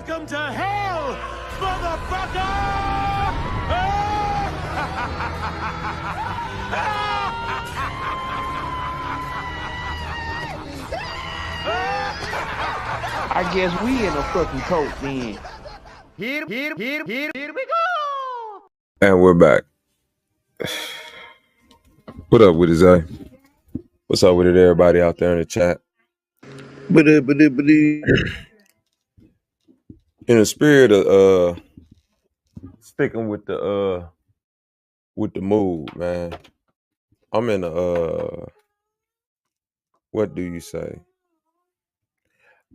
Welcome to hell, motherfucker! I guess we in a fucking cult then. Here we go! And we're back. What up with it, Zay? What's up with it, everybody out there in the chat? In the spirit of sticking with the mood, man. I'm in a what do you say?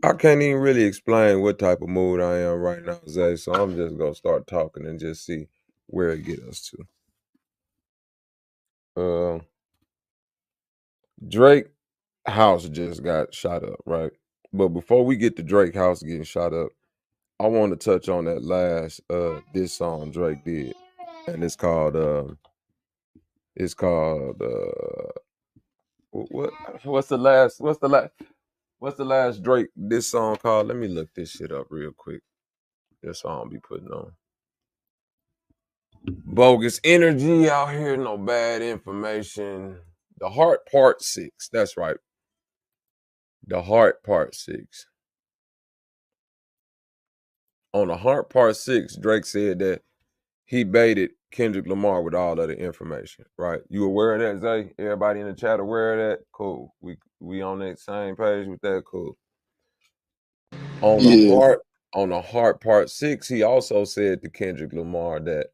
I can't even really explain what type of mood I am right now, Zay. So I'm just gonna start talking and just see where it gets us to. Drake house just got shot up, right? But before we get to Drake house getting shot up, I want to touch on that last diss song Drake did, and it's called what's the last Drake diss song called? Let me look this shit up real quick. This song be putting on bogus energy out here, no bad information. The Heart Part 6. That's right. The Heart Part 6. On the Heart Part 6, Drake said that he baited Kendrick Lamar with all of the information, right? You aware of that, Zay? Everybody in the chat aware of that? Cool. We on that same page with that? Cool. On the Heart Part 6, he also said to Kendrick Lamar that,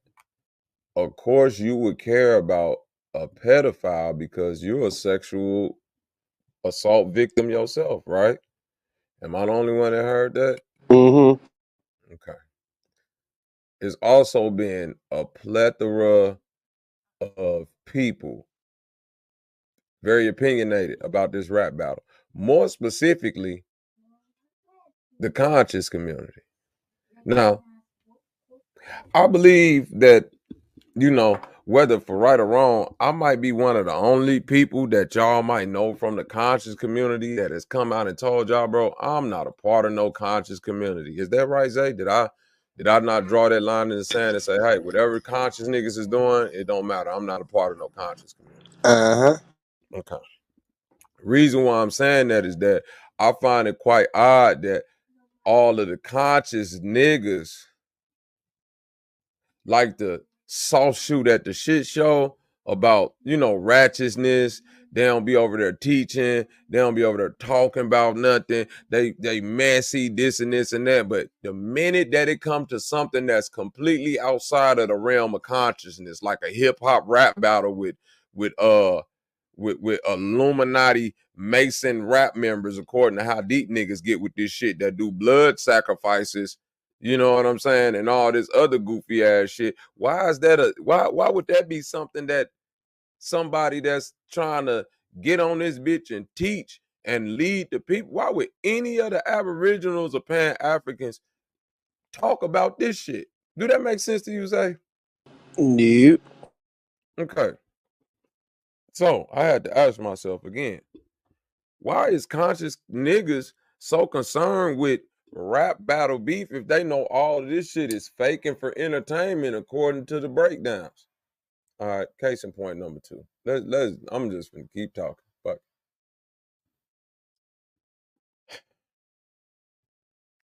of course, you would care about a pedophile because you're a sexual assault victim yourself, right? Am I the only one that heard that? Mm-hmm. Okay. There's also been a plethora of people very opinionated about this rap battle. More specifically, the conscious community. Now, I believe that, whether for right or wrong, I might be one of the only people that y'all might know from the conscious community that has come out and told y'all, bro, I'm not a part of no conscious community. Is that right, Zay? Did I not draw that line in the sand and say, hey, whatever conscious niggas is doing, it don't matter. I'm not a part of no conscious community. Uh-huh. Okay. Reason why I'm saying that is that I find it quite odd that all of the conscious niggas like to soft shoot at the shit show about, ratchetness. They don't be over there teaching. They don't be over there talking about nothing. They messy, this and this and that. But the minute that it comes to something that's completely outside of the realm of consciousness, like a hip hop rap battle with Illuminati Mason rap members, according to how deep niggas get with this shit, that do blood sacrifices, you know what I'm saying, and all this other goofy ass shit. Why is that why would that be something that somebody that's trying to get on this bitch and teach and lead the people, why would any of the Aboriginals or Pan-Africans talk about this shit? Do that make sense to you, Zay? Nope. Okay. So I had to ask myself again, why is conscious niggas so concerned with rap battle beef if they know all of this shit is faking for entertainment according to the breakdowns? All right, case in point number 2. I'm just gonna keep talking. Fuck.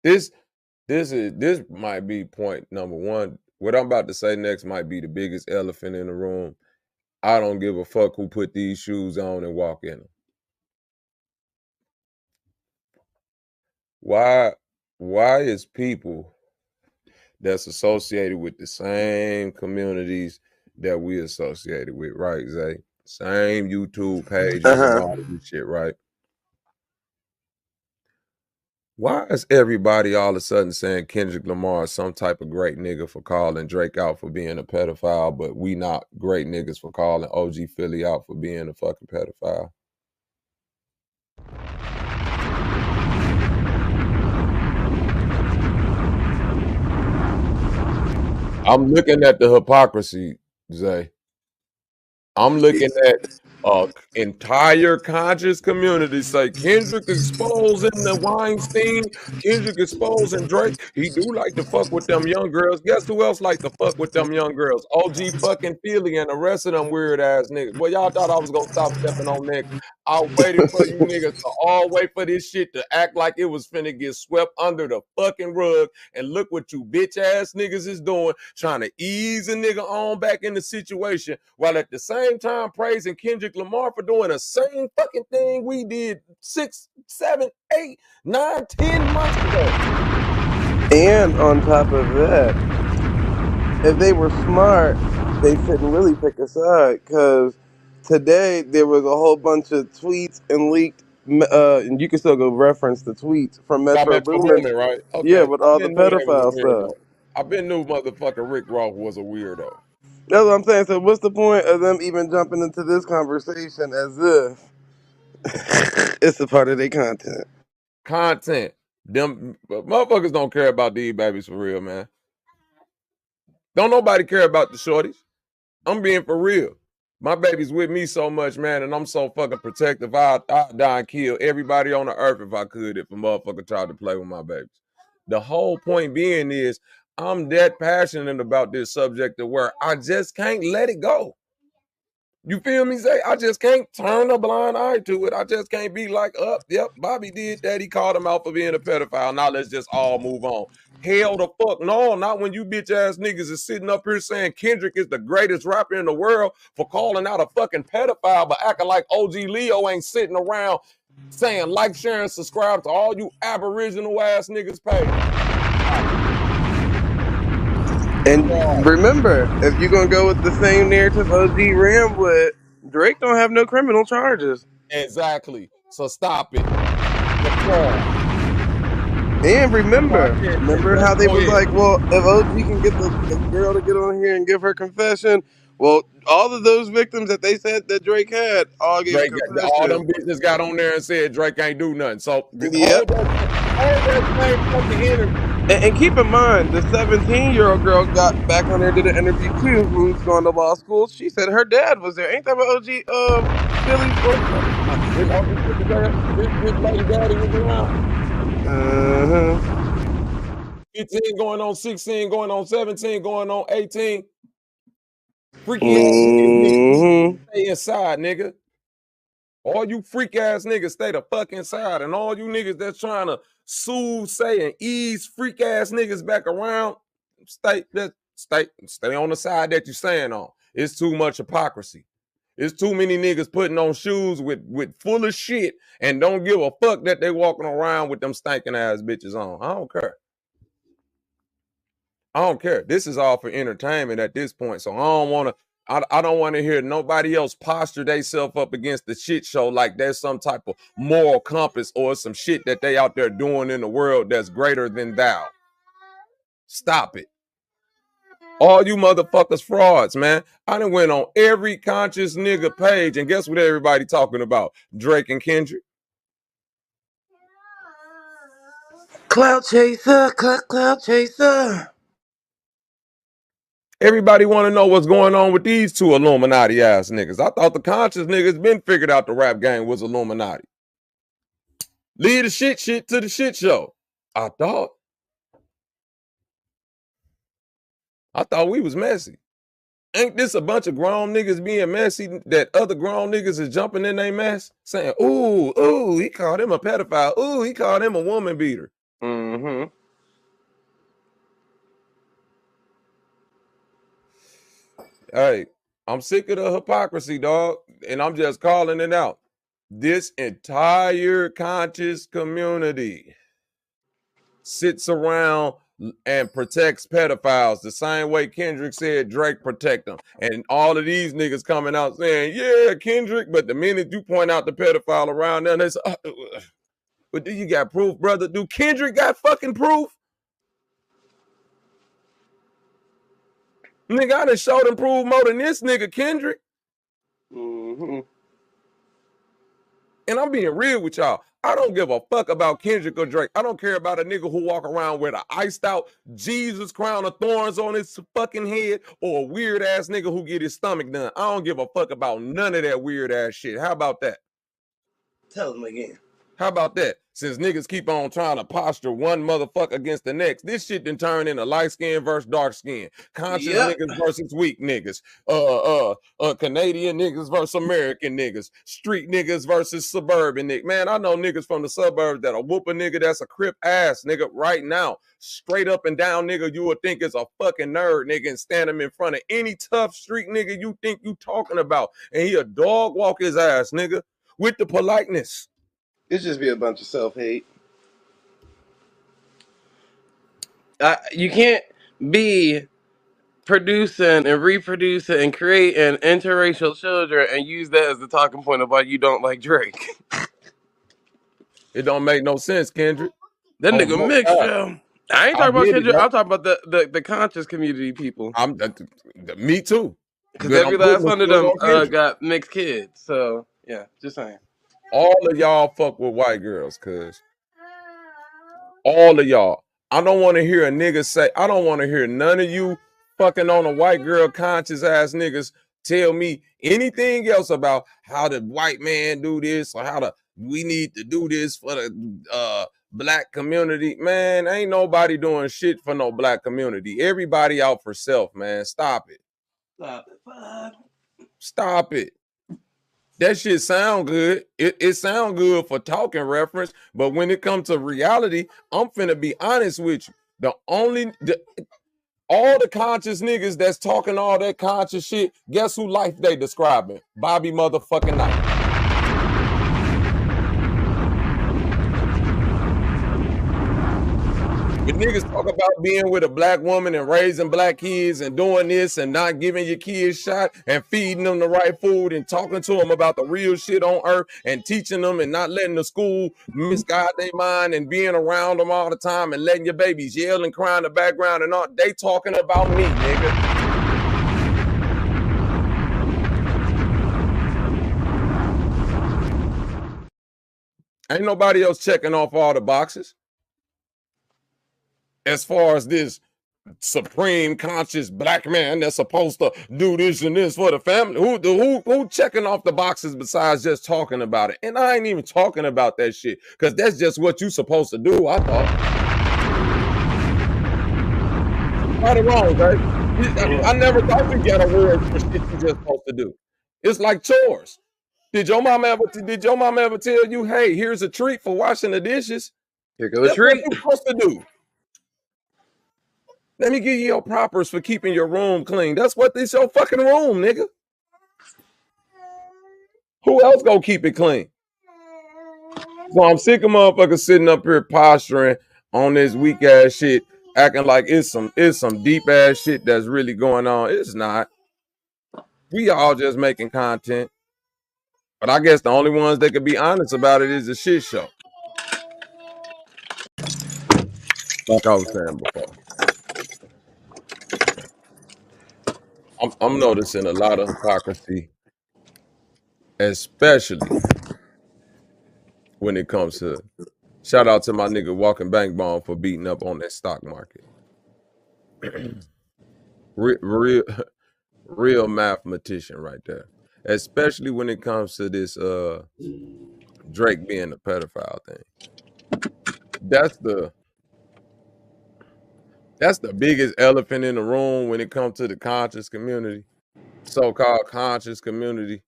This might be point number 1. What I'm about to say next might be the biggest elephant in the room. I don't give a fuck who put these shoes on and walk in them. Why is people that's associated with the same communities that we associated with, right, Zay? Same YouTube pages and all of this shit, right? Why is everybody all of a sudden saying Kendrick Lamar is some type of great nigga for calling Drake out for being a pedophile, but we not great niggas for calling OG Philly out for being a fucking pedophile? I'm looking at the hypocrisy, Zay. I'm looking at entire conscious community say Kendrick exposing the Weinstein, Kendrick exposing Drake. He do like to fuck with them young girls. Guess who else like to fuck with them young girls? OG fucking Feely and the rest of them weird ass niggas. Well, y'all thought I was gonna stop stepping on niggas. I waited for you niggas to all wait for this shit to act like it was finna get swept under the fucking rug. And look what you bitch ass niggas is doing, trying to ease a nigga on back in the situation, while at the same time praising Kendrick Lamar for doing the same fucking thing we did 6, 7, 8, 9, 10 months ago. And on top of that, if they were smart, they shouldn't really pick a side, because today there was a whole bunch of tweets and leaked, and you can still go reference the tweets from By Metro Metro Boomin. Boomin, right? Yeah, Okay. with I all the been knew they was pedophile a stuff. weirdo. I been knew motherfucking Rick Ross was a weirdo. That's what I'm saying. So what's the point of them even jumping into this conversation as if it's a part of their content? Content. Them motherfuckers don't care about these babies for real, man. Don't nobody care about the shorties. I'm being for real. My baby's with me so much, man, and I'm so fucking protective. I'd die and kill everybody on the earth if I could, if a motherfucker tried to play with my babies. The whole point being is I'm that passionate about this subject to where I just can't let it go. You feel me? Say I just can't turn a blind eye to it. I just can't be like, yep, Bobby did that. He called him out for being a pedophile. Now let's just all move on. Hell the fuck no, not when you bitch ass niggas is sitting up here saying Kendrick is the greatest rapper in the world for calling out a fucking pedophile, but acting like OG Leo ain't sitting around saying like, share, and subscribe to all you aboriginal ass niggas page. And remember, if you're gonna go with the same narrative OG ran with, Drake don't have no criminal charges. Exactly. So stop it. And remember how they was like, well, if OG can get the girl to get on here and give her confession, well, all of those victims that they said that Drake had all gave Drake, confession. all them bitches got on there and said Drake ain't do nothing. So Yep. hold that same fucking energy. And keep in mind, the 17-year-old girl got back on there, did an interview too, who's going to law school. She said her dad was there. Ain't that what OG Philly? His lady daddy was around. 15 going on 16, going on 17, going on 18. Freaky ass niggas stay inside, nigga. All you freak ass niggas stay the fuck inside, and all you niggas that's trying to soothe, say, and ease freak ass niggas back around, stay on the side that you staying on. It's too much hypocrisy. It's too many niggas putting on shoes with full of shit and don't give a fuck that they walking around with them stinking ass bitches on. I don't care. I don't care. This is all for entertainment at this point, so I don't want to hear nobody else posture themselves up against the shit show like there's some type of moral compass or some shit that they out there doing in the world that's greater than thou. Stop it. All you motherfuckers frauds, man. I done went on every conscious nigga page, and guess what everybody talking about? Drake and Kendrick. Cloud chaser, cloud chaser. Everybody want to know what's going on with these two Illuminati ass niggas. I thought the conscious niggas been figured out the rap game was Illuminati. Leave the shit to the shit show. I thought we was messy. Ain't this a bunch of grown niggas being messy that other grown niggas is jumping in their mess? Saying, ooh, he called him a pedophile. Ooh, he called him a woman beater. Hey, I'm sick of the hypocrisy, dog, and I'm just calling it out. This entire conscious community sits around and protects pedophiles the same way Kendrick said Drake protect them. And all of these niggas coming out saying, yeah, Kendrick, but the minute you point out the pedophile around them, they say, but do you got proof, brother? Do Kendrick got fucking proof? Nigga, I done showed and proved more than this nigga, Kendrick. And I'm being real with y'all. I don't give a fuck about Kendrick or Drake. I don't care about a nigga who walk around with an iced out Jesus crown of thorns on his fucking head or a weird ass nigga who get his stomach done. I don't give a fuck about none of that weird ass shit. How about that? Tell them again. How about that? Since niggas keep on trying to posture one motherfucker against the next, this shit done turn into light skin versus dark skin, conscious Yep. niggas versus weak niggas, Canadian niggas versus American niggas, street niggas versus suburban niggas. Man, I know niggas from the suburbs that'll whoop a nigga that's a crip ass nigga right now, straight up and down nigga. You would think is a fucking nerd nigga and stand him in front of any tough street nigga you think you talking about, and he a dog walk his ass nigga with the politeness. It's just be a bunch of self-hate. You can't be producing and reproducing and creating interracial children and use that as the talking point of why you don't like Drake. It don't make no sense, Kendrick. That Oh, nigga no, mixed, God. yo. I ain't I talking about get it, Kendrick. yo. I'm talking about the conscious community people. Me too. Because But every I'm putting last the one of plug them on Kendrick. got mixed kids. So, yeah, just saying. All of y'all fuck with white girls, cuz. All of y'all. I don't want to hear a nigga say, I don't want to hear none of you fucking on a white girl conscious ass niggas tell me anything else about how the white man do this or how we need to do this for the black community. Man, ain't nobody doing shit for no black community. Everybody out for self, man. Stop it. Stop it. Stop it. That shit sound good. It sound good for talking reference, but when it comes to reality, I'm finna be honest with you. All the conscious niggas that's talking all that conscious shit, guess who life they describing? Bobby motherfucking Knight. When niggas talk about being with a black woman and raising black kids and doing this and not giving your kids shot and feeding them the right food and talking to them about the real shit on earth and teaching them and not letting the school misguide their mind and being around them all the time and letting your babies yell and cry in the background and all, they talking about me, nigga. Ain't nobody else checking off all the boxes. As far as this supreme conscious black man that's supposed to do this and this for the family, who checking off the boxes besides just talking about it? And I ain't even talking about that shit because that's just what you supposed to do. I thought. Right or wrong, right? I never thought we got awards for shit you just supposed to do. It's like chores. Did your mama ever tell you, hey, here's a treat for washing the dishes? Here goes a That's treat. what you're supposed to do. Let me give you your propers for keeping your room clean. That's what this your fucking room, nigga. Who else gonna keep it clean? So I'm sick of motherfuckers sitting up here posturing on this weak ass shit, acting like it's some deep ass shit that's really going on. It's not. We all just making content. But I guess the only ones that could be honest about it is the shit show. Like I was saying before. I'm noticing a lot of hypocrisy, especially when it comes to, shout out to my nigga Walking Bank Bone for beating up on that stock market. real mathematician right there. Especially when it comes to this Drake being a pedophile thing. That's the biggest elephant in the room when it comes to the conscious community, so-called conscious community,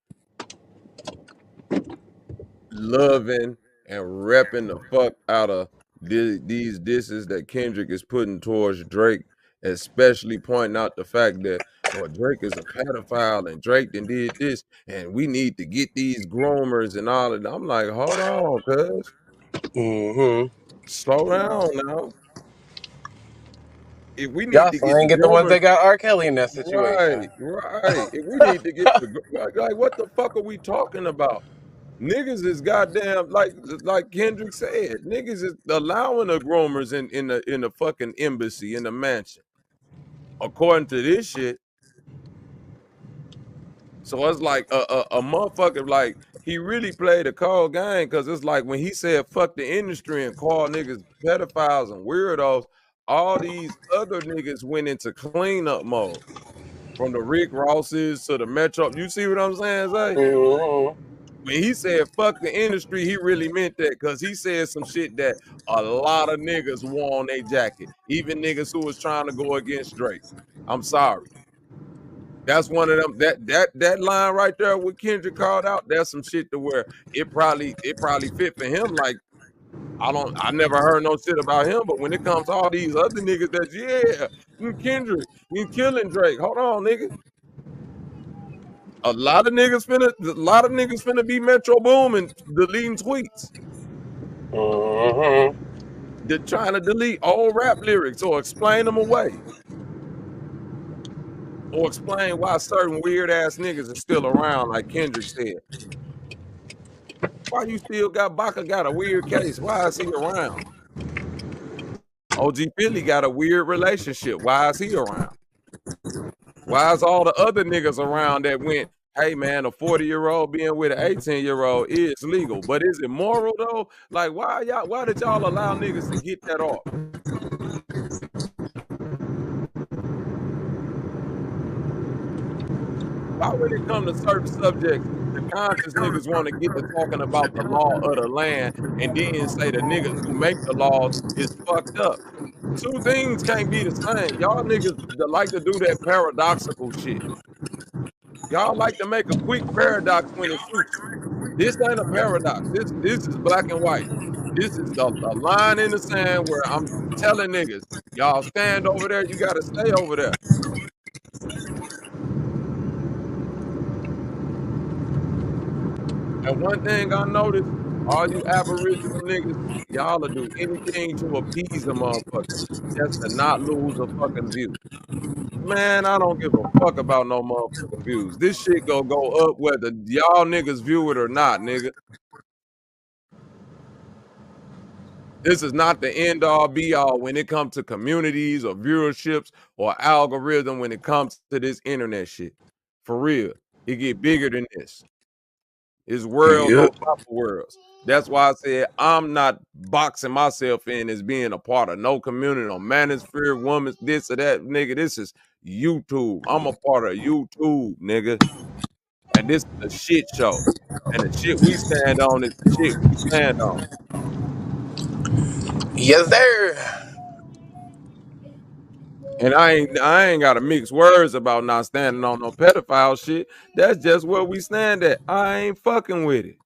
loving and repping the fuck out of these disses that Kendrick is putting towards Drake, especially pointing out the fact that, well, Drake is a pedophile and Drake done did this and we need to get these groomers and all of that. I'm like, hold on, cuz. Slow down now. If we need Y'all to still get the ain't get the ones groomers, that got R. Kelly in that situation. right. If we need to get like, what the fuck are we talking about? Niggas is goddamn like Kendrick said. Niggas is allowing the groomers in the fucking embassy in the mansion, according to this shit. So it's like a motherfucker like he really played a cold game because it's like when he said fuck the industry and called niggas pedophiles and weirdos, all these other niggas went into cleanup mode. From the Rick Rosses to the Metro. You see what I'm saying, Zay? Mm-hmm. When he said fuck the industry, he really meant that because he said some shit that a lot of niggas wore on their jacket, even niggas who was trying to go against Drake. I'm sorry. That's one of them. That line right there with Kendrick called out. That's some shit to where it probably fit for him. Like I never heard no shit about him, but when it comes to all these other niggas, Kendrick, you killing Drake. Hold on, nigga. A lot of niggas finna be Metro Boomin deleting tweets. Mm-hmm. They're trying to delete old rap lyrics or explain them away. Or explain why certain weird ass niggas are still around, like Kendrick said. Why you still got Baca got a weird case? Why is he around? OG Philly got a weird relationship. Why is he around? Why is all the other niggas around that went, hey man, a 40-year-old being with an 18-year-old is legal, but is it moral though? Like why did y'all allow niggas to get that off? Why when it come to certain subjects, the conscious niggas want to get to talking about the law of the land and then say the niggas who make the laws is fucked up? Two things can't be the same. Y'all niggas that like to do that paradoxical shit. Y'all like to make a quick paradox when it suits you. This ain't a paradox. This is black and white. This is a line in the sand where I'm telling niggas, y'all stand over there, you gotta stay over there. And one thing I noticed, all you aboriginal niggas, y'all will do anything to appease a motherfucker just to not lose a fucking view. Man, I don't give a fuck about no motherfucking views. This shit go up whether y'all niggas view it or not, nigga. This is not the end all be all when it comes to communities or viewerships or algorithm when it comes to this internet shit. For real. It get bigger than this. It's worlds on Yep. top of worlds. That's why I said I'm not boxing myself in as being a part of no community, no manosphere, woman, this or that, nigga. This is YouTube. I'm a part of YouTube, nigga. And this is a shit show. And the shit we stand on is the shit we stand on. Yes, sir. And I ain't gotta mix words about not standing on no pedophile shit. That's just where we stand at. I ain't fucking with it.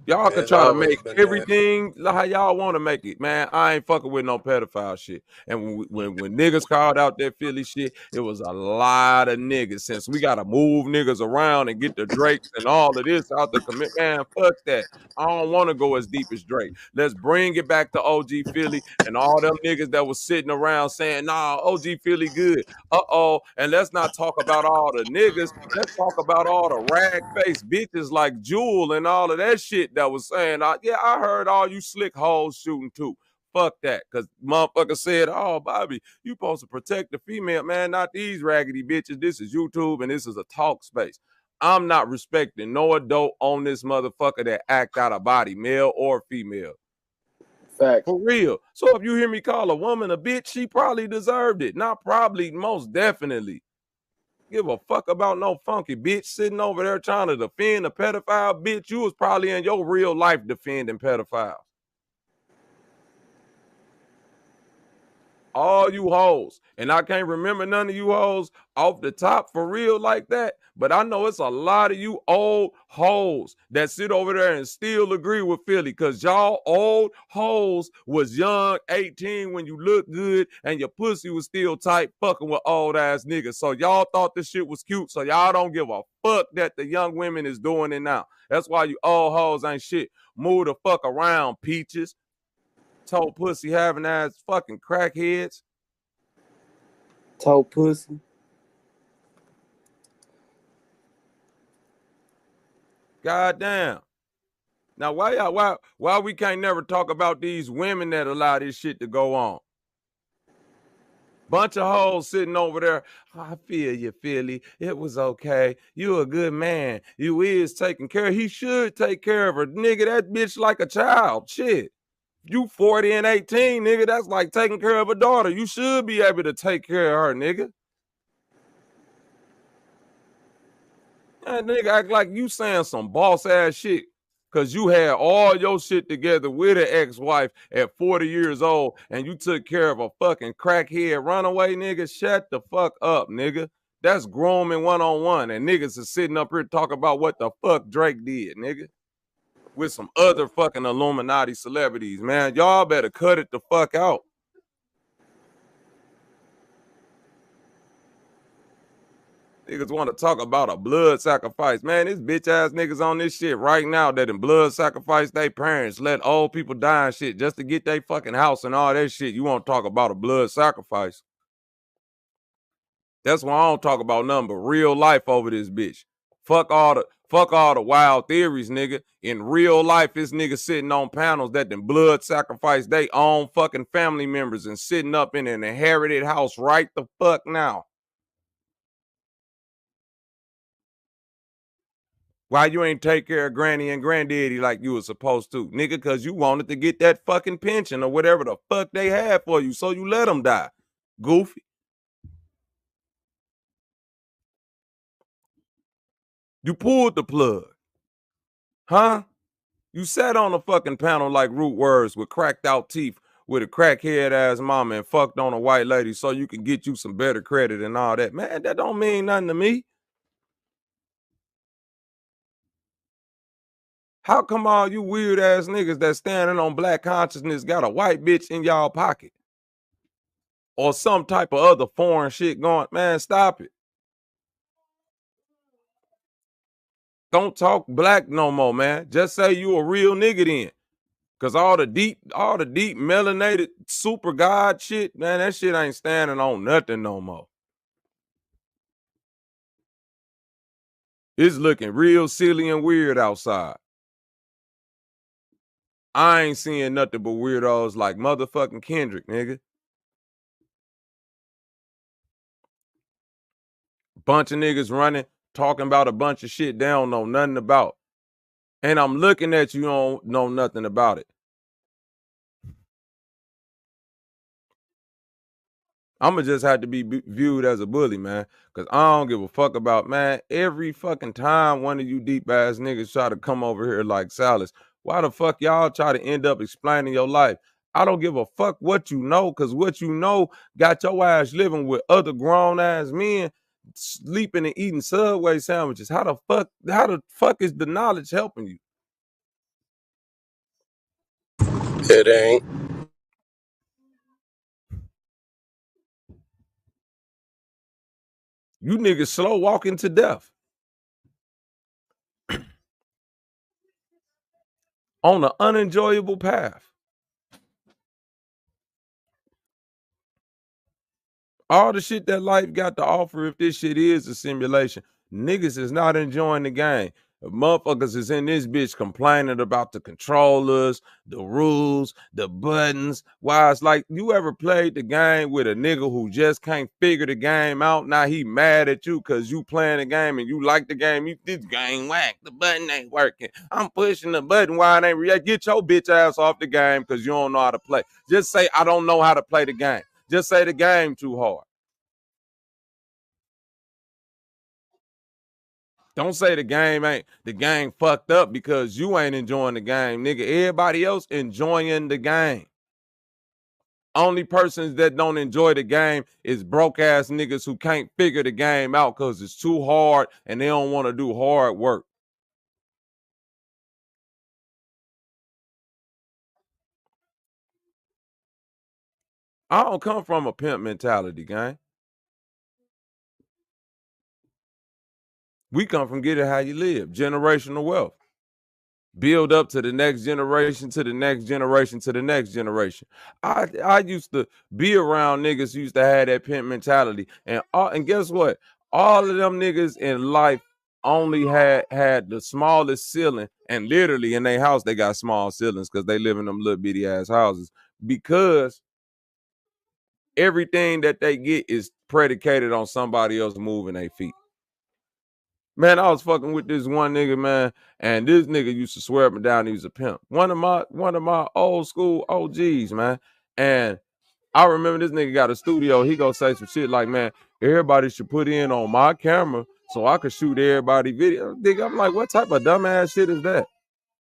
Y'all could It's try to always make been that. everything how y'all want to make it, man. I ain't fucking with no pedophile shit. And when niggas called out that Philly shit, it was a lot of niggas. Since we gotta move niggas around and get the Drakes and all of this out the commit, man. Fuck that. I don't want to go as deep as Drake. Let's bring it back to OG Philly and all them niggas that was sitting around saying, "Nah, OG Philly good." And let's not talk about all the niggas. Let's talk about all the rag-faced bitches like Jewel and all of that shit that was saying, yeah, I heard all you slick hoes shooting too. Fuck that. Because motherfucker said, oh, Bobby, you supposed to protect the female. Man, not these raggedy bitches. This is YouTube and this is a talk space. I'm not respecting no adult on this motherfucker that act out of body, male or female. Facts. For real. So if you hear me call a woman a bitch, she probably deserved it. Not probably, most definitely. Give a fuck about no funky bitch sitting over there trying to defend a pedophile bitch. You was probably in your real life defending pedophiles. All you hoes. And I can't remember none of you hoes off the top for real like that. But I know it's a lot of you old hoes that sit over there and still agree with Philly. Because y'all old hoes was young, 18 when you looked good and your pussy was still tight fucking with old ass niggas. So y'all thought this shit was cute. So y'all don't give a fuck that the young women is doing it now. That's why you old hoes ain't shit. Move the fuck around, peaches. Told pussy having ass fucking crackheads. Toe pussy. God damn. Now why we can't never talk about these women that allow this shit to go on? Bunch of hoes sitting over there. "Oh, I feel you, Philly. It was okay. You a good man. You is taking care. He should take care of her. Nigga, that bitch like a child. Shit. You 40 and 18, nigga. That's like taking care of a daughter. You should be able to take care of her, nigga. That nigga act like you saying some boss ass shit because you had all your shit together with an ex-wife at 40 years old and you took care of a fucking crackhead runaway, nigga. Shut the fuck up, nigga. That's grooming one-on-one. And niggas is sitting up here talking about what the fuck Drake did, nigga. With some other fucking Illuminati celebrities, man. Y'all better cut it the fuck out. Niggas want to talk about a blood sacrifice. Man, this bitch ass niggas on this shit right now that in blood sacrifice their parents, let old people die and shit just to get their fucking house and all that shit. You want to talk about a blood sacrifice? That's why I don't talk about nothing but real life over this bitch. Fuck all the wild theories, nigga. In real life, this nigga sitting on panels that them blood sacrifice they own fucking family members and sitting up in an inherited house right the fuck now. Why you ain't take care of granny and granddaddy like you was supposed to? Nigga, because you wanted to get that fucking pension or whatever the fuck they had for you, so you let them die. Goofy. You pulled the plug. Huh? You sat on a fucking panel like Root Words with cracked out teeth with a crackhead ass mama and fucked on a white lady so you can get you some better credit and all that. Man, that don't mean nothing to me. How come all you weird ass niggas that standing on black consciousness got a white bitch in y'all pocket? Or some type of other foreign shit going? Man, stop it. Don't talk black no more, man. Just say you a real nigga then. Cause all the deep melanated super god shit, man, that shit ain't standing on nothing no more. It's looking real silly and weird outside. I ain't seeing nothing but weirdos like motherfucking Kendrick, nigga. Bunch of niggas running, talking about a bunch of shit they don't know nothing about. And I'm looking at you, don't know nothing about it. I'ma just have to be viewed as a bully, man. Cause I don't give a fuck about, man, every fucking time one of you deep ass niggas try to come over here like Salas, why the fuck y'all try to end up explaining your life? I don't give a fuck what you know, cause what you know got your ass living with other grown ass men, sleeping and eating Subway sandwiches. How the fuck is the knowledge helping you? It ain't. You niggas slow walking to death. On an unenjoyable path. All the shit that life got to offer, if this shit is a simulation, niggas is not enjoying the game. Motherfuckers is in this bitch complaining about the controllers, the rules, the buttons. Why it's like, you ever played the game with a nigga who just can't figure the game out? Now he mad at you because you playing the game and you like the game. This game whack. The button ain't working. I'm pushing the button. Why it ain't react? Get your bitch ass off the game because you don't know how to play. Just say, I don't know how to play the game. Just say the game too hard. Don't say the game fucked up because you ain't enjoying the game, nigga. Everybody else enjoying the game. Only persons that don't enjoy the game is broke ass niggas who can't figure the game out because it's too hard and they don't want to do hard work. I don't come from a pimp mentality, gang. We come from get it how you live, generational wealth. Build up to the next generation, to the next generation, to the next generation. I used to be around niggas who used to have that pimp mentality. And guess what? All of them niggas in life only had the smallest ceiling, and literally in their house they got small ceilings because they live in them little bitty ass houses. Because everything that they get is predicated on somebody else moving their feet. Man, I was fucking with this one nigga, man, and this nigga used to swear up and down he was a pimp. One of my old school OGs, man. And I remember this nigga got a studio. He gonna say some shit like, man, everybody should put in on my camera so I could shoot everybody video. Nigga, I'm like, what type of dumbass shit is that?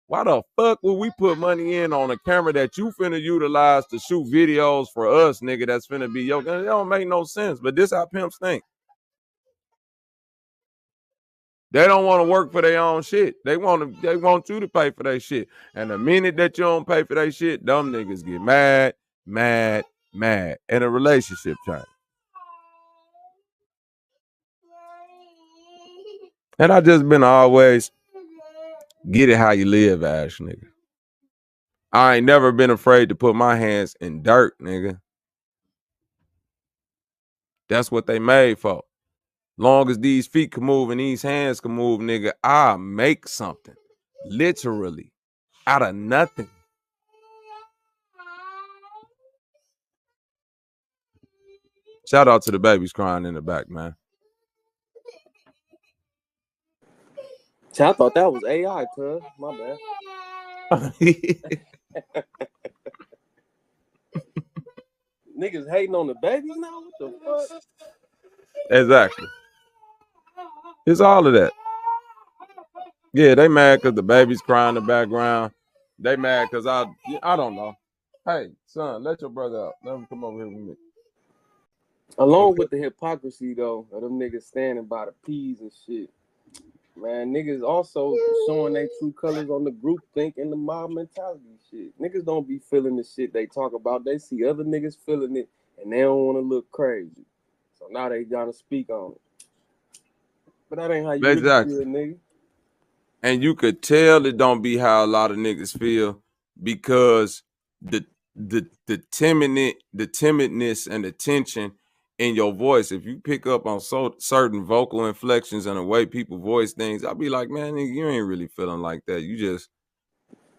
Why the fuck would we put money in on a camera that you finna utilize to shoot videos for us, nigga, that's finna be your gun? It don't make no sense, but this how pimps think. They don't want to work for their own shit. They want you to pay for their shit. And the minute that you don't pay for their shit, dumb niggas get mad, and a relationship change. And I just been always get it how you live, ass nigga. I ain't never been afraid to put my hands in dirt, nigga. That's what they made for. Long as these feet can move and these hands can move, nigga, I'll make something. Literally. Out of nothing. Shout out to the babies crying in the back, man. See, I thought that was AI, cuz. My bad. Niggas hating on the babies now? What the fuck? Exactly. It's all of that. Yeah, they mad because the baby's crying in the background. They mad because I don't know. Hey, son, let your brother out. Let him come over here with me. Along with the hypocrisy, though, of them niggas standing by the peas and shit. Man, niggas also showing their true colors on the group think and the mob mentality shit. Niggas don't be feeling the shit they talk about. They see other niggas feeling it, and they don't want to look crazy. So now they gotta speak on it. But that ain't how you really feel, nigga. And you could tell it don't be how a lot of niggas feel because the timidness and the tension in your voice. If you pick up on certain vocal inflections and the way people voice things, I'll be like, man, nigga, you ain't really feeling like that. You just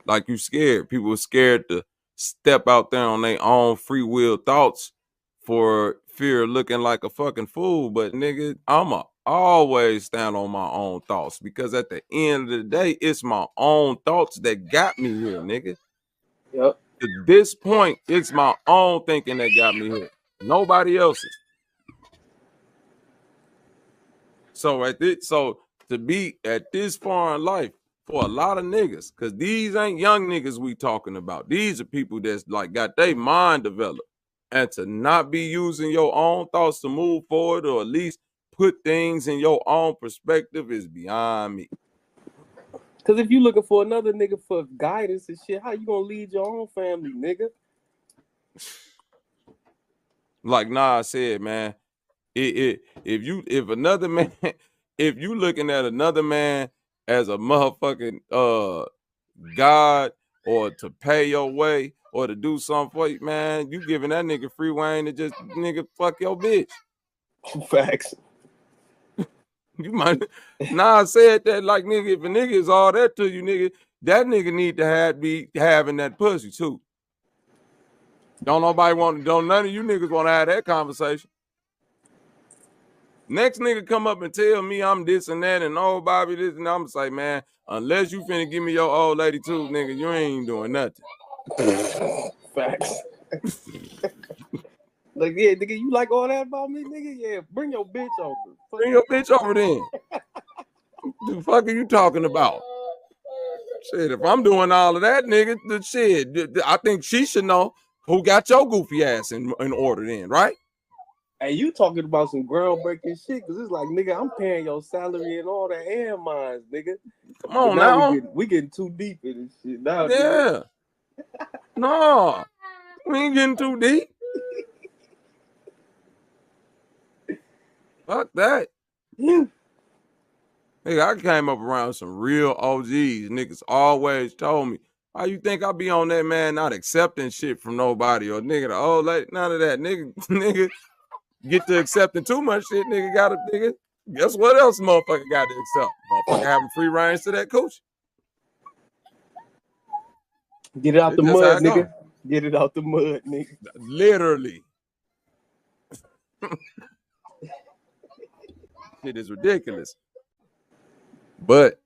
like you scared. People are scared to step out there on their own free will thoughts for fear of looking like a fucking fool. But nigga, I'ma always stand on my own thoughts because at the end of the day, it's my own thoughts that got me here, nigga. Yep. At this point, it's my own thinking that got me here. Nobody else's. So to be at this far in life for a lot of niggas, because these ain't young niggas we talking about. These are people that's like got their mind developed. And to not be using your own thoughts to move forward or at least put things in your own perspective is beyond me. Because if you looking for another nigga for guidance and shit, how you gonna lead your own family, nigga? Like Nas said, man, if another man, if you looking at another man as a motherfucking God or to pay your way or to do something for you, man, you giving that nigga free reign to just nigga fuck your bitch. Facts. You might Nas said that like nigga, if a nigga is all that to you, nigga, that nigga need to be having that pussy too. Don't none of you niggas want to have that conversation. Next nigga come up and tell me I'm this and that and oh Bobby this and that, I'm gonna say, man, unless you finna give me your old lady too, nigga, you ain't doing nothing. Facts. Like, yeah, nigga, you like all that about me, nigga? Yeah, bring your bitch over. Bring your bitch over then. What the fuck are you talking about? Shit, if I'm doing all of that, nigga, the shit, I think she should know who got your goofy ass in order then, right? Hey, you talking about some groundbreaking shit, because it's like, nigga, I'm paying your salary and all that and mine, nigga. Come on now. We getting too deep in this shit now, yeah. No, we ain't getting too deep. Fuck that. Nigga, I came up around some real OGs. Niggas always told me, how you think I be on that, man, not accepting shit from nobody or nigga, the old lady, none of that. Nigga, get to accepting too much shit, nigga. Guess what else motherfucker got to accept? Motherfucker having free range to that coochie. Get it out the mud, nigga. Get it out the mud, nigga. Literally. It is ridiculous. But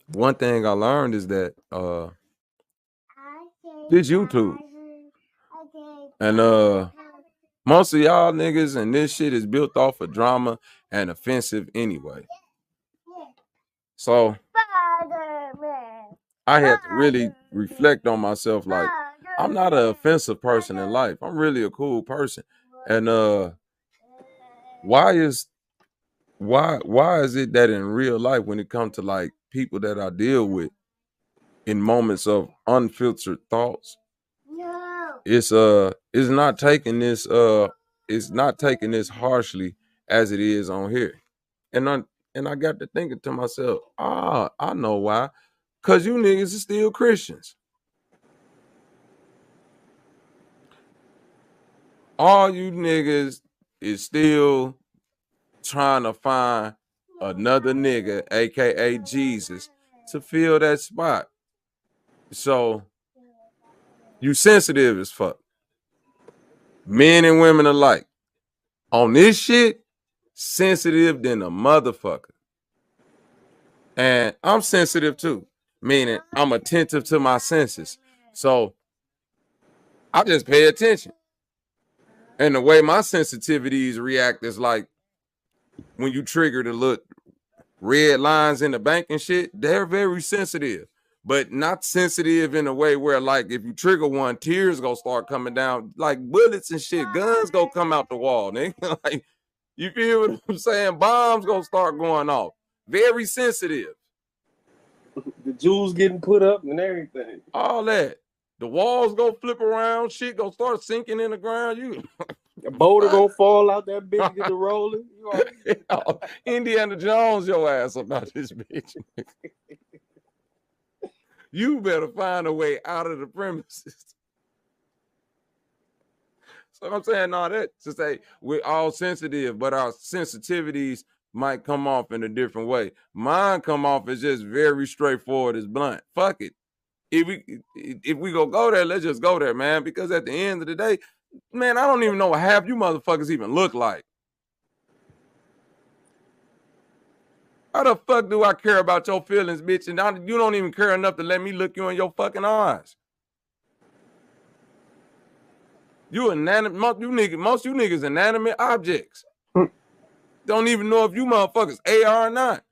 one thing I learned is that this YouTube. And most of y'all niggas and this shit is built off of drama and offensive anyway. So I had to really reflect on myself. Like, I'm not an offensive person in life. I'm really a cool person. And why is it that in real life, when it comes to like people that I deal with in moments of unfiltered thoughts, it's not taking this harshly as it is on here. And I got to thinking to myself, I know why. Cause you niggas are still Christians. All you niggas is still trying to find another nigga, aka Jesus, to fill that spot. So you sensitive as fuck. Men and women alike. On this shit, sensitive than a motherfucker. And I'm sensitive too, meaning I'm attentive to my senses. So I just pay attention. And the way my sensitivities react is like when you trigger the little red lines in the bank and shit, they're very sensitive. But not sensitive in a way where, like, if you trigger one, tears gonna start coming down, like bullets and shit, guns gonna come out the wall, nigga. Like, you feel what I'm saying? Bombs gonna start going off. Very sensitive. The jewels getting put up and everything. All that. The walls gonna flip around, shit gonna start sinking in the ground. You a boulder gonna fall out that bitch, get to rolling. Indiana Jones your ass about this bitch. You better find a way out of the premises. So I'm saying all that to say we're all sensitive, but our sensitivities might come off in a different way. Mine come off as just very straightforward as blunt. Fuck it. If we go there, let's just go there, man. Because at the end of the day, man, I don't even know what half you motherfuckers even look like. How the fuck do I care about your feelings, bitch? And you don't even care enough to let me look you in your fucking eyes. You inanimate, most you niggas inanimate objects. Don't even know if you motherfuckers AR or not.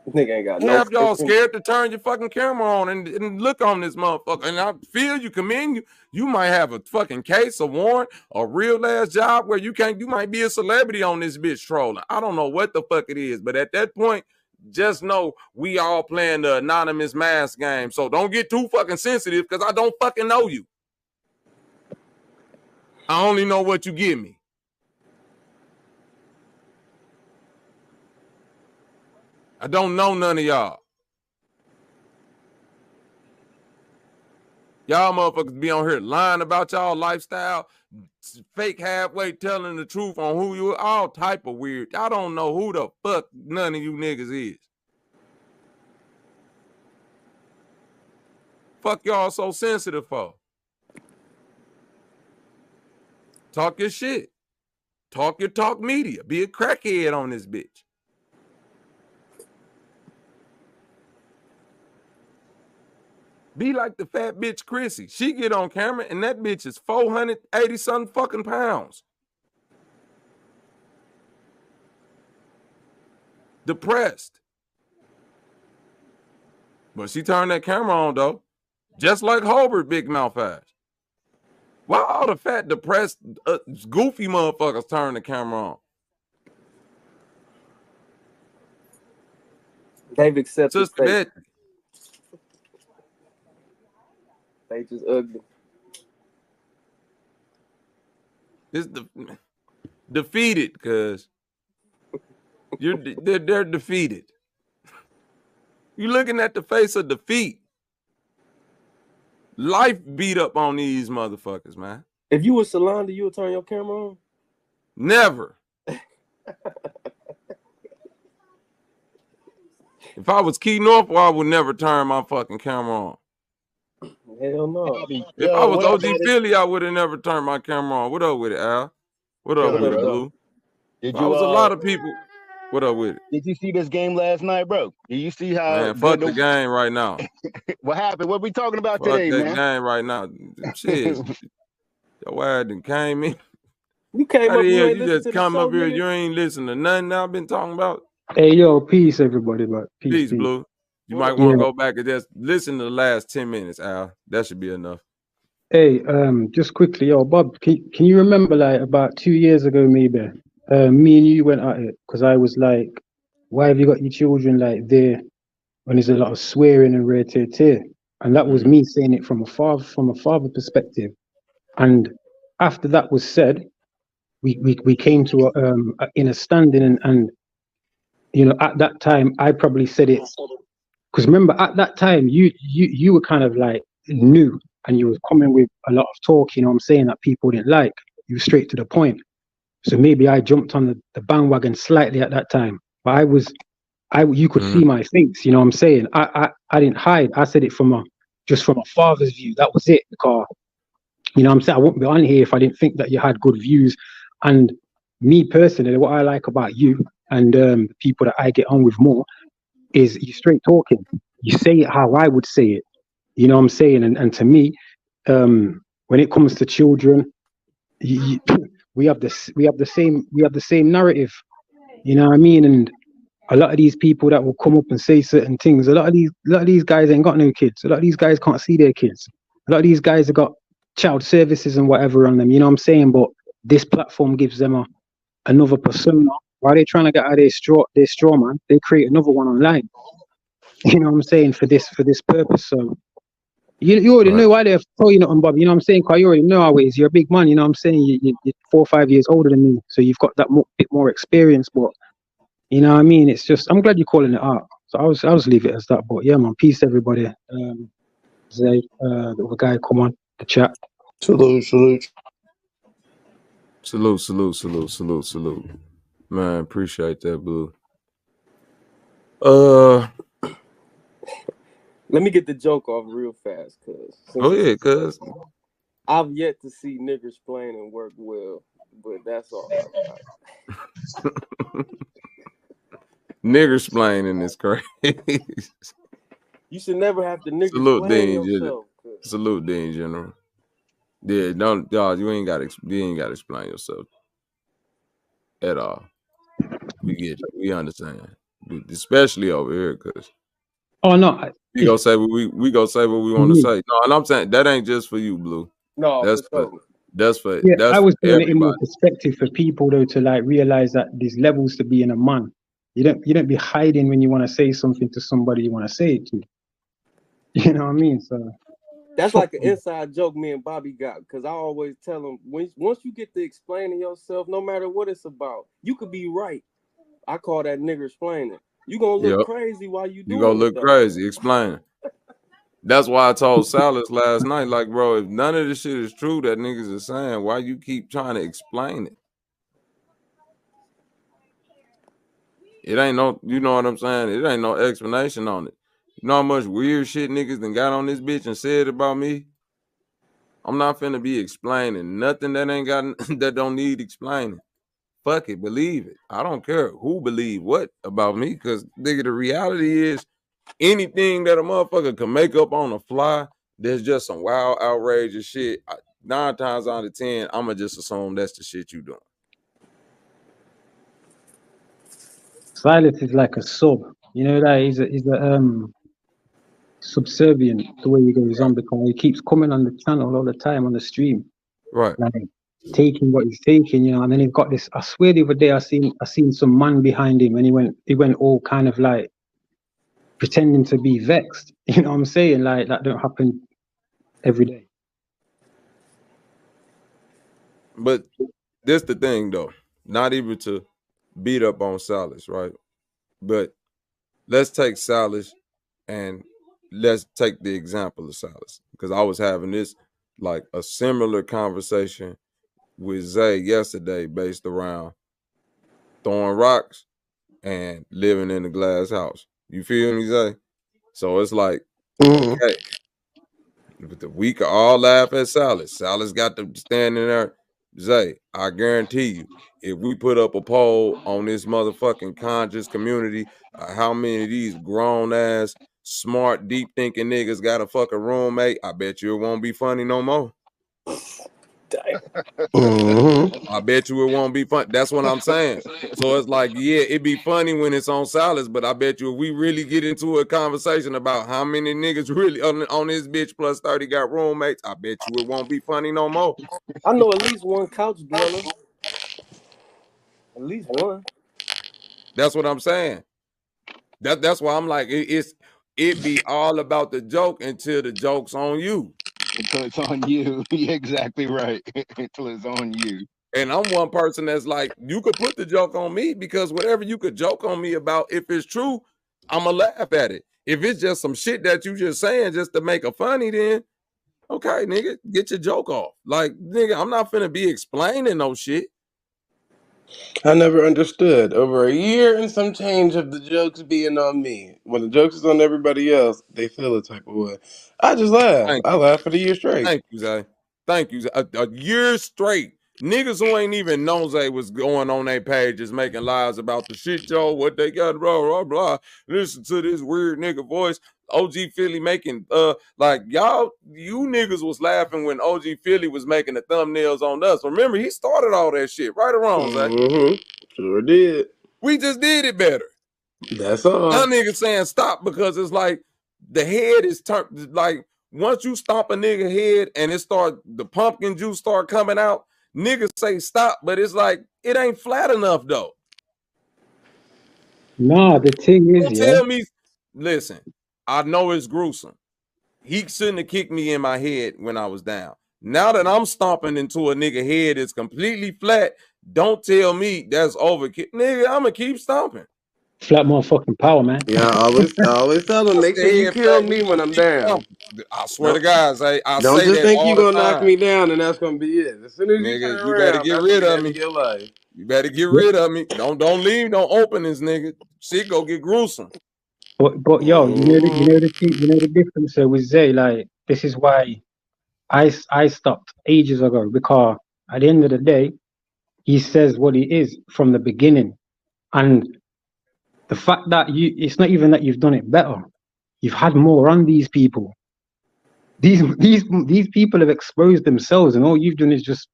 Nigga ain't got half no y'all scared to turn your fucking camera on and look on this motherfucker. And I feel you, commend you. You might have a fucking case, a warrant, a real ass job where you might be a celebrity on this bitch trolling. I don't know what the fuck it is, but at that point, just know we all playing the anonymous mask game. So don't get too fucking sensitive because I don't fucking know you. I only know what you give me. I don't know none of y'all. Y'all motherfuckers be on here lying about y'all lifestyle, fake halfway telling the truth on who you are, all type of weird. I don't know who the fuck none of you niggas is. Fuck y'all so sensitive for? Talk your shit. Talk your talk media. Be a crackhead on this bitch. Be like the fat bitch Chrissy. She get on camera and that bitch is 480 something fucking pounds. Depressed. But she turned that camera on though. Just like Holbert big mouth ass. Why all the fat, depressed, goofy motherfuckers turn the camera on? They've accepted Sister fate. They just ugly. It's defeated because they're defeated. You're looking at the face of defeat. Life beat up on these motherfuckers, man. If you was Salonda, you would turn your camera on? Never. If I was Key North, I would never turn my fucking camera on. Hell no. If I was OG Philly, I would have never turned my camera on. What up with it, Al? What up Chilling, with it, bro. Blue? Did I you was a lot of people. What up with it? Did you see this game last night, bro? Did you see how Man, fuck the game right now. What happened? What we talking about Fuck today, that man? game right now. Shit. Your ass done came in. You came How up, the you hell ain't you listen just to the come show, up here? nigga. You ain't listen to nothing I've been talking about. Hey, yo, peace, everybody, man. Peace. Blue. You What might up? want to Yeah. go back and just listen to the last 10 minutes, Al. That should be enough. Hey, just quickly, yo, Bob, can you remember, like, about 2 years ago, maybe, me and you went at it, because I was like, why have you got your children, like, there, when there's a lot of swearing and rare tear? And that was me saying it from a father perspective. And after that was said, we came to in a standing, and, you know, at that time, I probably said it. Because remember, at that time, you were kind of like new, and you were coming with a lot of talk, you know what I'm saying, that people didn't like. You were straight to the point. So maybe I jumped on the bandwagon slightly at that time. But you could see my face, you know what I'm saying? I didn't hide. I said it just from a father's view. That was it. Because, you know what I'm saying, I wouldn't be on here if I didn't think that you had good views. And me personally, what I like about you and the people that I get on with more is you straight talking. You say it how I would say it. You know what I'm saying? And to me, when it comes to children, we have the same narrative. You know what I mean? And a lot of these people that will come up and say certain things, a lot of these guys ain't got no kids. A lot of these guys can't see their kids. A lot of these guys have got child services and whatever on them. You know what I'm saying? But this platform gives them another persona. While they're trying to get out of their straw, man, they create another one online. You know what I'm saying, for this purpose. So you already know why they're throwing it on Bob. You know what I'm saying? Because you already know how it is. You're a big man. You know what I'm saying? You're 4 or 5 years older than me, so you've got that bit more experience. But you know what I mean? It's just, I'm glad you're calling it out. So I'll just leave it as that. But yeah, man, peace everybody. Zay, the other guy, come on the chat. Salute. Salute. Man, appreciate that, Blue. Let me get the joke off real fast, cuz. I've yet to see niggas playing and work well, but that's all I got. Nigger splaining is crazy. You should never have to nigger Salute explain Dean yourself. Salute Dean General. Yeah, don't y'all. You ain't got to explain yourself at all. We get it. We understand, especially over here, cause we gonna say what we want to say. No, and I'm saying that ain't just for you, Blue. No, that's for I was doing everybody. it in more perspective for people though, to like realize that there's levels to being a man. You don't be hiding when you want to say something to somebody you want to say it to. You know what I mean? So that's like an inside joke me and Bobby got, because I always tell him, once you get to explaining yourself, no matter what it's about, you could be right. I call that nigger explaining. You gonna look crazy while you doing it. You gonna look crazy explaining. That's why I told Salas last night, like, bro, if none of this shit is true that niggas are saying, why you keep trying to explain it? It ain't no, you know what I'm saying? It ain't no explanation on it. You know how much weird shit niggas done got on this bitch and said about me? I'm not finna be explaining nothing that ain't got that don't need explaining. Fuck it, believe it. I don't care who believe what about me, because nigga, the reality is anything that a motherfucker can make up on the fly, there's just some wild, outrageous shit. 9 times out of 10, I'ma just assume that's the shit you doing. Silas is like a sub. You know that he's a subservient the way he goes on, because he keeps coming on the channel all the time on the stream. Right. Like taking what he's taking, you know, and then he's got this. I swear the other day I seen some man behind him, and he went all kind of like pretending to be vexed. You know what I'm saying? Like that don't happen every day. But this the thing though, not even to beat up on Salas, right? But let's take Salas and let's take the example of Salas, because I was having this like a similar conversation with Zay yesterday based around throwing rocks and living in a glass house. You feel me, Zay? So it's like, okay, we could all laugh at Salas. Salas got to standing there Zay, I guarantee you, if we put up a poll on this motherfucking conscious community, how many of these grown ass, smart, deep thinking niggas got a fucking roommate, I bet you it won't be funny no more. Damn. I bet you it won't be fun. That's what I'm saying. So it's like, yeah, it'd be funny when it's on silence, but I bet you if we really get into a conversation about how many niggas really on this bitch plus 30 got roommates, I bet you it won't be funny no more. I know at least one couch dweller. At least one. That's what I'm saying. That's why I'm like, it be all about the joke until the joke's on you. Until it's on you. You're exactly right. Until it's on you. And I'm one person that's like, you could put the joke on me because whatever you could joke on me about, if it's true, I'ma laugh at it. If it's just some shit that you just saying just to make a funny, then okay, nigga, get your joke off. Like, nigga, I'm not finna be explaining no shit. I never understood. Over a year and some change of the jokes being on me. When the jokes is on everybody else, they feel a type of way. I just laugh. Thank I you. laugh for the year straight. Thank you, Zay. Thank you. A year straight. Niggas who ain't even know Zay was going on their pages making lies about the shit, yo, what they got, blah, blah, blah. Listen to this weird nigga voice. OG Philly making, like, y'all, you niggas was laughing when OG Philly was making the thumbnails on us. Remember, he started all that shit, right or wrong, Zay? Sure did. We just did it better. That's all. Now niggas saying stop because it's like the head is turned, like, once you stomp a nigga head and it start, the pumpkin juice start coming out, niggas say stop, but it's like, it ain't flat enough though. Nah, the thing is, Don't yeah. tell me, listen, I know it's gruesome. He shouldn't have kicked me in my head when I was down. Now that I'm stomping into a nigga head that's completely flat, don't tell me that's overkill. Nigga, I'ma keep stomping. Flat motherfucking power, man. Yeah, I always tell them, make sure you kill me when I'm down. I swear to God, I Don't say just that think all you're the gonna knock time. me down and that's gonna be it. As soon as you Nigga, turn you better around, get that's rid the of end me. of your life. You better get rid of me. Don't leave no openings, nigga. Shit go get gruesome. But yo, you know the difference with Zay. Like, this is why I stopped ages ago, because at the end of the day, he says what he is from the beginning, and the fact that it's not even that you've done it better. You've had more on these people. These people have exposed themselves, and all you've done is just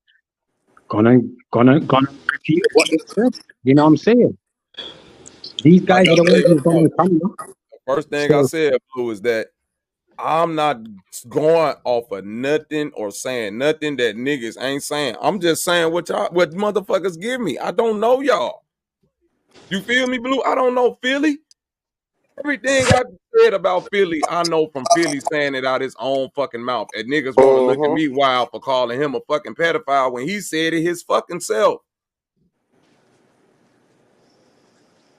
gonna repeat what they said. You know what I'm saying? These Like guys I are the ones said, who've gone on camera. the first thing I So said, Blue, is that I'm not going off of nothing or saying nothing that niggas ain't saying. I'm just saying what motherfuckers give me. I don't know y'all. You feel me, Blue? I don't know Philly. Everything I said about Philly, I know from Philly saying it out his own fucking mouth. And niggas want to look at me wild for calling him a fucking pedophile when he said it his fucking self.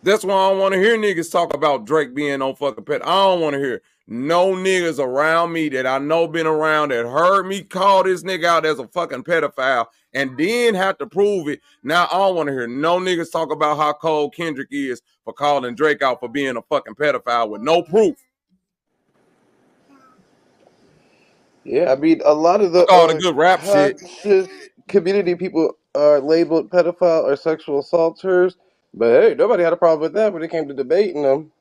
That's why I don't want to hear niggas talk about Drake being on fucking pet. I don't want to hear no niggas around me that I know been around that heard me call this nigga out as a fucking pedophile and then have to prove it. Now I don't want to hear no niggas talk about how cold Kendrick is for calling Drake out for being a fucking pedophile with no proof. Yeah, I mean, a lot of the All the good rap shit. conscious community people are labeled pedophile or sexual assaulters, but hey, nobody had a problem with that when it came to debating them.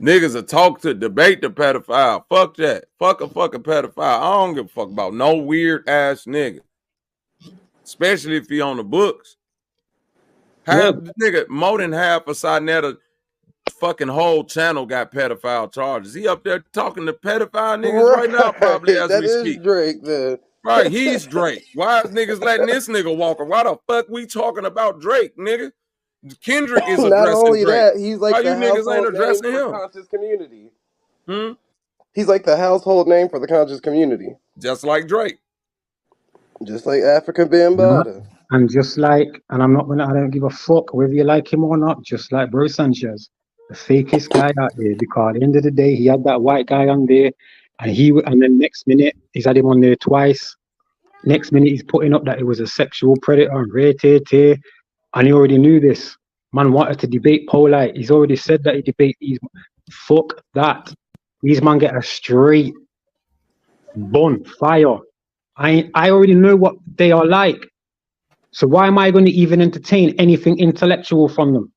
Niggas will talk to debate the pedophile. Fuck that. Fuck a fucking pedophile. I don't give a fuck about no weird ass nigga. Especially if he on the books. Half nigga, more than half of Sinetta fucking whole channel got pedophile charges. He up there talking to pedophile niggas right now, probably as That we is speak. Drake then. Right, he's Drake. Why is niggas letting this nigga walk? Why the fuck we talking about Drake, nigga? Kendrick is Not addressing only Drake. that, he's Why like you the niggas ain't household name addressing for him? conscious community. Hmm? He's like the household name for the conscious community. Just like Drake. Just like Africa Bambaataa. and just like, and I don't give a fuck whether you like him or not. Just like Bro Sanchez, the fakest guy out there, because at the end of the day, he had that white guy on there, and then next minute he's had him on there twice. Next minute he's putting up that it was a sexual predator and rare, and he already knew this. Man wanted to debate Polite. He's already said that he debate these. Fuck that. These man get a straight bonfire. I already know what they are like. So why am I going to even entertain anything intellectual from them?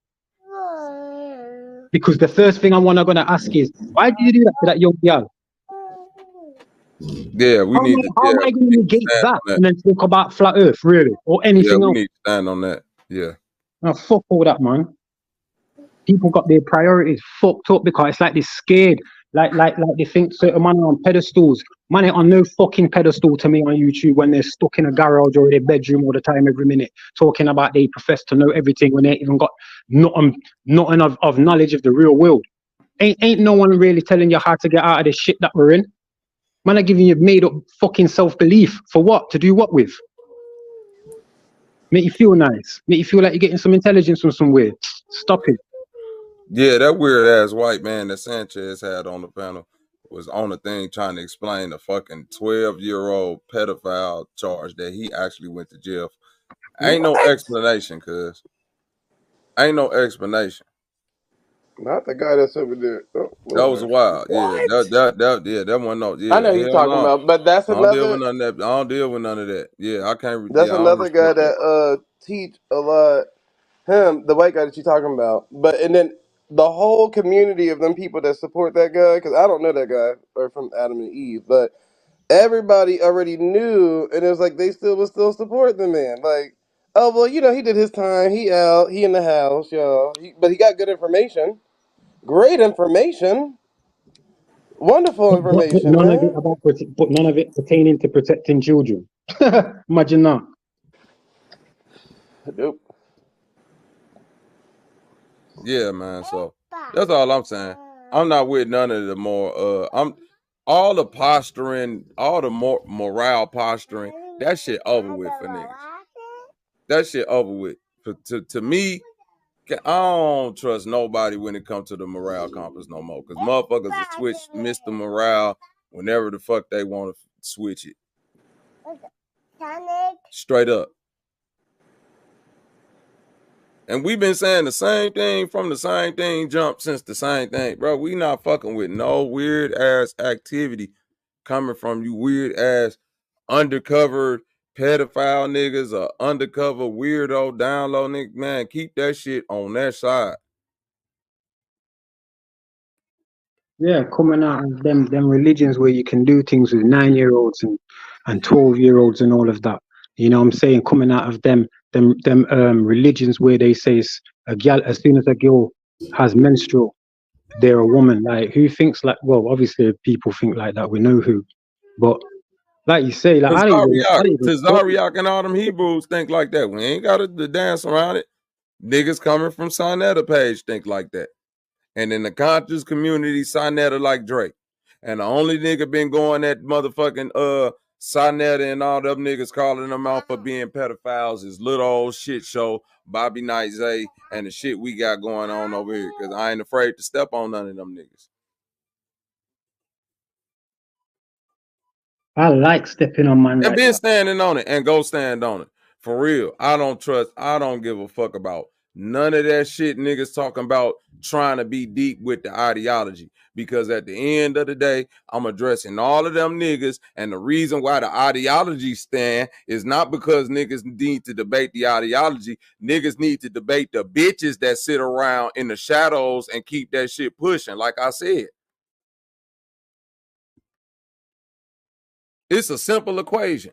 Because the first thing I'm going to ask is, why did you do that to that young girl? Yeah, we need to. How Yeah, am I going we to need to negate stand that on that. and then talk about flat Earth, really, or Yeah, anything we else? need to stand on that. Yeah. Now, fuck all that, man. People got their priorities fucked up because it's like they're scared. Like they think certain man are on pedestals. Man ain't on no fucking pedestal to me on YouTube when they're stuck in a garage or their bedroom all the time, every minute, talking about they profess to know everything when they ain't even got nothing of knowledge of the real world. Ain't no one really telling you how to get out of this shit that we're in. Man are giving you made up fucking self-belief. For what? To do what with? Make you feel nice. Make you feel like you're getting some intelligence from somewhere. Stop it. Yeah, that weird ass white man that Sanchez had on the panel was on the thing trying to explain the fucking 12-year-old pedophile charge that he actually went to jail. Ain't no explanation, cuz. Ain't no explanation. Not the guy that's over there. Oh, That was Lord. wild. Yeah, What? that one no. I Yeah, know who you're hell talking no. about, but that's I don't deal with another. none of that. I don't deal with none of that. Yeah, I can't. That's Yeah, I don't another guy respect that. that teach a lot. Him, the white guy that you're talking about, but and then the whole community of them people that support that guy, because I don't know that guy or from Adam and Eve, but everybody already knew, and it was like they still support the man. Like, oh well, you know, he did his time. He out. He in the house, y'all. But he got good information, great information, wonderful But information, none of it man. about but none of it pertaining to protecting children. Imagine that. Nope. Yeah, man. So that's all I'm saying. I'm not with none of the more. I'm all the posturing, all the more morale posturing. That shit over with for niggas. That shit over with. To me, I don't trust nobody when it comes to the morale compass no more. Cause motherfuckers will switch Mr. Morale whenever the fuck they want to switch it. Straight up. And we've been saying the same thing from the same thing jump since the same thing. Bro, we not fucking with no weird ass activity coming from you weird ass undercover pedophile niggas or undercover weirdo down low nigga. Man, keep that shit on that side. Yeah, coming out of them religions where you can do things with 9-year-olds and 12-year-olds and all of that. You know what I'm saying? Coming out of them religions where they say a gal, as soon as a girl has menstrual, they're a woman. Like, who thinks like? Well, obviously people think like that. We know who, but like you say, like I don't even Tazariak and all them Hebrews think like that. We ain't got to dance around it. Niggas coming from Sinetta page think like that. And in the conscious community, Sinetta like Drake. And the only nigga been going at motherfucking Sinetta and all them niggas calling them out for being pedophiles is little old shit show, Bobby Knight Zay, and the shit we got going on over here. Cause I ain't afraid to step on none of them niggas. I like stepping on man And like been that. standing on it and go stand on it. For real. I don't give a fuck about none of that shit niggas talking about trying to be deep with the ideology. Because at the end of the day, I'm addressing all of them niggas. And the reason why the ideology stand is not because niggas need to debate the ideology. Niggas need to debate the bitches that sit around in the shadows and keep that shit pushing. Like I said. It's a simple equation.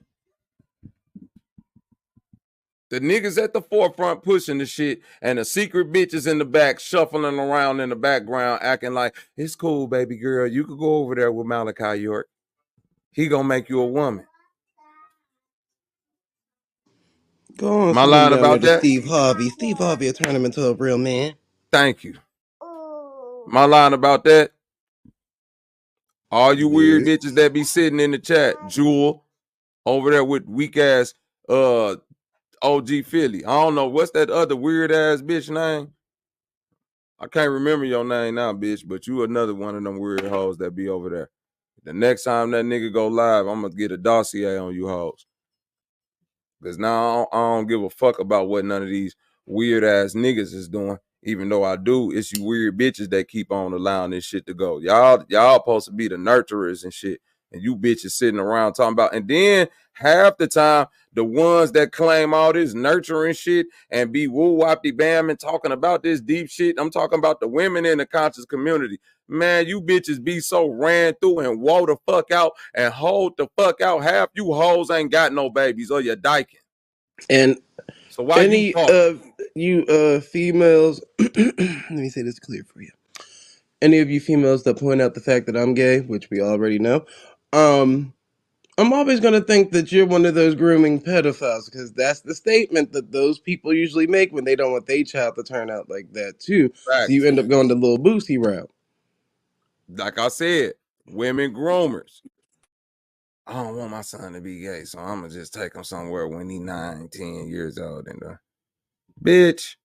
The niggas at the forefront pushing the shit, and the secret bitches in the back shuffling around in the background, acting like it's cool, baby girl. You could go over there with Malachi York. He gonna make you a woman. Go on, My send him line down there about to that? Steve Harvey. Steve Harvey will turn him into a real man. Thank you. My line about that? All you weird Yes. bitches that be sitting in the chat, Jewel, over there with weak ass OG Philly. I don't know what's that other weird ass bitch name. I can't remember your name now, bitch, but you another one of them weird hoes that be over there. The next time that nigga go live, I'm gonna get a dossier on you hoes. Cause now I don't give a fuck about what none of these weird ass niggas is doing. Even though I do, it's you weird bitches that keep on allowing this shit to go. Y'all supposed to be the nurturers and shit. And you bitches sitting around talking about, and then half the time, the ones that claim all this nurturing shit and be woo-whoppy bam and talking about this deep shit, I'm talking about the women in the conscious community. Man, you bitches be so ran through and woe the fuck out and hold the fuck out. Half you hoes ain't got no babies or you're dyking. And So why you any talk? of you females, let me say this clear for you. Any of you females that point out the fact that I'm gay, which we already know, I'm always going to think that you're one of those grooming pedophiles, because that's the statement that those people usually make when they don't want their child to turn out like that too. So you Facts. end up going the little Boosie route. Like I said, women groomers. I don't want my son to be gay, so I'm gonna just take him somewhere when he 9, 10 years old and bitch.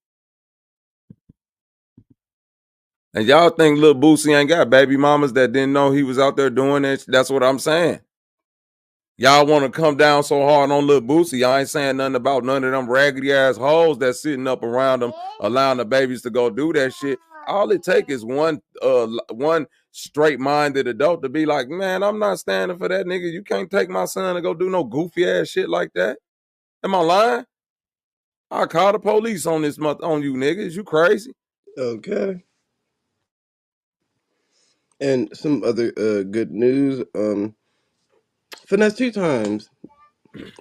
And y'all think little Boosie ain't got baby mamas that didn't know he was out there doing that? That's what I'm saying. Y'all want to come down so hard on little Boosie. Y'all ain't saying nothing about none of them raggedy ass hoes that's sitting up around them, allowing the babies to go do that shit. All it take is one straight-minded adult to be like, man, I'm not standing for that, nigga. You can't take my son to go do no goofy ass shit like that. Am I lying? I call the police on this month on you niggas. You crazy? Okay. And some other good news. Finesse 2 times.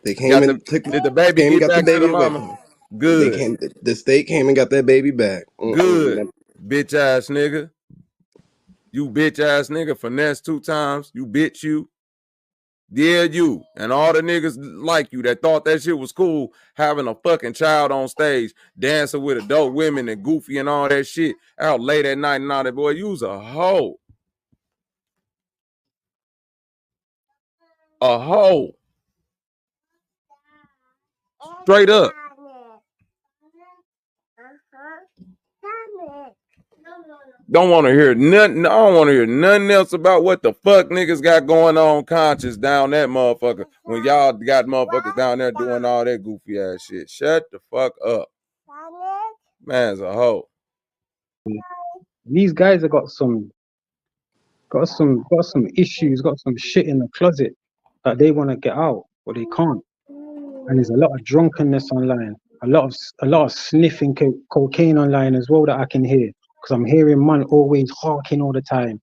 They came and took Did the baby came and get got the back to the baby away mama? from them. They Good. came. The state came and got that baby back. Good. Bitch ass nigga. You bitch ass nigga. Finesse 2 times. You bitch you. Yeah, you. And all the niggas like you that thought that shit was cool, having a fucking child on stage, dancing with adult women and goofy and all that shit out late at night and all that. Boy, you's a hoe. A hoe. Straight up. Don't want to hear nothing. I don't want to hear nothing else about what the fuck niggas got going on conscious down that motherfucker. When y'all got motherfuckers down there doing all that goofy ass shit. Shut the fuck up. Man's a hoe. These guys have got some issues, got some shit in the closet that they want to get out, but they can't. And there's a lot of drunkenness online, a lot of sniffing cocaine online as well that I can hear, because I'm hearing man always hawking all the time.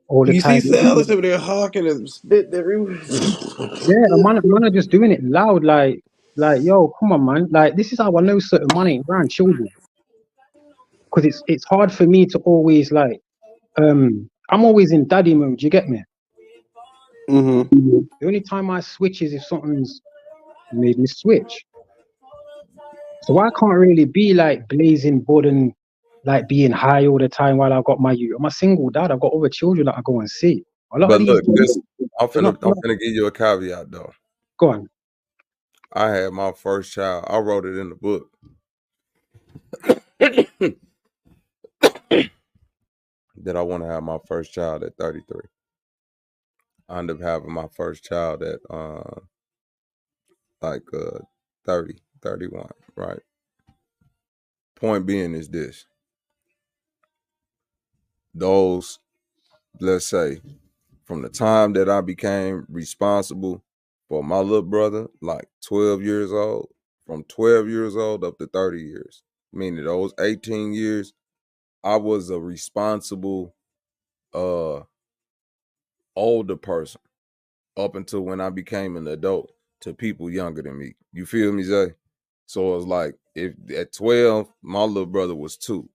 You see Silas over there hawking and spitting everywhere. Yeah, man are just doing it loud, like yo, come on, man. Like, this is how I know certain man ain't around children, because it's hard for me to always I'm always in daddy mode. You get me? Mm-hmm. The only time I switch is if something's made me switch. So I can't really be like blazing bud and like being high all the time while I've got my youth. I'm a single dad. I've got other children that I go and see. A lot of But these look, this I'm they're not, finna give you a caveat though. go on. I had my first child. I wrote it in the book. That I want to have my first child at 33. I ended up having my first child at 30, 31, right? Point being is this. Those, let's say, from the time that I became responsible for my little brother, like 12 years old, from 12 years old up to 30 years, meaning those 18 years, I was a responsible older person up until when I became an adult to people younger than me. You feel me, Zay? So it's like, if at 12, my little brother was 2,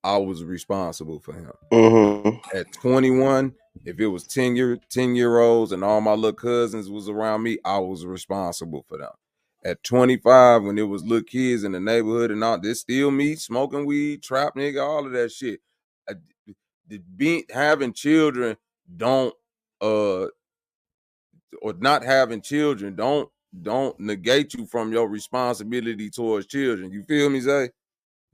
I was responsible for him. Mm-hmm. At 21, if it was 10-year-olds and all my little cousins was around me, I was responsible for them. At 25, when it was little kids in the neighborhood and all, this still me smoking weed, trap nigga, all of that shit. Having children don't or not having children don't negate you from your responsibility towards children. You feel me, Zay?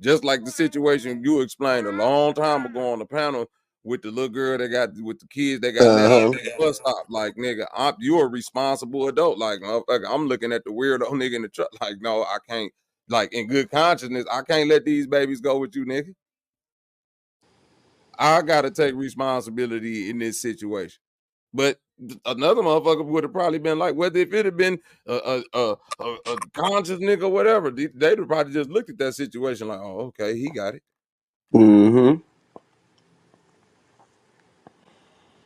Just like the situation you explained a long time ago on the panel with the little girl that got with the kids that got let off at the bus stop. Like, nigga, you're a responsible adult. Like, I'm looking at the weirdo nigga in the truck. Like, no, I can't. Like, in good consciousness, I can't let these babies go with you, nigga. I gotta take responsibility in this situation. But another motherfucker would have probably been like, whether if it had been a conscious nigga or whatever, they'd have probably just looked at that situation like, oh, okay, he got it. Mm-hmm.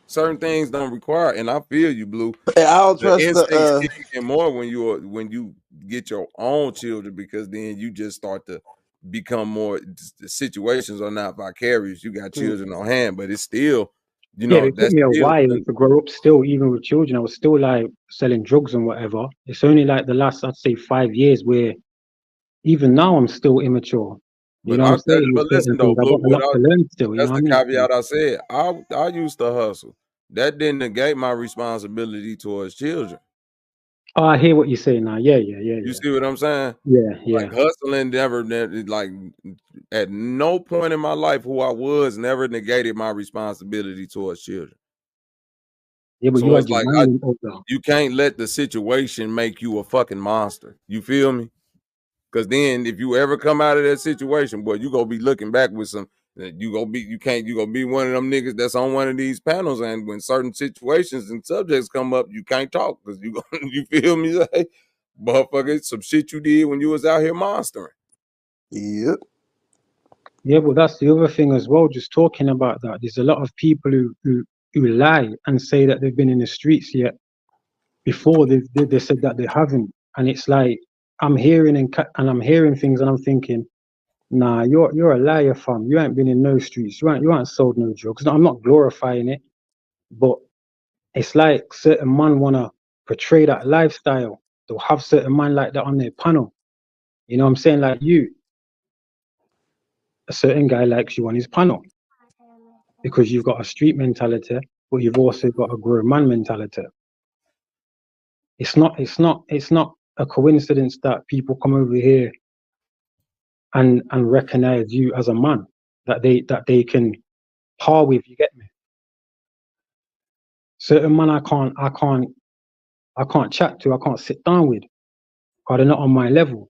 Certain things don't require, and I feel you, Blue. I don't The trust instincts the. kick in more when you get your own children, because then you just start to become more. The situations are not vicarious. You got children on hand, but it's still, Yeah, it took that's me a still. while to grow up still, even with children. I was still like selling drugs and whatever. It's only like the last, I'd say, 5 years where even now I'm still immature. You know what I'm saying? With But listen certain though, things, I've Blue. got a lot to learn still. You know That's what I the mean? caveat I said. I used to hustle. That didn't negate my responsibility towards children. Oh, I hear what you're saying now. Yeah, yeah, yeah, You yeah. see what I'm saying? Yeah, yeah. Like hustling never, like at no point in my life who I was never negated my responsibility towards children. Yeah, but you So had it's your like mind in order. you can't let the situation make you a fucking monster. You feel me? Because then if you ever come out of that situation, boy, you gonna be looking back with some. You gonna be one of them niggas that's on one of these panels, and when certain situations and subjects come up, you can't talk because you feel me? Like, motherfucker, some shit you did when you was out here monstering. Yep. Yeah, but that's the other thing as well. Just talking about that, there's a lot of people who lie and say that they've been in the streets yet before they said that they haven't, and it's like I'm hearing and I'm hearing things and I'm thinking, nah, you're a liar, fam. You ain't been in no streets. You ain't sold no drugs. No, I'm not glorifying it, but it's like certain man wanna portray that lifestyle. They'll have certain man like that on their panel. You know what I'm saying? Like you, a certain guy likes you on his panel because you've got a street mentality, but you've also got a grown man mentality. It's not a coincidence that people come over here and recognize you as a man that they can par with. You get me? Certain man I can't chat to. I can't sit down with because they're not on my level.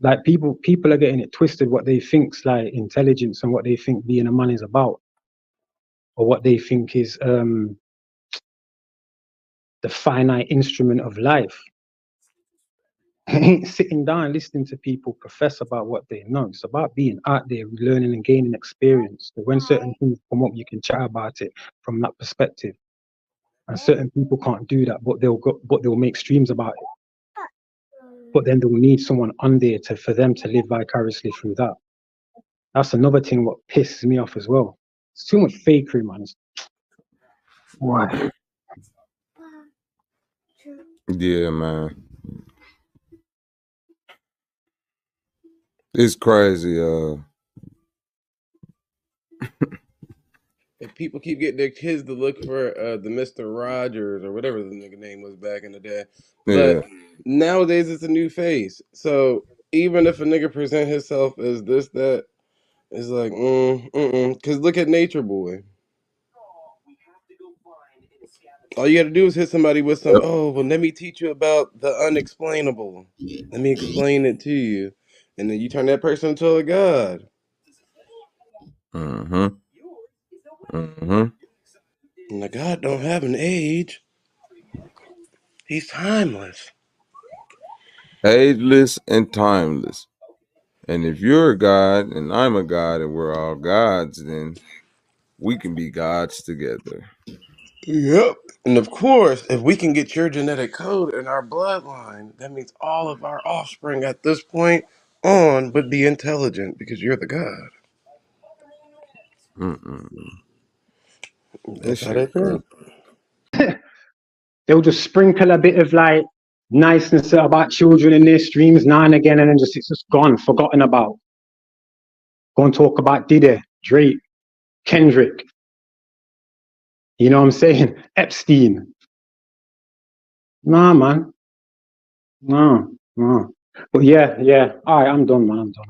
Like people are getting it twisted what they think's like intelligence and what they think being a man is about, or what they think is the finite instrument of life. Ain't sitting down listening to people profess about what they know. It's about being out there, learning and gaining experience. So when certain things come up, you can chat about it from that perspective. And certain people can't do that, but they'll make streams about it. But then they'll need someone on there for them to live vicariously through that. That's another thing what pisses me off as well. It's too much fakery, man. Why? Yeah, man. It's crazy. If people keep getting their kids to look for the Mr. Rogers or whatever the nigga name was back in the day, Yeah. but nowadays it's a new face. So even if a nigga present himself as this, that, it's like, because look at Nature Boy. All you got to do is hit somebody with some. Yep. Oh, well, let me teach you about the unexplainable. Let me explain it to you, and then you turn that person into a god. Mm-hmm. Mm-hmm. And the god don't have an age. He's timeless. Ageless and timeless. And if you're a god and I'm a god and we're all gods, then we can be gods together. Yep. And of course, if we can get your genetic code in our bloodline, that means all of our offspring at this point on would be intelligent because you're the god. Mm-mm. This That's how shit they crazy. think. They'll just sprinkle a bit of like niceness about children in their streams now and again, and then it's just gone, forgotten about. Go and talk about Diddy, Drake, Kendrick. You know what I'm saying? Epstein. Nah, man. No, no. But yeah, yeah. All right, I'm done, man. I'm done.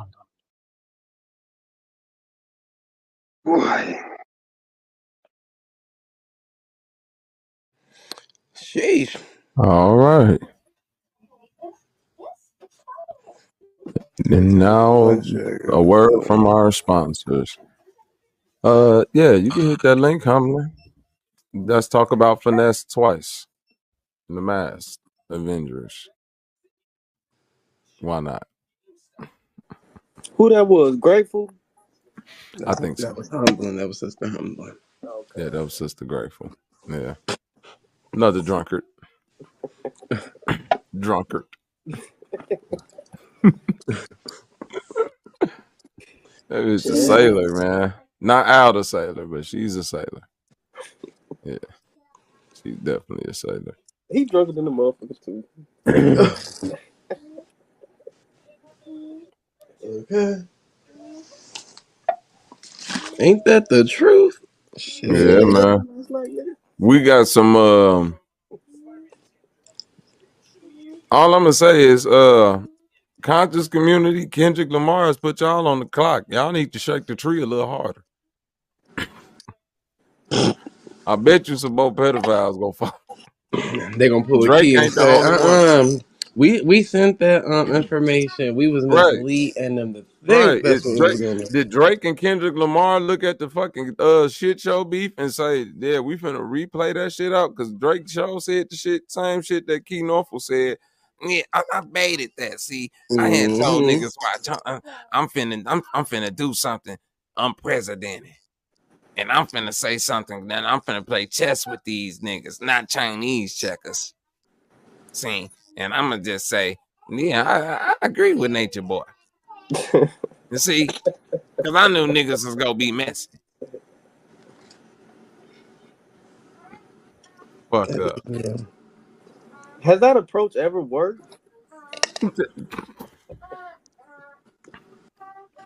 Sheesh. All right. And now One a second. word from our sponsors. Yeah, you can hit that link, Hamlin. Let's talk about Finesse twice in the Masked Avengers. Why not? Who that was? Grateful? I think That so. was humbling. That was Sister Humbling. Okay. Yeah, that was Sister Grateful. Yeah. Another drunkard. Drunkard. That is a sailor, man. Not Al the sailor, but she's a sailor. Yeah. She's definitely a sailor. He drunker than the motherfuckers too. Okay. Ain't that the truth? Shit. Yeah, man. We got some all I'm gonna say is conscious community, Kendrick Lamar has put y'all on the clock. Y'all need to shake the tree a little harder. I bet you some more pedophiles gonna fall. They gonna pull a Drake key and ain't the say, only one. we sent that information. We was Right. misleading them to think Right. that's It's what was Drake. going on. Did Drake and Kendrick Lamar look at the fucking shit show beef and say, yeah, we finna replay that shit out? Because Drake show said the same shit that Key Norfolk said. Yeah, I baited that. See, I had told niggas watch. I'm finna do something unprecedented. And I'm finna say something that I'm finna play chess with these niggas, not Chinese checkers. See, and I'm gonna just say, yeah, I agree with Nature Boy. You see, because I knew niggas was gonna be messy. Fuck up. Yeah. Has that approach ever worked?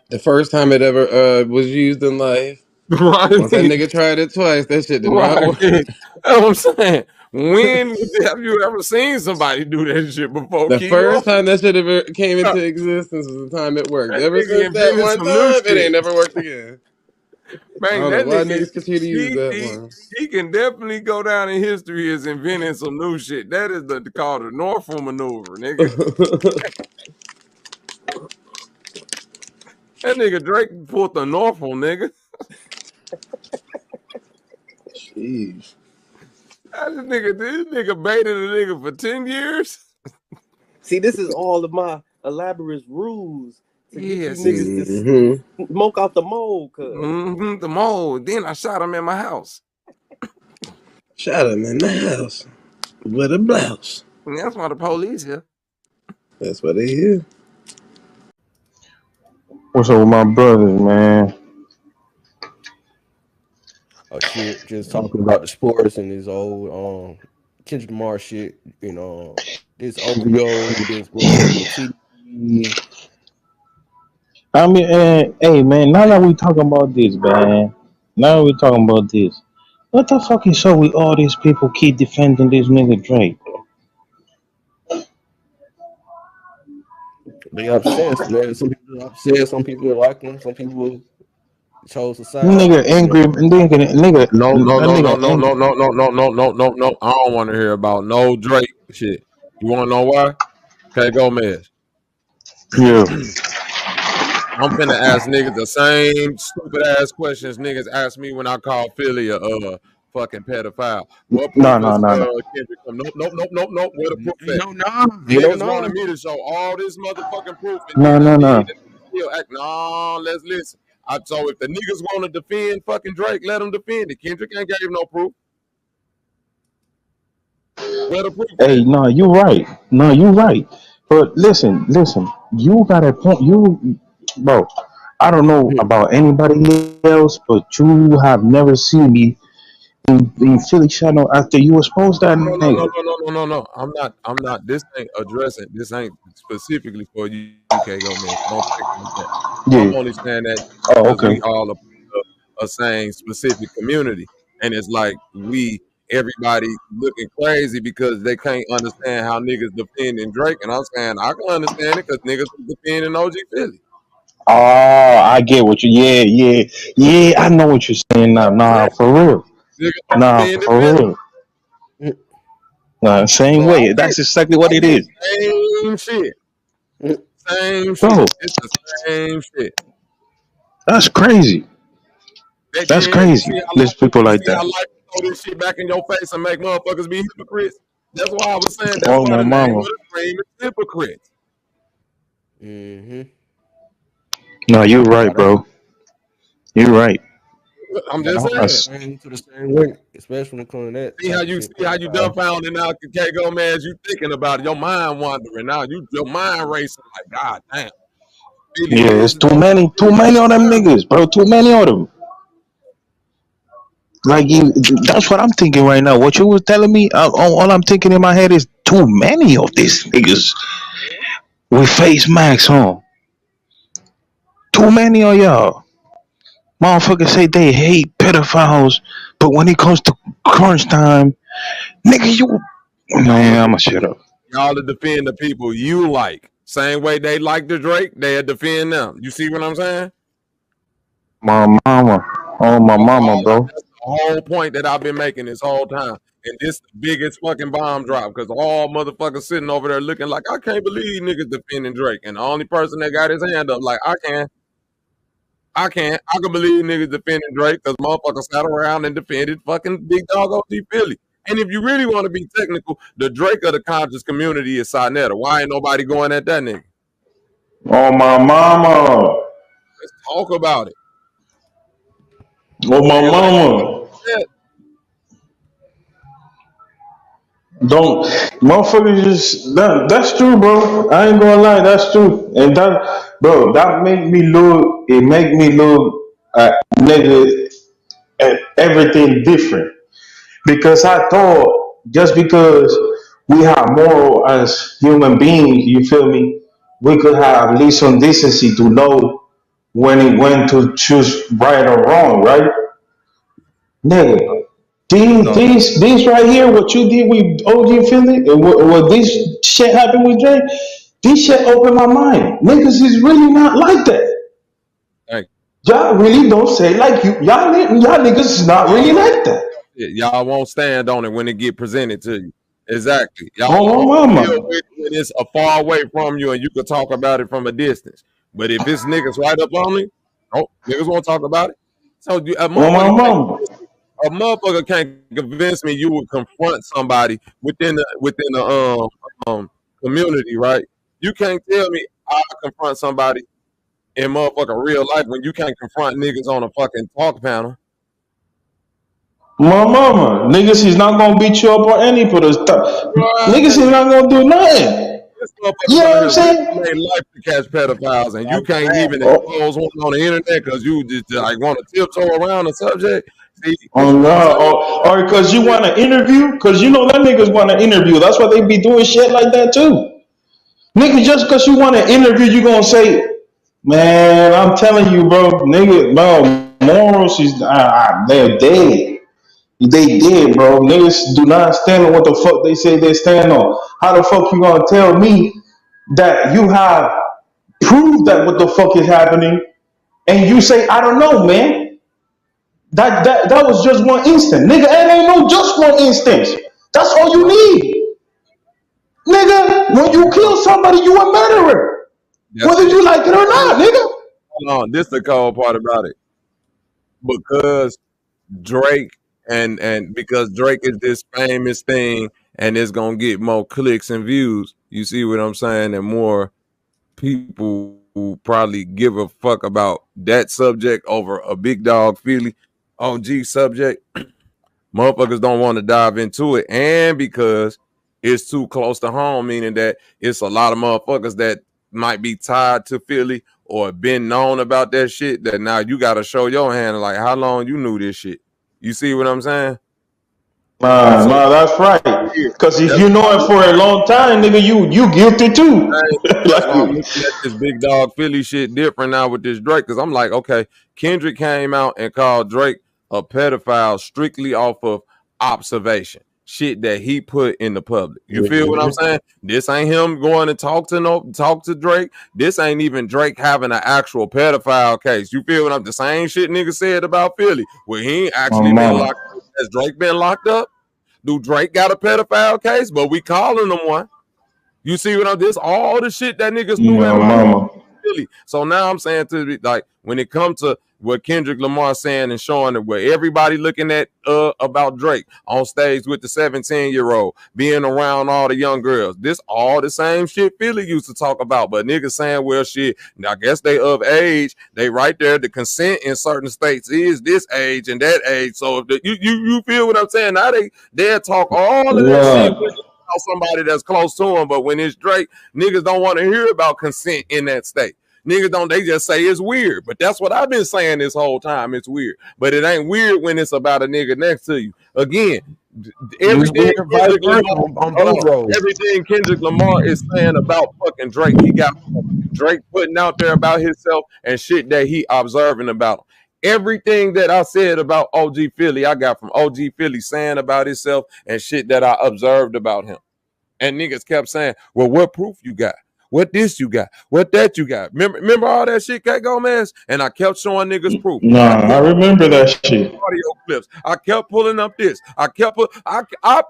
The first time it ever was used in life. Right. Once that nigga tried it twice, that shit did not Right. work. That's what I'm saying. When have you ever seen somebody do that shit before? The Key first Norfolk? time that shit ever came into existence was the time it worked. That Ever nigga since that invented one some new time, it shit. ain't never worked again. I Man, don't know that why nigga, niggas continue to use that he, one. he can definitely go down in history as inventing some new shit. That is called the Norfolk maneuver, nigga. That nigga Drake pulled the Norfolk, nigga. Jeez. This nigga baited a nigga for 10 years. See, this is all of my elaborate rules to get you niggas to smoke out the mold, cuz. The mold. Then I shot him in my house. Shot him in the house with a blouse. And that's why the police here. That's what they hear. What's up with my brothers, man? Oh shit, just talking about the sports and this old Kendrick Lamar shit, this OVO, this bullshit TV. I mean, hey, man, now that we talking about this, man, what the fuck is up with all these people keep defending this nigga Drake, bro? They upset, man. Some people are upset, some people like him, some people chose a side. Nigga angry, No, no, that no, no, nigga no, no, angry. no, no, no, no, no, no, no. I don't want to hear about no Drake shit. You want to know why? Okay, Gomez. Yeah. I'm finna ask niggas the same stupid ass questions niggas ask me when I call Philly a fucking pedophile. What proof is No. Kendrick? Nope. Where the proof at? You don't Niggas know. wanted me to show all this motherfucking proof, and No, then I no, did, no. and still act. No, let's listen. So if the niggas want to defend fucking Drake, let them defend it. Kendrick ain't gave no proof. Where the proof Hey, at? no, you right. No, you right. But listen. You got a point. Bro, I don't know about anybody else, but you have never seen me in Philly channel after you exposed that nigga. No. I'm not. This ain't addressing. This ain't specifically for you, UK Gomez. Don't take it like that. I'm Yeah. only saying that Oh, because okay. we all a same specific community, and it's like everybody looking crazy because they can't understand how niggas defending Drake, and I'm saying I can understand it because niggas was defending OG Philly. Oh, I get what you. Yeah. I know what you're saying now. Nah, Exactly. for real. Niggas Nah, defending for Philly. real. Nah, same So I way. get That's it. exactly what I it get is, it. Same shit. Same bro. shit. It's the same shit. That's crazy. That That's you crazy. see how There's life, people you like see how that. life is throw this shit back in your face and make motherfuckers be hypocrites. That's why I was saying that's Oh why my the name of mama. the stream is hypocrites. Mm-hmm. No, you're Nah, right, bro. You're right. I'm gotta just hold saying. That's everything to the same way, especially when it comes to that See how type of you shit. dumbfounded now, Kago, man, as you thinking about it, your mind wandering now. Your mind racing like, God damn. Really, yeah. this It's is too don't many. Too really many got of them time. niggas, bro. Too many of them. Like that's what I'm thinking right now. What you was telling me, all I'm thinking in my head is too many of these niggas with face masks on. Too many of y'all. Motherfuckers say they hate pedophiles, but when it comes to crunch time, nigga, you Y'all are man, I'ma shut defend up. y'all are defend the people you like. Same way they like the Drake, they defend them. You see what I'm saying? My mama, oh my mama, bro. That's the whole point that I've been making this whole time. And this the biggest fucking bomb drop because all motherfuckers sitting over there looking like I can't believe niggas defending Drake. And the only person that got his hand up like I can believe niggas defending Drake because motherfuckers sat around and defended fucking Big Dog OG Philly. And if you really want to be technical, the Drake of the conscious community is Sinetta. Why ain't nobody going at that nigga? Oh my mama, Let's talk about it. oh my Niggas ain't mama. that. Don't motherfuckers just that's true, bro. I ain't gonna lie, that's true. And that bro, that make me look it make me look at nigga at everything different. Because I thought just because we have moral as human beings, you feel me, we could have at least some decency to know when to choose right or wrong, right? Nigga, No, these right here, what you did with OG Philly, and what this shit happened with Drake, this shit opened my mind. Niggas is really not like that. thank Y'all really don't say like you. Y'all niggas is not you. really Y'all don't like that. y'all won't stand on it when it get presented to you. Exactly. Y'all Oh only my deal mama. with it when it's a far away from you and you can talk about it from a distance. But if it's niggas right up on me, oh, niggas won't talk about it. So Oh my mama. a motherfucker can't convince me you would confront somebody within the community, right? You can't tell me I confront somebody in motherfucking real life when you can't confront niggas on a fucking talk panel. My mama. Niggas is not gonna beat you up or any put us. Niggas is Right. not gonna do nothing. This You motherfuckers know out what I'm here risking saying? their life to catch pedophiles, and you can't even Oh, expose one on the internet because you just like want to tiptoe around the subject. See, this is oh what I'm God. saying. Or because you want to interview, because you know that niggas want to interview. That's why they be doing shit like that too. Nigga, just because you want to interview, you gonna say, man, I'm telling you, bro, nigga, bro, morals is they're dead. They did, bro. Niggas do not stand on what the fuck they say they stand on. How the fuck you gonna tell me that you have proved that what the fuck is happening, and you say I don't know, man? That was just one instant, nigga. It ain't no just one instance. That's all you No, need, nigga. When you no, kill somebody, you a murderer, that's whether it. you like it or not, nigga. Hold on, this the cold part about it because Drake and because Drake is this famous thing and it's gonna get more clicks and views. You see what I'm saying? And more people who probably give a fuck about that subject over a Big Dog Philly OG subject. Motherfuckers don't want to dive into it, and because it's too close to home, meaning that it's a lot of motherfuckers that might be tied to Philly or been known about that shit. That now you got to show your hand, like how long you knew this shit. You see what I'm saying? Nah, So nah, that's right. Cause if that's you why know it for a long time, nigga, you guilty too. That's why I'm Like, looking at this Big Dog Philly shit different now with this Drake. Cause I'm like, okay, Kendrick came out and called Drake a pedophile strictly off of observation. Shit that he put in the public. You feel what I'm Mm-hmm. saying? This ain't him going to talk to Drake. This ain't even Drake having an actual pedophile case. You feel what I'm the same shit nigga said about Philly, where he ain't my actually been mama, locked up. Has Drake been locked up? Do Drake got a pedophile case? But we calling him one. You see what I'm this all the shit that niggas knew my in my mama. Philly. So now I'm saying to be like when it comes to what Kendrick Lamar saying and showing it, where everybody looking at about Drake on stage with the 17-year-old being around all the young girls. This all the same shit Philly used to talk about, but niggas saying, well, shit, I guess they of age. They right there. The consent in certain states is this age and that age. So if you feel what I'm saying? Now they'll talk all of that shit when somebody that's close to him, but when it's Drake, niggas don't want to hear about consent in that state. Niggas don't, they just say it's weird. But that's what I've been saying this whole time. It's weird. But it ain't weird when it's about a nigga next to you. Again, everything Kendrick Lamar is saying about fucking Drake, he got Drake putting out there about himself and shit that he observing about him. Everything that I said about OG Philly, I got from OG Philly saying about himself and shit that I observed about him. And niggas kept saying, well, what proof you got? What this you got? What that you got? Remember all that shit, K Gomez? And I kept showing niggas proof. I remember that shit. Audio clips. I kept pulling up this. I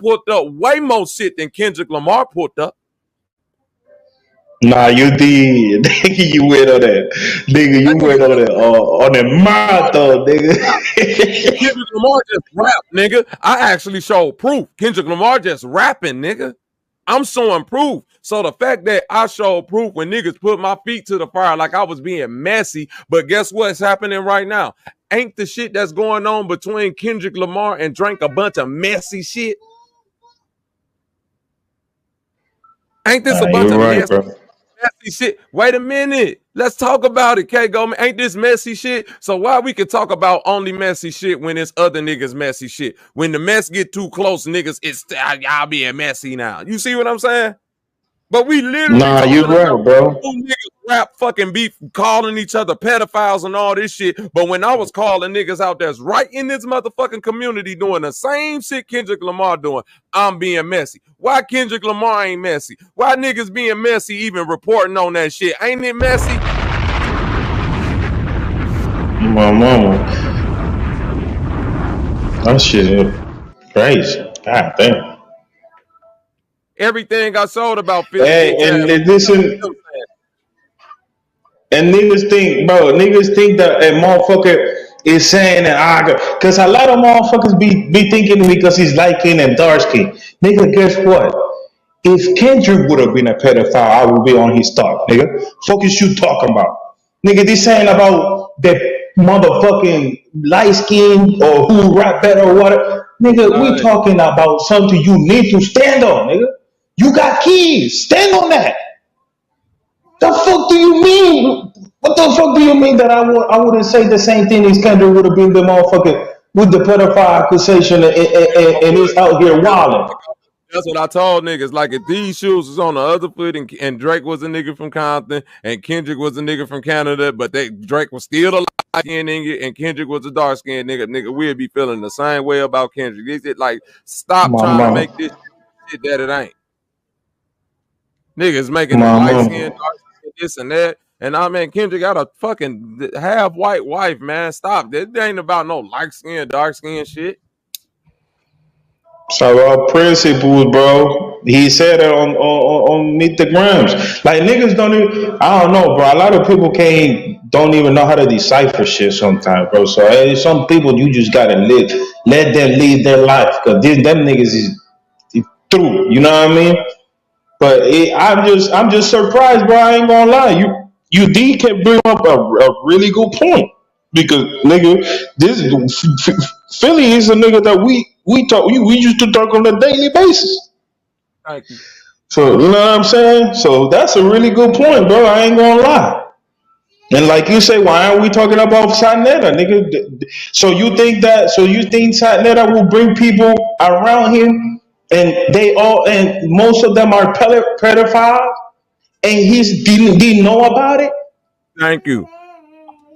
pulled up way more shit than Kendrick Lamar pulled up. Nah, you did. Nigga, you went on that. Nigga, you went on that on that marathon, nigga. Kendrick Lamar just rap, nigga. I actually showed proof. Kendrick Lamar just rapping, nigga. I'm showing proof. So the fact that I showed proof when niggas put my feet to the fire like I was being messy, but guess what's happening right now? Ain't the shit that's going on between Kendrick Lamar and Drake a bunch of messy shit? Ain't this a bunch of messy shit? Wait a minute. Let's talk about it, K. Goldman. Ain't this messy shit? So why we can talk about only messy shit when it's other niggas messy shit? When the mess get too close, niggas, it's y'all being messy now. You see what I'm saying? But we literally you're right, bro. Niggas rap fucking beef, calling each other pedophiles and all this shit. But when I was calling niggas out that's right in this motherfucking community doing the same shit Kendrick Lamar doing, I'm being messy. Why Kendrick Lamar ain't messy? Why niggas being messy even reporting on that shit? Ain't it messy? My mama. That shit crazy. God damn. Everything I sold about 50. Hey, and listen. And niggas think that a motherfucker is saying that because a lot of motherfuckers be thinking because he's light skin and dark skin. Nigga, guess what? If Kendrick would have been a pedophile, I would be on his top, nigga. Fuck is you talking about? Nigga, this saying about that motherfucking light skin or who rap better or whatever. Nigga, we talking about something you need to stand on, nigga. You got kids. Stand on that. The fuck do you mean? What the fuck do you mean that I wouldn't say the same thing as Kendrick would have been the motherfucker with the pedophile accusation and he's out here wilding? That's what I told niggas. Like if these shoes was on the other foot and Drake was a nigga from Compton and Kendrick was a nigga from Canada, but Drake was still a light-skinned nigga and Kendrick was a dark-skinned nigga, we'd be feeling the same way about Kendrick. It's like, stop trying to make this shit that it ain't. Niggas making it light-skinned, dark-skinned, this and that. And I mean, Kendrick got a fucking half-white wife, man. Stop. It ain't about no light-skinned, dark-skinned shit. So principles, bro. He said it on Meet the Grams. Like niggas don't even. I don't know, bro. A lot of people don't even know how to decipher shit sometimes, bro. So some people you just gotta let them live their life, cause them niggas is through. You know what I mean? But I'm just surprised, bro. I ain't gonna lie. You can bring up a really good point because nigga, Philly is a nigga that we used to talk on a daily basis. Thank you. So you know what I'm saying? So that's a really good point, bro. I ain't gonna lie. And like you say, why aren't we talking about Satnetta, nigga? So you think Satnetta will bring people around him, and most of them are pedophiles, and he didn't know about it? Thank you.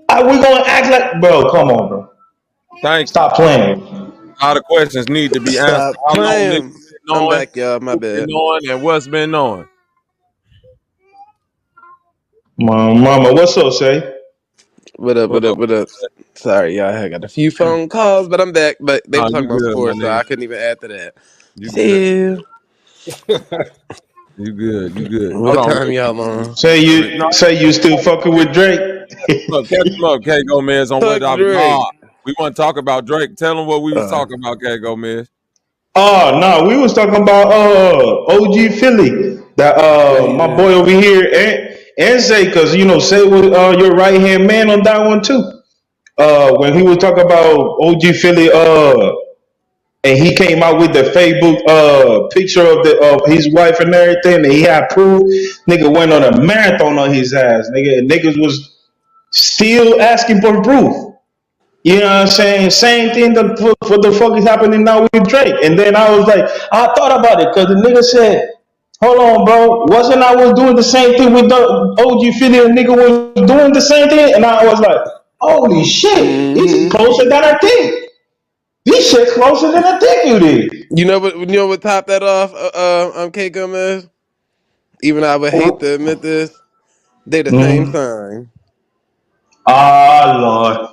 Are we gonna act like, bro? Come on, bro. Stop playing. All the questions need to be answered. Stop playing. I'm back, y'all. My bad. And what's been knowing? Mama, what's up, Shay? What up? Sorry, y'all. I got a few phone calls, but I'm back. But they were talking about sports, so I couldn't even add to that. You You good? You good? Hold What on, time real quick. y'all on? No, Say you still fucking with Drake. catch him up, K Gomez. On what Fuck topic? Drake. Nah, we want to talk about Drake. Tell him what we was talking about, K Gomez. Oh no, we was talking about OG Philly. That my Yeah. boy over here and Zay, cause you know Zay was your right hand man on that one too. When he was talking about OG Philly, and he came out with the Facebook picture of his wife and everything, and he had proof. Nigga went on a marathon on his ass. Niggas was still asking for proof. You know what I'm saying? Same thing that for the fuck is happening now with Drake. And then I was like, I thought about it because the nigga said, hold on, bro. Wasn't I was doing the same thing with the OG Philly? And nigga was doing the same thing. And I was like, holy shit, this is Mm-hmm. closer than I think. This shit closer than I think it is. You know what? You know what topped that off? K Gomez. Even I would hate to admit this, they the same Mm. sign. Ah, Lord.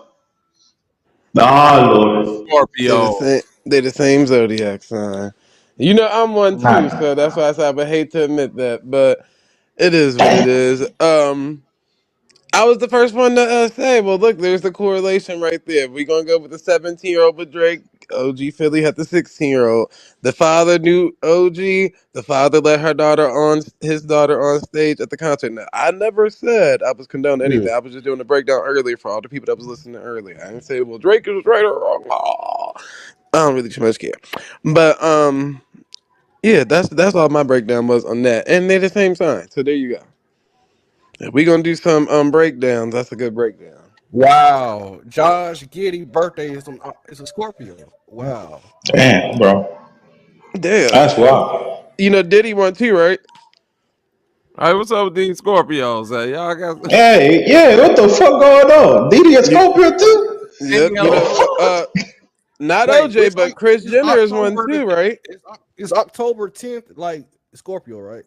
Ah, Lord. They the Scorpio. same. They the same zodiac sign. You know I'm one too, so Nah. that's why I said I would hate to admit that, but it is what it Damn. is. I was the first one to say, well, look, there's the correlation right there. We're going to go with the 17-year-old with Drake. OG Philly had the 16-year-old. The father knew OG. The father let his daughter on stage at the concert. Now, I never said I was condoning Yeah. anything. I was just doing a breakdown earlier for all the people that was listening earlier. I didn't say, well, Drake is right or wrong. Oh, I don't really too much care. But, yeah, that's all my breakdown was on that. And they're the same sign. So there you go. If we gonna do some breakdowns, that's a good breakdown. Wow. Josh Giddy birthday is a Scorpio. Wow. Damn, bro. Damn. That's wild. You know Diddy won too, right? All right, what's up with these Scorpios? Y'all got Hey, yeah, what the fuck going on? Diddy a You, Scorpio too? yep. You The know, fuck? not Wait, OJ, but Chris it's Jenner is one October too, right? it's October 10th, like Scorpio, right?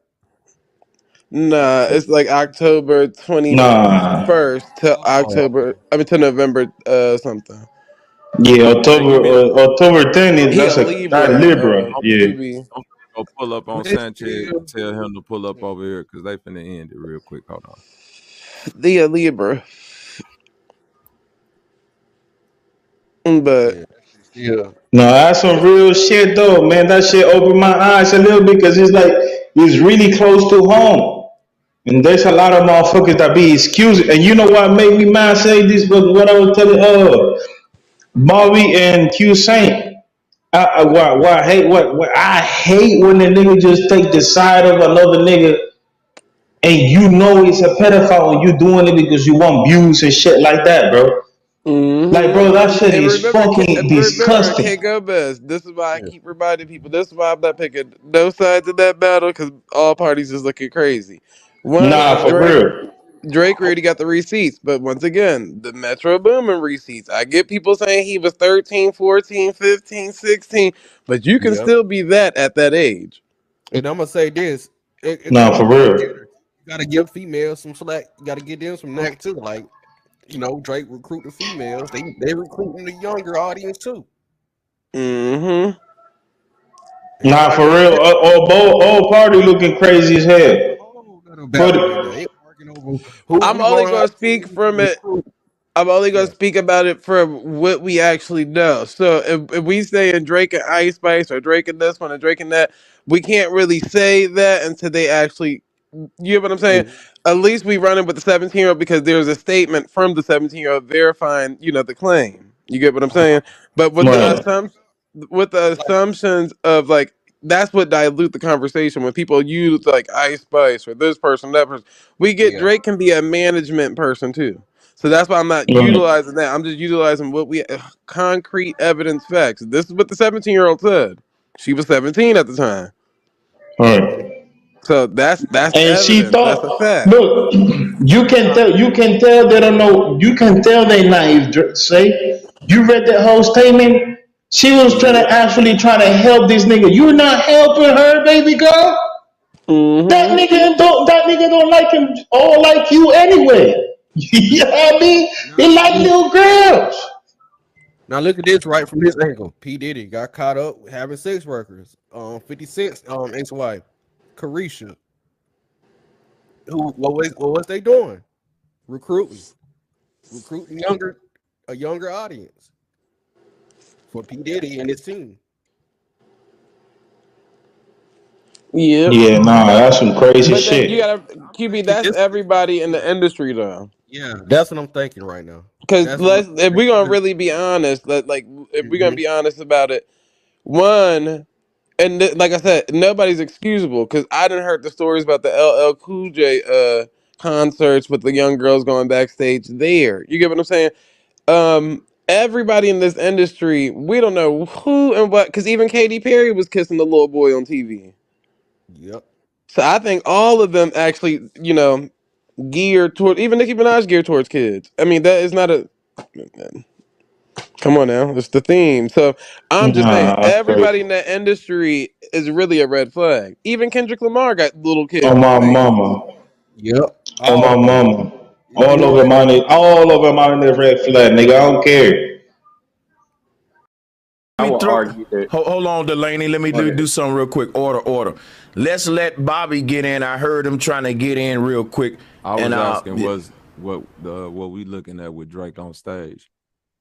Nah, it's like October Nah. 21st to Oh, October. I mean to November something. Yeah, man, give me a October 10 is He that's a that Libra, Libra. Yeah. QB. I'm finna go pull up on but it's Sanchez and still tell him to pull up over here because they finna end it real quick. Hold on. The Libra, but yeah, still No, that's some real shit though, man. That shit opened my eyes a little bit because it's like it's really close to home. And there's a lot of motherfuckers that be excusing. And you know what made me mad say this was what I was telling Bobby and Q Saint. What I hate when the nigga just take the side of another nigga and you know it's a pedophile and you doing it because you want views and shit like that, bro. Like, bro, that shit And is remember, fucking K disgusting. Gomez. This is why I yeah. keep reminding people. This is why I'm not picking no sides in that battle because all parties is looking crazy. One, Nah, for real. Drake already got the receipts, but once again, the Metro Boomin receipts. I get people saying he was 13, 14, 15, 16, but you can Yep. still be that at that age. And I'm gonna say this, it Nah, goes for back real. together. You gotta give females some slack. You gotta get them some knack too. Like, Drake recruit the females. They recruiting the younger audience too. Mm-hmm. Nah, Everybody for ain't real. that All party looking crazy as hell. whole little But battle right there. They arguing over who I'm we only gonna gonna speak actually from it. recruit. I'm only gonna Yeah. speak about it from what we actually know. So if we say in Drake and Ice Spice or Drake and this one and Drake and that, we can't really say that until they actually. You know what I'm saying? Mhm. At least we run it with the 17-year-old because there's a statement from the 17-year-old verifying, the claim. You get what I'm saying? But right. with the Like, assumptions of like that's what dilute the conversation when people use like Ice Spice or this person, that person. We get yeah. Drake can be a management person too. So that's why I'm not Right. utilizing that. I'm just utilizing what we concrete evidence facts. This is what the 17-year-old said. She was 17 at the time. Right. So that's And she evidence. That's a thought, fact. look, you can tell they don't know, you can tell they naive, say. You read that whole statement? She was trying to actually try to help this nigga. You're not helping her, baby girl. Mm-hmm. That nigga don't like him or like you anyway. You know what I mean? He Now like look, little girls. now look at this right from this angle. P Diddy got caught up having sex workers. 50 Cent's ex-wife, Carisha. What was they doing? Recruiting a younger audience for P Diddy and his team. Yep. Yeah, nah, that's some crazy But then you shit. gotta, QB, that's everybody in the industry though. Yeah, that's what I'm thinking right now. Because That's what if we're gonna really be honest, if we're gonna be honest about it, one, and like I said, nobody's excusable. Because I didn't heard the stories about the LL Cool J concerts with the young girls going backstage there. You get what I'm saying? Everybody in this industry, we don't know who and what. Because even Katy Perry was kissing the little boy on TV. Yep. So I think all of them actually, geared toward, even Nicki Minaj geared towards kids. I mean, that is not a, come on now, it's the theme. So I'm just saying, Nah, that's everybody in crazy. that industry is really a red flag. Even Kendrick Lamar got little kids On in his my band. mama. Yep. On All my of them. mama. You know what? All over mine is red flag, nigga. I don't care. I Me will throw. argue that. Hold on, Delaney. Let me Go ahead. do something real quick. Order. Let's let Bobby get in. I heard him trying to get in real quick. I was And asking, what we looking at with Drake on stage?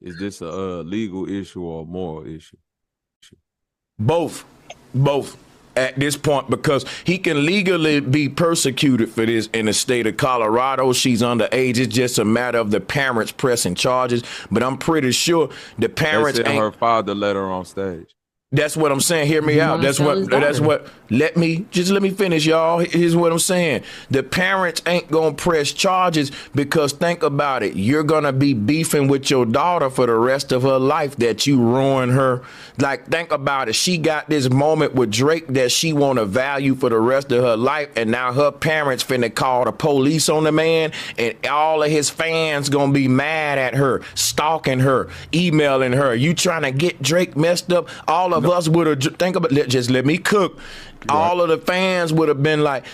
Is this a legal issue or a moral issue? both at this point, because he can legally be persecuted for this in the state of Colorado. She's underage. It's just a matter of the parents pressing charges. But I'm pretty sure the They parents said ain't. her father let her on stage. That's what I'm saying. Hear me out. That's what. Let me finish, y'all. Here's what I'm saying. The parents ain't gonna press charges because think about it. You're gonna be beefing with your daughter for the rest of her life that you ruin her. Like, think about it. She got this moment with Drake that she want to value for the rest of her life, and now her parents finna call the police on the man, and all of his fans gonna be mad at her, stalking her, emailing her. You trying to get Drake messed up? All of us would have, think about it, just let me cook. All of the fans would have been like,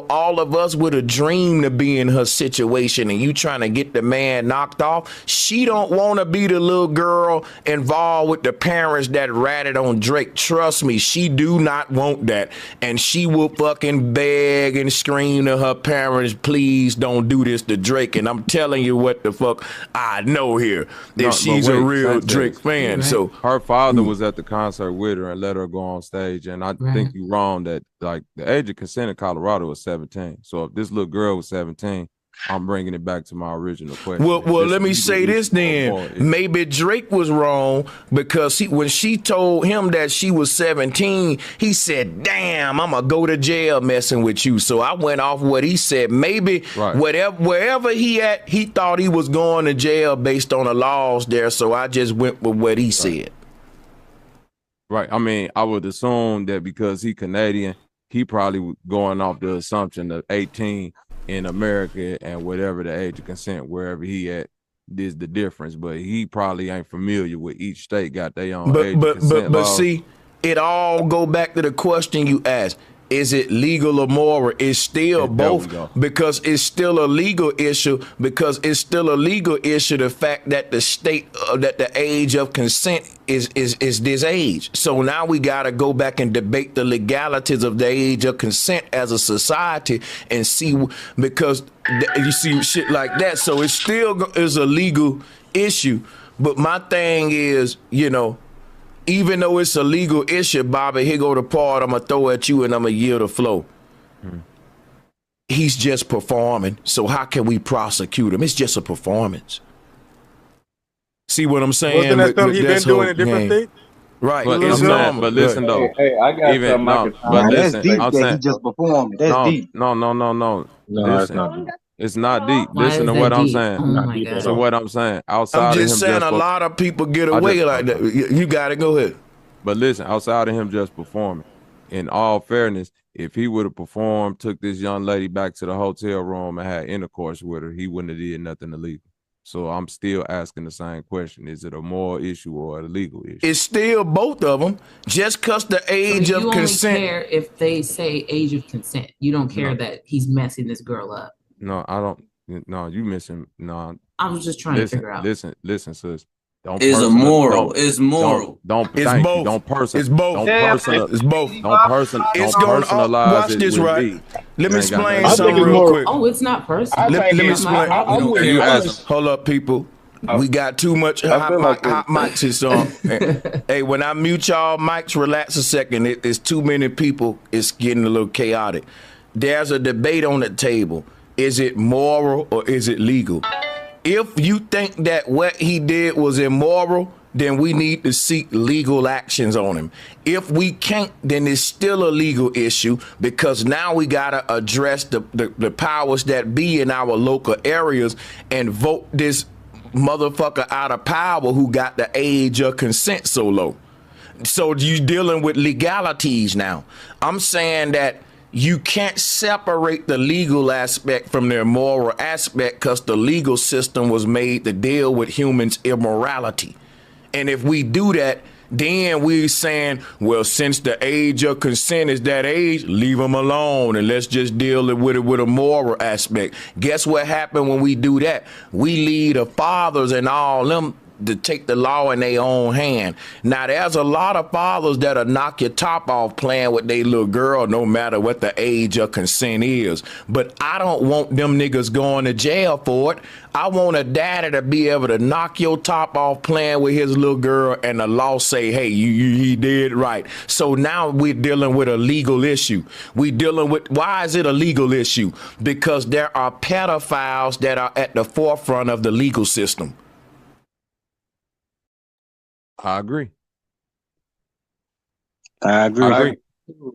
all of us would have dreamed to be in her situation, and you trying to get the man knocked off. She don't want to be the little girl involved with the parents that ratted on Drake. Trust me, she do not want that. And she will fucking beg and scream to her parents, please don't do this to Drake. And I'm telling you what the fuck I know here. No, If she's a real Sanchez, Drake fan. So her father was at the concert with her and let her go on stage. And I think you're wrong that, like, the age of consent in Colorado is 17. So if this little girl was 17, I'm bringing it back to my original question. Well, let me say this then. Maybe Drake was wrong because when she told him that she was 17, he said, damn, I'm going to go to jail messing with you. So I went off what he said. Maybe wherever he at, he thought he was going to jail based on the laws there. So I just went with what he said. Right. I mean, I would assume that because he Canadian, he probably going off the assumption of 18 in America and whatever the age of consent, wherever he at, is the difference. But he probably ain't familiar with each state got their own age of consent but laws. see, it all go back to the question you asked. Is it legal or moral? It's still both, because it's still a legal issue. Because it's still a legal issue. The fact that the state that the age of consent is this age. So now we got to go back and debate the legalities of the age of consent as a society and see, because you see shit like that. So it still is a legal issue. But my thing is, even though it's a legal issue, Bobby, here go the part I'm going to throw at you and I'm going to yield the flow. He's just performing. So how can we prosecute him? It's just a performance. See what I'm saying? Wasn't that something he's been doing in different states? Right. But listen though. Hey, I got something I can but listen, that's deep I'm that saying, he just performed. That's deep. No. No, it's Listen, not deep. it's not deep. Why Listen is to that what I'm deep? saying. Oh my God. So what I'm saying, outside I'm of him just saying a lot of people get away like that. You got to go ahead. But listen, outside of him just performing, in all fairness, if he would have performed, took this young lady back to the hotel room and had intercourse with her, he wouldn't have did nothing illegal. So I'm still asking the same question. Is it a moral issue or a legal issue? It's still both of them. Just because the age of consent. You only care if they say age of consent. You don't care that he's messing this girl up. No, I don't. No, you missing. No. I was just trying to figure out. Listen, sis. It's immoral. It's moral. It's both. Don't It's both. It's both. Don't personalize watch it this with right. me. Let me explain I think something it's real more. quick. Oh, it's not personal. Let me explain. I'm with you. Hold up, people. We got too much hot mics is on. Hey, when I mute y'all mics, relax a second. It's too many people. It's getting a little chaotic. There's a debate on the table. Is it moral or is it legal? If you think that what he did was immoral, then we need to seek legal actions on him. If we can't, then it's still a legal issue because now we got to address the powers that be in our local areas and vote this motherfucker out of power who got the age of consent so low. So you dealing with legalities now. I'm saying that you can't separate the legal aspect from the immoral aspect because the legal system was made to deal with humans' immorality. And if we do that, then we're saying, well, since the age of consent is that age, leave them alone and let's just deal with it with a moral aspect. Guess what happened when we do that? We lead the fathers and all them to take the law in their own hand. Now, there's a lot of fathers that'll knock your top off playing with their little girl no matter what the age of consent is. But I don't want them niggas going to jail for it. I want a daddy to be able to knock your top off playing with his little girl and the law say, hey, he did right. So now we're dealing with a legal issue. We're dealing with, why is it a legal issue? Because there are pedophiles that are at the forefront of the legal system. I agree. And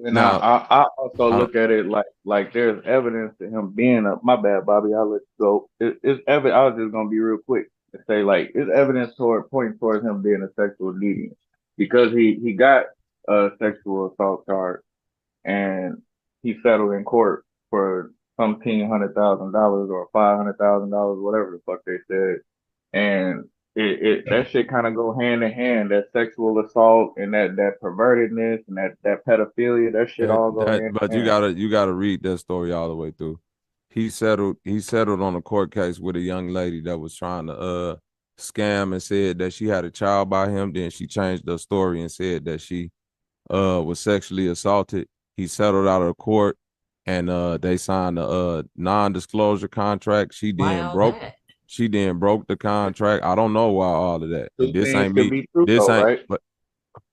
now I also look at it like there's evidence to him being a. My bad, Bobby. I'll let you go. It's evidence. I was just gonna be real quick and say like it's evidence pointing towards him being a sexual deviant because he got a sexual assault charge and he settled in court for some $100,000 or $500,000, whatever the fuck they said, and that shit kind of go hand in hand. That sexual assault and that pervertedness and that pedophilia, that shit all go hand But in hand. you gotta read that story all the way through. He settled on a court case with a young lady that was trying to scam and said that she had a child by him. Then she changed the story and said that she was sexually assaulted. He settled out of court and they signed a non-disclosure contract. She then broke the contract. I don't know why all of that. This ain't me. Right? But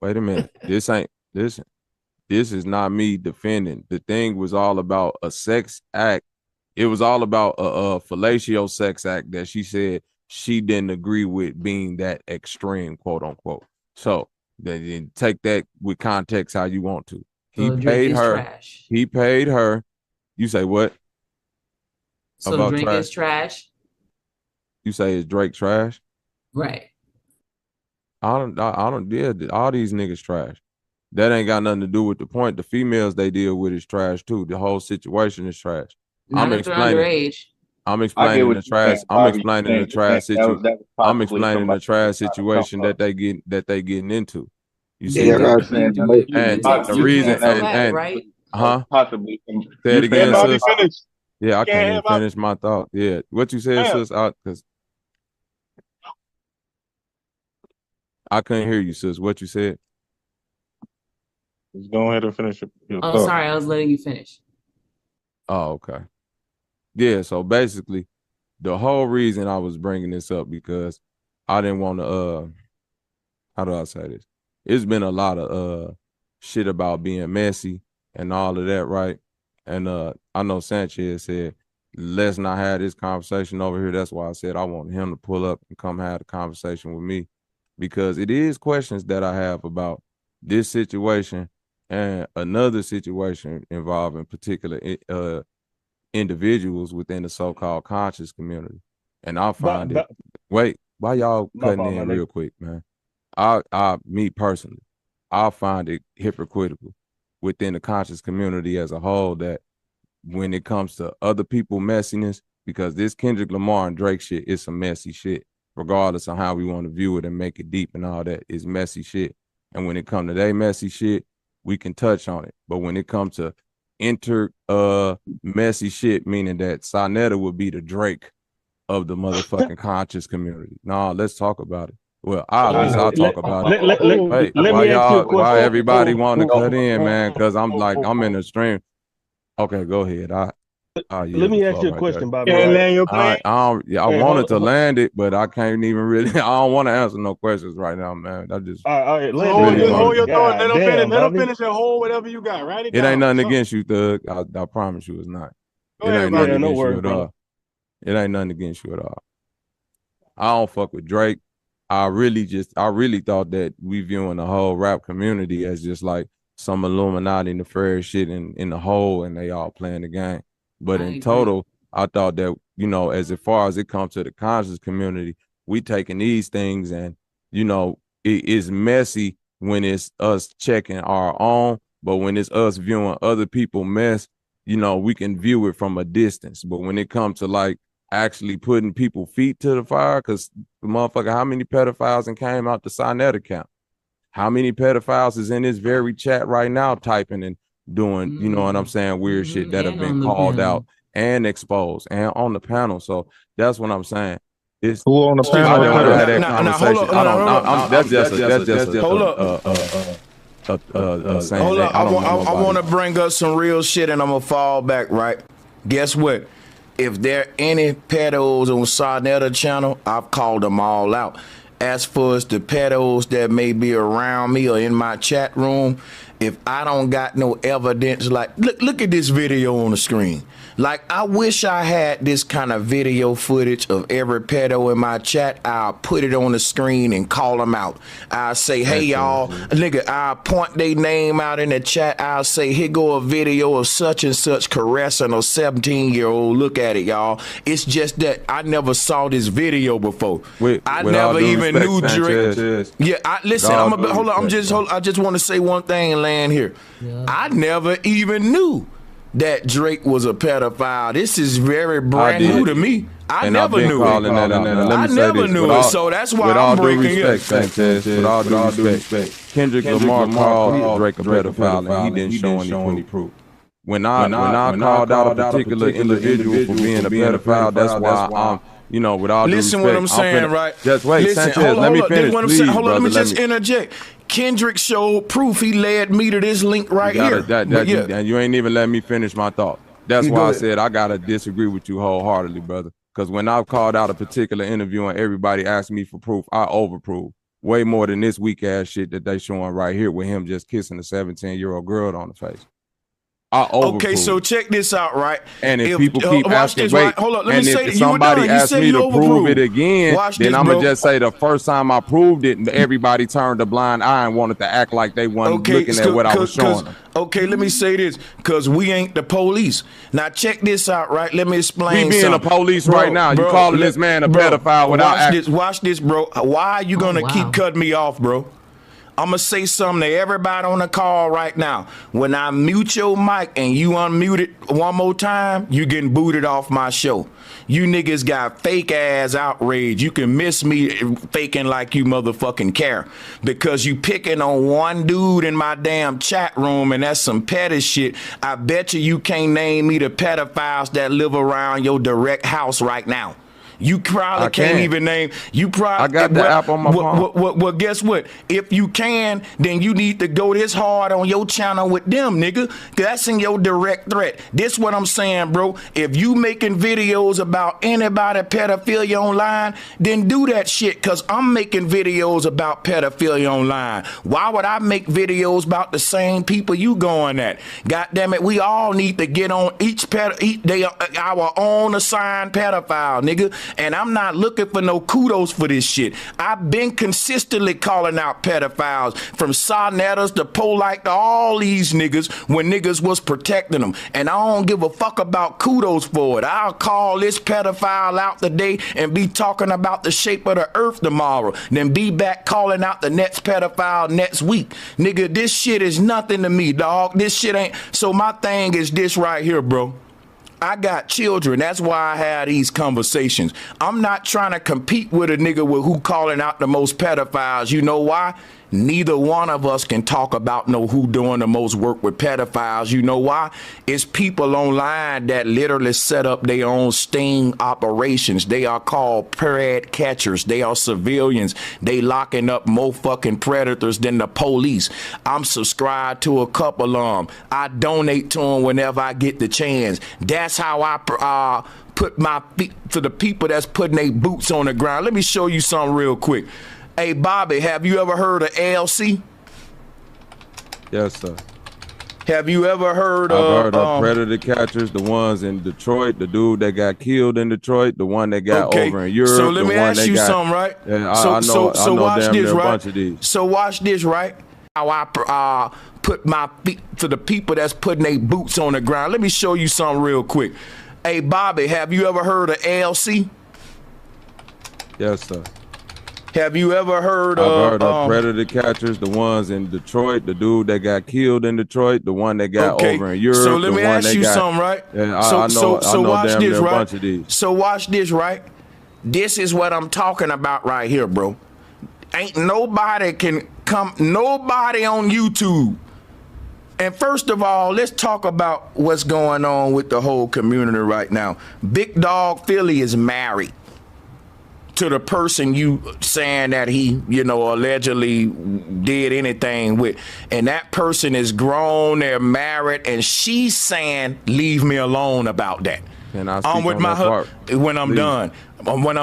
wait a minute. This is not me defending. The thing was all about a sex act. It was all about a fellatio sex act that she said she didn't agree with being that extreme, quote unquote. So then take that with context how you want to. He paid her. Trash. He paid her. You say what? So about Drake is trash. You say is Drake trash? Right. I don't yeah, all these niggas trash. That ain't got nothing to do with the point. The females they deal with is trash too. The whole situation is trash. I'm explaining the trash. I'm explaining the trash situation. I'm explaining the trash situation that they getting into. You see, and the reason right? Possibly. Say it again, sis. Yeah, I can't even finish my thought. Yeah, what you said, sis? Because I couldn't hear you, sis. What you said? Just go ahead and finish your thought. Sorry, I was letting you finish. Oh, okay. Yeah, so basically, the whole reason I was bringing this up because I didn't want to. How do I say this? It's been a lot of shit about being messy and all of that, right? And I know Sanchez said, let's not have this conversation over here. That's why I said I want him to pull up and come have the conversation with me because it is questions that I have about this situation and another situation involving particular individuals within the so-called conscious community. And I find wait, why y'all cutting in real quick, man? Me personally, I find it hypocritical within the conscious community as a whole that when it comes to other people messiness, because this Kendrick Lamar and Drake shit is some messy shit, regardless of how we want to view it and make it deep and all that, is messy shit. And when it comes to that messy shit, we can touch on it. But when it comes to messy shit, meaning that Sonetta would be the Drake of the motherfucking conscious community. Nah, let's talk about it. Well, obviously, I'll talk about it. Let me ask you a question. Why everybody want to cut in, man? Because I'm in the stream. Okay, go ahead. Let me ask you a question, Bobby. Can't land your plane? I wanted to land it, but I can't even really. I don't want to answer no questions right now, man. I just all right, hold your thought. Let them finish and hold whatever you got. Right? It ain't nothing against you, Thug. I promise you, it's not. It ain't nothing against you at all. It ain't nothing against you at all. I don't fuck with Drake. I really thought that we viewing the whole rap community as just like some Illuminati nefarious shit in the whole, and they all playing the game. But in total, I thought that, you know, as far as it comes to the conscious community, we taking these things and, you know, it is messy when it's us checking our own, but when it's us viewing other people mess, you know, we can view it from a distance. But when it comes to like actually putting people feet to the fire, because motherfucker, how many pedophiles and came out the Signet account? How many pedophiles is in this very chat right now typing and doing, you know what I'm saying, weird shit that have been called out and exposed and on the panel. So that's what I'm saying. It's who on the panel? I never had that conversation. That's just saying. Hold up. I want to bring up some real shit, and I'm gonna fall back. Right? Guess what? If there are any pedos on Sarnetta channel, I've called them all out. As far as the pedos that may be around me or in my chat room, if I don't got no evidence, like, look at this video on the screen. Like, I wish I had this kind of video footage of every pedo in my chat. I'll put it on the screen and call them out. I'll say, hey, y'all, nigga, I'll point their name out in the chat. I'll say, here go a video of such and such caressing a 17-year-old. Look at it, y'all. It's just that I never saw this video before. I never even knew Drake. Yeah, listen, hold on. I just want to say one thing and land here. Yeah. I never even knew that Drake was a pedophile. This is very brand new to me. I never knew it. I never knew it. So that's why I'm breaking it. With all due respect, Kendrick Lamar called Drake a pedophile and he didn't show any proof. When I called out a particular individual for being a pedophile, that's why I'm, you know, with all due respect. Listen what I'm saying, right? Just wait, Sanchez, let me finish, please, hold on, let me just interject. Kendrick showed proof. He led me to this link right here. And you ain't even let me finish my thought. That's why I said I gotta disagree with you wholeheartedly, brother. Because when I've called out a particular interview and everybody asked me for proof, I overprove way more than this weak ass shit that they showing right here with him just kissing a 17-year-old girl on the face. Okay, so check this out, right? And if people keep asking, hold up, let me say, if somebody asks me to prove it again, then I'm gonna just say the first time I proved it, everybody turned a blind eye and wanted to act like they weren't looking at what I was showing them. Okay, let me say this, because we ain't the police. Now check this out, right? Let me explain. We being the police right now. You calling this man a pedophile without watch this, bro. Why are you gonna keep cutting me off, bro? I'm going to say something to everybody on the call right now. When I mute your mic and you unmute it one more time, you getting booted off my show. You niggas got fake ass outrage. You can miss me faking like you motherfucking care. Because you picking on one dude in my damn chat room and that's some petty shit. I bet you can't name me the pedophiles that live around your direct house right now. You probably can't even name. You probably. I got the app on my phone. Well, guess what? If you can, then you need to go this hard on your channel with them, nigga. That's in your direct threat. This what I'm saying, bro. If you making videos about anybody pedophilia online, then do that shit. Cause I'm making videos about pedophilia online. Why would I make videos about the same people you going at? God damn it, we all need to get on our own assigned pedophile, nigga. And I'm not looking for no kudos for this shit. I've been consistently calling out pedophiles from Sarnettas to Polite to all these niggas when niggas was protecting them. And I don't give a fuck about kudos for it. I'll call this pedophile out today and be talking about the shape of the earth tomorrow. Then be back calling out the next pedophile next week. Nigga, this shit is nothing to me, dog. This shit ain't. So my thing is this right here, bro. I got children. That's why I have these conversations. I'm not trying to compete with a nigga who calling out the most pedophiles. You know why? neither one of us can talk about who doing the most work with pedophiles. You know why? It's people online that literally set up their own sting operations. They are called pred catchers. They are civilians. They locking up more fucking predators than the police. I'm subscribed to a couple of them. I donate to them whenever I get the chance. That's how I put my feet to the people that's putting their boots on the ground. Let me show you something real quick. Hey, Bobby, have you ever heard of ALC? Yes, sir. Have you ever heard I've heard of predator catchers, the ones in Detroit, the dude that got killed in Detroit, the one that got over in Europe. So let me ask you something, right? Yeah, I know watch damn this, near right? a bunch of these. So watch this, right? How I put my feet to the people that's putting their boots on the ground. Let me show you something real quick. Hey, Bobby, have you ever heard of ALC? Yes, sir. Have you ever heard I've heard of predator catchers, the ones in Detroit, the dude that got killed in Detroit, the one that got over in Europe. So let me ask you something, right? Yeah, I know watch damn this, near a right? bunch of these. So watch this, right? This is what I'm talking about right here, bro. Ain't nobody nobody on YouTube. And first of all, let's talk about what's going on with the whole community right now. Big Dog Philly is married to the person you saying that he, allegedly did anything with. And that person is grown, they're married, and she's saying, leave me alone about that. And I'm with my when I'm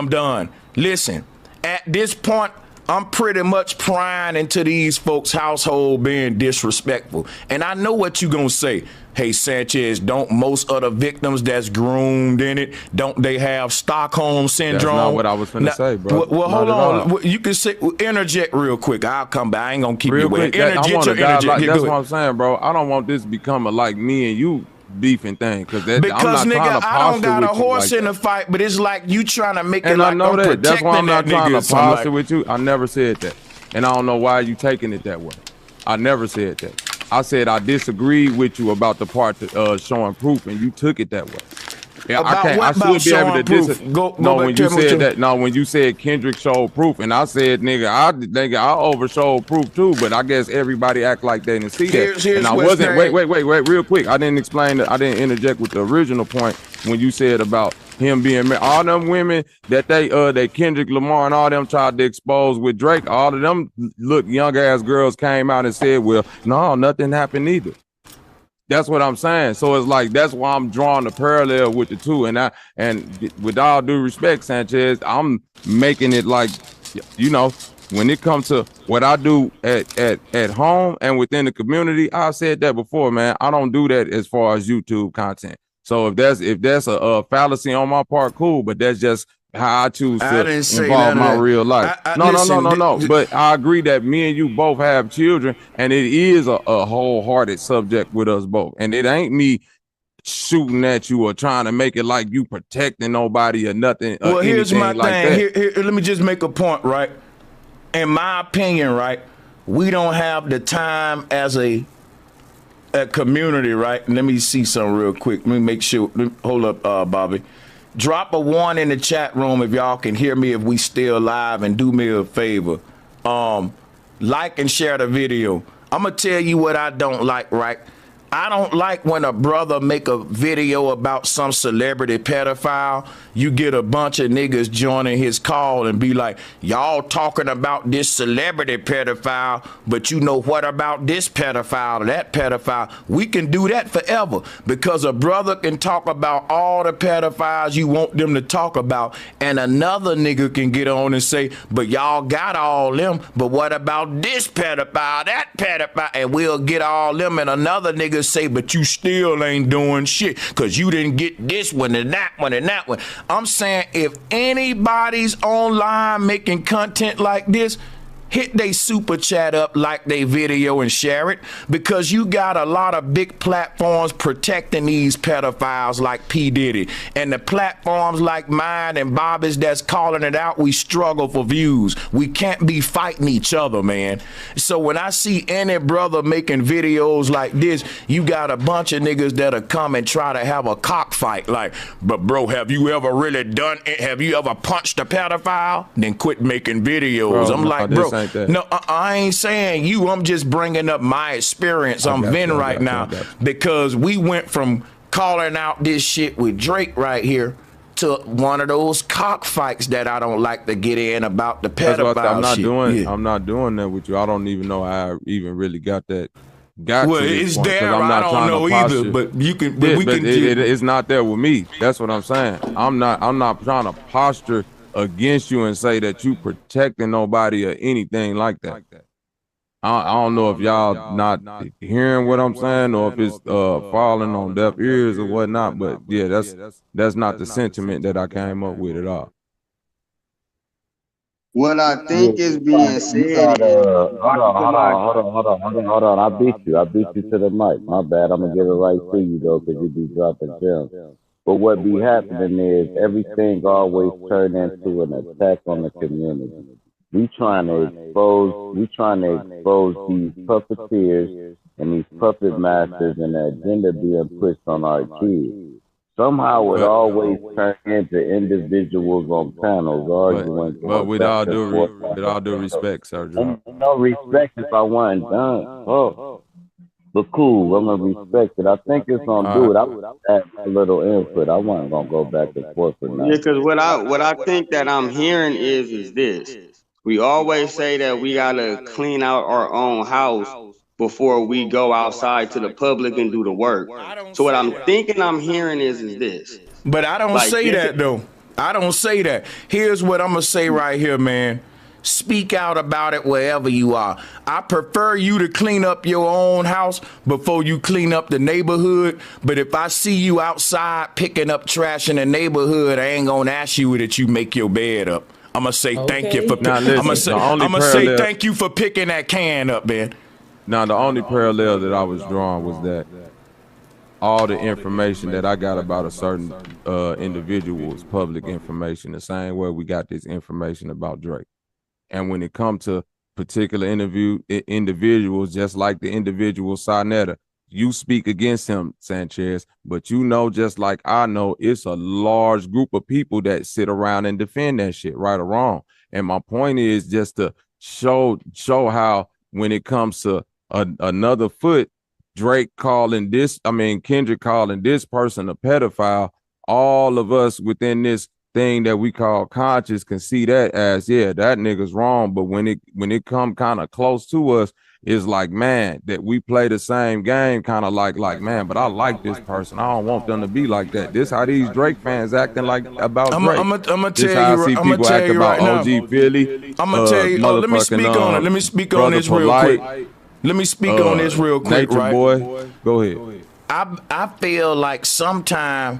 done. Listen, at this point, I'm pretty much prying into these folks' household being disrespectful. And I know what you're going to say. Hey, Sanchez, don't most of the victims that's groomed in it, don't they have Stockholm Syndrome? That's not what I was finna say, bro. Well, hold on. You can say, interject real quick. I'll come back. I ain't going to keep you waiting. That's what I'm saying, bro. I don't want this to become like me and you beefing thing because I'm not nigga, I don't got a horse in the fight, but it's like you trying to make it like I know that. That's why I'm not trying to posture with you. I never said that, and I don't know why you taking it that way. I never said that. I said I disagree with you about the part showing proof, and you took it that way. Yeah, I should be able to when you said Kendrick showed proof, and I said, nigga, I overshowed proof too, but I guess everybody act like they didn't see that. And I wasn't. Wait, real quick. I didn't explain that. I didn't interject with the original point when you said about him being married. All them women that they Kendrick Lamar and all them tried to expose with Drake. All of them young ass girls came out and said, well, no, nothing happened either. That's what I'm saying. So it's like that's why I'm drawing the parallel with the two. And with all due respect, Sanchez, I'm making it like, when it comes to what I do at home and within the community, I said that before, man. I don't do that as far as YouTube content. So if that's a fallacy on my part, cool. But that's just how I choose to involve my real life. No. But I agree that me and you both have children, and it is a wholehearted subject with us both. And it ain't me shooting at you or trying to make it like you protecting nobody or nothing. Well, here's my thing. Here, let me just make a point, right? In my opinion, right, we don't have the time as a community, right? Let me see something real quick. Let me make sure. Hold up, Bobby. Drop a 1 in the chat room if y'all can hear me if we still live, and do me a favor. Like and share the video. I'm going to tell you what I don't like, right? I don't like when a brother make a video about some celebrity pedophile. You get a bunch of niggas joining his call and be like, y'all talking about this celebrity pedophile, but you know what about this pedophile or that pedophile? We can do that forever because a brother can talk about all the pedophiles you want them to talk about, and another nigga can get on and say, but y'all got all them, but what about this pedophile, that pedophile? And we'll get all them, and another nigga say, but you still ain't doing shit because you didn't get this one and that one and that one. I'm saying if anybody's online making content like this, hit they super chat up, like they video, and share it, because you got a lot of big platforms protecting these pedophiles like P. Diddy, and the platforms like mine and Bobby's that's calling it out, we struggle for views. We can't be fighting each other, man. So when I see any brother making videos like this, you got a bunch of niggas that'll come and try to have a cockfight, like, but bro, have you ever really done it? Have you ever punched a pedophile? Then quit making videos. Bro, I'm like, bro, like that. No, I ain't saying you. I'm just bringing up my experience. I'm venting right now because we went from calling out this shit with Drake right here to one of those cockfights that I don't like to get in about the pedophile shit. I'm not doing that with you. I don't even know how I even really got that. Well, it's there. I don't know either, but you can. But it's not there with me. That's what I'm saying. I'm not trying to posture against you and say that you protecting nobody or anything like that. I don't know if y'all not hearing what I'm saying or if it's falling on deaf ears or whatnot, but yeah, that's not the sentiment that I came up with at all. What I think is being said. Hold on. I beat you to the mic. My bad. I'm gonna give it right to you though, because you be dropping gems. But what be happening is everything always turn into an attack on the community. We trying to expose these puppeteers and these puppet masters and the agenda being pushed on our kids. Somehow it always turns into individuals on panels arguing. But with all due respect, Sergio. No respect if I wasn't done. Oh. But cool, I'm gonna respect it. I think it's gonna do it. I would add a little input. I wasn't gonna go back and forth for nothing. Yeah, because what I think that I'm hearing is this. We always say that we gotta clean out our own house before we go outside to the public and do the work. So what I'm thinking I'm hearing is this. But I don't say that though. I don't say that. Here's what I'm gonna say right here, man. Speak out about it wherever you are. I prefer you to clean up your own house before you clean up the neighborhood. But if I see you outside picking up trash in the neighborhood, I ain't gonna ask you that you make your bed up. I'm gonna say thank you for. I'm gonna say thank you for picking that can up, man. Now the only parallel that I was drawing was that all the information that I got about a certain individual is public information. The same way we got this information about Drake. And when it comes to particular individuals, just like the individual Sarnetta, you speak against him, Sanchez, but you know, just like I know, it's a large group of people that sit around and defend that shit, right or wrong. And my point is just to show how when it comes to another foot, Kendrick calling this person a pedophile, all of us within this thing that we call conscious can see that as, yeah, that nigga's wrong. But when it come kind of close to us, it's like, man, that we play the same game, kind of like, man, but I like this person. I don't want them to be like that. This how these Drake fans acting like about Drake. I'm gonna tell you. I'm gonna tell you right now. OG Philly. I'm gonna tell you. Let me speak on it. Let me speak on this real quick. Let me speak on this real quick, Nature right? Boy, go ahead. I feel like sometimes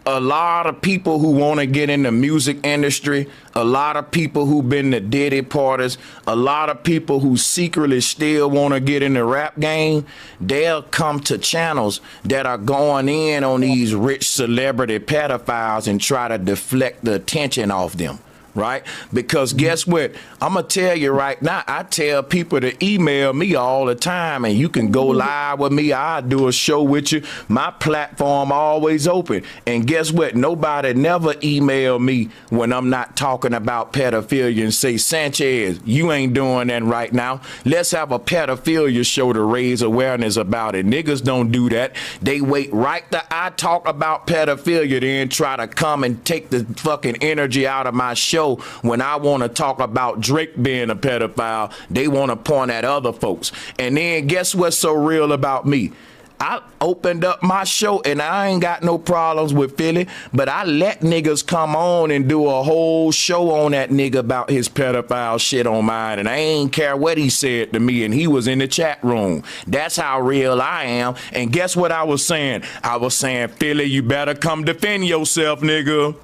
a lot of people who want to get in the music industry, a lot of people who've been the Diddy parties, a lot of people who secretly still want to get in the rap game, they'll come to channels that are going in on these rich celebrity pedophiles and try to deflect the attention off them. Right? Because guess what? I'm going to tell you right now, I tell people to email me all the time and you can go live with me. I'll do a show with you. My platform always open. And guess what? Nobody never email me when I'm not talking about pedophilia and say, Sanchez, you ain't doing that right now. Let's have a pedophilia show to raise awareness about it. Niggas don't do that. They wait right till I talk about pedophilia, then try to come and take the fucking energy out of my show. When I want to talk about Drake being a pedophile, they want to point at other folks. And then guess what's so real about me? I opened up my show and I ain't got no problems with Philly, but I let niggas come on and do a whole show on that nigga about his pedophile shit on mine. And I ain't care what he said to me, and he was in the chat room. That's how real I am. And guess what I was saying? I was saying, Philly, you better come defend yourself, nigga.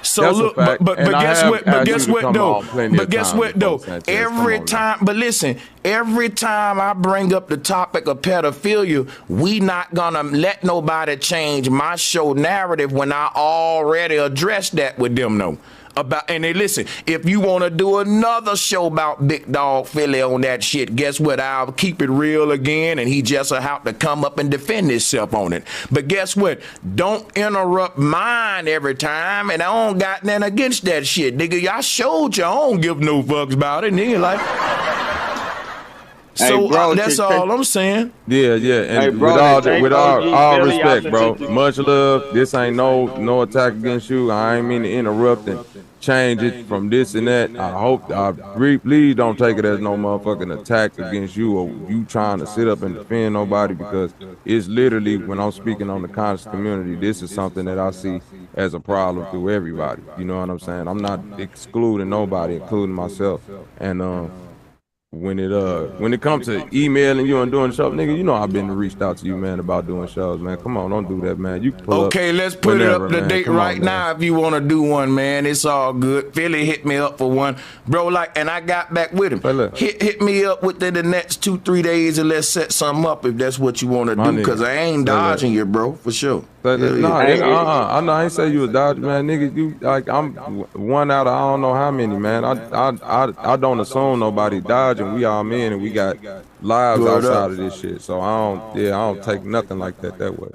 So that's look, but guess what though? Every time, but listen, every time I bring up the topic of pedophilia, we not gonna let nobody change my show narrative when I already addressed that with them. No, about, and they listen, if you want to do another show about Big Dog Philly on that shit, guess what? I'll keep it real again, and he just will have to come up and defend himself on it. But guess what? Don't interrupt mine every time, and I don't got nothing against that shit, nigga. I showed you I don't give no fucks about it, nigga. Like, so hey, bro, that's all I'm saying. Yeah, and hey, bro, with all respect, bro. Much love. This ain't no attack against you. I ain't mean to interrupt and change it from this and that. I hope, please don't take it as no motherfucking attack against you or you trying to sit up and defend nobody, because it's literally, when I'm speaking on the conscious community, this is something that I see as a problem through everybody. You know what I'm saying? I'm not excluding nobody, including myself. And when it comes to emailing you and doing shows, nigga, you know I've been reached out to you, man, about doing shows, man. Come on, don't do that, man. You can pull okay, let's put it up to date right now if you want to do one, man. It's all good. Philly hit me up for one, bro. Like, and I got back with him. Hit me up within the next 2-3 days and let's set something up if that's what you want to do. Because I ain't dodging you, bro, for sure. I ain't say you was dodging, man. Nigga, you like, I'm one out of I don't know how many, man. I don't assume nobody dodging. We all men and we got lives outside of this shit. So I don't take nothing like that way.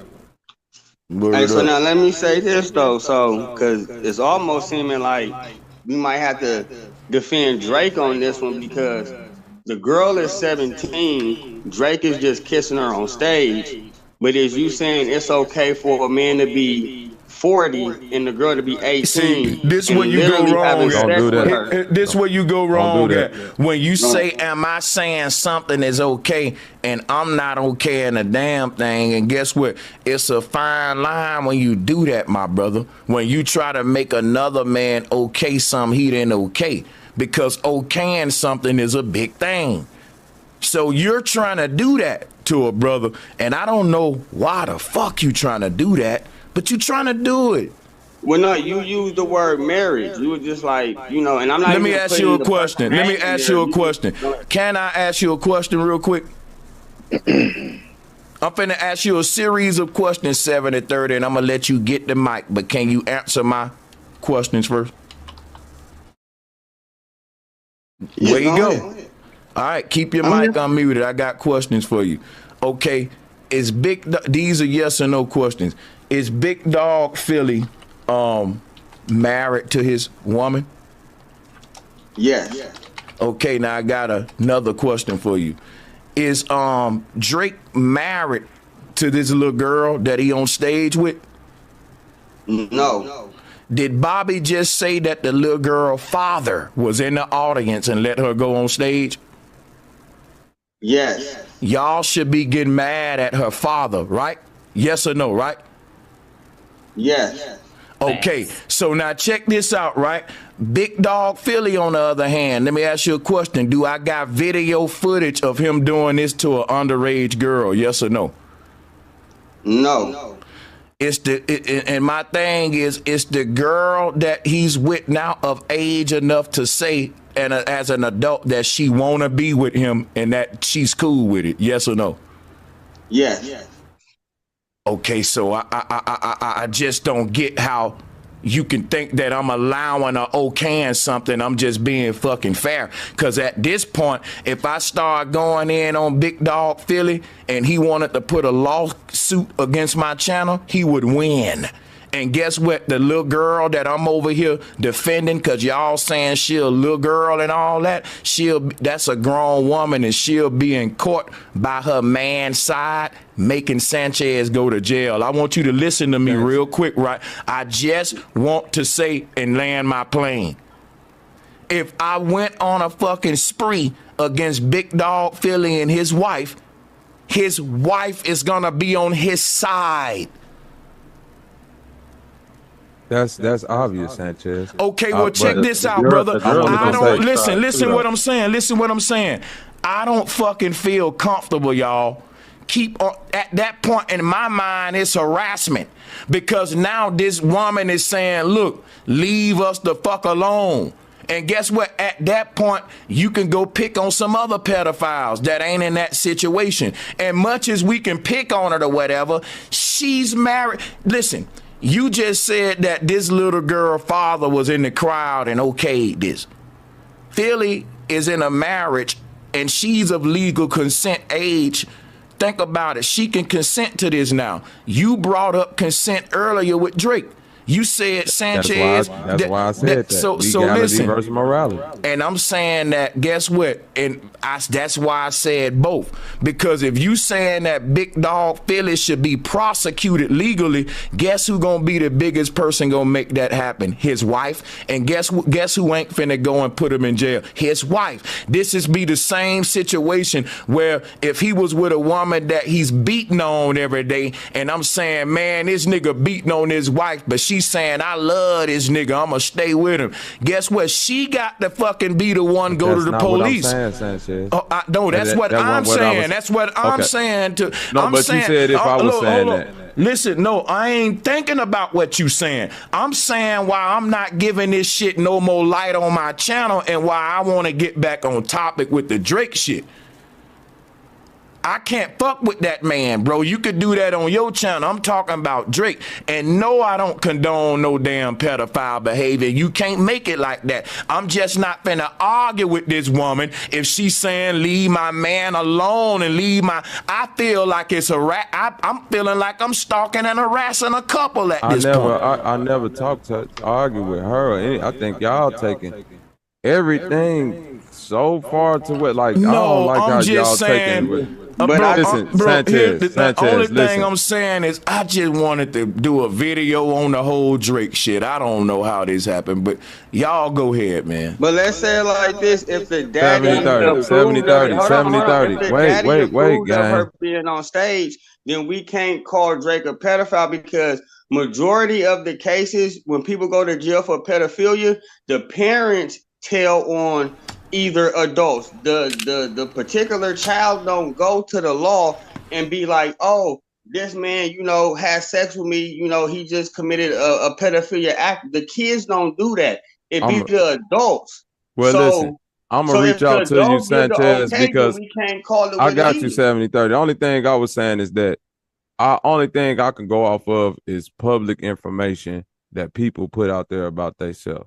Hey, so now let me say this though, because it's almost seeming like we might have to defend Drake on this one, because the girl is 17, Drake is just kissing her on stage. But is you saying it's okay for a man to be 40 and the girl to be 18? See, this where you go wrong at. This where you go wrong at. When you say, am I saying something is okay and I'm not okay in a damn thing? And guess what? It's a fine line when you do that, my brother. When you try to make another man okay something he didn't okay. Because okaying something is a big thing. So you're trying to do that to a brother, and I don't know why the fuck you trying to do that, but you trying to do it. Well, no, you used the word marriage. You were just like, you know, and I'm not. Let me ask you a question. Can I ask you a question real quick? I'm finna ask you a series of questions, 7 and 30, and I'm gonna let you get the mic, but can you answer my questions first? Where you go? All right, keep your mic unmuted. I got questions for you. Okay, these are yes or no questions. Is Big Dog Philly married to his woman? Yes. Okay, now I got another question for you. Is Drake married to this little girl that he on stage with? No. Did Bobby just say that the little girl father was in the audience and let her go on stage? Yes. Y'all should be getting mad at her father, right? Yes or no, right? Yes. Okay, so now check this out, right? Big Dog Philly, on the other hand, let me ask you a question. Do I got video footage of him doing this to an underage girl? Yes or no? No. And my thing is, it's the girl that he's with now of age enough to say, and as an adult, that she wanna be with him and that she's cool with it. Yes or no? Yes. Okay, so I just don't get how you can think that I'm allowing or okaying something. I'm just being fucking fair. Because at this point, if I start going in on Big Dog Philly and he wanted to put a lawsuit against my channel, he would win. And guess what? The little girl that I'm over here defending, because y'all saying she a little girl and all that, that's a grown woman and she'll be in court by her man's side, making Sanchez go to jail. I want you to listen to me real quick, right? I just want to say and land my plane. If I went on a fucking spree against Big Dog Philly and his wife is gonna be on his side. That's obvious, Sanchez. Okay, well, check this out, brother. Listen what I'm saying. Listen what I'm saying. I don't fucking feel comfortable, y'all. At that point in my mind, it's harassment. Because now this woman is saying, look, leave us the fuck alone. And guess what? At that point, you can go pick on some other pedophiles that ain't in that situation. And much as we can pick on her or whatever, she's married. Listen. You just said that this little girl father was in the crowd and okayed this. Philly is in a marriage and she's of legal consent age. Think about it. She can consent to this now. You brought up consent earlier with Drake. You said Sanchez. That's why I said that. So Legality listen, versus morality. And I'm saying that, guess what? And that's why I said both. Because if you saying that big dog Philly should be prosecuted legally, guess who gonna be the biggest person gonna make that happen? His wife. And guess who ain't finna go and put him in jail? His wife. This is be the same situation where if he was with a woman that he's beating on every day, and I'm saying, man, this nigga beating on his wife, but she's saying, I love this nigga, I'ma stay with him. Guess what? She got to fucking be the one go to the police. That's not what I'm saying, Sanchez. No, that's what I'm saying. That's what I'm saying. No, but you said if I was saying that. Listen, no, I ain't thinking about what you saying. I'm saying why I'm not giving this shit no more light on my channel and why I want to get back on topic with the Drake shit. I can't fuck with that man, bro. You could do that on your channel. I'm talking about Drake. And no, I don't condone no damn pedophile behavior. You can't make it like that. I'm just not finna argue with this woman if she's saying leave my man alone and leave my... I feel like it's I'm feeling like I'm stalking and harassing a couple at this point. I never talked to argue with her. I think y'all taking everything so far to what, like, no, I don't like how y'all taking it. But listen, Sanchez, the only thing I'm saying is I just wanted to do a video on the whole Drake shit. I don't know how this happened, but y'all go ahead, man. But let's say it like this: if the daddy 70-30. Wait, guys. Her being on stage, then we can't call Drake a pedophile because majority of the cases when people go to jail for pedophilia, the parents tell on either adults. The particular child don't go to the law and be like, oh, this man, has sex with me, he just committed a pedophilia act. The kids don't do that. It be the adults. Well, listen, I'm gonna reach out to you, Sanchez, because we can't call it I got you 70-30. The only thing I was saying is that only thing I can go off of is public information that people put out there about themselves.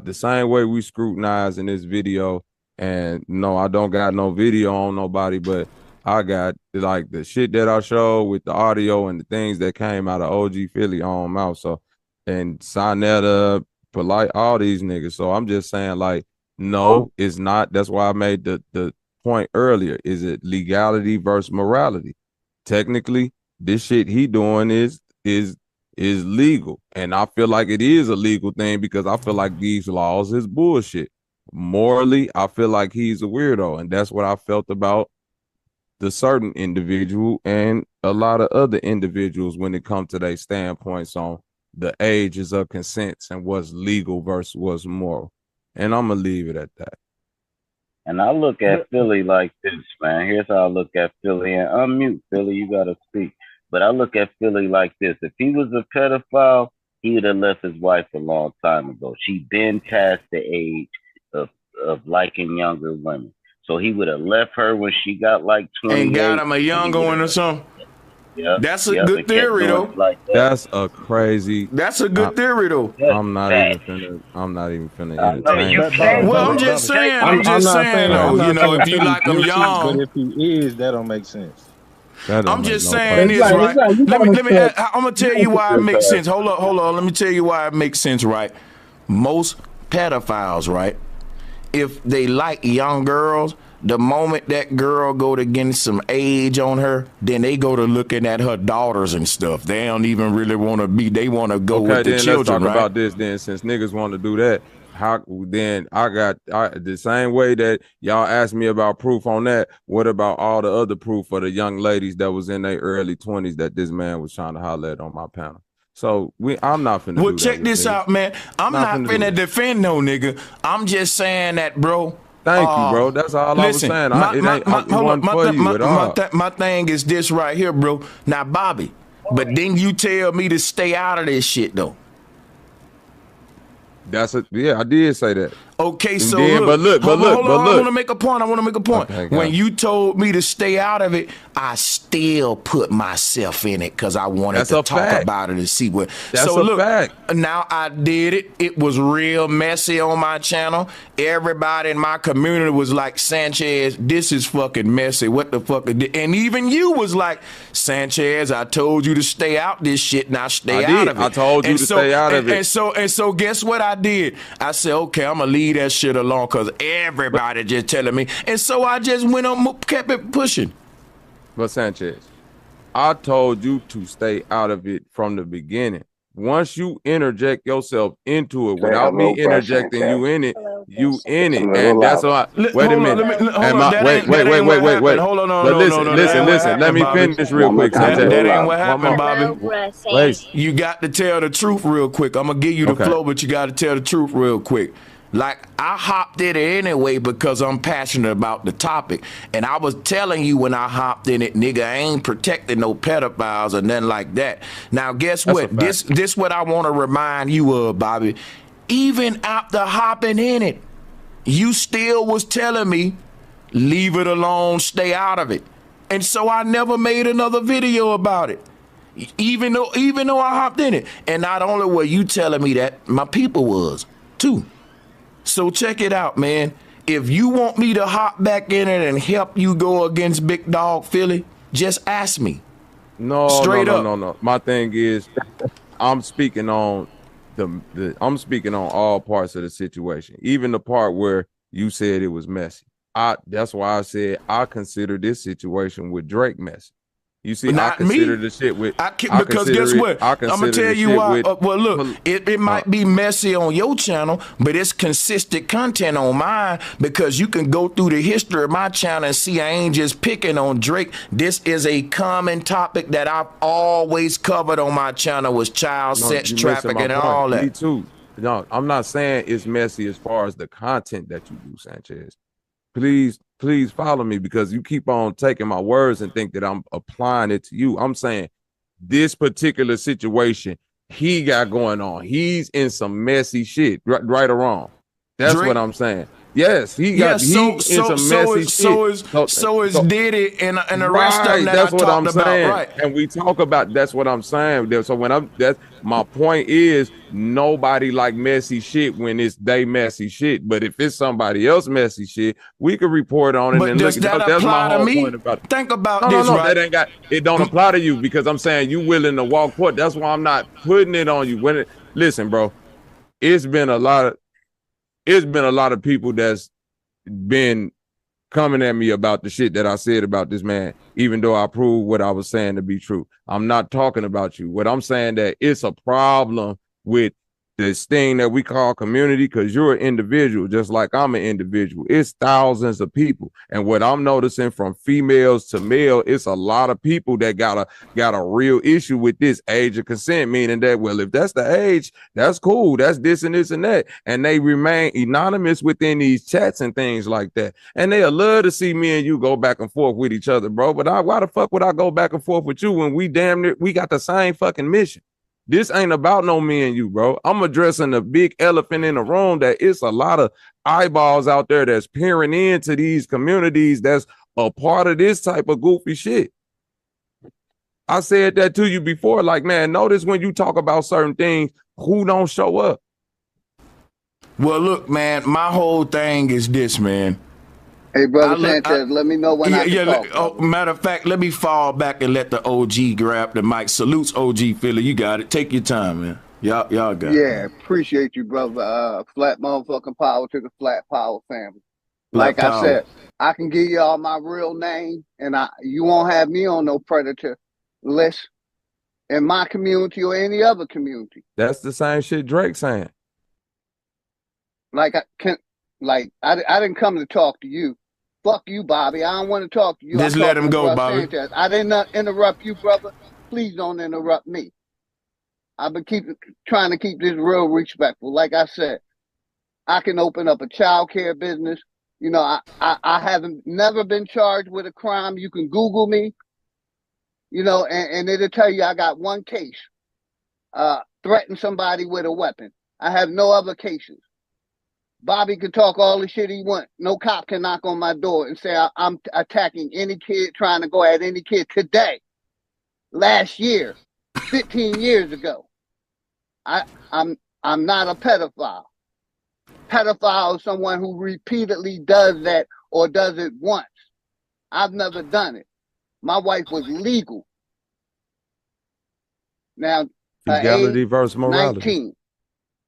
The same way we scrutinize in this video, and no, I don't got no video on nobody, but I got like the shit that I showed with the audio and the things that came out of OG Philly on mouth. So, and Sinetta, Polite, all these niggas. So I'm just saying, like, no, it's not. That's why I made the point earlier. Is it legality versus morality? Technically, this shit he doing is legal, and I feel like it is a legal thing because I feel like these laws is bullshit. Morally, I feel like he's a weirdo, and that's what I felt about the certain individual and a lot of other individuals when it comes to their standpoints on the ages of consents and what's legal versus what's moral. And I'm gonna leave it at that. And I look at Philly like this, man. Here's how I look at Philly, and unmute Philly, you gotta speak. But I look at Philly like this. If he was a pedophile, he would have left his wife a long time ago. She'd been past the age of liking younger women. So he would have left her when she got like 28. And got him a younger one or something. Yeah, that's a good theory, though. Like that. That's a crazy. That's a good theory, though. I'm not even finna entertain. Well, I'm just saying. I'm just saying, though. If you like them young, but if he is, that don't make sense. I'm just saying this, right? Let me. I'm gonna tell you why it makes sense. Hold on. Let me tell you why it makes sense, right? Most pedophiles, right? If they like young girls, the moment that girl go to getting some age on her, then they go to looking at her daughters and stuff. They don't even really want to be. They want to go with the children, let's talk right? about this then. Since niggas want to do that, how then I got the same way that y'all asked me about proof on that. What about all the other proof for the young ladies that was in their early 20s that this man was trying to holler at on my panel? So I'm not finna. Well, check this out, man. I'm not finna defend no nigga. I'm just saying that, bro. Thank you, bro. That's all I was saying. My thing is this right here, bro. Now, Bobby, but then you tell me to stay out of this shit, though. I did say that. Okay, so then, look, hold on. I want to make a point. Okay, when you told me to stay out of it, I still put myself in it because I wanted to talk about it and see what. That's a fact. Now I did it. It was real messy on my channel. Everybody in my community was like, Sanchez, this is fucking messy. What the fuck? And even you was like, Sanchez, I told you to stay out this shit. Now stay out of it. I told you to stay out of it. And so guess what I did? I said, okay, I'm gonna leave that shit alone because everybody just telling me. And so I just went on, kept it pushing. But Sanchez, I told you to stay out of it from the beginning. Once you interject yourself into it without me interjecting you in it, you in it. And that's why. Wait a minute. Wait. Hold on, but listen. Let me finish real quick. That ain't what happened, Bobby. Wait. You got to tell the truth real quick. I'm gonna give you the flow, but you got to tell the truth real quick. Like, I hopped in it anyway because I'm passionate about the topic. And I was telling you when I hopped in it, nigga, I ain't protecting no pedophiles or nothing like that. Now, guess what? This what I want to remind you of, Bobby. Even after hopping in it, you still was telling me, leave it alone, stay out of it. And so I never made another video about it. Even though I hopped in it. And not only were you telling me that, my people was, too. So check it out, man. If you want me to hop back in it and help you go against Big Dog Philly, just ask me. No. My thing is, I'm speaking on I'm speaking on all parts of the situation, even the part where you said it was messy. That's why I said I consider this situation with Drake messy. You see, Not I consider me. the shit with because guess what? I'm gonna tell you why. Well, look, it might be messy on your channel, but it's consistent content on mine because you can go through the history of my channel and see I ain't just picking on Drake. This is a common topic that I've always covered on my channel was child sex trafficking and all that. Me too. No, I'm not saying it's messy as far as the content that you do, Sanchez. Please follow me because you keep on taking my words and think that I'm applying it to you. I'm saying this particular situation he got going on. He's in some messy shit, right or wrong. That's Drake, what I'm saying. Yes, he got in some messy shit. So is Diddy and the rest of them that that's I what talked I'm saying. about, right? And we talk about that's what I'm saying. So when that's my point is nobody like messy shit when it's they messy shit. But if it's somebody else messy shit, we could report on it. But and does look. that That's apply my whole to me? point about it. Think about no, this, right? That ain't got it. Don't apply to you because I'm saying you willing to walk court. That's why I'm not putting it on you. Listen, bro, it's been a lot of people that's been coming at me about the shit that I said about this man, even though I proved what I was saying to be true. I'm not talking about you. What I'm saying that it's a problem with this thing that we call community because you're an individual, just like I'm an individual. It's thousands of people. And what I'm noticing from females to male, it's a lot of people that got a real issue with this age of consent, meaning that, well, if that's the age, that's cool. That's this and this and that. And they remain anonymous within these chats and things like that. And they'll love to see me and you go back and forth with each other, bro. But why the fuck would I go back and forth with you when we got the same fucking mission? This ain't about no me and you, bro. I'm addressing the big elephant in the room that it's a lot of eyeballs out there that's peering into these communities that's a part of this type of goofy shit. I said that to you before, like, man, notice when you talk about certain things, who don't show up? Well, look, man, my whole thing is this, man. Hey, brother Sanchez, let me know when I can talk. Matter of fact, let me fall back and let the OG grab the mic. Salutes OG Philly. You got it. Take your time, man. Y'all got it. Yeah, appreciate you, brother. Flat motherfucking power to the Flat Power family. Like I said, I can give you all my real name, and you won't have me on no predator list in my community or any other community. That's the same shit Drake saying. I didn't come to talk to you. Fuck you, Bobby. I don't want to talk to you. Just let him go, Bobby. Sanchez. I did not interrupt you, brother. Please don't interrupt me. I've been trying to keep this real respectful. Like I said, I can open up a child care business. You know, I haven't never been charged with a crime. You can Google me, you know, and it'll tell you I got one case. Threaten somebody with a weapon. I have no other cases. Bobby can talk all the shit he wants. No cop can knock on my door and say I'm attacking any kid, trying to go at any kid today, last year, 15 years ago. I'm not a pedophile. Pedophile is someone who repeatedly does that or does it once. I've never done it. My wife was legal. Now, legality versus morality.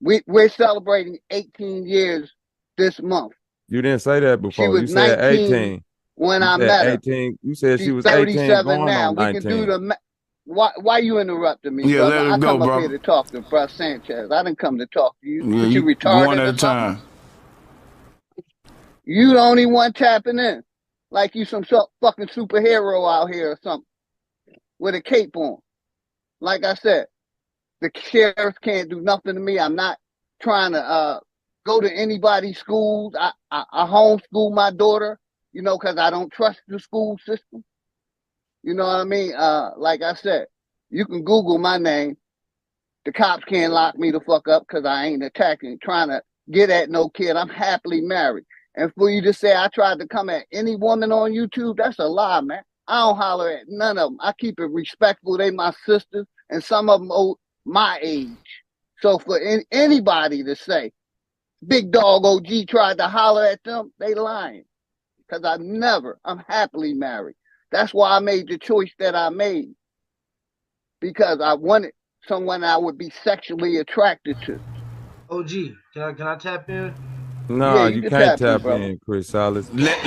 19. We're celebrating 18 years this month. You didn't say that before. She was you said 18 when you I said met 18. her. You said She's she was 37 18 going now. on 19. We can do the why you interrupting me, Yeah, brother? let I it go, come up bro. here to talk to Bro Sanchez. I didn't come to talk to you. Yeah, But you retarded one at or a something? time. You the only one tapping in. Like you some fucking superhero out here or something. With a cape on. Like I said, the sheriff can't do nothing to me. I'm not trying to go to anybody's schools. I homeschool my daughter, you know, because I don't trust the school system. You know what I mean? Like I said, you can Google my name. The cops can't lock me the fuck up because I ain't attacking, trying to get at no kid. I'm happily married. And for you to say I tried to come at any woman on YouTube, that's a lie, man. I don't holler at none of them. I keep it respectful. They my sisters, and some of them my age. So for anybody to say Big Dog OG tried to holler at them, they lying. Because I'm happily married. That's why I made the choice that I made. Because I wanted someone I would be sexually attracted to. OG, can I tap in? No, Yeah, you can can't tap tap in, in, Chris Salas. Let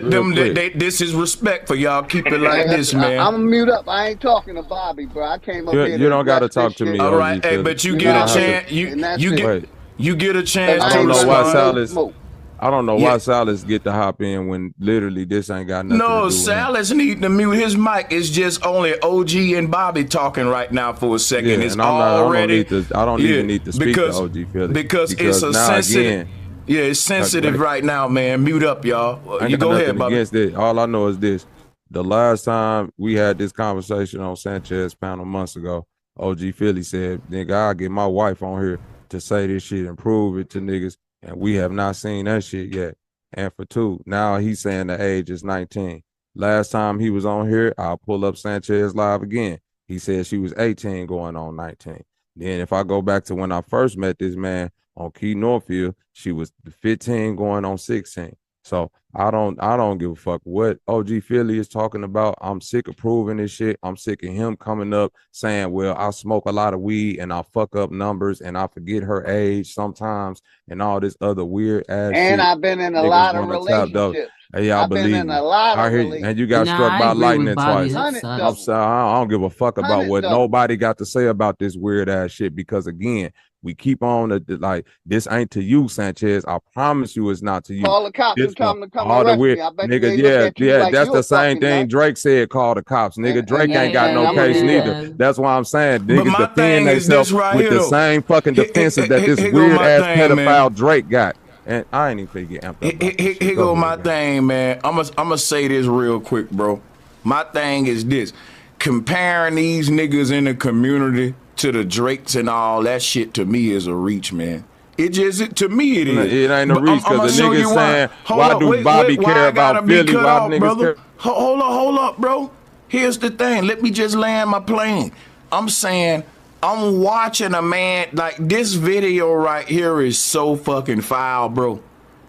them. This is respect for y'all. Keep it like this, man. I'm gonna mute up. I ain't talking to Bobby, bro. I came up here. You don't got to talk to me. All OG right, hey, Philly. but you get a chance. You get a chance I to don't know why respond. Salas. I don't know why Salas get to hop in when literally this ain't got nothing to do No, with him. Salas need to mute his mic. It's just only OG and Bobby talking right now for a second. Yeah, It's and already. I don't even need to speak to OG Philly because it's a sensitive. Again, yeah, it's sensitive right now, man. Mute up, y'all. I You got go nothing ahead, Bobby. against it. All I know is this: the last time we had this conversation on Sanchez panel months ago, OG Philly said, "Nigga, I'll get my wife on here to say this shit and prove it to niggas," and we have not seen that shit yet. And for two, now he's saying the age is 19. Last time he was on here, I'll pull up Sanchez live again. He said she was 18 going on 19. Then if I go back to when I first met this man on Key Northfield, she was 15 going on 16. So I don't give a fuck what OG Philly is talking about. I'm sick of proving this shit. I'm sick of him coming up saying, well, I smoke a lot of weed and I fuck up numbers and I forget her age sometimes and all this other weird ass shit. And I've been in a lot of relationships. Hey, I believe been in a lot of relationships. And you got struck by lightning twice. I'm sorry, I don't give a fuck about what nobody got to say about this weird ass shit because again, we keep on like this ain't to you, Sanchez. I promise you, it's not to you. Call the cops and tell them to come arrest me. I bet nigga, you they look at you like that's you the a same fucking thing nut. Drake said. Call the cops, nigga. Drake ain't got no case neither. That's why I'm saying niggas defend themselves with the same fucking defenses that this weird ass pedophile Drake got. And I ain't even finna get amped up. Here go my thing, man. I'm gonna say this real quick, bro. My thing is this: comparing these niggas in the community to the Drakes and all that shit to me is a reach, man. To me it is. It ain't a reach because the niggas saying, why do Bobby care about Philly? Why niggas care? Hold up, bro. Here's the thing. Let me just land my plane. I'm saying I'm watching a man like this video right here is so fucking foul, bro.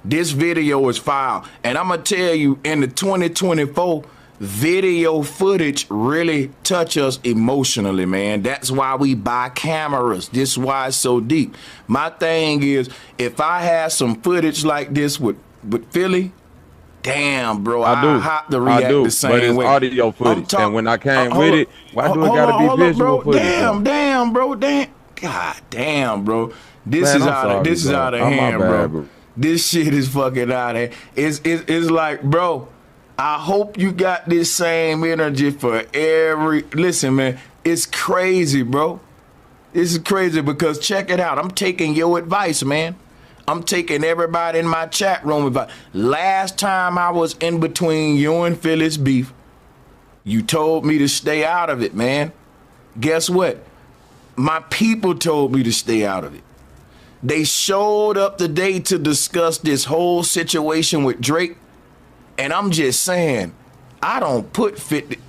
This video is foul. And I'm going to tell you, in the 2024, video footage really touch us emotionally, man. That's why we buy cameras. This is why it's so deep. My thing is, if I had some footage like this with Philly, damn, bro, I have to react the same but it's way. Audio footage, and when I came with it, why do it gotta be visual footage? Damn, bro. God damn, bro. This is out of hand, bro. This shit is fucking out of hand. It's like, bro, I hope you got this same energy for every. Listen, man, it's crazy, bro. This is crazy because check it out. I'm taking your advice, man. I'm taking everybody in my chat room advice. Last time I was in between you and Phyllis beef, you told me to stay out of it, man. Guess what? My people told me to stay out of it. They showed up today to discuss this whole situation with Drake. And I'm just saying, I don't put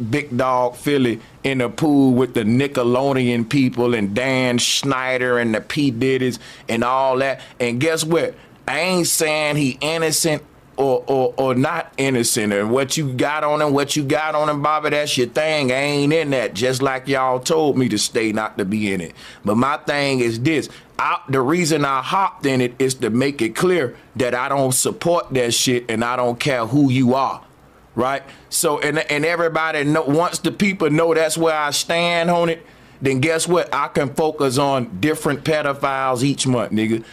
Big Dog Philly in the pool with the Nickelodeon people and Dan Schneider and the P. Diddy's and all that. And guess what? I ain't saying he innocent or not innocent. And what you got on him, Bobby, that's your thing. I ain't in that. Just like y'all told me to stay not to be in it. But my thing is this. The reason I hopped in it is to make it clear that I don't support that shit and I don't care who you are. Right? So, and everybody know, once the people know that's where I stand on it, then guess what? I can focus on different pedophiles each month, nigga.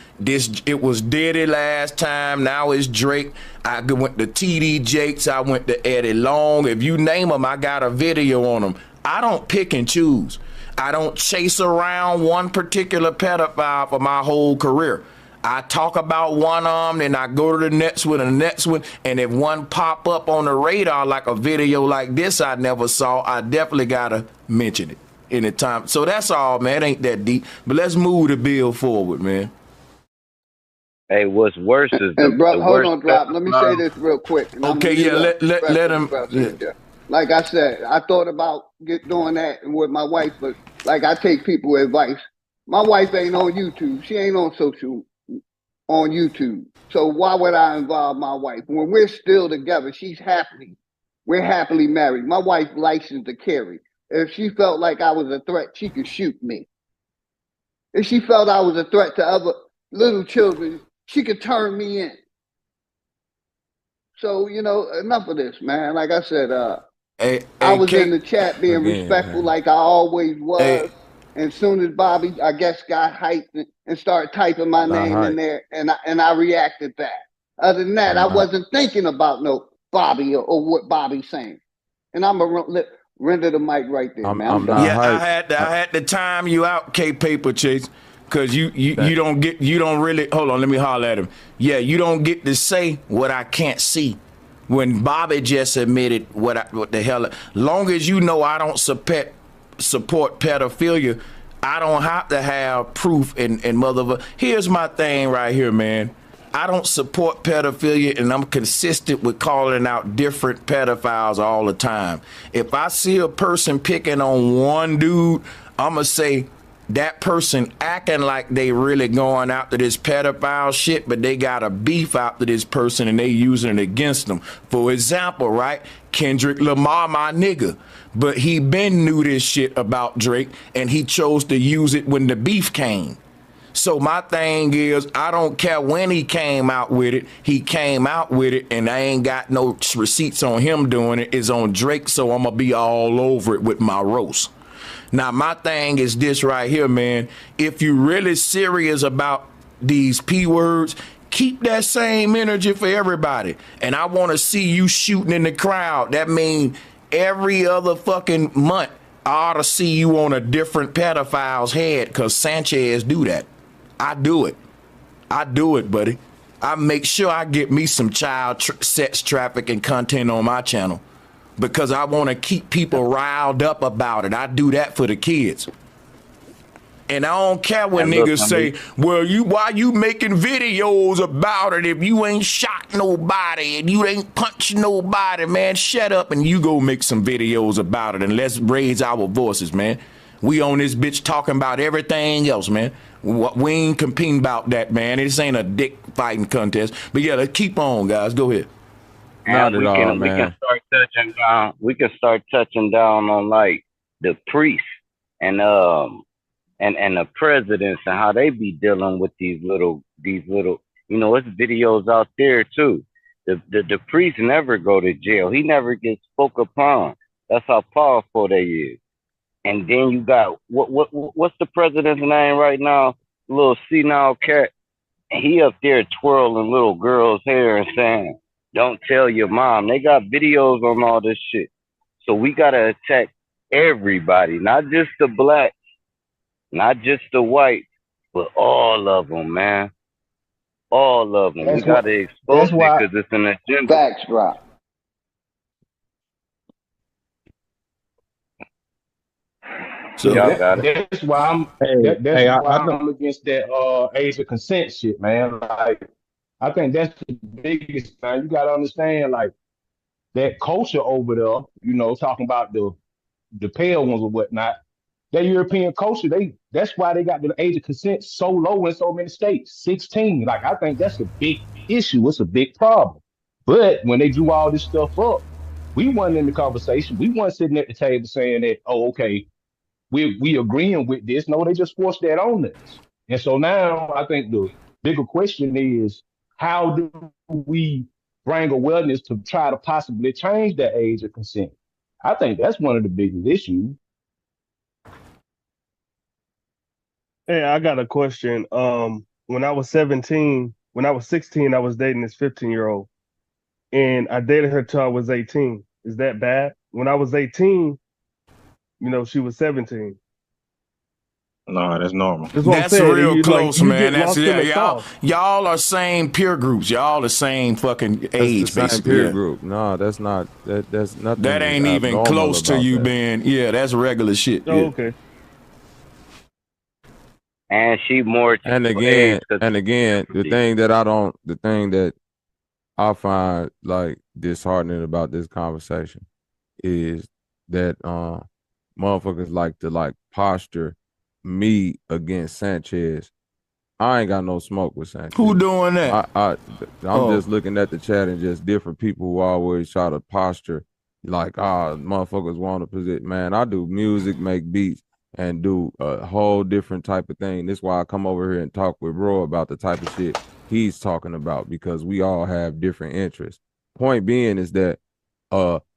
It was Diddy last time. Now it's Drake. I went to TD Jakes. I went to Eddie Long. If you name them, I got a video on them. I don't pick and choose. I don't chase around one particular pedophile for my whole career. I talk about one of them, then I go to the next one, and if one pop up on the radar like a video like this I never saw, I definitely gotta mention it anytime. So that's all, man. It ain't that deep. But let's move the bill forward, man. Hey, what's worse is hold on, Drop. Let me say this real quick. Okay, yeah, let him. Yeah. Like I said, I thought about doing that with my wife, but like I take people advice. My wife ain't on YouTube. She ain't on on YouTube. So why would I involve my wife? When we're still together, we're happily married. My wife licensed to carry. If she felt like I was a threat, she could shoot me. If she felt I was a threat to other little children, she could turn me in. So, enough of this, man. Like I said, I was in the chat being respectful like I always was. And as soon as Bobby, I guess, got hyped and started typing my name in there, and I reacted back. Other than that, I wasn't thinking about no Bobby or what Bobby's saying. And I'm going to render the mic right there, man. I'm done. Yeah, I had to time you out, K Paper Chase, because you don't really, hold on, let me holler at him. Yeah, you don't get to say what I can't see. When Bobby just admitted what the hell, long as you know I don't support pedophilia, I don't have to have proof and here's my thing right here, man. I don't support pedophilia, and I'm consistent with calling out different pedophiles all the time. If I see a person picking on one dude, I'm gonna say that person acting like they really going after this pedophile shit, but they got a beef after this person and they using it against them. For example, right? Kendrick Lamar, my nigga, but he been knew this shit about Drake and he chose to use it when the beef came. So my thing is, I don't care when he came out with it. He came out with it, and I ain't got no receipts on him doing it. It's on Drake, so I'm gonna be all over it with my roast. Now, my thing is this right here, man. If you really serious about these P words, keep that same energy for everybody. And I want to see you shooting in the crowd. That means every other fucking month, I ought to see you on a different pedophile's head, because Sanchez do that. I do it. I do it, buddy. I make sure I get me some child sex trafficking content on my channel, because I want to keep people riled up about it. I do that for the kids. And I don't care when niggas say, well, why you making videos about it if you ain't shot nobody and you ain't punched nobody, man? Shut up and you go make some videos about it, and let's raise our voices, man. We on this bitch talking about everything else, man. We ain't competing about that, man. This ain't a dick fighting contest. But yeah, let's keep on, guys. Go ahead. And we can start touching down on like the priests and the presidents and how they be dealing with these little, it's videos out there too. The priest never go to jail. He never gets spoke upon. That's how powerful they is. And then you got what's the president's name right now? Little senile cat. And he up there twirling little girls' hair and saying, "Don't tell your mom." They got videos on all this shit. So we gotta attack everybody, not just the blacks, not just the whites, but all of them, man. All of them. We gotta expose it because it's an agenda. Facts, Rob. So that's why I'm I'm against that age of consent shit, man. Like I think that's the biggest thing. You gotta understand, like that culture over there, you know, talking about the pale ones or whatnot. That European culture, that's why they got the age of consent so low in so many states, 16. Like I think that's a big issue. It's a big problem. But when they drew all this stuff up, we weren't in the conversation. We weren't sitting at the table saying that, oh, okay, we agreeing with this. No, they just forced that on us. And so now I think the bigger question is, how do we bring awareness to try to possibly change that age of consent? I think that's one of the biggest issues. Hey, I got a question. When I was 16, I was dating this 15-year-old, and I dated her till I was 18. Is that bad? When I was 18, you know, she was 17. No, that's normal. That's real close, man. Y'all are same peer groups. Y'all the same fucking age, basically. Peer group. No, that's not. That's nothing. That ain't even close to you being. Yeah, that's regular shit. Oh, okay. And she more. And again, the thing that I find like disheartening about this conversation is that motherfuckers like to like posture me against Sanchez. I ain't got no smoke with Sanchez. Who doing that? I'm just looking at the chat and just different people who always try to posture like, motherfuckers want to position. Man, I do music, make beats, and do a whole different type of thing. That's why I come over here and talk with Bro about the type of shit he's talking about, because we all have different interests. Point being is that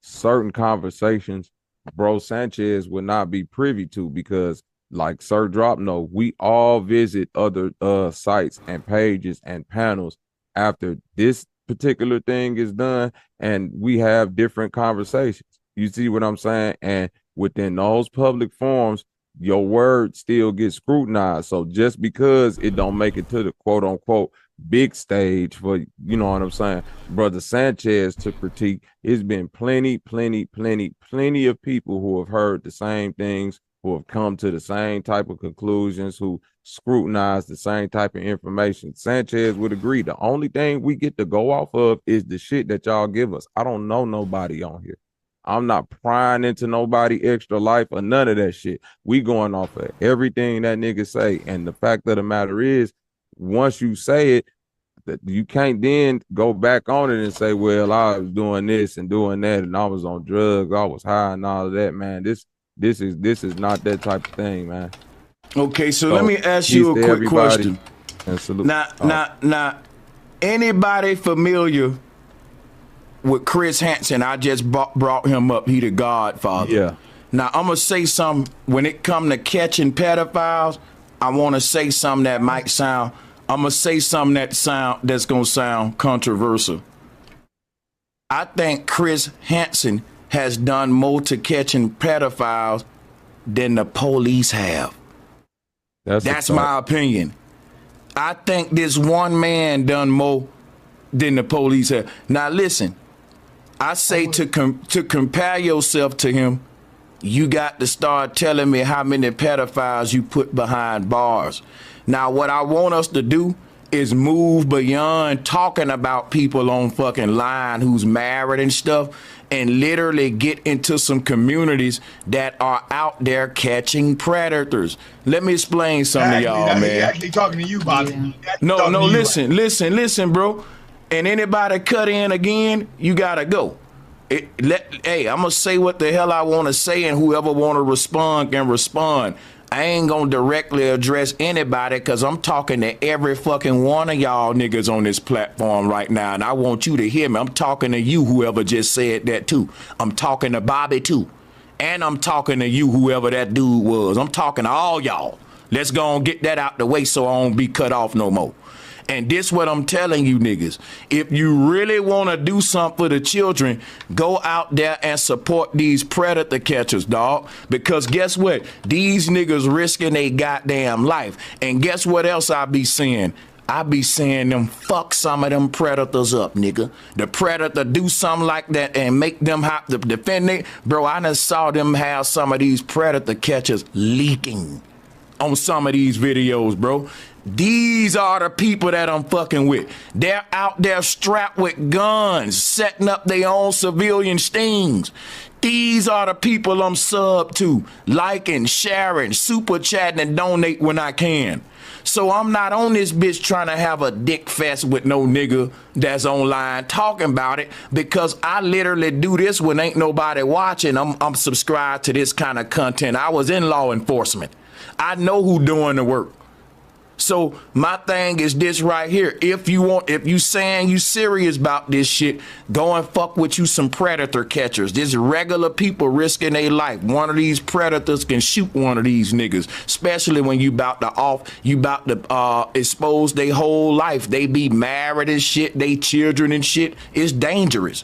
certain conversations Bro Sanchez would not be privy to, because like Sir Drop know, we all visit other sites and pages and panels after this particular thing is done, and we have different conversations. You see what I'm saying? And within those public forums, your word still gets scrutinized. So just because it don't make it to the quote unquote big stage for, you know what I'm saying, Brother Sanchez to critique, it's been plenty of people who have heard the same things, who have come to the same type of conclusions, who scrutinize the same type of information. Sanchez would agree. The only thing we get to go off of is the shit that y'all give us. I don't know nobody on here. I'm not prying into nobody extra life or none of that shit. We going off of everything that nigga say. And the fact of the matter is, once you say it, that you can't then go back on it and say, well, I was doing this and doing that, and I was on drugs, I was high and all of that, man. This is not that type of thing, man. Okay, so let me ask you a quick question. And salute. Now, anybody familiar with Chris Hansen? I just brought him up. He the Godfather. Yeah. Now, I'm going to say something. When it come to catching pedophiles, I want to say something that might sound, I'm going to say something that's going to sound controversial. I think Chris Hansen has done more to catching pedophiles than the police have. That's my opinion. I think this one man done more than the police have. Now listen, I say to compare yourself to him, you got to start telling me how many pedophiles you put behind bars. Now what I want us to do is move beyond talking about people on fucking line who's married and stuff, and literally get into some communities that are out there catching predators. Let me explain something to y'all, man. He actually talking to you, Bobby. No, listen, bro. And anybody cut in again, you gotta go. Hey, I'm gonna say what the hell I want to say, and whoever want to respond can respond. I ain't gonna directly address anybody, because I'm talking to every fucking one of y'all niggas on this platform right now, and I want you to hear me. I'm talking to you, whoever just said that too. I'm talking to Bobby too. And I'm talking to you, whoever that dude was. I'm talking to all y'all. Let's go and get that out the way so I don't be cut off no more. And this what I'm telling you niggas. If you really want to do something for the children, go out there and support these predator catchers, dog. Because guess what? These niggas risking their goddamn life. And guess what else I be seeing? I be saying them fuck some of them predators up, nigga. The predator do something like that and make them have to defend it. Bro, I done saw them have some of these predator catchers leaking on some of these videos, bro. These are the people that I'm fucking with. They're out there strapped with guns, setting up their own civilian stings. These are the people I'm sub to, liking, sharing, super chatting, and donate when I can. So I'm not on this bitch trying to have a dick fest with no nigga that's online talking about it, because I literally do this when ain't nobody watching. I'm subscribed to this kind of content. I was in law enforcement. I know who doing the work. So my thing is this right here. If you saying you serious about this shit, go and fuck with you some predator catchers. This regular people risking their life. One of these predators can shoot one of these niggas, especially when you about to expose their whole life. They be married and shit, they children and shit. It's dangerous.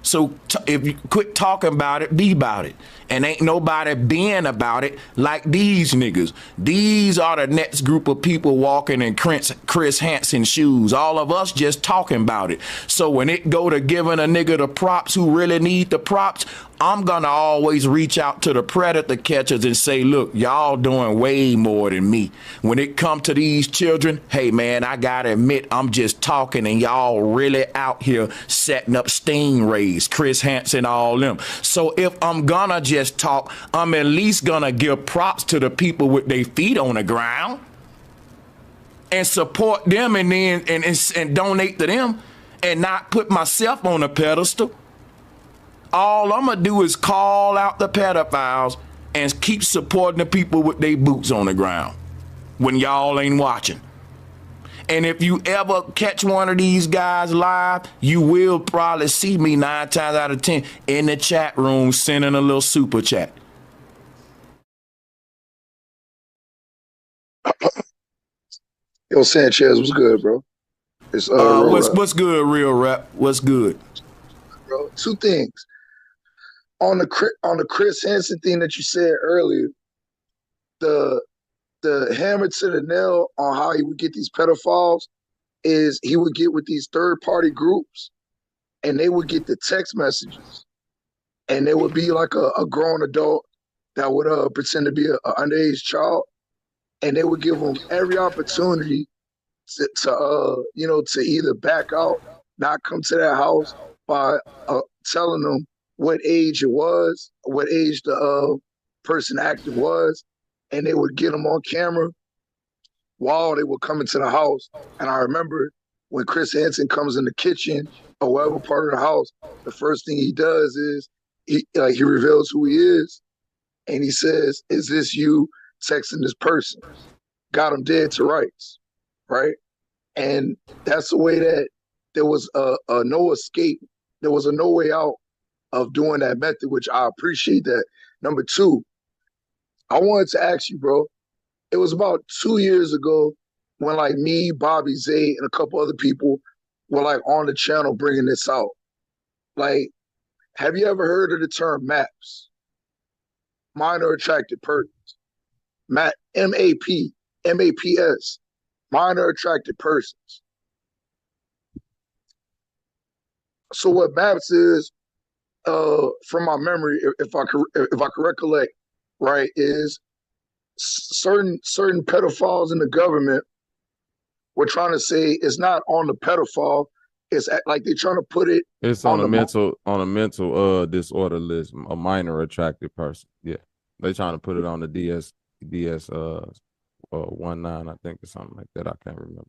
So if you quit talking about it, be about it. And ain't nobody being about it like these niggas. These are the next group of people walking in Chris Hansen shoes. All of us just talking about it. So when it go to giving a nigga the props who really need the props, I'm gonna always reach out to the predator catchers and say, look, y'all doing way more than me. When it come to these children, hey man, I gotta admit, I'm just talking and y'all really out here setting up stingrays, Chris Hansen, all them. So if I'm gonna just talk, I'm at least gonna give props to the people with their feet on the ground and support them, and then and donate to them, and not put myself on a pedestal. All I'm gonna do is call out the pedophiles and keep supporting the people with their boots on the ground when y'all ain't watching. And if you ever catch one of these guys live, you will probably see me 9 times out of 10 in the chat room sending a little super chat. Yo, Sanchez, what's good, bro? It's what's good, real rap? What's good, bro? Two things. On the Chris Hansen thing that you said earlier, the hammer to the nail on how he would get these pedophiles is he would get with these third-party groups, and they would get the text messages, and there would be like a grown adult that would pretend to be an underage child, and they would give them every opportunity to either back out, not come to that house, by telling them what age it was, what age the person active was, and they would get them on camera while they were coming to the house. And I remember when Chris Hansen comes in the kitchen or whatever part of the house, the first thing he does is he reveals who he is, and he says, "Is this you texting this person?" Got him dead to rights, right? And that's the way that there was a no escape. There was a no way out of doing that method, which I appreciate that. Number two, I wanted to ask you, bro, it was about 2 years ago when like me, Bobby, Zay, and a couple other people were like on the channel bringing this out. Like, have you ever heard of the term MAPS? Minor attracted persons. MAPS, minor attracted persons. So what MAPS is, from my memory, if I can recollect, right, is certain pedophiles in the government were trying to say it's not on the pedophile. It's like they're trying to put it. It's on a mental disorder list. A minor attracted person. Yeah, they're trying to put it on the DS 19, I think, or something like that. I can't remember.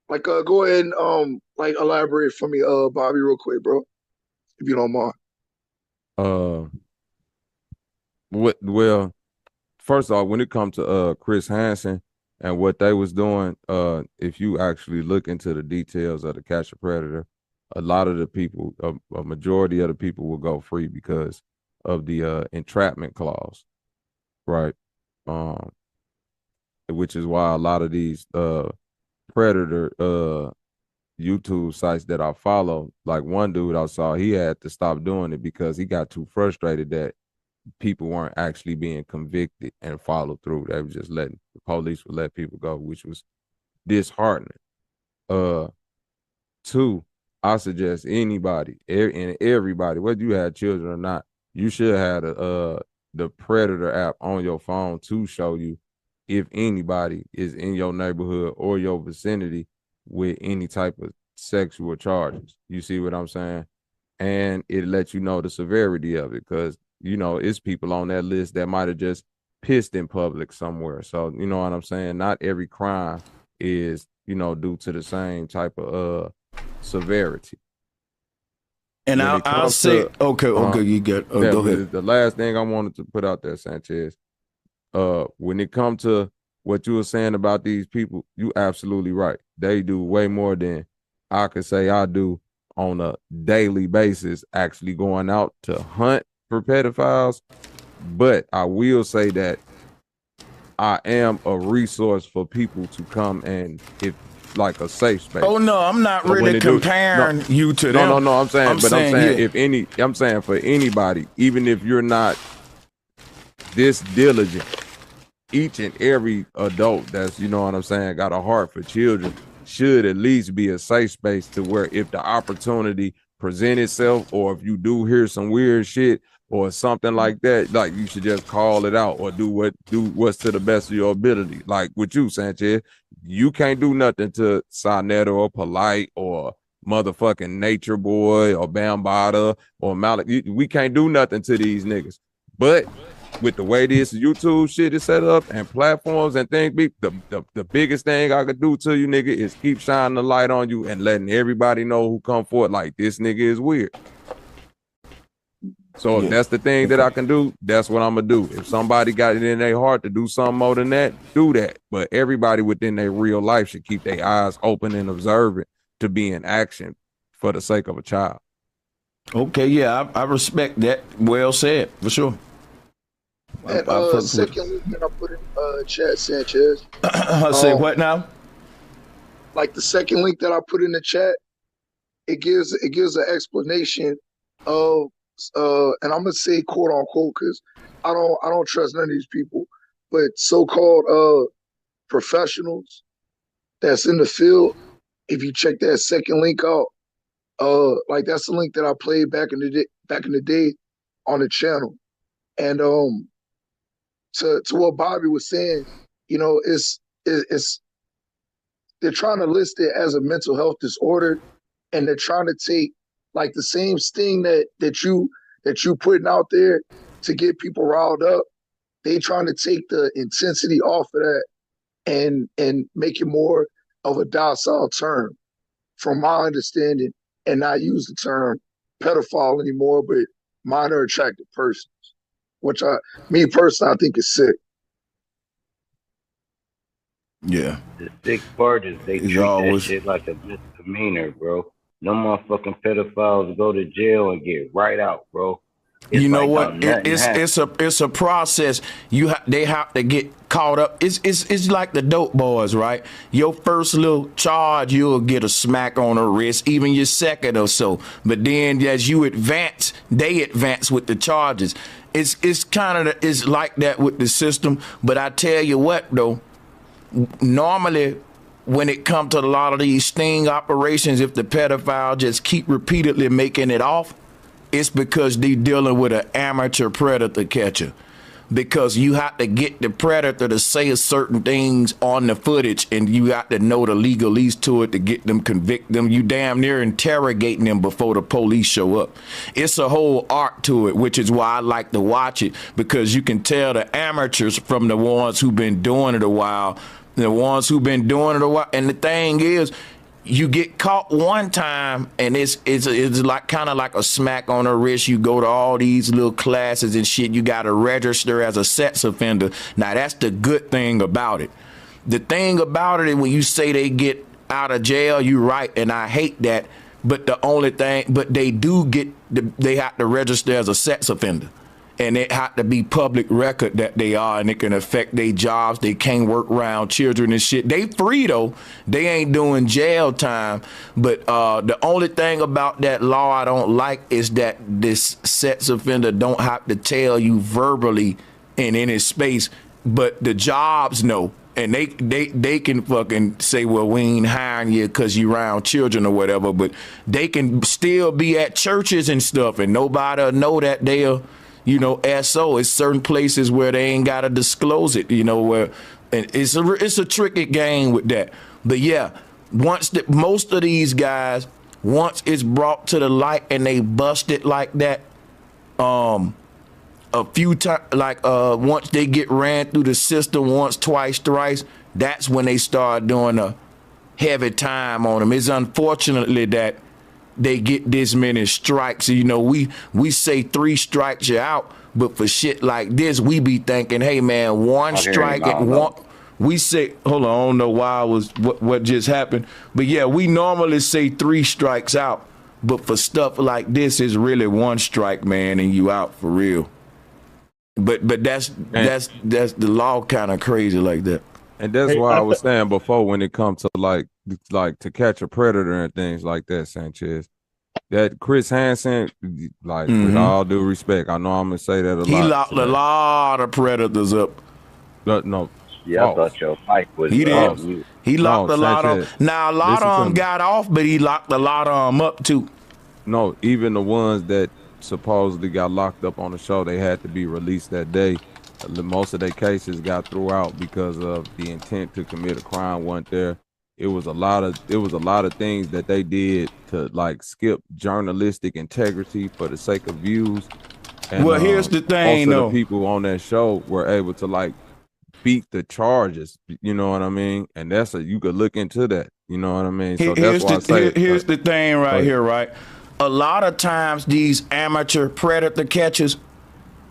Like, go ahead and elaborate for me, Bobby, real quick, bro, if you don't mind. Well, first off, when it comes to Chris Hansen and what they was doing, if you actually look into the details of the Catch a Predator, a lot of the people, a majority of the people will go free because of the entrapment clause, right? Which is why a lot of these predator YouTube sites that I follow, like one dude I saw, he had to stop doing it because he got too frustrated that people weren't actually being convicted and followed through. They were just letting the police would let people go, which was disheartening. Two, I suggest anybody and everybody, whether you had children or not, you should have the Predator app on your phone to show you if anybody is in your neighborhood or your vicinity with any type of sexual charges. You see what I'm saying? And it lets you know the severity of it, because it's people on that list that might have just pissed in public somewhere. So you know what I'm saying? Not every crime is due to the same type of severity. And I'll say, okay, you get. Go ahead. The last thing I wanted to put out there, Sanchez, when it comes to what you were saying about these people, you absolutely right. They do way more than I could say I do on a daily basis, actually going out to hunt for pedophiles. But I will say that I am a resource for people to come and like a safe space. Oh no, I'm not really comparing you to them. No. I'm saying I'm saying for anybody, even if you're not this diligent, each and every adult that's got a heart for children should at least be a safe space to where if the opportunity present itself, or if you do hear some weird shit or something like that, like you should just call it out or do what's to the best of your ability. Like with you, Sanchez, you can't do nothing to Sonetta or Polite or motherfucking Nature Boy or Bambada or Malik. We can't do nothing to these niggas. But with the way this YouTube shit is set up and platforms and things, the biggest thing I could do to you, nigga, is keep shining the light on you and letting everybody know who come forward like this nigga is weird. So if that's the thing that I can do, that's what I'm gonna do. If somebody got it in their heart to do something more than that, do that. But everybody within their real life should keep their eyes open and observant to be in action for the sake of a child. Okay, yeah, I respect that. Well said, for sure. And second link that I put in chat, Sanchez. Say what now? Like the second link that I put in the chat, it gives an explanation of and I'm gonna say quote unquote because I don't trust none of these people, but so-called professionals that's in the field. If you check that second link out, like that's the link that I played back in the day on the channel, and to what Bobby was saying, it's they're trying to list it as a mental health disorder, and they're trying to take like the same sting that you putting out there to get people riled up. They trying to take the intensity off of that and make it more of a docile term, from my understanding, and not use the term pedophile anymore, but minor attracted persons, which me personally, I think is sick. Yeah. The sick part is they treat that shit like a misdemeanor, bro. No motherfucking pedophiles go to jail and get right out, bro. It's you know like what? It's a process. They have to get caught up. It's like the dope boys, right? Your first little charge, you'll get a smack on the wrist, even your second or so. But then as you advance, they advance with the charges. It's kind of it's like that with the system. But I tell you what, though, normally when it comes to a lot of these sting operations, if the pedophile just keep repeatedly making it off, it's because they're dealing with an amateur predator catcher. Because you have to get the predator to say certain things on the footage, and you got to know the legalese to it to get them, convict them. You damn near interrogating them before the police show up. It's a whole art to it, which is why I like to watch it, because you can tell the amateurs from the ones who've been doing it a while. And the thing is, you get caught one time, and it's like kind of like a smack on the wrist. You go to all these little classes and shit. You got to register as a sex offender. Now that's the good thing about it. The thing about it is when you say they get out of jail, you're right, and I hate that. But they have to register as a sex offender. and it had to be public record that they are, and it can affect their jobs. They can't work around children and shit. They free though. They ain't doing jail time. But the only thing about that law I don't like is that this sex offender don't have to tell you verbally in any space, but the jobs know. And they can fucking say, well, we ain't hiring you because you around children or whatever, but they can still be at churches and stuff, and nobody'll know that they're, you know, SO. It's certain places where they ain't got to disclose it, you know, where, and it's a tricky game with that. But yeah, most of these guys, once it's brought to the light and they bust it like that, a few times, like once they get ran through the system once, twice, thrice, that's when they start doing a heavy time on them. It's unfortunately that they get this many strikes. You know, we say 3 strikes you're out, but for shit like this, we be thinking, hey man, one strike and one. We say, hold on, I don't know why I was what just happened, but yeah, we normally say 3 strikes out, but for stuff like this, it's really 1 strike, man, and you out for real. But that's the law kind of crazy like that. And that's why I was saying before, when it comes to like to catch a predator and things like that, Sanchez, that Chris Hansen, like with all due respect, I know I'm gonna say that a lot. He locked a lot of predators up. No. Yeah, I thought your mic was. He did. He locked a lot of. Now a lot of them got off, but he locked a lot of them up too. No, even the ones that supposedly got locked up on the show, they had to be released that day. Most of their cases got thrown out because of the intent to commit a crime wasn't there. It was a lot of things that they did to like skip journalistic integrity for the sake of views. And, well, here's the thing, most of the people on that show were able to like beat the charges. You know what I mean? And you could look into that. You know what I mean? So that's why I say here's the thing right here, right? A lot of times these amateur predator catchers,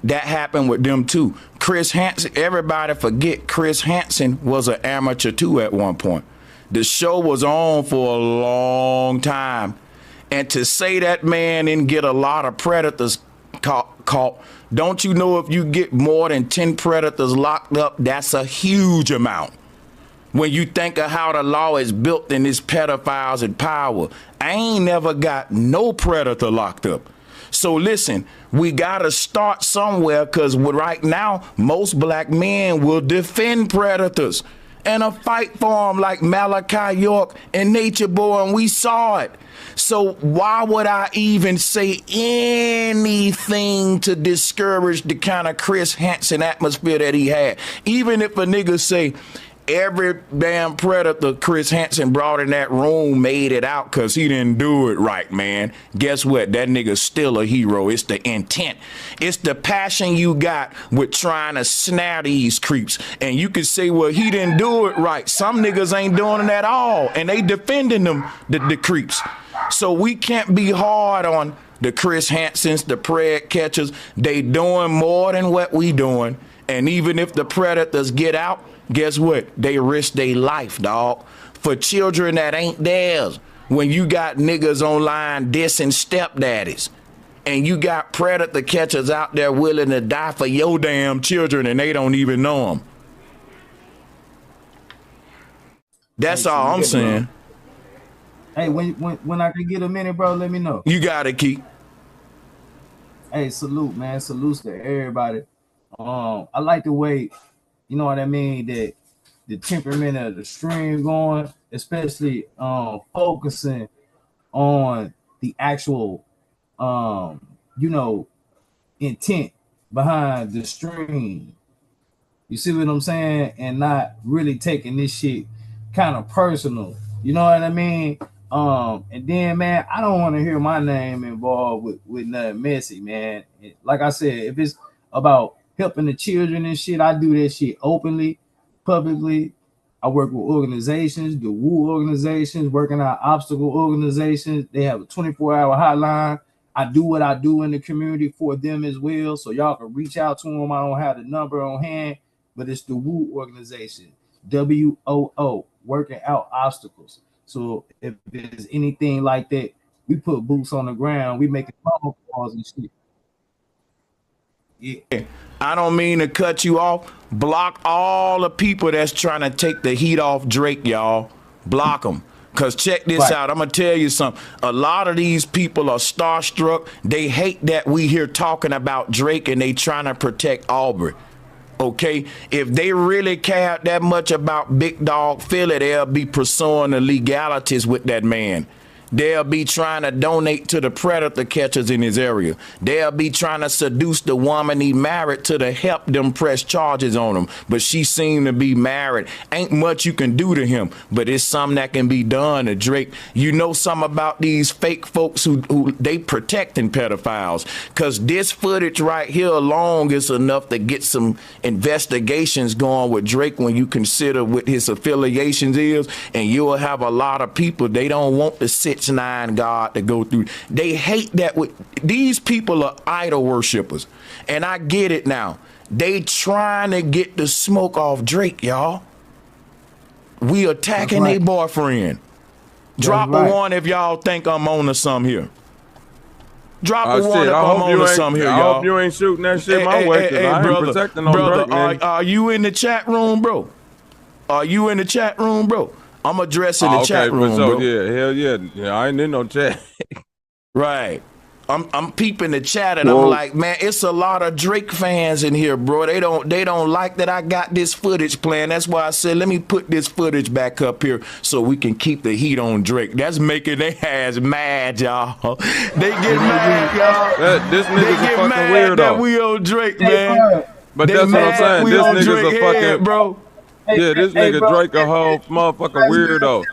that happened with them too. Chris Hansen, everybody forget Chris Hansen was an amateur too at one point. The show was on for a long time. And to say that man didn't get a lot of predators caught, don't you know if you get more than 10 predators locked up, that's a huge amount. When you think of how the law is built in this pedophiles in power, I ain't never got no predator locked up. So listen, we got to start somewhere, because right now, most black men will defend predators and a fight for them like Malachi York and Nature Boy, and we saw it. So why would I even say anything to discourage the kind of Chris Hansen atmosphere that he had? Even if a nigga say, every damn predator Chris Hansen brought in that room made it out because he didn't do it right, man. Guess what? That nigga's still a hero. It's the intent. It's the passion you got with trying to snare these creeps. And you can say, well, he didn't do it right. Some niggas ain't doing it at all, and they defending them, the creeps. So we can't be hard on the Chris Hansens, the pred catchers. They doing more than what we doing. And even if the predators get out, guess what? They risk their life, dog, for children that ain't theirs. When you got niggas online dissing stepdaddies, and you got predator catchers out there willing to die for your damn children, and they don't even know them. That's all I'm saying. Hey, when I can get a minute, bro, let me know. You got it, Key. Hey, salute, man. Salutes to everybody. I like the way, you know what I mean, that the temperament of the stream going, especially focusing on the actual intent behind the stream. You see what I'm saying? And not really taking this shit kind of personal. You know what I mean? And then, man, I don't want to hear my name involved with nothing messy, man. Like I said, if it's about helping the children and shit, I do that shit openly, publicly. I work with organizations, the WOO organizations, working out obstacle organizations. They have a 24-hour hotline. I do what I do in the community for them as well, so y'all can reach out to them. I don't have the number on hand, but it's the WOO organization, WOO, working out obstacles. So if there's anything like that, we put boots on the ground. We make phone calls and shit. Yeah. I don't mean to cut you off. Block all the people that's trying to take the heat off Drake, y'all. Block them. Because check this out. I'm going to tell you something. A lot of these people are starstruck. They hate that we here talking about Drake and they trying to protect Aubrey. Okay, if they really cared that much about Big Dog Philly, they'll be pursuing the legalities with that man. They'll be trying to donate to the predator catchers in his area. They'll be trying to seduce the woman he married to help them press charges on him. But she seemed to be married. Ain't much you can do to him, but it's something that can be done to Drake. You know something about these fake folks who they protecting pedophiles? Because this footage right here alone is enough to get some investigations going with Drake when you consider what his affiliations is, and you'll have a lot of people, they don't want the 6ix9ine God to go through. They hate that. These people are idol worshipers, and I get it now. They trying to get the smoke off Drake, y'all. We attacking their boyfriend. Drop a one if y'all think I'm on to something here. Drop a one if I'm on to something here, y'all. I hope you ain't shooting that shit my way, because I ain't protecting no Drake, man. Are you in the chat room, bro? Are you in the chat room, bro? I'm addressing the chat room, bro. Yeah, hell yeah. Yeah, I ain't in no chat. Right. I'm peeping the chat and I'm like, man, it's a lot of Drake fans in here, bro. They don't like that I got this footage playing. That's why I said, let me put this footage back up here so we can keep the heat on Drake. That's making their ass mad, y'all. They get mad, y'all. This nigga's a fucking weirdo. That we on Drake, man. But that's what I'm saying. This nigga's a fucking bro. Yeah, this nigga Drake a whole motherfucking weirdo.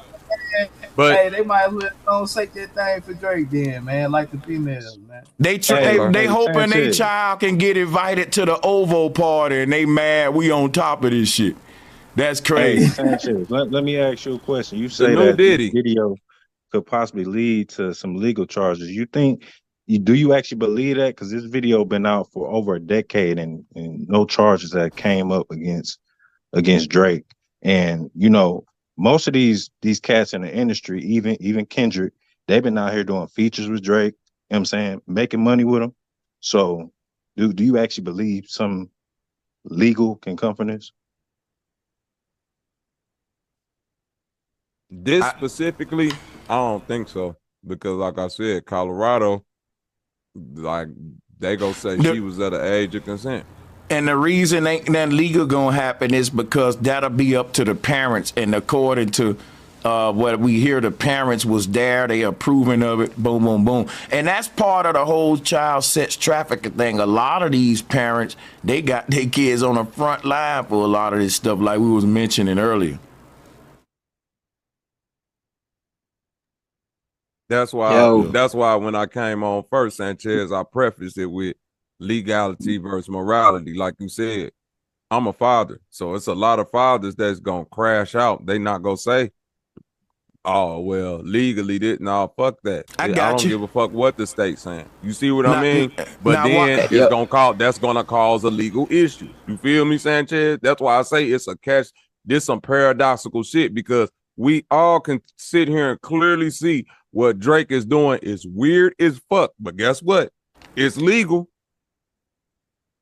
But hey, they might as well don't say that thing for Drake then, man, like the females, man. They hoping their child can get invited to the OVO party and they mad we on top of this shit. That's crazy. Hey, Sanchez, let me ask you a question. You say that this video could possibly lead to some legal charges. You think, do you actually believe that? Because this video been out for over a decade and no charges that came up against Drake. And you know, most of these cats in the industry, even Kendrick, they've been out here doing features with Drake, you know what I'm saying, making money with him. So do you actually believe some legal can come from this? This specifically, I don't think so. Because like I said, Colorado, like they go say she was at the age of consent. And the reason ain't nothing legal gonna happen is because that'll be up to the parents. And according to what we hear, the parents was there, they approving of it, boom, boom, boom. And that's part of the whole child sex trafficking thing. A lot of these parents, they got their kids on the front line for a lot of this stuff, like we was mentioning earlier. That's why when I came on first, Sanchez, I prefaced it with legality versus morality. Like you said, I'm a father, so it's a lot of fathers that's gonna crash out. They not gonna say, oh well, legally didn't. No, fuck that. I don't give a fuck what the state's saying. You see what I mean? But then it's that's gonna cause a legal issue. You feel me, Sanchez? That's why I say it's a catch. This some paradoxical shit, because we all can sit here and clearly see what Drake is doing is weird as fuck. But guess what? It's legal.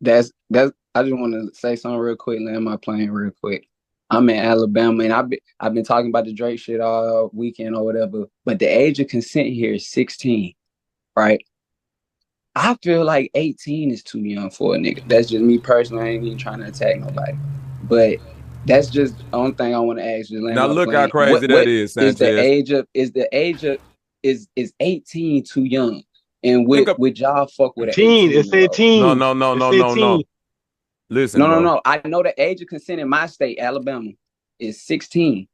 That's I just want to say something real quick, land my plane real quick. I'm in Alabama and I've been talking about the Drake shit all weekend or whatever, but the age of consent here is 16, right? I feel like 18 is too young for a nigga. That's just me personally. I ain't even trying to attack nobody, but that's just the only thing I want to ask you. Now look how crazy that is, Sanchez. Is 18 too young? And would y'all fuck with 18? It's 18. No. Listen, no. I know the age of consent in my state, Alabama, is 16.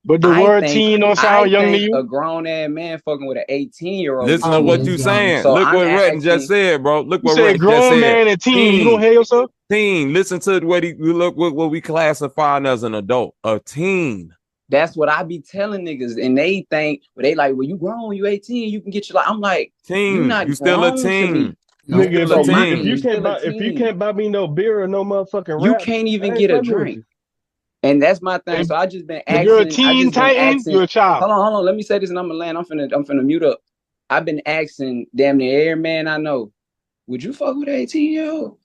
But the word teen don't sound young to you. A grown ass man fucking with an 18-year-old. Listen to what you saying. So look what Retton just said, bro. Look what Retton just said. Grown man and teen. You gonna hear yourself? Teen. Listen to what we classifying as an adult. A teen. That's what I be telling niggas, and they think, they like, well, you grown, you 18, you can get your life. I'm like, teen, you still a teen. Nigga, if you can't buy me no beer or no motherfucking rap, you can't even get a drink. And that's my thing. So I just been asking. If you're a teen titan, you're a child. Hold on. Let me say this, and I'm gonna land. I'm finna mute up. I've been asking damn near every man I know, would you fuck with an 18-year-old?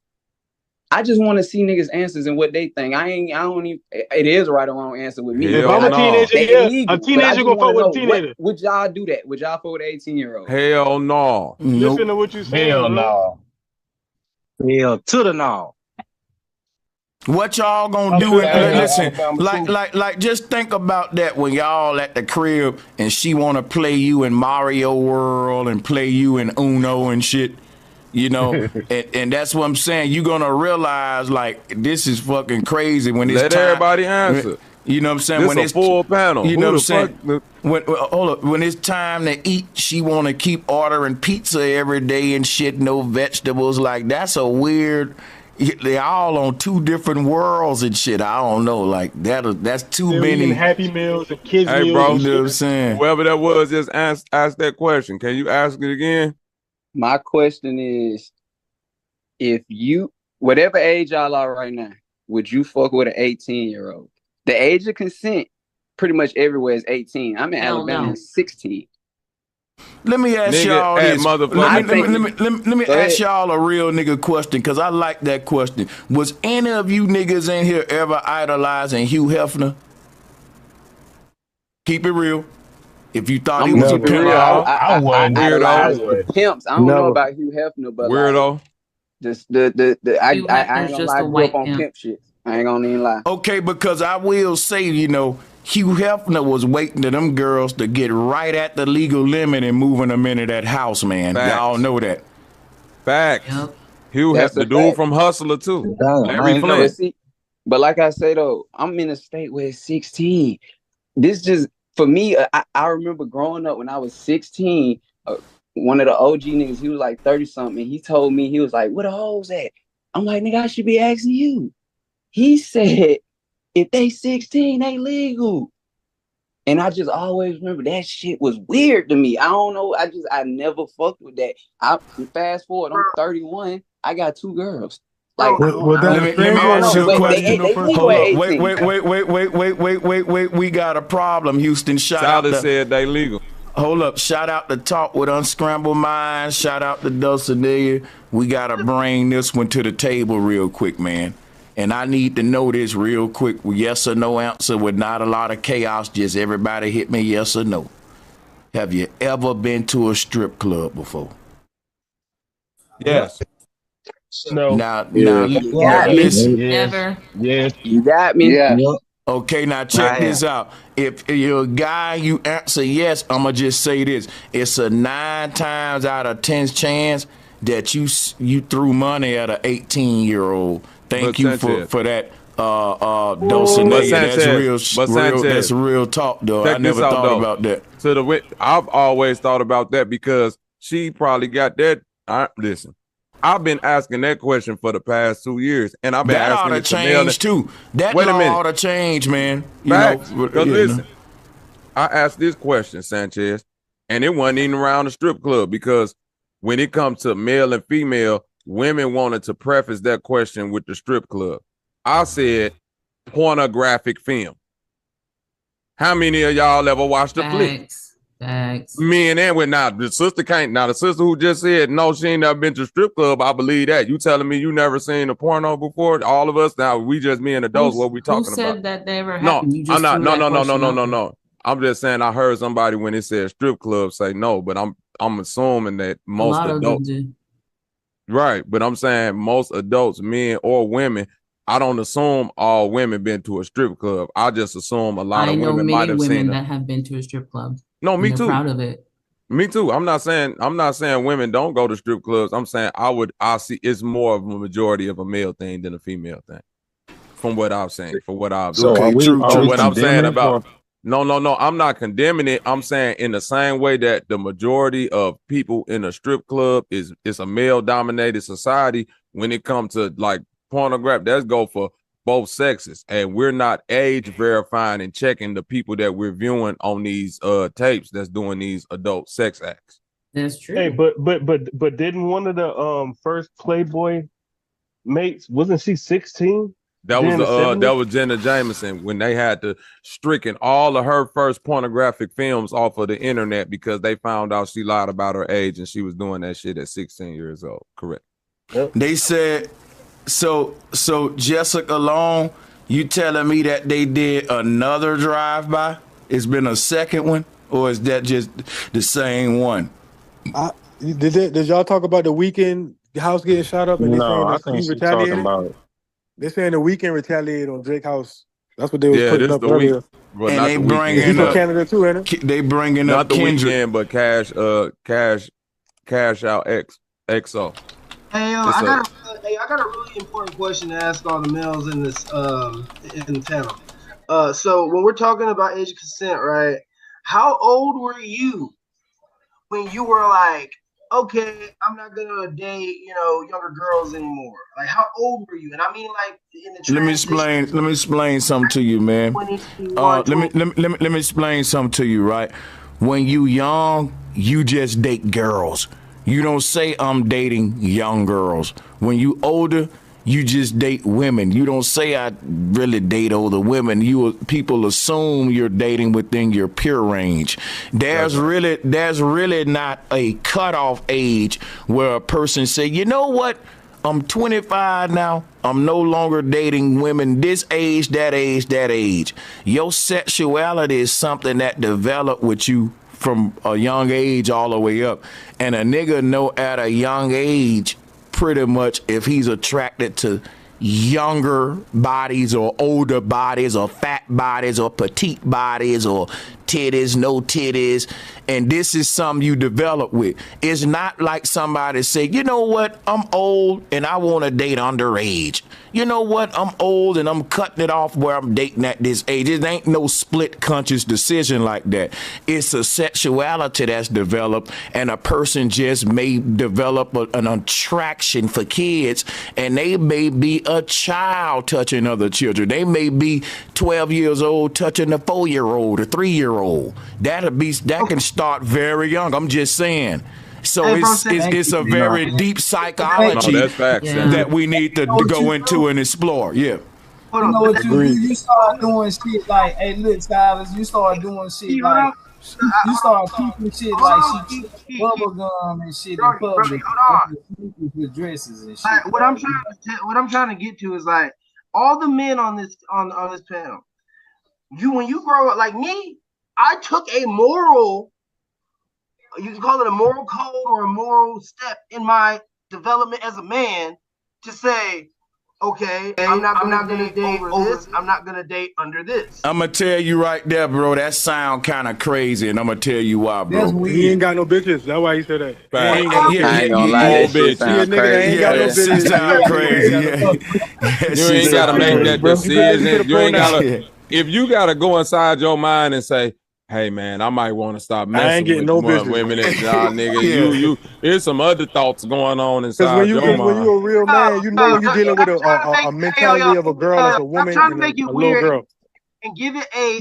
I just want to see niggas' answers and what they think. I don't even. It is a right or wrong answer with me. If I'm a teenager, yeah, a teenager gonna fuck with a teenager. Would y'all do that? Would y'all fuck with an 18-year-old? Hell no. Listen to what you saying, Hell bro. no. Hell to the no. What y'all gonna do? Listen, like, just think about that when y'all at the crib and she wanna play you in Mario World and play you in Uno and shit, you know, and that's what I'm saying. You're gonna realize like this is fucking crazy when it's Let time. Everybody answer. You know what I'm saying? This when a it's full panel. You Who know the what I'm saying? fuck? Hold up. When it's time to eat, she want to keep ordering pizza every day and shit, no vegetables. Like, that's a weird. They're all on two different worlds and shit. I don't know. Like, that's too They're many. eating Happy Meals and kids Hey, meals. bro. You know what I'm saying? Whoever that was, just ask that question. Can you ask it again? My question is, if you, whatever age y'all are right now, would you fuck with an 18-year-old? The age of consent, pretty much everywhere is 18. I'm in Alabama, it's 16. Let me ask y'all this. Let me ask y'all a real nigga question, because I like that question. Was any of you niggas in here ever idolizing Hugh Hefner? Keep it real. If you thought he was a pimp, I wasn't weirdo. Pimps. I don't know about Hugh Hefner, but weirdo. Like, just I ain't gonna lie, I grew up on pimp shit. I ain't gonna even lie. Okay, because I will say, you know, Hugh Hefner was waiting to them girls to get right at the legal limit and moving them into that house, man. Facts. Y'all know that. Facts. Yep. Hugh That's the a dude fact. from Hustler too. Larry Flint. But like I say though, I'm in a state where it's 16. This just for me. I remember growing up when I was 16. One of the OG niggas, he was like 30 something. He told me, he was like, "Where the hoes at?" I'm like, "Nigga, I should be asking you." He said, "If they 16, they legal." And I just always remember that shit was weird to me. I don't know. I never fucked with that. I fast forward, I'm 31. I got 2 girls. Like, let me ask you a question. Hold up. Wait. We got a problem, Houston. Tyler said they legal. Hold up. Shout out to Talk with Unscrambled Minds. Shout out to Dulcinea. We got to bring this one to the table real quick, man. And I need to know this real quick. Yes or no answer with not a lot of chaos. Just everybody hit me yes or no. Have you ever been to a strip club before? Yes. No. Now listen. Never. Yes. You got me. Yeah. Okay, now check this out. If you're a guy, you answer yes, I'm going to just say this. It's a 9 times out of 10 chance that you threw money at an 18-year-old. Thank you for that, Dulcinea. That's real talk, though. I never thought about that. I've always thought about that because she probably got that. Listen, I've been asking that question for the past 2 years, and I've been asking that ought to change too. That law ought to change, man. Listen, I asked this question, Sanchez, and it wasn't even around the strip club because when it comes to male and female, women wanted to preface that question with the strip club. I said pornographic film. How many of y'all ever watched a flick? Facts. Me and Edwin. Now the sister who just said no, she ain't never been to a strip club. I believe that. You telling me you never seen a porno before? All of us now, we just me and adults. What we talking who said about? That never No, happened? You just I'm not. No. I'm just saying I heard somebody when it said strip club say no, but I'm assuming that most adults. Right, but I'm saying most adults, men or women, I don't assume all women been to a strip club. I just assume a lot of women might have seen it. I know many women that have been to a strip club. No, me too. Proud of it. Me too. I'm not saying women don't go to strip clubs. I'm saying I see it's more of a majority of a male thing than a female thing. From what I've seen, for what I've seen. Okay, true. What I'm saying about no, I'm not condemning it. I'm saying in the same way that the majority of people in a strip club it's a male dominated society. When it comes to like pornography, that's go for both sexes, and we're not age verifying and checking the people that we're viewing on these tapes that's doing these adult sex acts. That's true. Hey, but didn't one of the first Playboy mates, wasn't she 16? That was Jenna Jameson when they had to stricken all of her first pornographic films off of the internet because they found out she lied about her age and she was doing that shit at 16 years old. Correct. They said So Jessica Long, you telling me that they did another drive-by? It's been a second one, or is that just the same one? Did y'all talk about the weekend house getting shot up and they saying No, I that think he she's talking retaliated? about. They're saying the weekend retaliated on Drake House. That's what they was Yeah, putting this up the week, earlier. but And not they the bringing weekend. He's from up Canada too, ain't it? they bringing Not up the Kendrick. weekend, but cash out XO. Hey, It's I got a really important question to ask all the males in this in the panel. So when we're talking about age of consent, right? How old were you when you were like, okay, I'm not gonna date, younger girls anymore? Like, how old were you? And I mean, like, in the transition. Let me explain something to you, man. 20, 21, Let me explain something to you, right? When you young, you just date girls. You don't say I'm dating young girls. When you older, you just date women. You don't say I really date older women. People assume you're dating within your peer range. There's really not a cutoff age where a person say, you know what? I'm 25 now. I'm no longer dating women this age, that age, that age. Your sexuality is something that developed with you from a young age all the way up. And a nigga know at a young age pretty much if he's attracted to younger bodies or older bodies or fat bodies or petite bodies or titties, no titties. And this is something you develop with. It's not like somebody say, you know what, I'm old and I want to date underage. You know what, I'm old and I'm cutting it off where I'm dating at this age. It ain't no split conscious decision like that. It's a sexuality that's developed, and a person just may develop an attraction for kids, and they may be a child touching other children. They may be 12 years old touching a 4-year-old or 3-year-old. That can start very young. I'm just saying. So it's a very deep psychology that we need to go into and explore. Yeah. You know what you do? You start doing shit like, hey, look, Silas, you start doing shit like, you start keeping shit like she bubble gum and shit in public. With dresses and shit. Like, what I'm trying to get to is like all the men on this panel. When you grow up like me, I took a moral. You can call it a moral code or a moral step in my development as a man to say, okay, I'm not gonna date over this. I'm not gonna date under this. I'm gonna tell you right there, bro. That sound kind of crazy, and I'm gonna tell you why, bro. He ain't got no bitches. That's why he said that. I ain't gonna lie, that shit sound crazy. That sound crazy. You ain't gotta make that decision. You ain't gotta. If you gotta go inside your mind and say, hey man, I might want to stop messing with women and y'all nigga. You there's some other thoughts going on inside your mind. When you a real man, you know when you're dealing with a mentality of a girl as a woman and a little girl. And give it a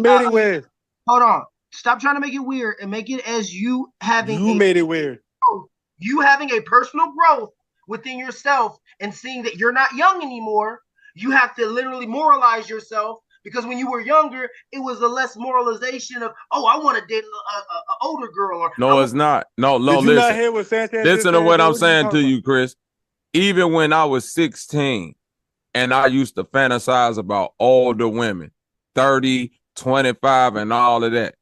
hold on. Stop trying to make it weird and make it as you having made it weird. You having a personal growth within yourself and seeing that you're not young anymore. You have to literally moralize yourself. Because when you were younger, it was a less moralization of, oh, I want to date an older girl. No, it's not. No, Did you not hear what Sanchez listen to what I'm saying to you, Chris. Even when I was 16 and I used to fantasize about older women, 30, 25 and all of that.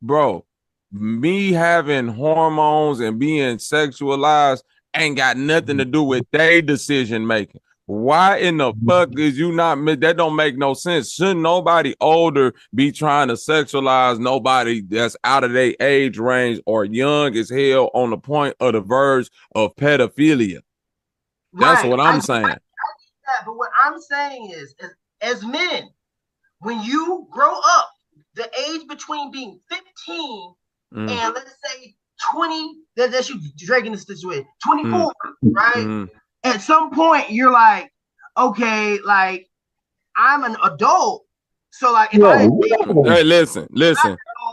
Bro, me having hormones and being sexualized ain't got nothing to do with their decision making. Why in the fuck is you not? That don't make no sense. Shouldn't nobody older be trying to sexualize nobody that's out of their age range or young as hell on the point of the verge of pedophilia? That's what I'm saying. But what I'm saying is, as men, when you grow up, the age between being 15 and let's say 20, that's you dragging this way, 24, right? At some point, you're like, okay, like I'm an adult, so like, hey, listen.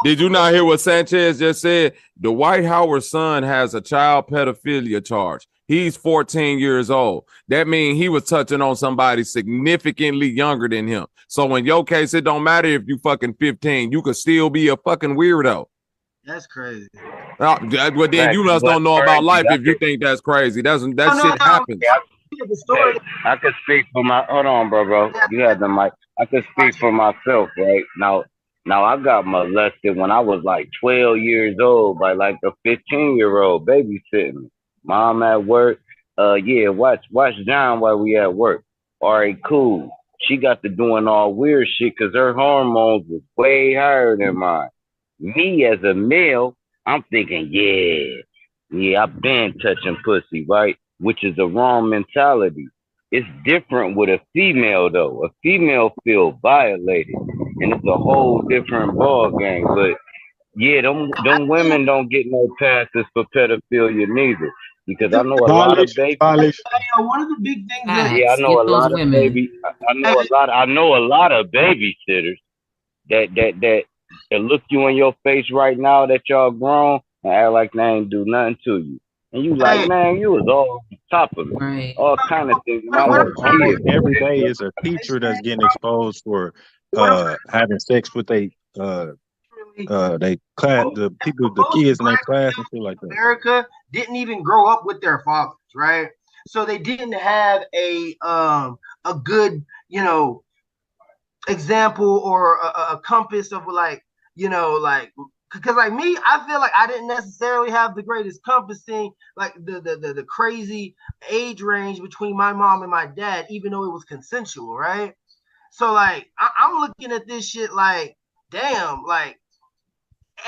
Did you not hear what Sanchez just said? The White Howard son has a child pedophilia charge. He's 14 years old. That means he was touching on somebody significantly younger than him. So in your case, it don't matter if you fucking 15. You could still be a fucking weirdo. That's crazy. Well, then you must don't know about life if you think that's crazy. That shit happens. I could speak for my. Hold on, bro. You had the mic. I could speak for myself, right? Now I got molested when I was like 12 years old by like a 15-year-old babysitting me. Mom at work. Yeah, watch John while we at work. All right, cool. She got to doing all weird shit because her hormones was way higher than mine. Me as a male, I'm thinking, yeah, I've been touching pussy, right? Which is the wrong mentality. It's different with a female though. A female feel violated, and it's a whole different ball game. But yeah, them women don't get no passes for pedophilia neither, because I know a lot of baby. One of the big things Yeah, I know a lot of baby. I know a lot of babysitters that look you in your face right now that y'all grown and act like they ain't do nothing to you. And you like, man, you was all on top of me. All kind of things. Almost every day is a teacher that's getting exposed for having sex with the class, the kids in their class and shit like that. America didn't even grow up with their fathers, right? So they didn't have a good, example or a compass of because like me, I feel like I didn't necessarily have the greatest compassing, like the crazy age range between my mom and my dad, even though it was consensual, right? So like I'm looking at this shit like, damn, like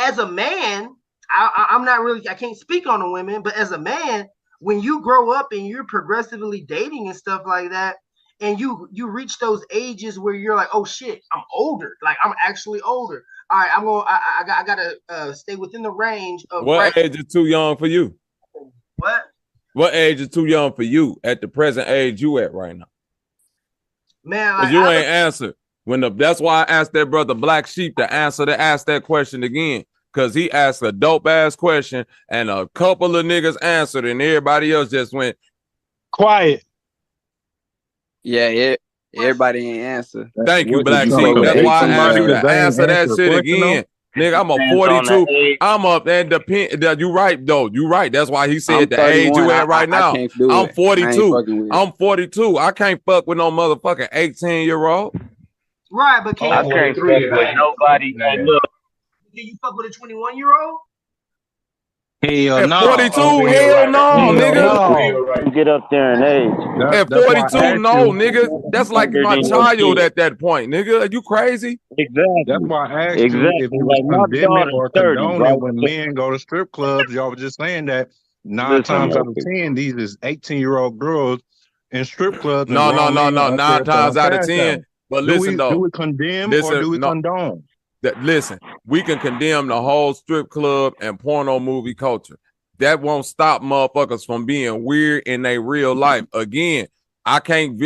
as a man, I'm not really, I can't speak on the women, but as a man, when you grow up and you're progressively dating and stuff like that, and you reach those ages where you're like, oh shit, I'm older, like I'm actually older. All right, I gotta stay within the range of what age is too young for you? What age is too young for you at the present age you at right now? Man, like, you ain't answered. That's why I asked that brother Black Sheep to ask that question again. Because he asked a dope ass question and a couple of niggas answered and everybody else just went quiet. Yeah, everybody ain't answer. Thank you, Black Sheep. That's why I asked you to answer that shit again. Nigga, I'm a 42. I'm up and you right though. You right. That's why he said the age you at right now. I'm 42. I'm 42. I can't fuck with no motherfucking 18-year-old. Right, but I can't fuck with nobody. Look. Can you fuck with a 21-year-old? Hell no. 42, hell no, nigga. You get up there in age. At 42, no, nigga. That's like my child at that point, nigga. Are you crazy? Exactly. That's why I asked you if you was condemning or condoning when men go to strip clubs. Y'all was just saying that 9 times out of 10, these is 18-year-old girls in strip clubs. No. 9 times out of 10. But listen, though. Do we condemn or do we condone? Listen, we can condemn the whole strip club and porno movie culture. That won't stop motherfuckers from being weird in their real life. Again, I can't,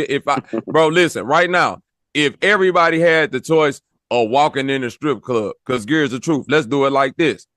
bro, listen, right now, if everybody had the choice of walking in the strip club, because here's the truth, let's do it like this.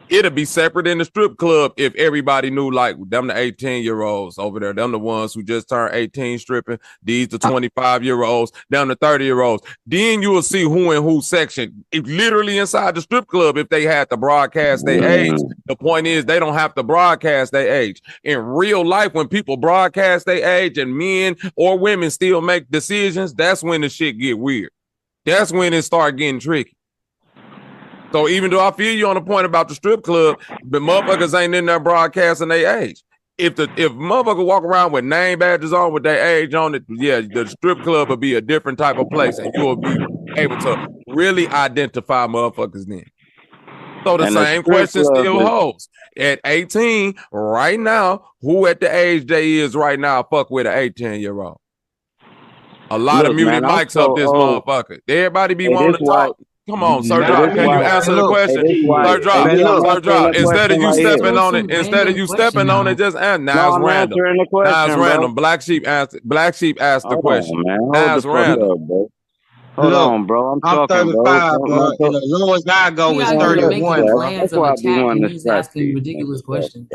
It'll be separate in the strip club if everybody knew, like, them the 18-year-olds over there, them the ones who just turned 18 stripping, these the 25-year-olds, them the 30-year-olds. Then you will see who in whose section. If literally inside the strip club, if they had to broadcast their age. The point is they don't have to broadcast their age. In real life, when people broadcast their age and men or women still make decisions, that's when the shit get weird. That's when it start getting tricky. So even though I feel you on the point about the strip club, but motherfuckers ain't in there broadcasting their age. If motherfuckers walk around with name badges on with their age on it, yeah, the strip club will be a different type of place, and you will be able to really identify motherfuckers then. So the same question still holds. At 18, right now, who at the age they is right now fuck with an 18-year-old? A lot of muted mics up this motherfucker. Everybody be wanting to talk. Come on, Sir Drop. Can you answer the question? Sir Drop. Instead of you stepping on it, just answer. Now it's random. Now it's random. Black Sheep asked the question. Now it's random. Hold on, bro. I'm 35, bro. And the lowest I go is 31. Plans of attack, and he's asking ridiculous questions.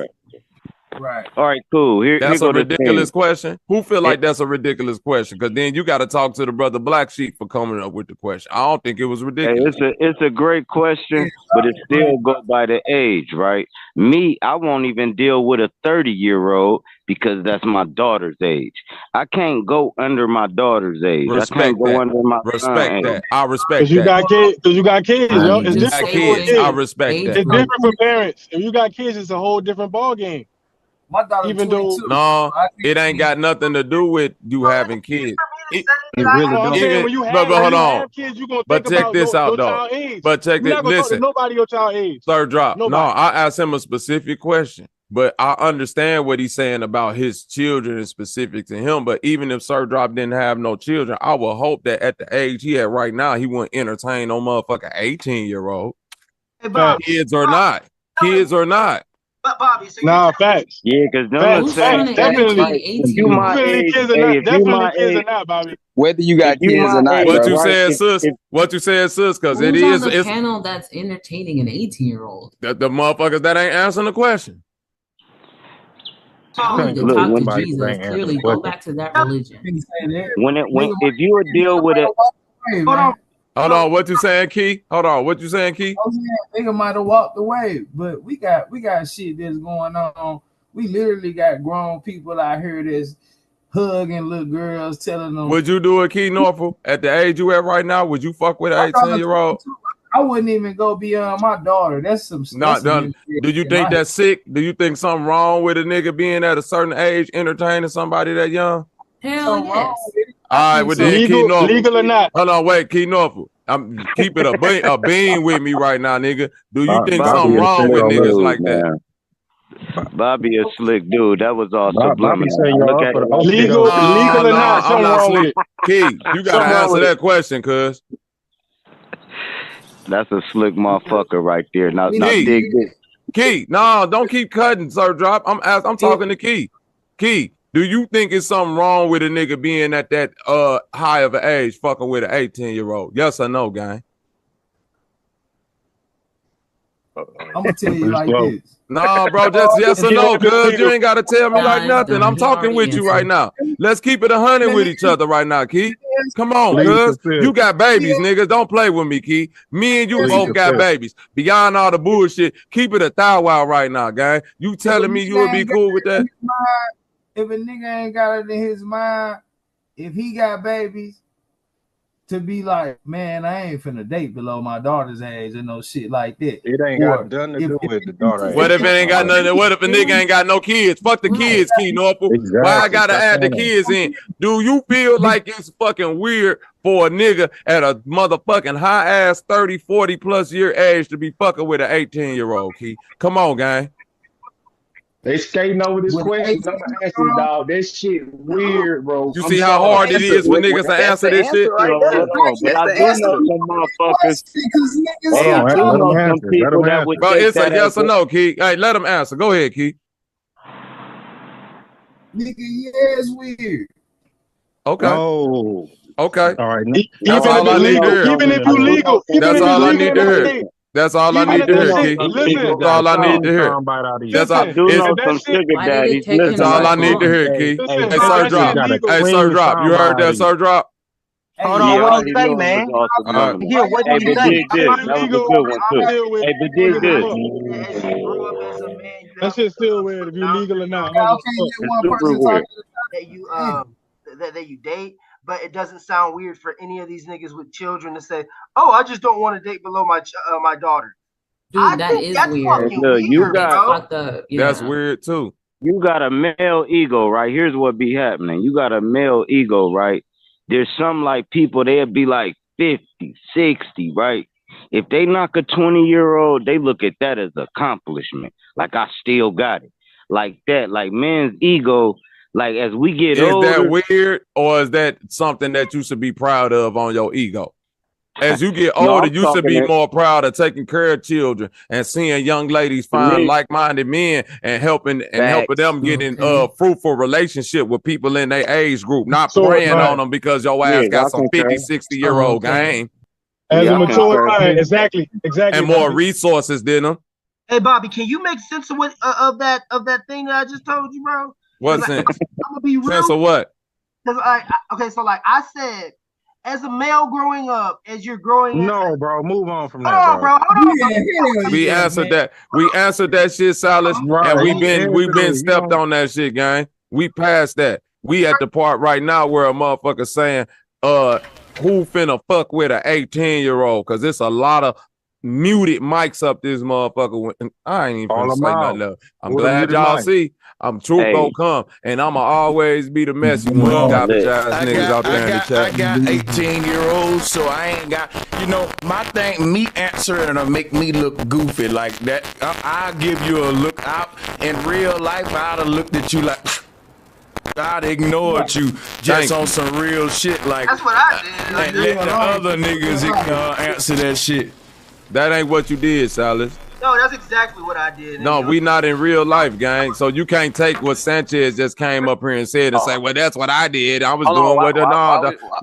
Right. All right, cool. That's a ridiculous thing. question. Who feel like that's a ridiculous question? Because then you got to talk to the brother Black Sheep for coming up with the question. I don't think it was ridiculous. Hey, it's a great question, but it still go by the age, right? Me, I won't even deal with a 30-year-old because that's my daughter's age. I can't go under my daughter's age. I can't go under my son's age. I respect Because you got kids. Because you got kids, yo. It's Got different. kids. I respect that. It's different for parents. If you got kids, it's a whole different ball game. My daughter, even though no, it ain't got nothing to do with you having kids. It really don't. Even, when you have, hold on. Have kids, you gonna but think check about this out, your though. child age. But check You're this. not gonna talk to Listen, nobody your child age. Third drop. Nobody. No, I asked him a specific question, but I understand what he's saying about his children and specific to him. But even if Sir Drop didn't have no children, I would hope that at the age he at right now, he wouldn't entertain no motherfucking 18-year-old. Hey, Bob, kids or not. Bobby, so nah, facts. Yeah, because definitely. If you my age, kids or not, definitely kids or not, Bobby. Whether you got kids or not, what bro. you said, sis? What you said, sis? Because it Who's is. on the It's panel that's entertaining an 18-year-old. the motherfuckers that ain't answering the question. I need to talk to Jesus. Clearly, go back to that religion. If you would deal with it. Hold on, what you saying, Key? Hold on, what you saying, Key? Nigga might have walked away, but we got shit that's going on. We literally got grown people out here that's hugging little girls, telling them. Would you do it, Key Norfolk? At the age you at right now, would you fuck with an 18-year-old? I wouldn't even go beyond my daughter. That's some. Not done. Do you think that's sick? Do you think something wrong with a nigga being at a certain age entertaining somebody that young? Hell yes. All right, well then, Key Norfolk. Legal or not? Hold on, wait, Key Norfolk. I'm keeping a bean with me right now, nigga. Do you think something wrong with niggas like that? Bobby a slick dude. That was all subliminal. Legal or not? I'm not slick. Key, you gotta answer that question, cuz. That's a slick motherfucker right there. Now dig this. Key, no, don't keep cutting, Sir Drop. I'm talking to Key. Key, do you think it's something wrong with a nigga being at that high of an age fucking with an 18-year-old? Yes or no, gang? I'm gonna tell you like this. No, bro, just yes or no, cuz you ain't gotta tell me like nothing. I'm talking with you right now. Let's keep it 100 with each other right now, Key. Come on, cuz you got babies, niggas. Don't play with me, Key. Me and you both got babies. Beyond all the bullshit, keep it a thou wow right now, gang. You telling me you would be cool with that? If a nigga ain't got it in his mind, if he got babies, to be like, man, I ain't finna date below my daughter's age and no shit like that. It ain't got nothing to do with the daughter age. What if it ain't got nothing? What if a nigga ain't got no kids? Fuck the kids, Key Norfolk. Exactly. Why I gotta add the kids in? Do you feel like it's fucking weird for a nigga at a motherfucking high ass 30, 40 plus year age to be fucking with an 18-year-old, Key? Come on, gang. They skating over this question. I'm gonna answer, dog. That shit weird, bro. You see how hard it is for niggas to answer this shit? But I do know some motherfuckers. Hey, I do know some people that would. Bro, it's a yes or no, Key. Hey, let them answer. Go ahead, Key. Nigga, yeah, it's weird. Okay. Oh. Okay. All right. That's all I need to hear. Even if you legal. That's all I need to hear. That's all I need to hear, Key. That's all I need to hear. That's all. Do know some sugar daddies. That's all I need to hear, Key. Hey, Sir Drop. Hey, Sir Drop. You heard that, Sir Drop? Hold on, what do you say, man? Here, what do you say? That was a good one too. Hey, but dig this. That shit's still weird if you legal or not. That you date, but it doesn't sound weird for any of these niggas with children to say, "Oh, I just don't want to date below my daughter." Dude, that is weird. Look, you got that's weird too. You got a male ego, right? Here's what be happening. You got a male ego, right? There's some like people, they'll be like 50, 60, right? If they knock a 20-year-old, they look at that as accomplishment. Like, I still got it. Like that. Like, men's ego, like, as we get older. Is that weird, or is that something that you should be proud of on your ego? As you get older, you should be more proud of taking care of children and seeing young ladies find like-minded men and helping them get in fruitful relationship with people in their age group, not preying on them because your ass got some 50, 60-year-old game. As a mature mind, exactly. And more resources than them. Hey Bobby, can you make sense of what of that thing that I just told you, bro? What sense? I'm gonna be real. Sense of what? Because okay, so like I said, as a male growing up, as you're growing No, bro, move on from that, hold on, bro. Hold on, bro. We answered that. We answered that shit, Silas, and we've been stepped on that shit, gang. We passed that. We at the part right now where a motherfucker saying, who finna fuck with an 18-year-old? Cause it's a lot of muted mics up this motherfucker. I ain't even finna say nothing else. I'm glad y'all see. Truth gonna come, and I'ma always be the messy one. Garbage ass niggas out there in the chat. I got 18-year-olds, so I ain't got, my thing, me answering to make me look goofy like that. I'll give you a look out. In real life, I'd have looked at you like, I'd ignored you just on some real shit. Like, that's what I did. And let the other niggas answer that shit. That ain't what you did, Silas. No, that's exactly what I did. No, we not in real life, gang. So you can't take what Sanchez just came up here and said and say, well, that's what I did. I was doing what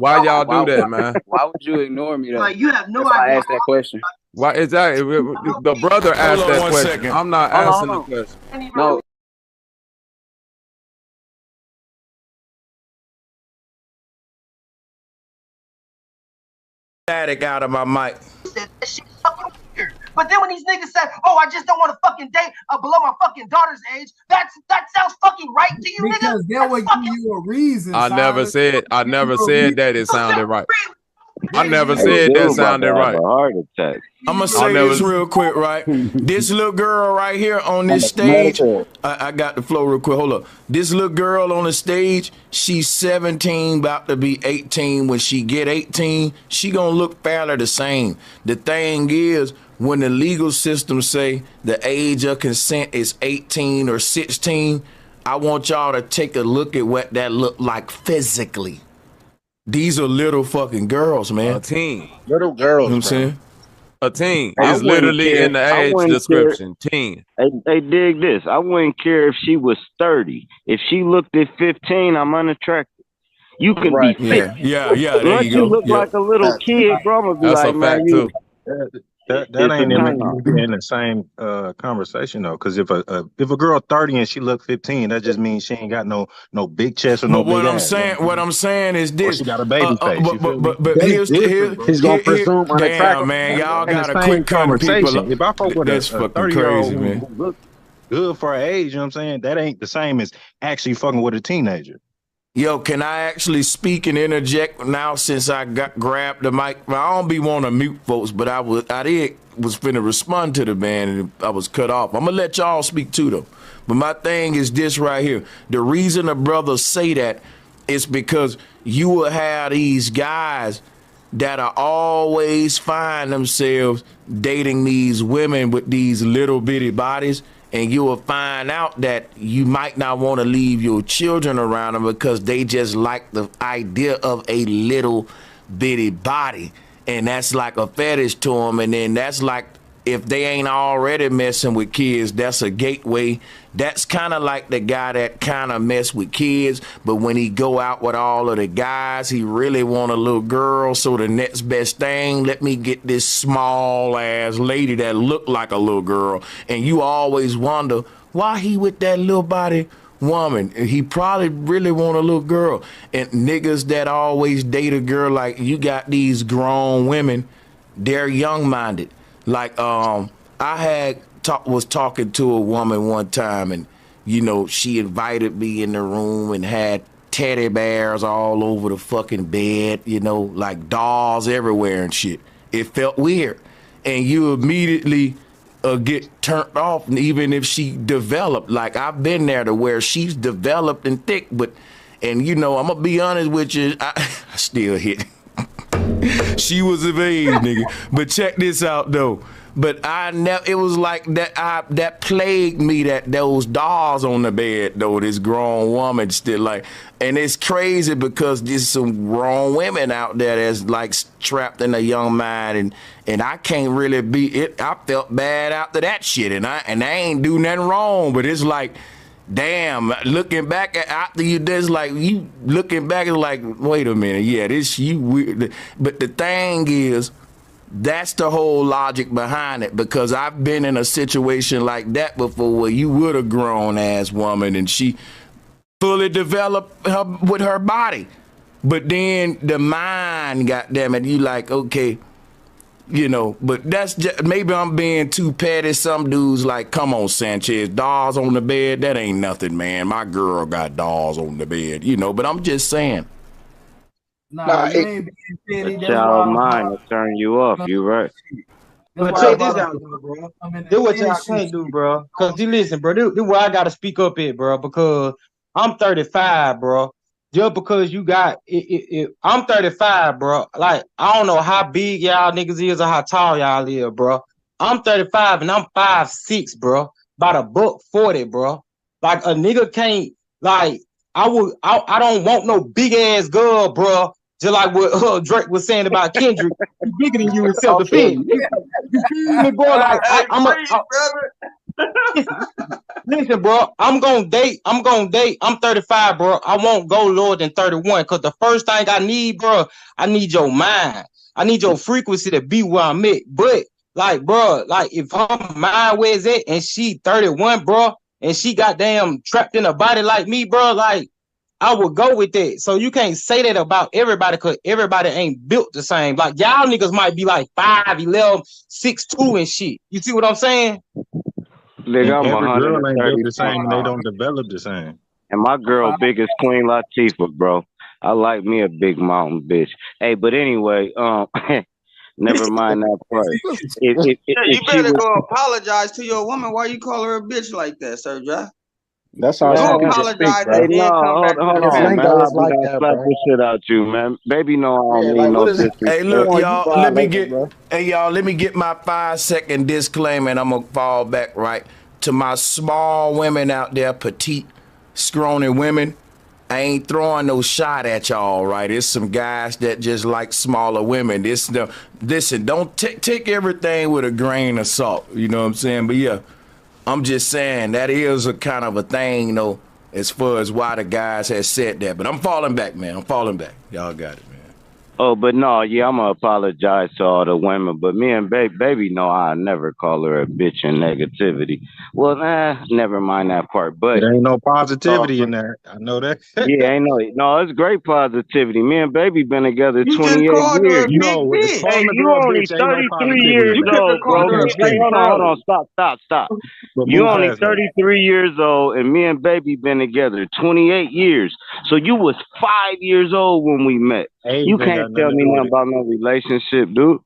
why y'all do that, man? Why would you ignore me though? Like, you have no idea. I asked that question. Why exactly? The brother asked that question. Second. I'm not answering the question. No. Static out of my mic. That shit fucking weird. But then when these niggas said, "Oh, I just don't want to fucking date below my fucking daughter's age," that sounds fucking right to you, nigga? Because that would give you a reason. I never said that it sounded right. I never said that sounded right. Heart attack. I'm gonna say this real quick, right? This little girl right here on this stage, I got the flow real quick. Hold up. This little girl on the stage, she's 17, about to be 18. When she get 18, she gonna look fairly the same. The thing is, when the legal system say the age of consent is 18 or 16, I want y'all to take a look at what that look like physically. These are little fucking girls, man. A teen. Little girls, you know what I'm saying? A teen is literally in the age description. Teen. They dig this. I wouldn't care if she was 30. If she looked at 15, I'm unattracted. You can be 50. Yeah, there Once you go. You look like a little kid, bro, I'm gonna be That's like, a man, fact too. That ain't in the same conversation though, because if a girl 30 and she look 15, that just means she ain't got no big chest or no big ass. What I'm saying is this: or she got a baby face. But here's he's gonna presume damn, man, y'all got a quick conversation. If I fuck with that's a fucking 30-year-old crazy, man. who look good for her age, you know what I'm saying? That ain't the same as actually fucking with a teenager. Yo, can I actually speak and interject now since I grabbed the mic? I don't be want to mute folks, but I was finna respond to the man and I was cut off. I'm gonna let y'all speak too though. But my thing is this right here. The reason the brothers say that is because you will have these guys that are always find themselves dating these women with these little bitty bodies. And you will find out that you might not want to leave your children around them because they just like the idea of a little bitty body. And that's like a fetish to them. And then that's like, if they ain't already messing with kids, that's a gateway. That's kind of like the guy that kind of mess with kids, but when he go out with all of the guys, he really want a little girl. So the next best thing, let me get this small ass lady that look like a little girl. And you always wonder why he with that little body woman. He probably really want a little girl. And niggas that always date a girl, like you got these grown women, they're young minded. Like I was talking to a woman one time, and she invited me in the room and had teddy bears all over the fucking bed, like dolls everywhere and shit. It felt weird, and you immediately get turned off, even if she developed. Like I've been there to where she's developed and thick, and I'm gonna be honest with you, I still hit. She was of age, nigga. But check this out though. But it was like that plagued me, that those dolls on the bed though, this grown woman still like, and it's crazy because there's some grown women out there that's like trapped in a young mind, and I can't really be it. I felt bad after that shit, and I ain't do nothing wrong, but it's like, damn, looking back after you, there's like, you looking back, it's like, wait a minute, yeah, this you weird. But the thing is, That's the whole logic behind it, because I've been in a situation like that before where you would a grown ass woman and she fully developed with her body. But then the mind, goddamn it, you like, okay, you know, but that's just, maybe I'm being too petty. Some dudes like, come on, Sanchez, dolls on the bed, that ain't nothing, man. My girl got dolls on the bed, you know, but I'm just saying. Nah, you ain't being petty. That's Child why mind will turn you off. You right. But check this out, though, bro. This what y'all can't do, bro. Cause you listen, bro. This where I gotta speak up at, bro. Because I'm 35, bro. Just because you got I'm 35, bro. Like I don't know how big y'all niggas is or how tall y'all is, bro. I'm 35 and I'm 5'6", bro. About $140, bro. Like a nigga can't like I don't want no big ass girl, bro. Just like what Drake was saying about Kendrick, you bigger than you in self-defense. You feel me, bro? Like listen, bro. I'm gonna date. I'm 35, bro. I won't go lower than 31. Cause the first thing I need, bro, I need your mind. I need your frequency to be where I'm at. But like, bro, like if her mind where's it and she 31, bro, and she goddamn trapped in a body like me, bro, like I would go with that. So you can't say that about everybody because everybody ain't built the same. Like y'all niggas might be like 5'11", 6'2" and shit. You see what I'm saying? Nigga, I'm Every girl ain't built the 135. same and they don't develop the same. And my girl big as Queen Latifah, bro. I like me a big mountain bitch. Hey, but anyway, never mind that part. If you better was, Go apologize to your woman. Why you call her a bitch like that, Sir John? That's how Go some people apologize speak, bro. hey, and then come back hold to the on, man. man. Lingo I'll is be like gonna that, slap bro. this shit out you, man. Baby, no, I don't Yeah, mean like no what is it? disrespect. Hey, look, Come on, you y'all, violating, bro. let me get my 5-second disclaimer and I'm gonna fall back right to my small women out there, petite, scrawny women. I ain't throwing no shot at y'all, right? It's some guys that just like smaller women. Listen, don't take everything with a grain of salt. You know what I'm saying? But yeah, I'm just saying that is a kind of a thing, though, as far as why the guys have said that. But I'm falling back, man. I'm falling back. Y'all got it, man. Oh, but no, yeah, I'm gonna apologize to all the women, but me and baby know I never call her a bitch in negativity. Well, never mind that part. But It ain't no positivity in there. I know that. yeah, ain't no, it's great positivity. Me and baby been together You 28 just called her years. a big bitch. Hey, Calling a you girl a only bitch ain't no 33 positivity years in You that. could have old, called bro. her a Hey, bitch hold on, early. stop. But You move only past that. 33 years old, and me and baby been together 28 years. So you was 5 years old when we met. Age You ain't can't got nothing tell to me do with nothing it. about no relationship, dude.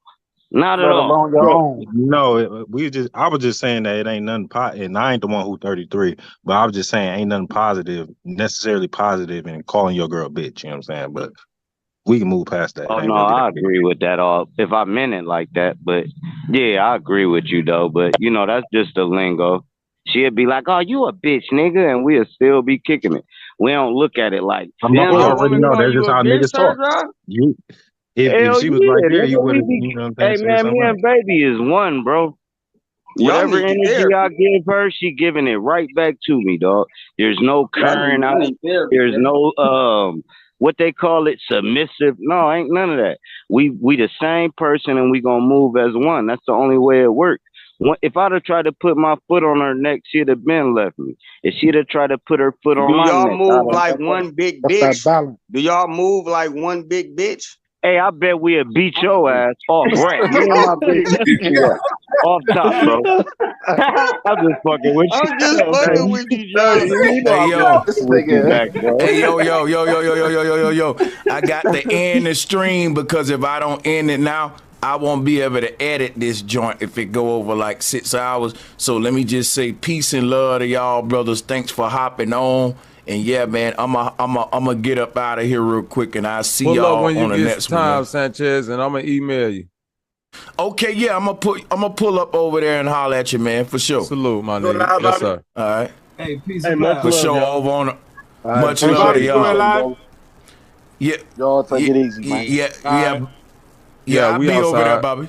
Not at Let all. alone your own. No, I was just saying that it ain't nothing and I ain't the one who 33, but I was just saying ain't nothing necessarily positive in calling your girl a bitch, you know what I'm saying? But we can move past that. It Oh ain't no, really that I big. agree with that all if I meant it like that. But yeah, I agree with you though. But you know, that's just the lingo. She'd be like, "Oh, you a bitch, nigga," and we'll still be kicking it. We don't look at it like You feelings. already Woman know call that's you just a how bitch, niggas Sir talk. John? If Hell she was right yeah, there, you nigga, would we have, be. you know what I'm saying, Hey said man, me something else. and baby is one, bro. Y'all Whatever need energy I therapy. give her, she giving it right back to me, dog. There's no current Y'all out. need therapy, There's man. no what they call it, submissive. No, ain't none of that. We the same person and we gonna move as one. That's the only way it works. If I'd have tried to put my foot on her neck, she'd have been left me. If she'd have tried to put her foot on Do my y'all neck, I'd move have. like one big That's that bitch? balance. Do y'all move like one big bitch? Hey, I bet we'll beat your ass off rap. Me and my bitch beat you up. Off top, bro. I'm just fucking with you. I'm just fucking with you, John. You know Hey, I'm yo. just fucking with you back, bro. Hey, yo. I got to end the stream because if I don't end it now, I won't be able to edit this joint if it go over like 6 hours. So let me just say peace and love to y'all, brothers. Thanks for hopping on. And yeah, man, I'm a get up out of here real quick, and I'll see Pull up y'all when you on the get next one. time, Man. Sanchez, and I'm gonna email you. Okay, yeah, I'm gonna pull up over there and holler at you, man, for sure. Salute, my nigga. Yes, sir. All right. Hey, peace Hey, and much power. For love, sure, y'all. over on. All right, Much Hey, love Bobby, to you going y'all. live? Yeah, y'all take it easy, man. yeah. Yeah, I'll we be over there, outside. Bobby.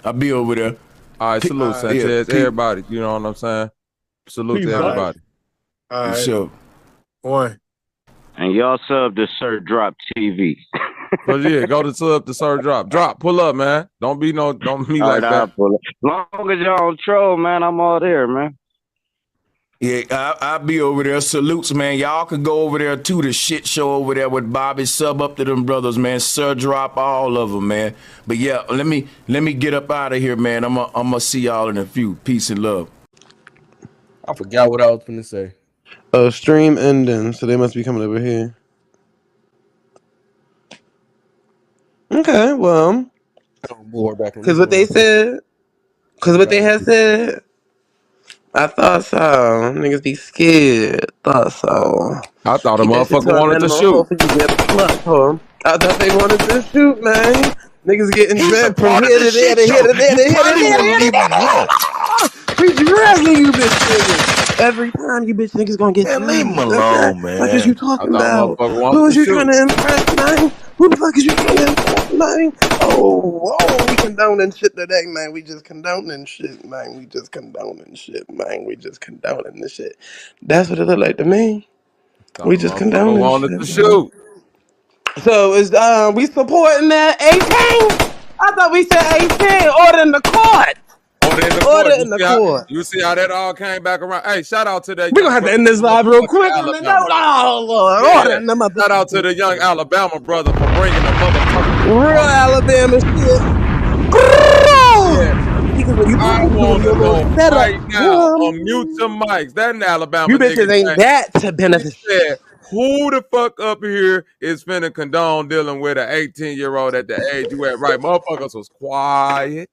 I'll be over there. All right, salute, Sanchez. Yeah, Everybody, you know what I'm saying? Salute Peace, to Bobby. everybody. All For right. sure. One. And y'all sub to Sir Drop TV. But yeah, go to Sir Drop. Drop, pull up, man. Don't be like that. I'll pull up. Long as y'all don't troll, man, I'm all there, man. Yeah, I'll be over there. Salutes, man. Y'all could go over there too. The shit show over there with Bobby. Sub up to them brothers, man. Sir Drop, all of them, man. But yeah, let me get up out of here, man. I'm gonna see y'all in a few. Peace and love. I forgot what I was gonna say. Stream ending, so they must be coming over here. Okay, well, because what they said, because what they had said, I thought so. Niggas be scared. Thought so. I thought a Keep that shit motherfucker to a wanted to minimum. shoot. Hopefully you get plucked, huh? I thought they wanted to shoot, man. Niggas getting He's a dragged from part of here the to there shit to here show. to there to You here to probably there to wouldn't here to even know. there. We dragging you bitch niggas. Every time you bitch niggas gonna get Man, leave him dragged, okay? alone, Fuck is you man. I talking thought a about? motherfucker wanted Who is to you shoot. trying to impress, man? Who the fuck is you trying to impress, man? Oh, we condoning shit today, man. We just condoning shit, man. We just condoning shit, man. We just condoning the shit. That's what it look like to me. Thought We a just motherfucker condoning wanted shit, to man. shoot. So is we supporting that 18? I thought we said 18. Order in the court. Order in the court. You see how that all came back around? Hey, shout out to that We're young gonna have to brother end this from live real motherfucking quick on the Alabama. note. Oh Lord, Yeah. order in the motherfucker. Shout out to the young Alabama brother for bringing the motherfucker. Real Alabama shit. Because when you I doing want your to little know setup, right now, unmute your mics. That Alabama you nigga bitches ain't that to he benefit. said, who the fuck up here is finna condone dealing with an 18-year-old at the age you at? Right, motherfuckers was quiet.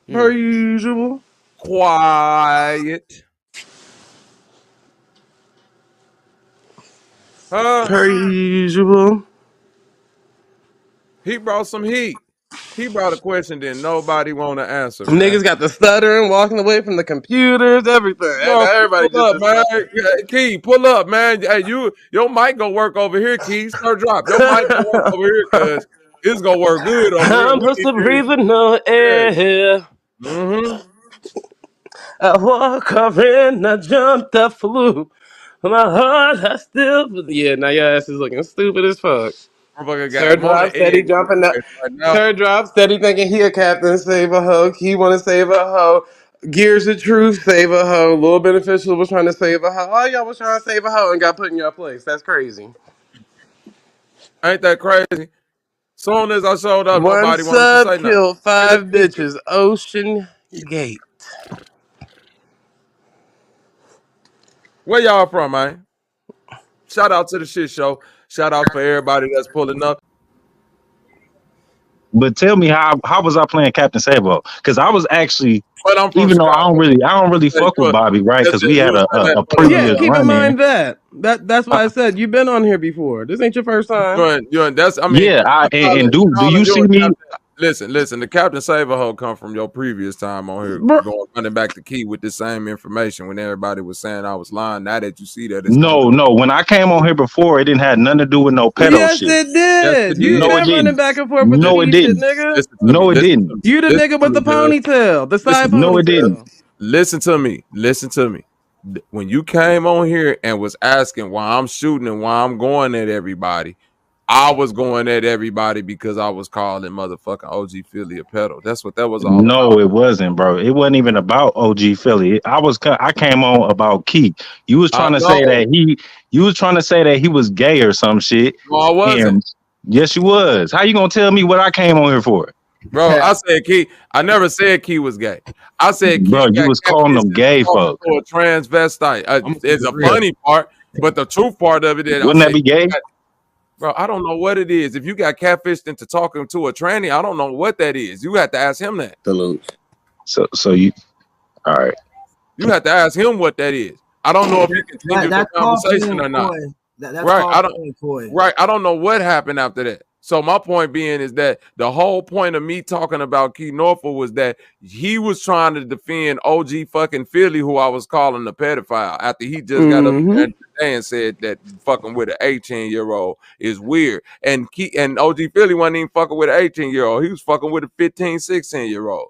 Per usual. Quiet. Huh? Per usual. He brought some heat. He brought a question that nobody want to answer, man. Niggas got the stuttering, walking away from the computers, everything. Everybody Pull up, just man. Yeah, Key, pull up, man. Hey, your mic go work over here, Key. Start drop. Your mic go work over here, cause it's gonna work good over here. I'm supposed to breathe with no air. Mm-hmm. I walk up and I jumped, I flew. My heart, I still. Yeah, now your ass is looking stupid as fuck. Third drop, steady jumping up. Third drop, steady thinking he a captain, save a hoe. He want to save a hoe. Gears of Truth, save a hoe. Little Beneficial was trying to save a hoe. All y'all was trying to save a hoe and got put in your place. That's crazy. Ain't that crazy? Soon as I showed up, One nobody wanted to sub say nothing. killed 5 bitches. Ocean Gate. Where y'all from, man? Shout out to the shit show. Shout out for everybody that's pulling up. But tell me how was I playing Captain Sabo? Because I was actually, But I'm from even though Chicago. I don't really fuck with Bobby, right? Because we had a previous Yeah, keep in run in. mind that's why I said you've been on here before. This ain't your first time. That's I mean, yeah. And do you see me? Listen. The Captain Saberho come from your previous time on here, running back the key with the same information when everybody was saying I was lying. Now that you see that, it's No. When I came on here before, it didn't have nothing to do with no pedo Yes, shit. it did. You No, it been running didn't. back and forth with the No, it P shit, didn't. nigga. No, it didn't. You the nigga with the ponytail, the side No, ponytail. it didn't. Listen to me. When you came on here and was asking why I'm shooting and why I'm going at everybody, I was going at everybody because I was calling motherfucking OG Philly a pedo. That's what that was all about. No, it wasn't, bro. It wasn't even about OG Philly. I came on about Key. You was trying to say that he was gay or some shit. No, I wasn't. And yes, you was. How you gonna tell me what I came on here for? Bro, I said Key. I never said Key was gay. I said Key Bro, you got was calling them gay folk. to a transvestite. It's a funny part, but the truth part of it is, Wouldn't that be gay? Bro, I don't know what it is. If you got catfished into talking to a tranny, I don't know what that is. You have to ask him that. So you, all right. You have to ask him what that is. I don't know if he continued the conversation or not. Right. I don't know what happened after that. So my point being is that the whole point of me talking about Key Norfolk was that he was trying to defend OG fucking Philly, who I was calling a pedophile, after he just got up there today and said that fucking with an 18-year-old is weird. And OG Philly wasn't even fucking with an 18-year-old. He was fucking with a 15, 16-year-old.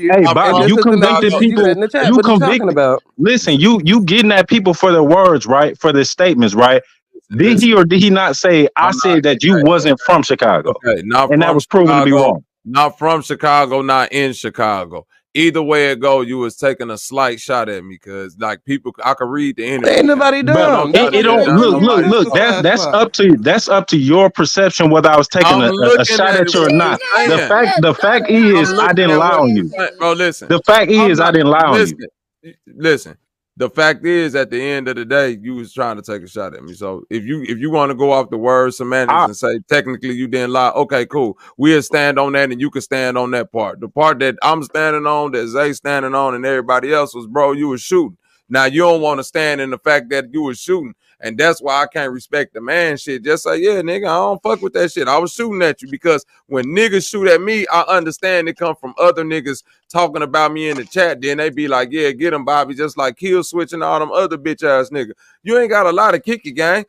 you. Hey, And Bobby, this you is the convicted message you said people. in the chat. You What are you talking convicted. about? Listen, you getting at people for their words, right? For their statements, right? Did he or did he not say? I said that you wasn't from Chicago, Okay, not and that from was proven to be Chicago. wrong. Not from Chicago, not in Chicago. Either way it go, you was taking a slight shot at me because like people, I could read the energy. Ain't nobody But dumb. it don't look. That's up to your perception whether I was taking a shot at you or not. The fact is I didn't lie on you. Bro, listen. The fact is I didn't lie on you. Listen. The fact is, at the end of the day, you was trying to take a shot at me. So if you want to go off the word semantics and say technically you didn't lie, okay, cool. We'll stand on that, and you can stand on that part. The part that I'm standing on, that Zay standing on, and everybody else was, bro, you was shooting. Now you don't want to stand in the fact that you was shooting, and that's why I can't respect the man shit. Just say, yeah, nigga, I don't fuck with that shit. I was shooting at you because when niggas shoot at me, I understand it come from other niggas talking about me in the chat. Then they be like, yeah, get him, Bobby, just like Kill Switch and all them other bitch ass niggas. You ain't got a lot of kicky, gang.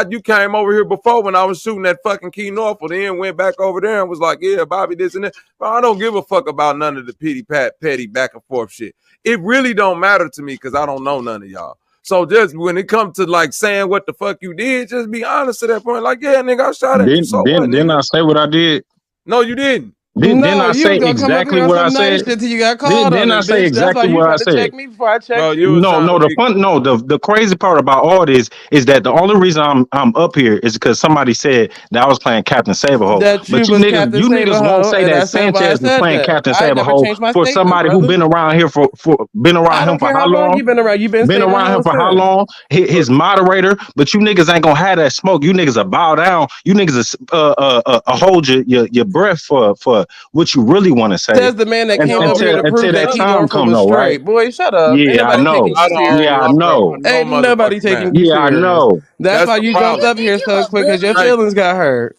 You came over here before when I was shooting at fucking Key Norfolk, then went back over there and was like, yeah, Bobby, this and that. But I don't give a fuck about none of the petty back and forth shit. It really don't matter to me because I don't know none of y'all. So just when it comes to like saying what the fuck you did, just be honest to that point. Like, yeah, nigga, I shot at you. So what, Didn't I say what I did? No, you didn't. Didn't I say exactly what I said? Shit till you got called Didn't on I it, say bitch. exactly what I said? Check me before I check Bro, you. The crazy part about all this is that the only reason I'm up here is because somebody said that I was playing Captain Saberho. That But you was Captain niggas won't Saberho, say and that I said why I Sanchez was said playing that. Captain I never Saberho changed my for statement, somebody brother. who been around here for I don't care how how long you been around. You been saying around here for how long? His moderator, but you niggas ain't gonna have that smoke. You niggas are bow down. You niggas are hold your breath for what you really want to say. Says the man that came over here to prove that Key Norfolk was straight. Boy, shut up. Ain't Yeah, I nobody know. taking you serious. Yeah, I know. Ain't nobody taking you Yeah, I serious. know. That's why you jumped up here so quick because your feelings got hurt.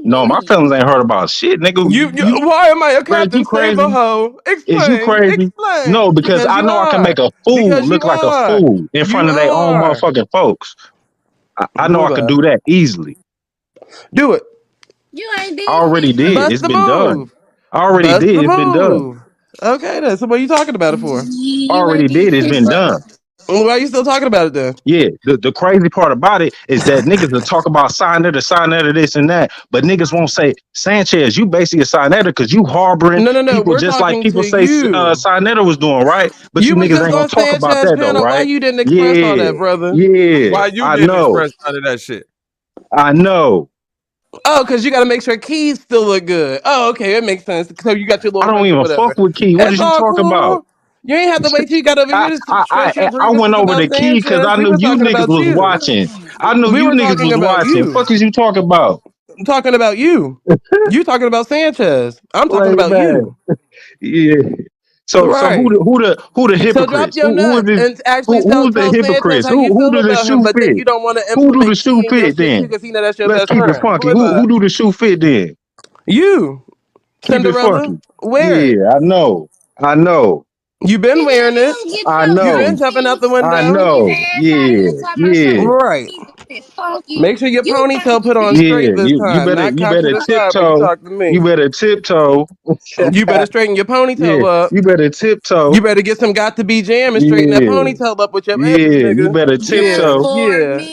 No, my feelings ain't hurt about shit, nigga. Why am I a Greg, Captain you crazy? Saberho? Is you Explain. crazy? Explain. No, because I know I can make a fool look like a fool in front of their own motherfucking folks. I know I could do that easily. Do it. You ain't I already did. Bust It's the been done. move. I already Bust did. the It's been done. move. Okay, then. So what are you talking about it for? Already did. It's been done. Why are you still talking about it then? Yeah, the crazy part about it is that niggas will talk about sign it or this and that, but niggas won't say Sanchez. You basically a signetter because you harboring people We're just like talking people to say you. Signetter was doing, right? But you was niggas just ain't gonna on talk about Sanchez that though, panel. right? Why you didn't express all that, brother? Yeah, Why you I didn't know. express none of that shit? I know. Oh, because you got to make sure Keys still look good. Oh, okay, it makes sense. So you got your little I don't hunch or even whatever. fuck with Key. What It's is you all talking cool. about? You ain't have to wait till you got over here to stress your I went grievances over about the Key because Sanchez. I We knew were you talking niggas about was you. watching. I knew We you were niggas talking was about watching. you. Fuck is you talking about? I'm talking about you. You talking about Sanchez. I'm talking Like, about man. you. Yeah. So Right. who the So drop hypocrites? your Who is nuts this? and actually Who's the tell Sanchez hypocrites? how you Who feel do the about him, shoe but then fit? you don't want to Who do the implement shoe Key in your fit shit too then? because he know that's your Let's best keep it friend. funky. Boy, bye. Who do the shoe fit then? You, Keep it Cinderella, funky. wear it. Yeah, I know. I know. You been wearing it. I You been know. jumping out the I window. know. Yeah. Yeah. Right. Make sure your ponytail put on Yeah. straight this You time, better not cocked to the side when you tiptoe. talk to me. You better tiptoe. You better straighten your Yeah. ponytail up. You better tiptoe. You better get some got to be jam and straighten that Yeah. ponytail up with your edges, Yeah. You nigga. better Yeah, tiptoe.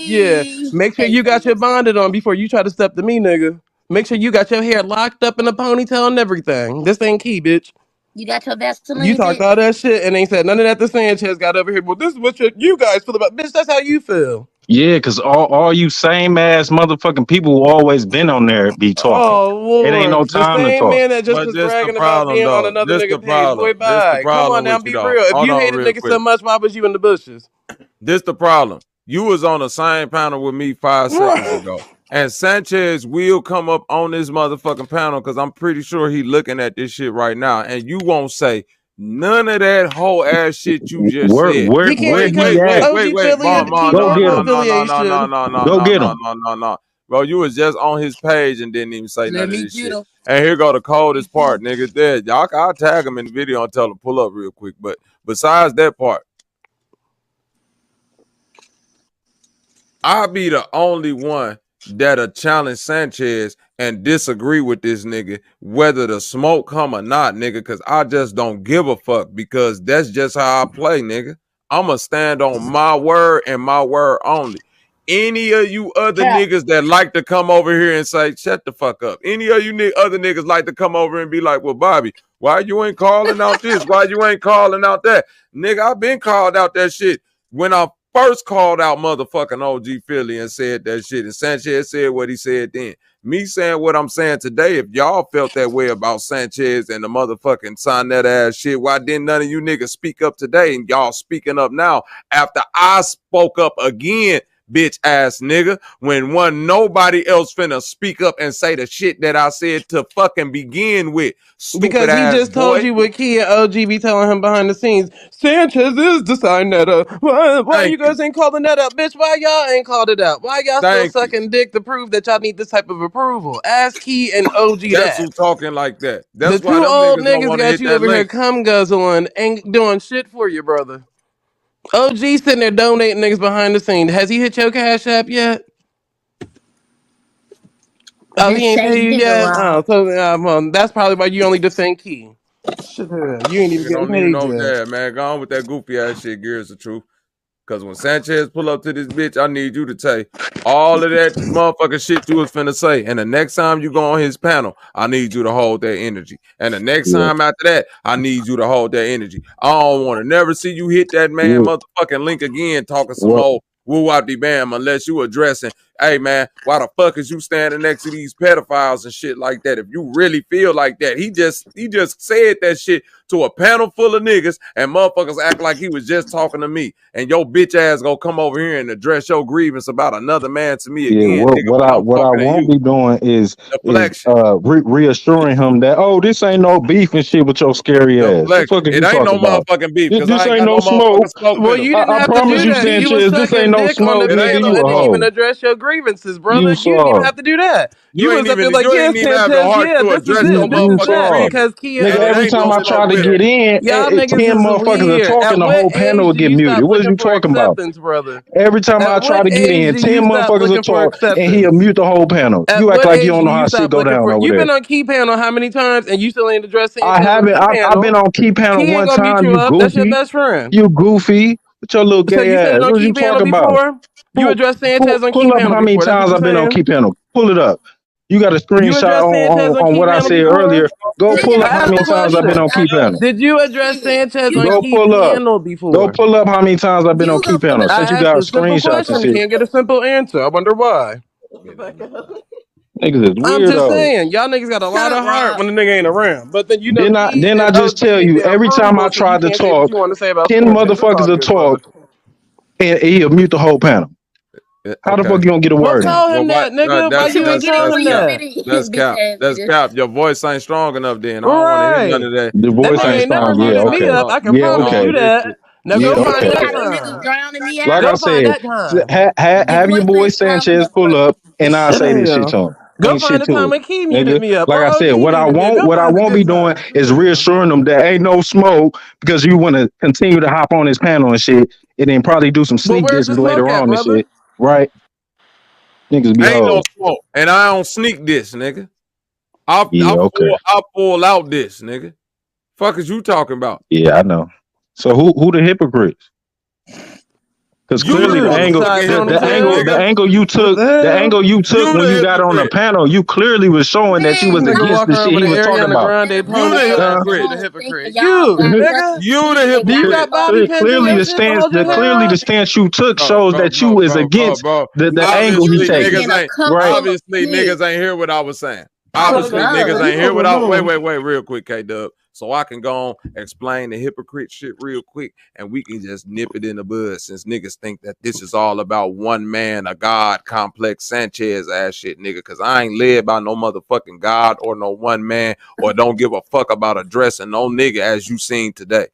yeah. Make sure you got your bonnet on before you try to step to me, nigga. Make sure you got your hair locked up in a ponytail and everything. This ain't Key, bitch. You got your Vaseline, You talked all that shit and ain't said none of that. The Sanchez got over here. Well, this is what you guys feel about. Bitch, that's how you feel. Yeah, because all you same ass motherfucking people who always been on there be talking. Oh It ain't no Lord, the time to same talk. man that just But was this the bragging about problem being on though. another This the nigga page. Boy, problem. This the bye. Come on problem now, with you be though. real. If Hold you on hated real niggas so quick. much, why was you in the bushes? This the problem. You was on the same panel with me 5 seconds ago. And Sanchez will come up on this motherfucking panel because I'm pretty sure he looking at this shit right now. And you won't say none of that whole ass shit you just said. He can't Where because he at? OG Mom, affiliate, Key Go get Norfolk him. affiliation. Go get him. no. Bro, you was just on his page and didn't even say none of me this get shit. him. And here go the coldest part, nigga. There, I'll tag him in the video and tell him pull up real quick. But besides that part, I'll be the only one that'll challenge Sanchez and disagree with this nigga, whether the smoke come or not, nigga, because I just don't give a fuck because that's just how I play, nigga. I'ma stand on my word and my word only. Any of you other niggas that like to come over here and say, shut the fuck up. Any of you other niggas like to come over and be like, well, Bobby, why you ain't calling out this? Why you ain't calling out that? Nigga, I've been called out that shit. When I first called out motherfucking OG Philly and said that shit, and Sanchez said what he said then. Me saying what I'm saying today, if y'all felt that way about Sanchez and the motherfucking sign that ass shit, why didn't none of you niggas speak up today and y'all speaking up now after I spoke up again? Bitch ass nigga, when nobody else finna speak up and say the shit that I said to fucking begin with. Stupid because he just told you what Key and OG be telling him behind the scenes. Sanchez is the sign that up. Why you guys ain't calling that up, bitch? Why y'all ain't called it out? Why y'all still sucking dick to prove that y'all need this type of approval? Ask Key and OG That's that. who talking like that. That's The why two them old niggas don't niggas want to got hit you that over here link. cum guzzling, ain't doing shit for you, brother. OG sitting there donating niggas behind the scene. Has he hit your Cash App yet? Oh, he ain't pay you yet? Oh, so that's probably why you only defend Key. Shit, you ain't even Nigga getting don't even paid know yet. that, man. Go on with that goofy ass shit, Gears the truth. Because when Sanchez pull up to this bitch, I need you to take all of that motherfucking shit you was finna say. And the next time you go on his panel, I need you to hold that energy. And the next time after that, I need you to hold that energy. I don't want to never see you hit that man motherfucking link again talking some old woo-wop-de-bam unless you addressing, hey man, why the fuck is you standing next to these pedophiles and shit like that? If you really feel like that, he just said that shit to a panel full of niggas and motherfuckers act like he was just talking to me. And your bitch ass gonna come over here and address your grievance about another man to me again, nigga, what when I I'm what I talking to won't you. be doing is Deflection. reassuring him that this ain't no beef and shit with your scary ass. The fuck Deflection. is It you ain't no talking about? motherfucking beef because This I ain't ain't got no no smoke. motherfucking smoke Well, with him. you didn't I have to promise do you, that. You was Sanchez, this ain't sucking no dick on the smoke, nigga. panel You a and didn't even hoe. address your grievances, brother. You You didn't even saw. have to do that. You You was ain't up there even like, yeah, have the Sanchez, heart yeah, to this is address it, your this is motherfucking that, saw. grievance. because Kia Nigga, And it OG every ain't time no I sitting try up smoke to with there. him. get in, Y'all 10 niggas is motherfuckers are weird. talking, At the what whole panel age will do get you muted. stop What is looking you for talking about? acceptance, brother? Every time I At try what to get age in, do 10 you stop motherfuckers will looking for talk, and he'll acceptance? mute the whole panel. At You act what like you age don't do know how you shit stop go looking down for? over You've there. been on Key Panel how many times, and you still ain't addressed I Sanchez on haven't. Key I've been Panel? on Key Panel Key ain't one gonna mute time. you You up. That's your goofy. best friend. You goofy. With your little So gay you said ass. it on What are Key you Panel talking about? before? You addressed Sanchez on Key Pull up Panel how many before. That's what times you're I've been on saying? Key Panel. Pull it up. You got a You screenshot addressed Sanchez on on Key what I Panel said before? earlier. Go pull up how Ask many the times I've been question. on Key Panel. Did you address Sanchez on Go Key pull up. Panel Go before? pull up how many times I've been on Key Panel. Since you I asked got a simple screenshots and question. shit. Can't get a simple answer. I wonder why. Niggas is I'm just weirdos. saying, y'all niggas got a lot of heart when the nigga ain't around. But then Key Then I and just OG tell ain't you, been every time I approval, so you tried to can't say what talk, you want to say about 10 Sanchez. It's motherfuckers all will good, brother. talk and he'll mute the whole panel. How the fuck you gonna get a Well, word in? tell him that, nigga. Why you ain't tell him that? That's cap. That's cap. Your voice ain't strong enough then. I don't want to hear none Right. of that. The That voice nigga ain't ain't never strong. Yeah, muted me okay. up. I can Yeah, promise okay. you that. Now Yeah, go You find ain't okay. that got a nigga time. drowning me Like out. I Go find said, that time. His have your voice boy ain't strong Sanchez enough pull for up and I'll say this shit Hell. to him. Go Ain't find shit the to time it. when Key muted Nigga. me up Like or I OG said, muted me up. Go what I find a won't good be doing time. is reassuring them that ain't no smoke because you want to continue to hop on this panel and shit and then probably do some Well, sneak where's the disses smoke later at, on and brother? shit. Right? Niggas be Ain't no hoes. smoke. And I don't sneak this, nigga. I Yeah, okay. pull out this, nigga. Fuck is you talking about? Yeah, I know. So who the hypocrites? Because You the clearly motherfucking You know what I'm hypocrite, saying? the nigga. angle you What took, the hell? You when the you got on the hypocrite. panel, you clearly was showing that you was Nigga against walk the around shit with he an was talking Ariana about. Grande You the ponytail ass. You hypocrite. the hypocrite. You, nigga. You the Do you hypocrite. got bobby pins in Clearly your the shit to stance hold your hair clearly the up? stance you took shows that you is against Bro. the angle he Obviously, taking. Right? niggas ain't hear what I was saying. Oh Obviously, niggas God. ain't hear what I wait, real quick, K-Dub. So I can go on, explain the hypocrite shit real quick, and we can just nip it in the bud since niggas think that this is all about one man, a God complex Sanchez ass shit, nigga. Cause I ain't led by no motherfucking God or no one man, or don't give a fuck about addressing no nigga as you seen today.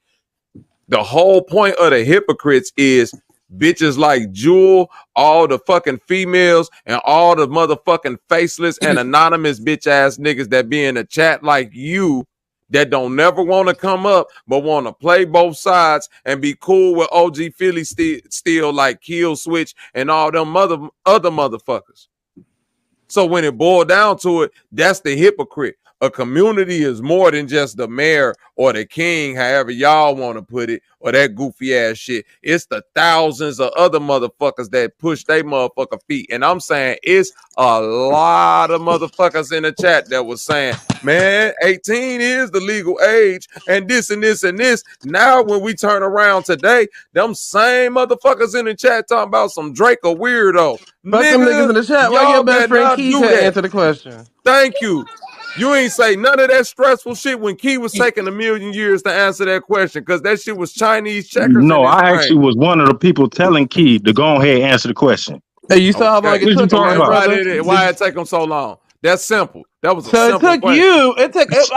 The whole point of the hypocrites is bitches like Jewel, all the fucking females, and all the motherfucking faceless and anonymous bitch ass niggas that be in the chat like you that don't never want to come up but want to play both sides and be cool with OG Philly still like Kill Switch and all them other motherfuckers. So when it boiled down to it, that's the hypocrite. A community is more than just the mayor or the king, however y'all want to put it, or that goofy ass shit. It's the thousands of other motherfuckers that push their motherfucking feet. And I'm saying it's a lot of motherfuckers in the chat that was saying, man, 18 is the legal age, and this and this and this. Now, when we turn around today, them same motherfuckers in the chat talking about some Drake a weirdo. Fuck them niggas in the chat. Why your best friend Key can't answer the question? Thank you. You ain't say none of that stressful shit when Key was taking a million years to answer that question, because that shit was Chinese checkers. No, I actually was one of the people telling Key to go ahead and answer the question. Hey, you saw how long it took him, right, brother? Why it take him so long? That's simple. That was a So simple it took question. you. I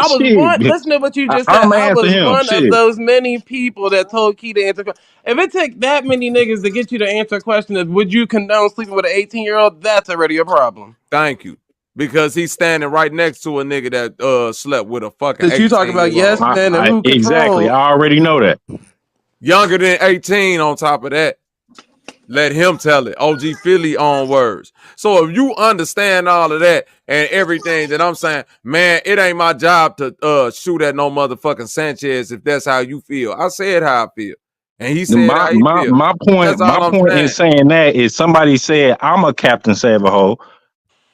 was one. Listen to what you just said. I was one of those many people that told Key to answer. If it took that many niggas to get you to answer a question of would you condone sleeping with an 18-year-old, that's already a problem. Thank you. Because he's standing right next to a nigga that slept with a fucking 18-year-old. You talking about yes men and who exactly. I already know that. Younger than 18 on top of that. Let him tell it. OG Philly on words. So if you understand all of that and everything that I'm saying, man, it ain't my job to shoot at no motherfucking Sanchez if that's how you feel. I said how I feel. And he said how he feel. My point in saying that is somebody said I'm a Captain Save-A-Ho.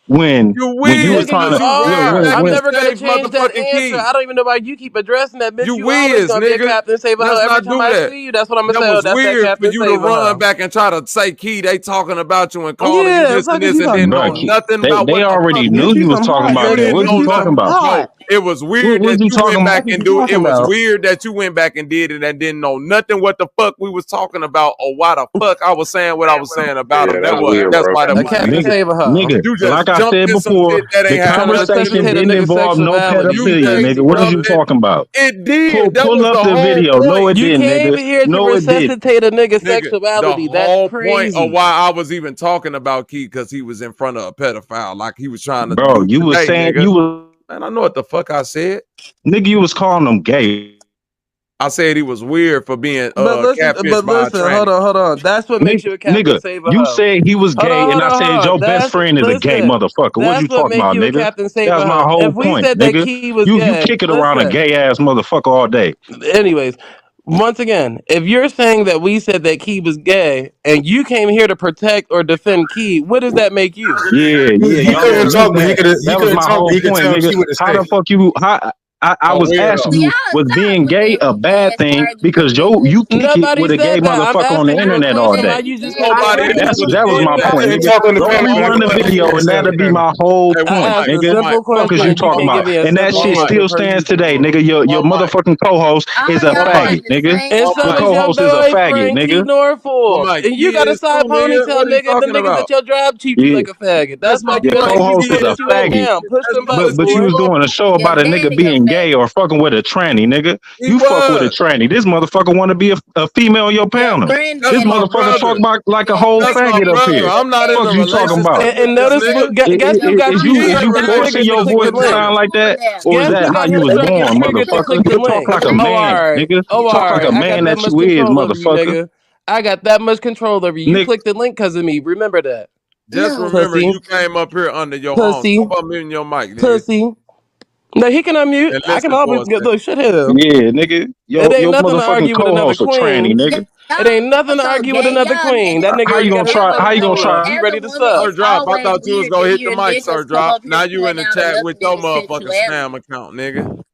When you was trying to, I'm never gonna change that answer. I don't even know why you keep addressing that. Bitch, you always gonna be a Captain Save-A-Ho every time I see you. That's what I'm gonna say. That was That's weird that Captain for you to run back and try to say, Key, they talking about you and calling you this and this, and didn't know nothing about what they already the fuck knew you was talking about that. What you talking about? No, it was weird that you went back and do it. It was weird that you went back and did it and didn't know nothing what the fuck we was talking about or why the fuck I was saying what I was saying about him. That's why that was Captain Save-A-Ho. Nigga, like I said before, the conversation didn't involve no pedophilia, nigga. What are you talking about? It did. Pull up the video. No, it didn't, nigga. You came here to resuscitate a nigga's sexuality. The whole point crazy. of why I was even talking about Key, because he was in front of a pedophile, like he was trying to. Bro, you was saying you was. Man, I know what the fuck I said. Nigga, you was calling him gay. I said he was weird for being catfished by a tranny. Hold on. That's what makes you a Captain Save-A-Ho. You said he was gay, and I said your best friend is a gay motherfucker. What you talking about, nigga? That's my whole point, nigga. You kick it around a gay ass motherfucker all day. Anyways, once again, if you're saying that we said that Key was gay and you came here to protect or defend Key, what does that make you? Yeah. That was my whole point, nigga. How the fuck you? I was asking you, was being gay a bad thing? Because you kick it with a gay motherfucker on the internet all day. That was my point, nigga. Go rerun the video and that'll be my whole point, nigga. What is you talking about? And that shit still stands today, nigga. Your motherfucking co-host is a faggot, nigga. Your co-host is a faggot, nigga. And you got a side ponytail, nigga. The niggas at your job treat you like a faggot. That's why your co-host is a faggot. But you was doing a show about a nigga being gay or fucking with a tranny, nigga. You fuck with a tranny. This motherfucker want to be a female in your panel. This motherfucker talk about like a whole faggot up here. I'm not in a you talking about? And notice, guess who got you forcing your voice to sound like that, or is that how you was born, motherfucker? You talk like a man, nigga. You talk like a man that you is, motherfucker. I got that much control over you. You clicked the link because of me. Remember that. Just remember, you came up here under your own. Stop unmuting your mic, nigga. Pussy. No, he can unmute. I can always get look. Shut him. Yeah, nigga. It ain't nothing to argue with another queen. Nigga. It ain't nothing to argue with another queen. That nigga. How you gonna try? How you gonna try? You ready to suck? Sir Drop. I thought you was gonna hit the mic, Sir Drop. Now you in the chat with your motherfucking spam account, nigga.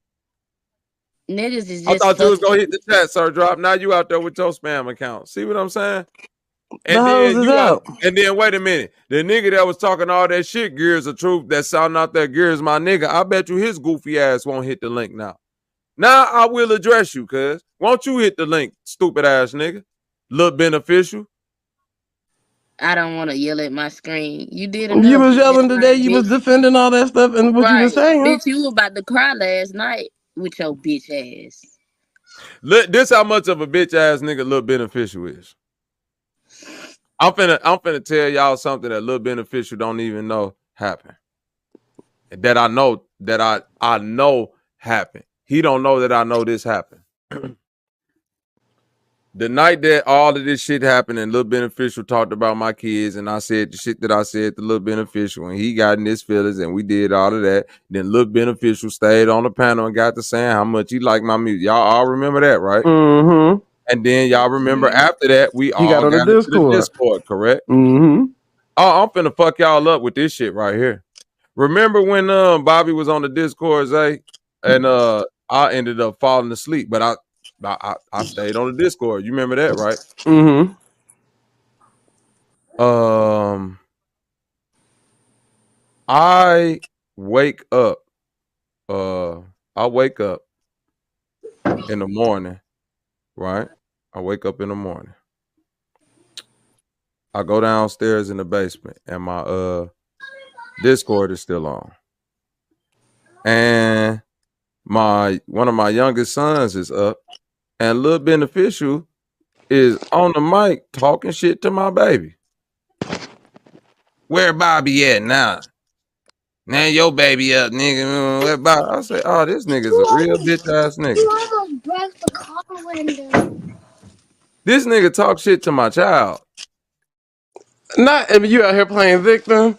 Niggas is just I thought you was gonna hit the chat, Sir Drop. Now you out there with your spam account. See what I'm saying? And then wait a minute. The nigga that was talking all that shit, Gears of Truth, that sounding out there, Gears my nigga. I bet you his goofy ass won't hit the link now. Now I will address you, cuz. Won't you hit the link, stupid ass nigga? Look beneficial. I don't want to yell at my screen. You did enough. You was yelling today. You was defending all that stuff and what you was saying. Bitch, you was about to cry last night with your bitch ass. Look, this how much of a bitch ass nigga Look Beneficial is. I'm finna tell y'all something that Look Beneficial don't even know happened. That I know happened. He don't know that I know this happened. The night that all of this shit happened and Lil Beneficial talked about my kids and I said the shit that I said to Lil Beneficial and he got in his feelings and we did all of that. Then Lil Beneficial stayed on the panel and got to saying how much he liked my music. Y'all all remember that, right? Mm-hmm. And then y'all remember after that, we He all got on the got into the Discord. Discord, correct? Mm-hmm. Oh, I'm finna fuck y'all up with this shit right here. Remember when Bobby was on the Discord, Zay? And I ended up falling asleep, but I stayed on the Discord. You remember that, right? Mm-hmm. I wake up. I wake up in the morning, right? I wake up in the morning. I go downstairs in the basement, and my Discord is still on. And one of my youngest sons is up, and Lil Beneficial is on the mic talking shit to my baby. Where Bobby at now? Now your baby up, nigga. Where Bobby? I say, oh, this nigga's a real bitch ass nigga. You almost broke the car window. This nigga talk shit to my child. Not if you out here playing victim.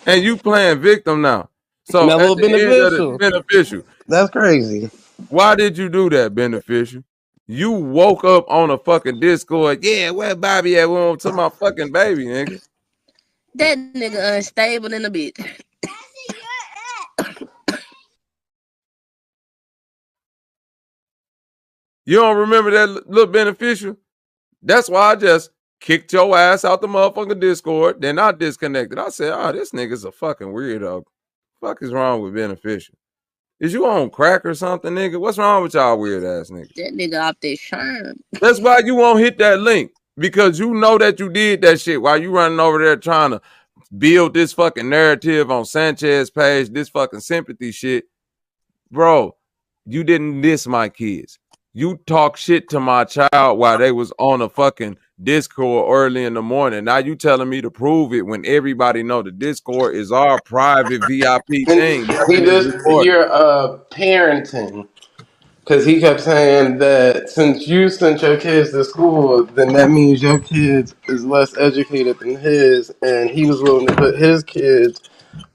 And you playing victim now. So That at little the end of the Beneficial. Beneficial. That's crazy. Why did you do that, Beneficial? You woke up on a fucking Discord. Yeah, where Bobby at? We're to my fucking baby, nigga. That nigga unstable in a bitch. You don't remember that little Beneficial? That's why I just kicked your ass out the motherfucking Discord. Then I disconnected. I said, oh, this nigga's a fucking weirdo. Fuck is wrong with Beneficial? Is you on crack or something, nigga? What's wrong with y'all weird ass niggas? That nigga off that sherm. That's why you won't hit that link. Because you know that you did that shit while you running over there trying to build this fucking narrative on Sanchez's page, this fucking sympathy shit. Bro, you didn't diss my kids. You talk shit to my child while they was on a fucking Discord early in the morning. Now you telling me to prove it when everybody know the Discord is our private VIP thing. He just you're parenting. Because he kept saying that since you sent your kids to school, then that means your kids is less educated than his, and he was willing to put his kids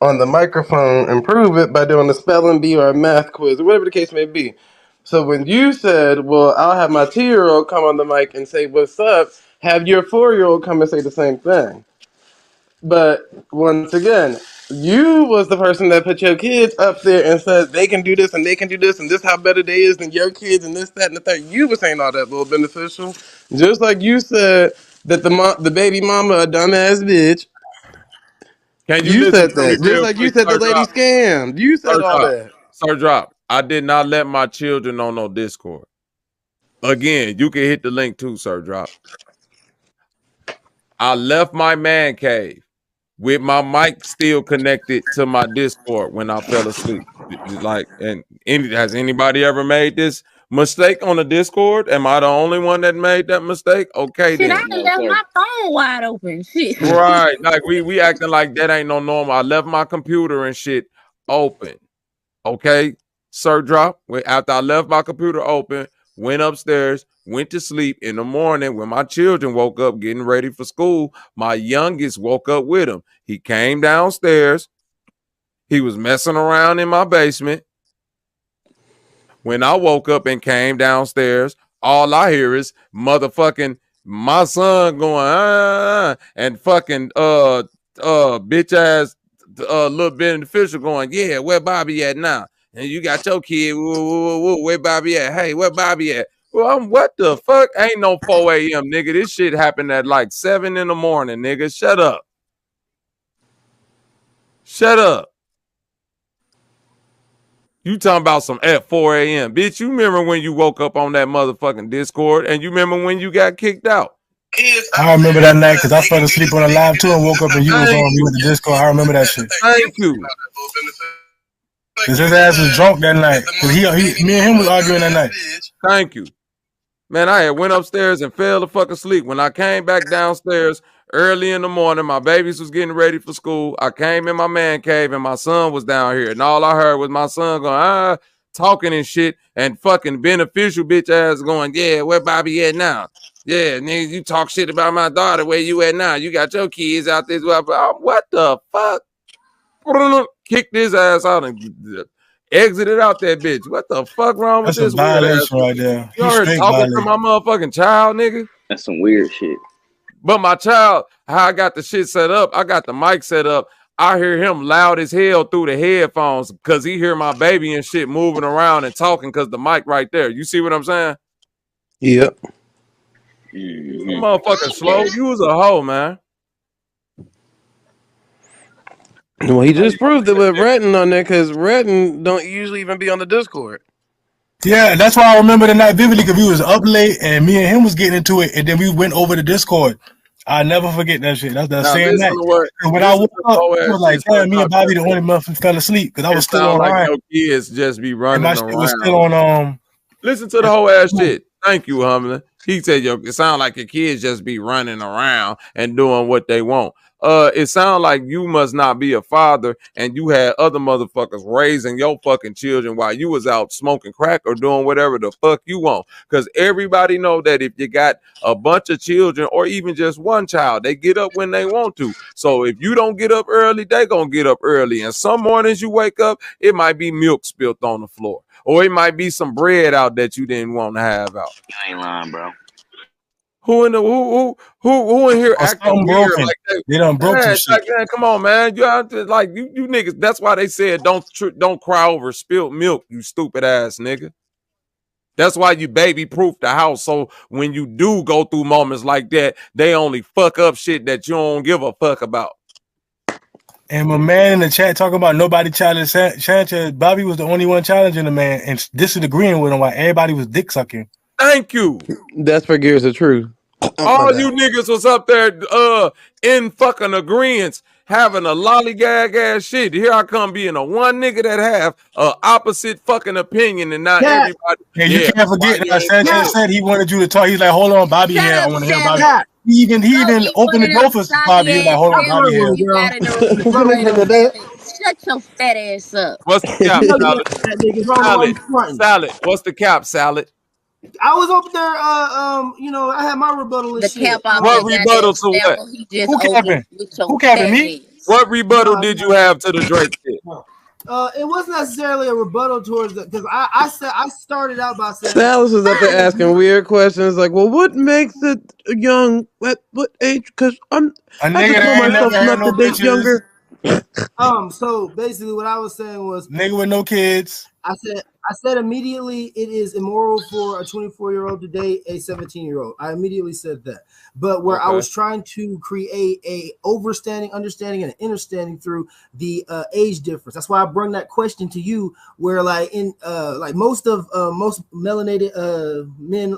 on the microphone and prove it by doing a spelling bee or a math quiz or whatever the case may be. So when you said, well, I'll have my 2-year-old come on the mic and say, what's up, have your 4-year-old come and say the same thing. But once again, you was the person that put your kids up there and said they can do this and they can do this and this how better they is than your kids and this, that, and the third. You were saying all that little Beneficial. Just like you said that the baby mama a dumbass bitch. Can You listen said to me that. Just real like you quick, said the Sir lady Drop? scammed. You said Sir all Drop. that. Sir Drop. I did not let my children on no Discord. Again, you can hit the link too, Sir Drop. I left my man cave with my mic still connected to my Discord when I fell asleep. Like, has anybody ever made this mistake on the Discord? Am I the only one that made that mistake? Okay, Shit, then. I left my phone wide open. Shit. Right. Like we acting like that ain't no normal. I left my computer and shit open. Okay, Sir Drop. After I left my computer open, went upstairs, went to sleep. In the morning, when my children woke up getting ready for school, my youngest woke up with him. He came downstairs. He was messing around in my basement. When I woke up and came downstairs, all I hear is motherfucking my son going and fucking bitch ass little Beneficial going, yeah, where Bobby at now? And you got your kid, where Bobby at? Hey, where Bobby at? Well, what the fuck? Ain't no 4 a.m., nigga. This shit happened at like 7 in the morning, nigga. Shut up. Shut up. You talking about some at 4 a.m. Bitch, you remember when you woke up on that motherfucking Discord and you remember when you got kicked out? I remember that night because I fell asleep on the live too and woke up and you was on me with the Discord. I remember that shit. Thank you. Because his ass was drunk that night. Because me and him was arguing that night. Thank you. Man, I had went upstairs and fell to fucking sleep. When I came back downstairs early in the morning, my babies was getting ready for school. I came in my man cave and my son was down here. And all I heard was my son going, talking and shit, and fucking Beneficial bitch ass going, yeah, where Bobby at now? Yeah, nigga, you talk shit about my daughter. Where you at now? You got your kids out this way. What the fuck? Kicked his ass out and exited out that bitch. What the fuck wrong with That's a this weird ass? violation right there. You He's heard straight talking to violation. my motherfucking child, nigga? That's some weird shit. But my child, how I got the shit set up, I got the mic set up. I hear him loud as hell through the headphones because he hear my baby and shit moving around and talking because the mic right there. You see what I'm saying? Yep. Motherfucking slow. You was a hoe, man. Well, he just proved it with Retton on there because Retton don't usually even be on the Discord. Yeah, that's why I remember the night vividly because we was up late and me and him was getting into it, and then we went over to Discord. I never forget that shit. That's the same night. When I woke up, I was like, "Damn, me and Bobby the only motherfucker fell asleep because I was still on like your kids just be running and my around. shit was still on. Listen to the whole ass shit. Thank you, Humlin. He said, it sound like your kids just be running around and doing what they want. It sound like you must not be a father and you had other motherfuckers raising your fucking children while you was out smoking crack or doing whatever the fuck you want. Because everybody know that if you got a bunch of children or even just one child, they get up when they want to. So if you don't get up early, they gonna get up early. And some mornings you wake up, it might be milk spilled on the floor. Or it might be some bread out that you didn't want to have out. You ain't lying, bro. Who in here acting weird like that? They done broke some shit. Man, come on, man. You have to, like you niggas. That's why they said don't cry over spilled milk, you stupid ass nigga. That's why you baby proof the house. So when you do go through moments like that, they only fuck up shit that you don't give a fuck about. And my man in the chat talking about nobody challenged Sanchez. Bobby was the only one challenging the man and disagreeing with him while everybody was dick sucking. Thank you. That's for Gears of Truth. All you niggas was up there in fucking agreements having a lollygag ass shit. Here I come being a one nigga that have a opposite fucking opinion and not everybody. Yeah, you can't forget that Sanchez said he wanted you to talk. He's like, hold on, Bobby here. I want to hear Bobby. He even opened the door for Bobby. He's like, hold on, Bobby here. Shut your fat ass up. What's the cap, Salad? What's the cap, Salad? I was over there, I had my rebuttal and shit. What rebuttal to what? Who capping? Who capping me? What rebuttal did you have to the Drake shit? It wasn't necessarily a rebuttal towards it because I started out by saying Dallas was up there asking weird questions like, "Well, what makes it young? What age? Because I nigga call myself not to date younger." So basically, what I was saying was, nigga with no kids. I said immediately it is immoral for a 24-year-old to date a 17-year-old. I immediately said that. But where I was trying to create a understanding, and an understanding through the age difference. That's why I bring that question to you, where like in most melanated men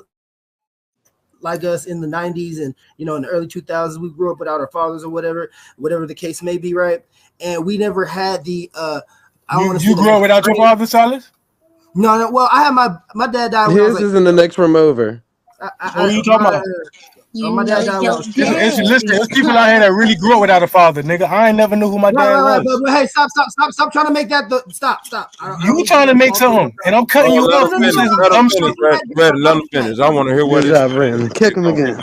like us in the 90s and in the early 2000s, we grew up without our fathers or whatever the case may be, right? And we never had the You grew up without your father, Silas? No. Well, I had my dad died. His is in the next room over. What are you talking about? My dad died. Listen, there's people out here that really grew up without a father, nigga. I ain't never knew who my dad was. But hey, stop trying to make that. Stop. You trying to make something, and I'm cutting you off. Let him finish. I want to hear what it's. Kick him again.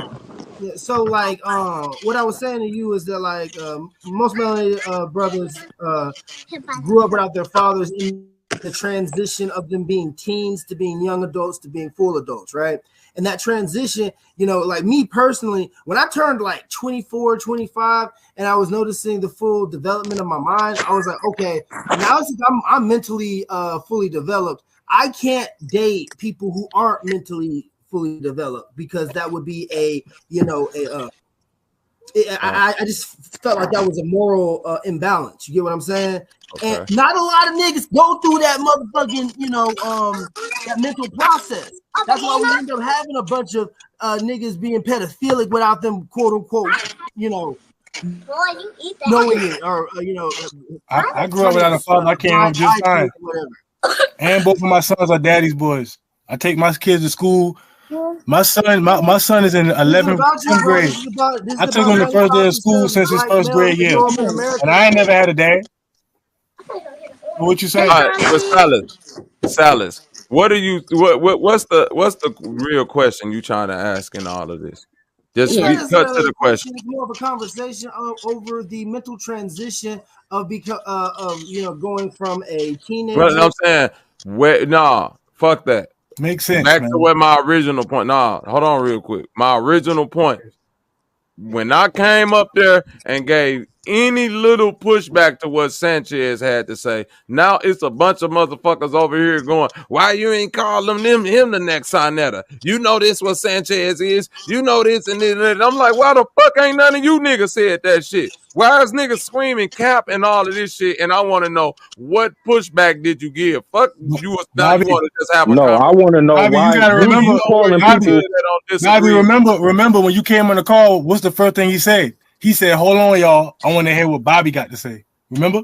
Yeah, so like what I was saying to you is that like most melanated brothers grew up without their fathers in the transition of them being teens to being young adults to being full adults, right? And that transition, like me personally, when I turned like 24, 25, and I was noticing the full development of my mind, I was like, okay, now since I'm mentally fully developed, I can't date people who aren't mentally fully developed because that would be I just felt like that was a moral imbalance. You get what I'm saying? Okay. And not a lot of niggas go through that motherfucking, that mental process. That's why we end up having a bunch of niggas being pedophilic without them, quote unquote, knowing it or I grew up without a father. I came home just fine. And both of my sons are daddy's boys. I take my kids to school. My son is in 11th grade. I took him the first day of school since his first grade year, and I ain't never had a dad. What you saying? All right, Salas. What are you? What's the real question you trying to ask in all of this? Just It's not cut to necessarily the a question. question. It's more of a conversation over the mental transition of going from a But teenager. I'm saying, fuck that. Makes sense, Back man. to what my original point. Hold on real quick. My original point. When I came up there and gave any little pushback to what Sanchez had to say, now it's a bunch of motherfuckers over here going, why you ain't calling him the next Sinetta? You know this what Sanchez is. You know this and this. And I'm like, why the fuck ain't none of you niggas said that shit? Why is niggas screaming cap and all of this shit? And I want to know, what pushback did you give? Fuck you. Now you Bobby, want to just have a No, I conversation. want to know Bobby, you why gotta remember, you calling Bobby, people. That don't Bobby, disagree. remember when you came on the call, what's the first thing he said? He said, hold on, y'all. I want to hear what Bobby got to say. Remember?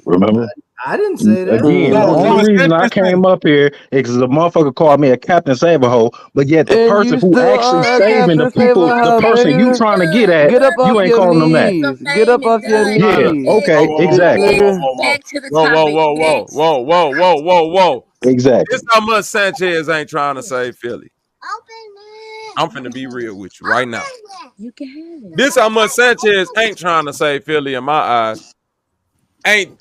Remember? I didn't say that. Again, the No, only it said reason I came up here is because the motherfucker called me a Captain Save-A-Ho, but yet the And person you who still actually are a saving the Captain people, the Save-A-Ho, person you nigga. trying to get at, Get up you off ain't your calling them that. knees. Get up off your Yeah, knees. okay, exactly. Back to the topic. Next. Whoa. Exactly. This how much Sanchez ain't trying to save Philly. I'm finna be real with you right now. You can have it. This how much Sanchez ain't trying to save Philly in my eyes.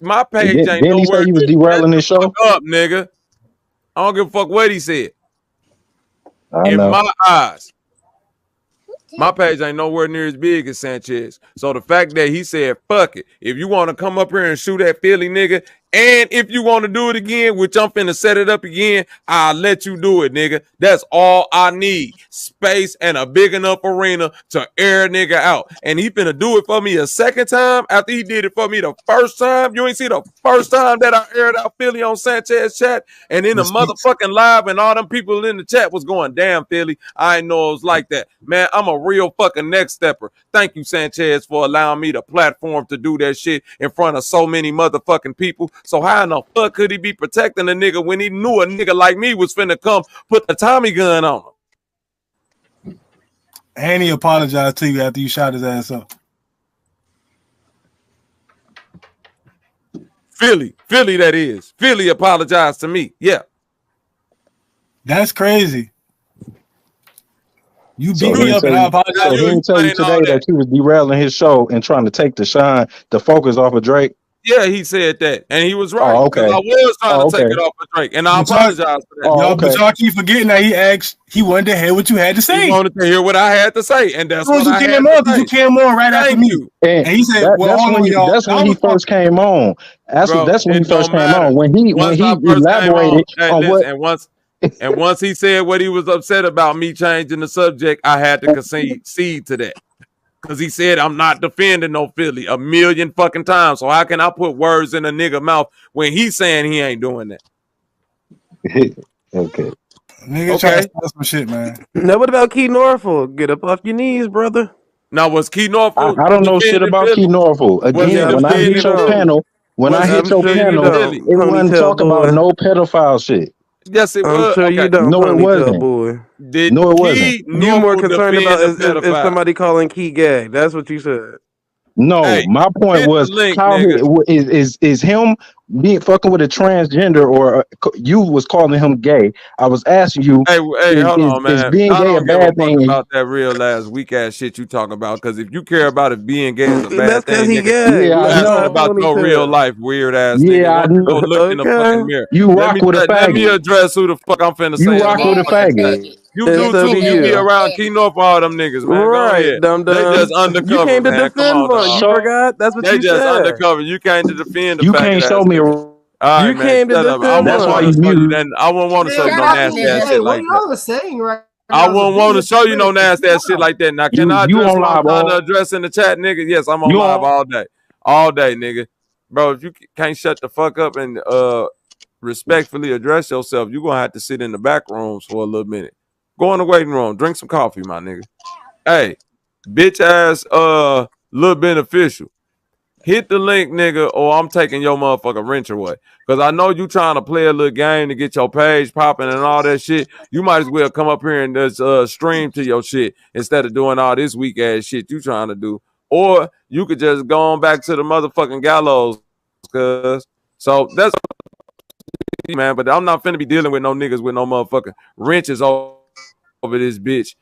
My page ain't Didn't he say nowhere he was near. Shut derailing the his show? fuck up, nigga. I don't give a fuck what he said. I In know. my eyes, my page ain't nowhere near as big as Sanchez. So the fact that he said, fuck it, if you want to come up here and shoot at Philly, nigga, and if you want to do it again, which I'm finna set it up again, I'll let you do it, nigga. That's all I need. Space and a big enough arena to air a nigga out. And he finna do it for me a second time after he did it for me the first time. You ain't see the first time that I aired out Philly on Sanchez chat and in the motherfucking live, and all them people in the chat was going, damn, Philly, I ain't know it was like that. Man, I'm a real fucking next stepper. Thank you, Sanchez, for allowing me the platform to do that shit in front of so many motherfucking people. So how in the fuck could he be protecting a nigga when he knew a nigga like me was finna come put the Tommy gun on him? And he apologized to you after you shot his ass up. Philly, that is. Philly apologized to me. Yeah. That's crazy. You So beat me up and I apologize. So he didn't tell you today that you was derailing his show and trying to take the focus off of Drake. Yeah, he said that, and he was right. Oh, okay. I was trying to take it off of Drake, and I apologize for that. But y'all keep forgetting that he wanted to hear what you had to say. He wanted to hear what I had to say, and that's what I had came to on, say. you came on right after me. And he said, "Well, hold on, y'all." That's when he first came on. That's when he first came on. When he elaborated on what. And once he said what he was upset about me changing the subject, I had to concede to that. Because he said I'm not defending no Philly a million fucking times. So how can I put words in a nigga mouth when he's saying he ain't doing that? Okay. Nigga trying to start some shit, man. Now what about Key Norfolk? Get up off your knees, brother. Now was Key Norfolk? I don't know shit about Key Norfolk. Again, when I hit your panel, it wasn't talk about no pedophile shit. Yes, it I'm was. sure you don't, No, it ponytail wasn't. boy. No, it wasn't. You more concerned about if somebody calling Key gay. That's what you said. No, my point was how is him being fucking with a transgender or you was calling him gay. I was asking you, Hey, hold on, man. is being I gay a don't give a bad fuck thing? about that real ass weak ass shit you talking about. Because if you care about if being gay is a bad That's because thing, he nigga, gay. Yeah, you I asking know. about your real life weird ass nigga. Why don't you go look in the fucking mirror? You rock with a Let me faggot. address who the fuck I'm finna You say in the rock with a motherfucking chat. faggot. You And do so too. do You be you. around Key North all them niggas, man. Go Right, ahead. dum They dum. just You undercover, came to man. Come defend on, one. You dog. forgot? That's what They you just said. undercover. You came to defend the You faggot can't show ass me niggas. All right, You man. came to Shut up. I defend wouldn't That's why want one. to you show you mute. that. I wouldn't want to show you no nasty ass Hey, shit what like that. y'all are saying right I now is a wouldn't big want to show you no misunderstanding. nasty ass shit like that. Now, can I You address on what I'm live, trying to all address in the chat, nigga? Yes, I'm on you live on all day, nigga. Bro, if you can't shut the fuck up and respectfully address yourself, you're gonna have to sit in the back rooms for a little minute. Go in the waiting room, drink some coffee, my nigga. Hey, bitch ass little beneficial. Hit the link, nigga, or I'm taking your motherfucking wrench away. Because I know you trying to play a little game to get your page popping and all that shit. You might as well come up here and just stream to your shit instead of doing all this weak ass shit you trying to do. Or you could just go on back to the motherfucking gallows. Cause so that's man, but I'm not finna be dealing with no niggas with no motherfucking wrenches over this bitch.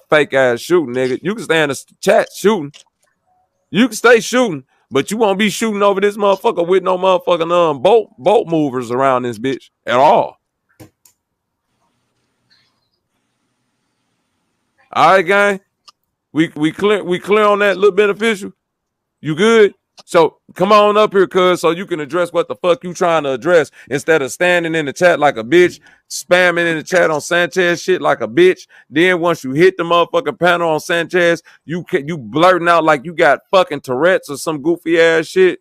Fake ass shooting, nigga. You can stay in the chat shooting. You can stay shooting, but you won't be shooting over this motherfucker with no motherfucking bolt movers around this bitch at all. All right, gang. We clear on that little beneficial. You good? So come on up here, cuz, so you can address what the fuck you trying to address instead of standing in the chat like a bitch, spamming in the chat on Sanchez shit like a bitch. Then once you hit the motherfucking panel on Sanchez, you blurting out like you got fucking Tourette's or some goofy ass shit.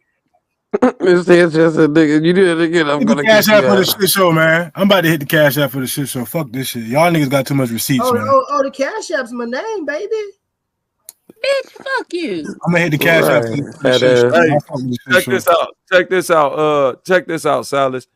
Mr. Sanchez said, nigga, you do it again, I'm gonna cash kick out you for the out. shit show, man. I'm about to hit the cash out for the shit show. Fuck this shit. Y'all niggas got too much receipts, man. Oh, the Cash App's my name, baby. Bitch, fuck you. I'm gonna hit the cash out for the shit show. Hey, check this out. Check this out, Salas.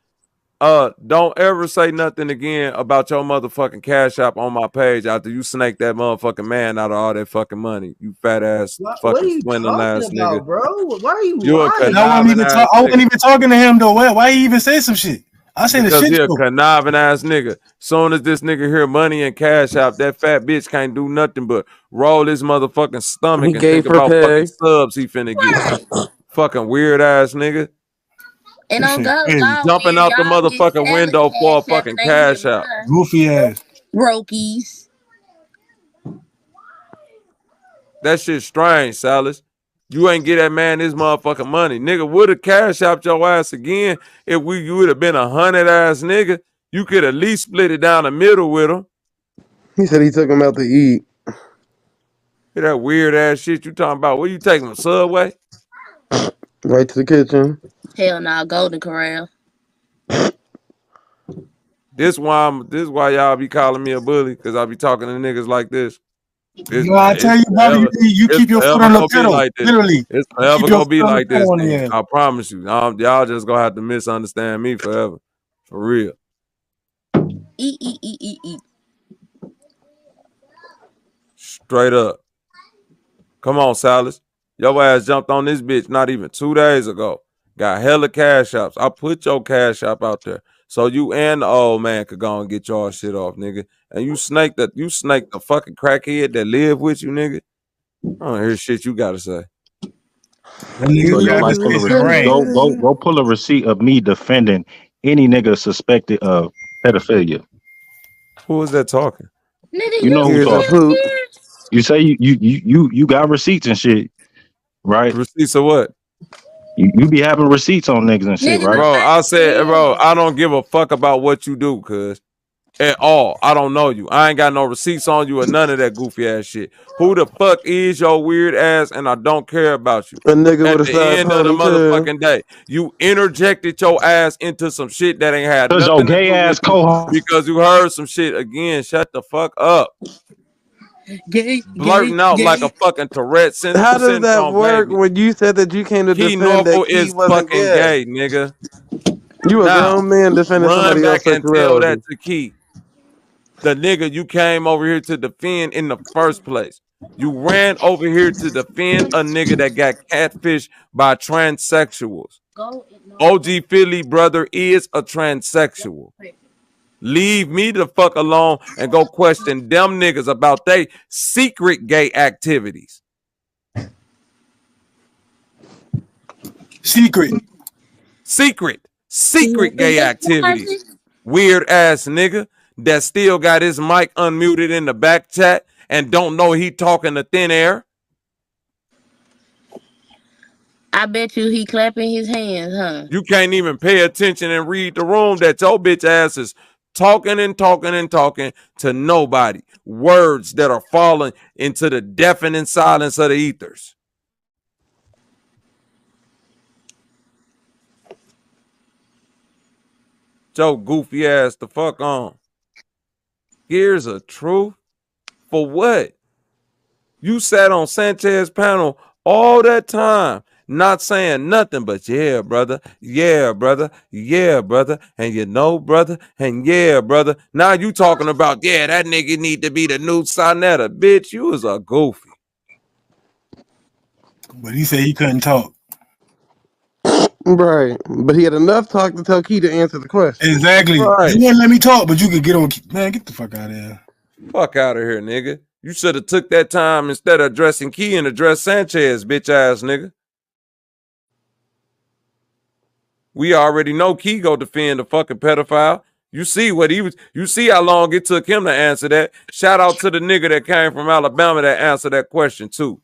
Don't ever say nothing again about your motherfucking Cash App on my page after you snake that motherfucking man out of all that fucking money. You fat ass What are fucking you swindling talking ass about, nigga. bro? Why are you You a lying? I wasn't conniving even talking to him though. Why he even say some shit? I said the because shit he a show. conniving ass nigga. Soon as this nigga hear money and Cash App, that fat bitch can't do nothing but roll his motherfucking stomach He and gave think her about fucking pay. subs he finna get. Fucking weird ass nigga. And on God, y'all Jumping weird. out the Y'all get motherfucking hella window for a Cash App fucking and ain't get Cash App. mine. Goofy ass. Brokies. That shit strange, Salas. You ain't get that man his motherfucking money. Nigga would have Cash Apped your ass again if you would have been 100 ass nigga. You could at least split it down the middle with him. He said he took him out to eat. Hear that weird ass shit you talking about? Where you taking him, Subway? Right to the kitchen. Hell nah, Golden Corral. This why y'all be calling me a bully, because I be talking to niggas like this. I tell you, Bobby, you keep your foot on the pedal. Like this. Literally. It's forever Keep your gonna be foot on the like this. pedal on the ass. I promise you. Y'all just gonna have to misunderstand me forever. For real. Eat. Straight up. Come on, Salas. Your ass jumped on this bitch not even 2 days ago. Got hella Cash Apps. I put your Cash App out there so you and the old man could go and get your shit off, nigga. And you snaked the fucking crackhead that live with you, nigga. I don't hear shit you gotta say. So your wife pull a receipt. Go pull a receipt of me defending any nigga suspected of pedophilia. Who is that talking? Nigga, You know who Here's a talking. poop. You say you got receipts and shit, right? Receipts of what? You be having receipts on niggas and shit, right? Bro, I said, bro, I don't give a fuck about what you do, cuz. At all. I don't know you. I ain't got no receipts on you or none of that goofy ass shit. Who the fuck is your weird ass, and I don't care about you. A nigga At with a the side end of the ponytail. motherfucking day, you interjected your ass into some shit that ain't had Cause your nothing to gay do with ass you co-host. because you heard some shit. Again, shut the fuck up. Gay. Blurting out like a fucking Tourette How does that syndrome work baby. when you said that you came to Key defend Norfolk that Key is wasn't fucking gay? gay, nigga. You a Now, grown man defending run somebody back else's and tell that sexuality. to Key. The nigga you came over here to defend in the first place. You ran over here to defend a nigga that got catfished by transsexuals. OG Philly brother is a transsexual. Leave me the fuck alone and go question them niggas about they secret gay activities. Secret gay activities. Weird ass nigga that still got his mic unmuted in the back chat and don't know he talking to thin air. I bet you he clapping his hands, huh? You can't even pay attention and read the room that your bitch ass is talking to nobody. Words that are falling into the deafening silence of the ethers. Joe goofy ass the fuck on. Here's a truth. For what? You sat on Sanchez panel all that time, not saying nothing but yeah, brother, and you know, brother, and yeah, brother. Now you talking about, yeah, that nigga need to be the new Sonetta. Bitch, you was a goofy. But he said he couldn't talk. Right, but he had enough talk to tell Key to answer the question. Exactly. Right. You wouldn't let me talk, but you could get on. Man, get the fuck out of here. Fuck out of here, nigga. You should have took that time instead of addressing Key and address Sanchez, bitch ass nigga. We already know Key go defend the fucking pedophile. You see what he was. You see how long it took him to answer that. Shout out to the nigga that came from Alabama that answered that question too.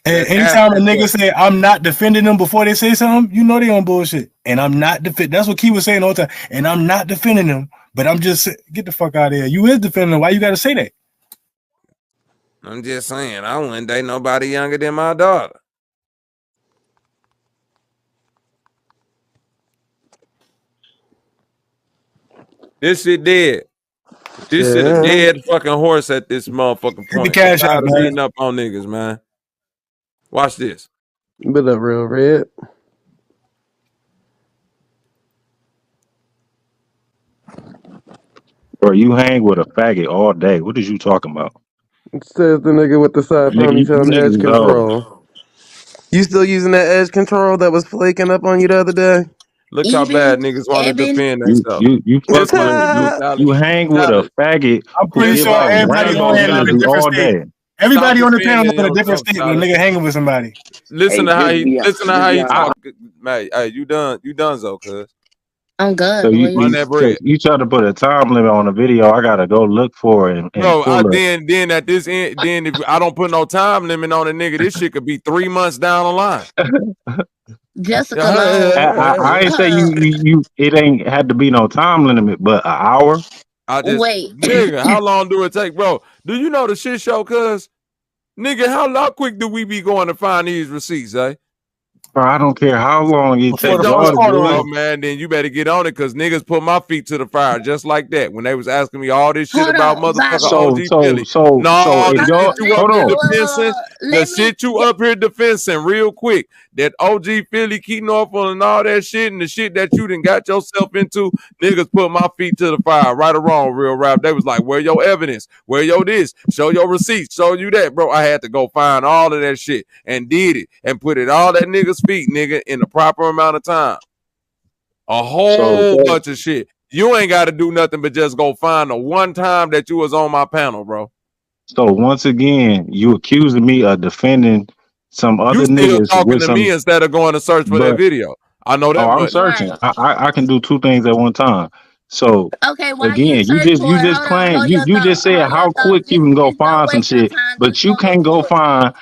And anytime a nigga say I'm not defending them before they say something, you know they on bullshit. And I'm not defending. That's what Key was saying all the time. And I'm not defending them, but I'm just get the fuck out of here. You is defending them. Why you got to say that? I'm just saying I wouldn't date nobody younger than my daughter. This shit dead. This shit a dead fucking horse at this motherfucking point. The Cashapp, man. Beating up on niggas, man. Watch this. But up real red. Bro, you hang with a faggot all day. What is you talking about? Says the nigga with the side ponytail and edge control. You still using that edge control that was flaking up on you the other day? Look how bad niggas want to defend themselves. You hang with a faggot. I'm pretty sure everybody on here on a different state. Everybody on the panel on a different state when a nigga hanging with somebody. Listen to how he talk. Mate, hey, you done so, cuz. I'm good. So you try to put a time limit on a video. I gotta go look for it. Bro, then at this end, then if I don't put no time limit on a nigga, this shit could be 3 months down the line. Jessica, I ain't say you. It ain't had to be no time limit, but an hour. Wait, nigga, how long do it take, bro? Do you know the shit show, cuz? Nigga, how quick do we be going to find these receipts, eh? Bro, I don't care how long it takes. Oh man, then you better get on it because niggas put my feet to the fire just like that when they was asking me all this shit about motherfucker OG Philly. The shit you up here defending real quick. That OG Philly, Key Norfolk and all that shit and the shit that you done got yourself into, niggas put my feet to the fire, right or wrong, real rap. They was like, where your evidence? Where your this? Show your receipts, show you that, bro. I had to go find all of that shit and did it and put it all that niggas feet, nigga, in the proper amount of time. A whole bunch of shit. You ain't got to do nothing but just go find the one time that you was on my panel, bro. So once again, you accusing me of defending some other niggas. You still talking to me instead of going to search for that video. I know that. I'm searching. I can do two things at one time. So why again, you just claim you just said how quick you can go find some shit, but you can't go find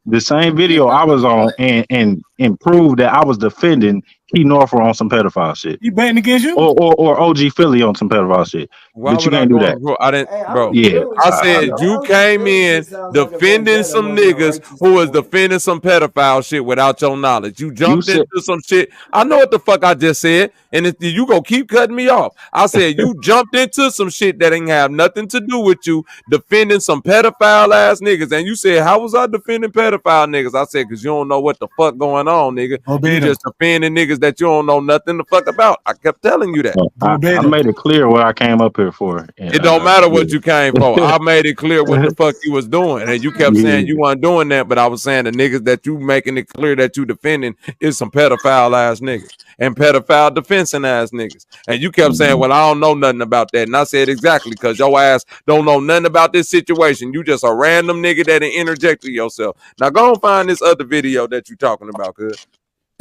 the same video I was on and prove that I was defending Key Norfolk on some pedophile shit. He betting against you? Or OG Philly on some pedophile shit. But you can't do that. Bro, I didn't, bro. Yeah. I said you came in defending some niggas who was defending some pedophile shit without your knowledge. You jumped into some shit. I know what the fuck I just said, and if you go keep cutting me off. I said you jumped into some shit that ain't have nothing to do with you defending some pedophile ass niggas, and you said how was I defending pedophile niggas? I said because you don't know what the fuck going on, nigga. You just defending niggas that you don't know nothing the fuck about. I kept telling you that. I made it clear what I came up here for. It don't matter what you came for. I made it clear what the fuck you was doing. And you kept saying you weren't doing that, but I was saying the niggas that you making it clear that you defending is some pedophile ass niggas and pedophile defending ass niggas. And you kept saying, well, I don't know nothing about that. And I said exactly, because your ass don't know nothing about this situation. You just a random nigga that interjected yourself. Now go and find this other video that you talking about, cuz.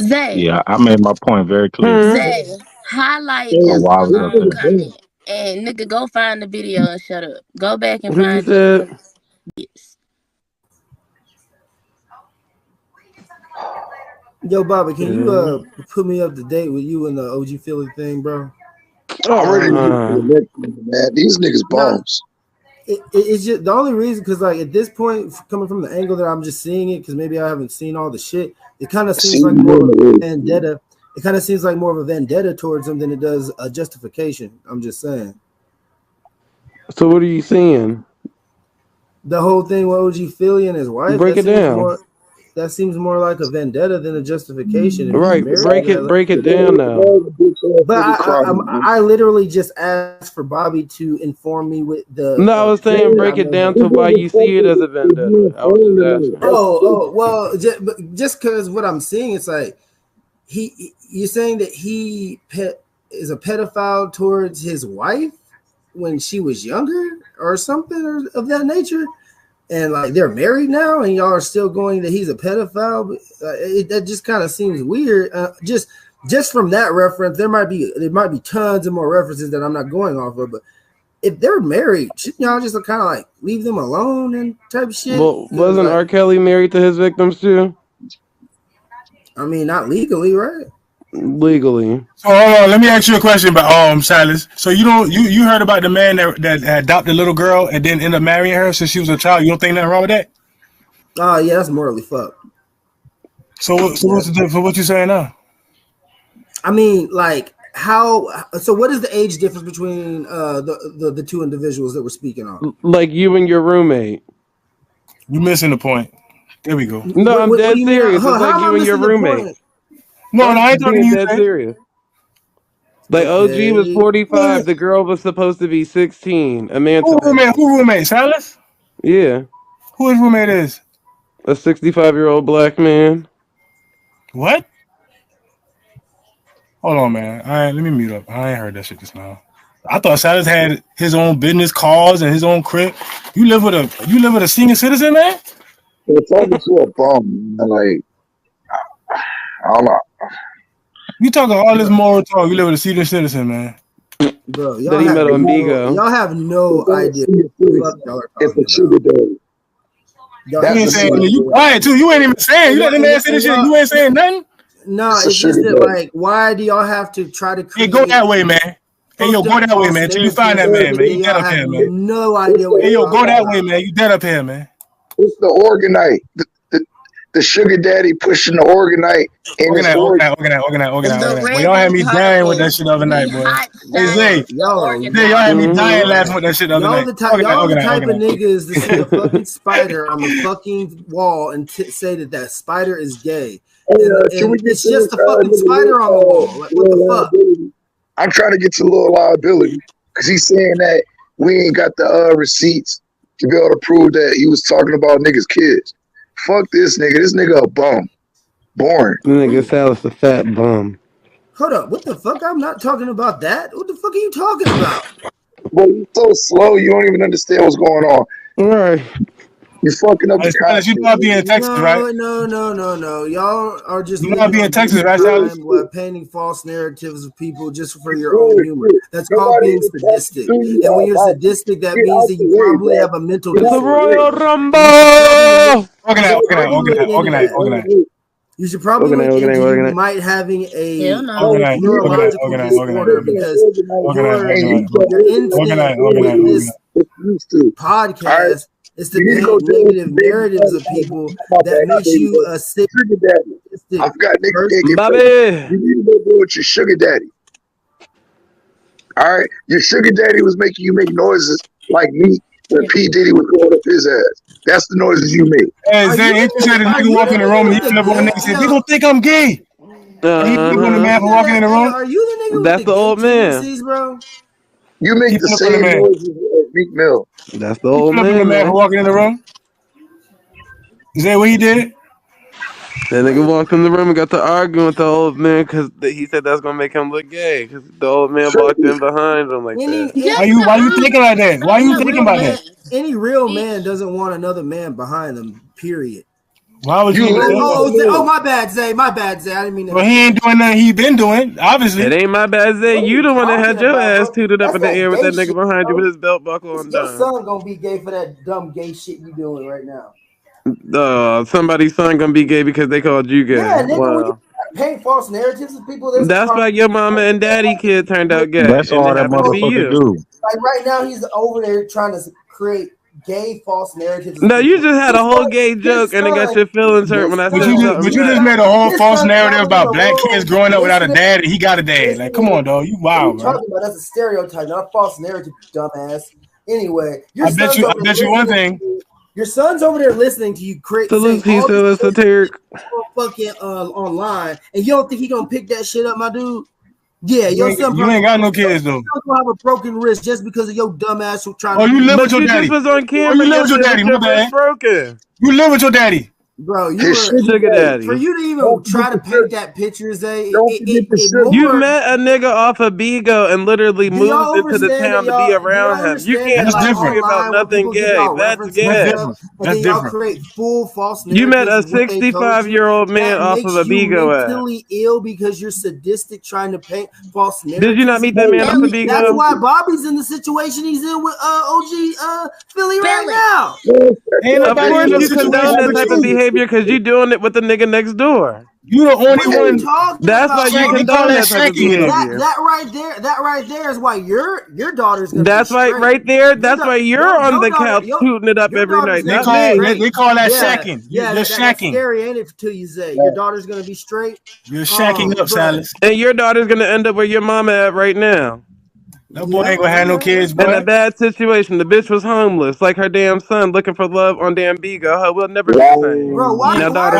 Zay. Yeah, I made my point very clear. Zay, highlight this comment. And nigga, go find the video and shut up. Go back and find it. Yes. Yo, Bobby, can you put me up to date with you and the OG Philly thing, bro? Man, these niggas bombs. It's just the only reason, because like at this point, coming from the angle that I'm just seeing it, because maybe I haven't seen all the shit. It kind of seems like more of a vendetta. It kind of seems like more of a vendetta towards him than it does a justification. I'm just saying. So what are you seeing? The whole thing with OG Philly and his wife. Break it down. That seems more like a vendetta than a justification. Right, break it down now. But I literally just asked for Bobby to inform me with the. No, I was saying break it down to why you see it as a vendetta. I was just asking. Well, just because what I'm seeing, it's like you're saying that he is a pedophile towards his wife when she was younger or something or of that nature, and like they're married now and y'all are still going that he's a pedophile. That just kind of seems weird. Just from that reference, there might be tons of more references that I'm not going off of, but if they're married, shouldn't y'all just kind of like leave them alone and type of shit? Well, wasn't like, R. Kelly married to his victims too? I mean, not legally, right? Legally. So hold on, let me ask you a question about Silas. So you heard about the man that adopted a little girl and then ended up marrying her since she was a child? You don't think nothing wrong with that? Oh yeah, that's morally fucked. So what's the difference? What you saying now? I mean, like how? So what is the age difference between the two individuals that we're speaking on? Like you and your roommate. You missing the point. There we go. No, I'm dead serious. It's like you and your roommate. No, I ain't talking to you. Dead serious. Like OG was 45. The girl was supposed to be 16. Amanda. Who roommate? Silas? Yeah. Who his roommate is? A 65-year-old black man. What? Hold on, man. All right, let me mute up. I ain't heard that shit just now. I thought Silas had his own business cars and his own crib. You live with a senior citizen, man? You're talking to a bum. Like, I don't know. You talking all this moral talk. You live with a senior citizen, man. Bro, y'all have no idea. It's a sugar daddy. You ain't saying you quiet too. You ain't even saying. You let the man say this shit. You ain't saying nothing. No, it's just that like, why do y'all have to try to create? Hey, go that way, man. Hey, yo, go that way, man. Till you find that man, man. You dead up here, man. No idea. Hey, yo, go that way, man. You dead up here, man. It's the organite. The sugar daddy pushing the organite. Organite. Well, y'all had me dying with that shit the other night, boy. Hey, Zay, y'all had me dying laughing with that shit the other night. Y'all the type of niggas to see a fucking spider on the fucking wall and say that spider is gay. And it's just a fucking spider on the wall. Like, what the fuck? I'm trying to get to little liability because he's saying that we ain't got the receipts to be able to prove that he was talking about niggas' kids. Fuck this nigga. This nigga a bum. Boring. Nigga Silas a fat bum. Hold up. What the fuck? I'm not talking about that. What the fuck are you talking about? Boy, you're so slow. You don't even understand what's going on. All right. You're fucking up the Silas, you not be in Texas, right? No. Y'all are just you not be in Texas, right, Silas? Painting false narratives of people just for your own humor. That's called being sadistic. And when you're sadistic, that means that you probably have a mental disorder. It's a Royal Rumble. Organize. You should probably look into you might having a neurological disorder because your instinct with this podcast is to paint negative narratives of people that makes you a sick. I've got niggas. You need to go deal with your sugar daddy. All right, your sugar daddy was making you make noises like me when P. Diddy was going up his ass. That's the noises you make. Hey, Zay, ain't you said a nigga walk in the room and he flip on a nigga said, they gonna think I'm gay. He flip on the man for walking in the room. Are you the nigga? That's the old man. Bro? You make the same noises as Meek Mill. That's the old man. The man for walking in the room. Is that what he did? That nigga walked in the room and got to arguing with the old man because he said that's gonna make him look gay. Because the old man walked in behind him like that. Why you thinking like that? Why you thinking about that? Any real man doesn't want another man behind them. Period. Why would you? Oh, my bad, Zay. My bad, Zay. I didn't mean that. Well, he ain't doing nothing. He been doing, obviously. It ain't my bad, Zay. You the one that had your ass tooted up in the air with that nigga behind you with his belt buckle on down. Your son gonna be gay for that dumb gay shit you doing right now. Somebody's son gonna be gay because they called you gay. Yeah, nigga, when you paint false narratives of people, that's why your mama and daddy kid turned out gay. That's all that motherfucker do. Like right now, he's over there trying to create gay false narratives. No, you just had a whole gay joke and it got your feelings hurt when I said something. But you just made a whole false narrative about black kids growing up without a dad and he got a dad. Like, come on, dog. You wild, man. Talking about that's a stereotype, not a false narrative, dumbass. Anyway, I bet you one thing. Your son's over there listening to you create esoteric fucking online, and you don't think he gonna pick that shit up, my dude? Yeah, your son. You ain't got no kids though. You don't have a broken wrist just because of your dumb ass who trying. Oh, you live with your daddy. Was on camera. You live with your daddy. My bad. Broken. You live with your daddy. Bro, you His were sugar daddy. for you to even try to paint that picture, Zay. You met a nigga off of Bigo and literally Do y'all moved into the understand that town to be do y'all around him. You understand can't that like talk to me about online when nothing people give gay. y'all That's references gay. and stuff, and then y'all create full false You met narratives a of what they told you? 65-year-old man That off of makes a you Bigo app. mentally ill because you're sadistic trying to paint false narratives. Did you not meet that man off of Bigo? That's why Bobby's in the situation he's in with OG Philly right now. Of course you condone that type of behavior because you're doing it with the nigga next door. You the only one. That's why you condone that type of behavior. That right there is why your daughter's gonna That's be why straight. right there. That's why you're on the couch tooting it up your every daughter's night. gonna Not be me. straight. They call that Yeah, shacking. Yeah, You're that's shacking. scary, ain't it, to you, Zay? Your daughter's gonna be straight. You're shacking up, Silas. And your daughter's gonna end up where your mama at right now. No boy ain't gonna have no kids, boy. In a bad situation. The bitch was homeless, like her damn son looking for love on damn Bigo. We'll never be the same. Bro, why Now are daughter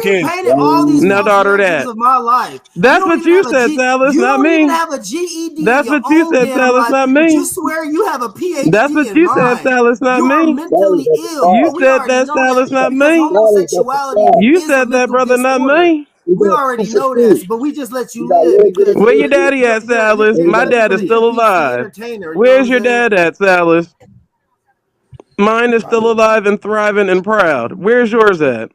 you painting all these now false daughter narratives that. of my life? That's what you said, Silas, You not don't even me. have a GED That's in your what you own said, damn Silas, life, not but me. you swear you have a PhD That's what in you said, mind. Silas, not You are me. mentally ill. You We said already that, know Silas, that not because me. homosexuality You is a said that, mental brother, not disorder. me. We already know that, but we just let you live because Where your daddy at, Silas? My dad is still alive. Where's your dad at, Silas? Mine is still alive and thriving and proud. Where's yours at?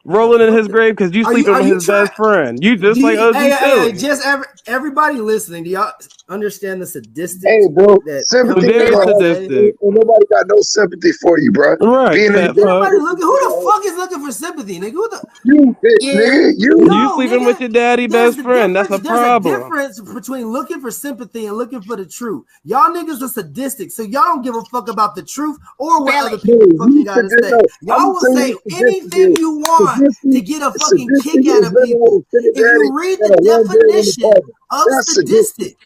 Rolling in his grave because you sleeping with his best friend. You just like OG Hey, too. just everybody listening, do y'all understand the sadistic? Hey, bro, that sympathy Very ain't sadistic. nobody got no sympathy for you, bro. Right, Being in fat fuck. Who the fuck is looking for sympathy, nigga? Who the you, bitch, nigga, You sleeping with your daddy There's best friend. That's a There's a problem. difference between looking for sympathy and looking for the truth. Y'all niggas are sadistic, so y'all don't give a fuck about the truth or what other people fucking gotta say. Y'all will say anything you want to get a fucking kick out of people. If you read the definition of sadistic,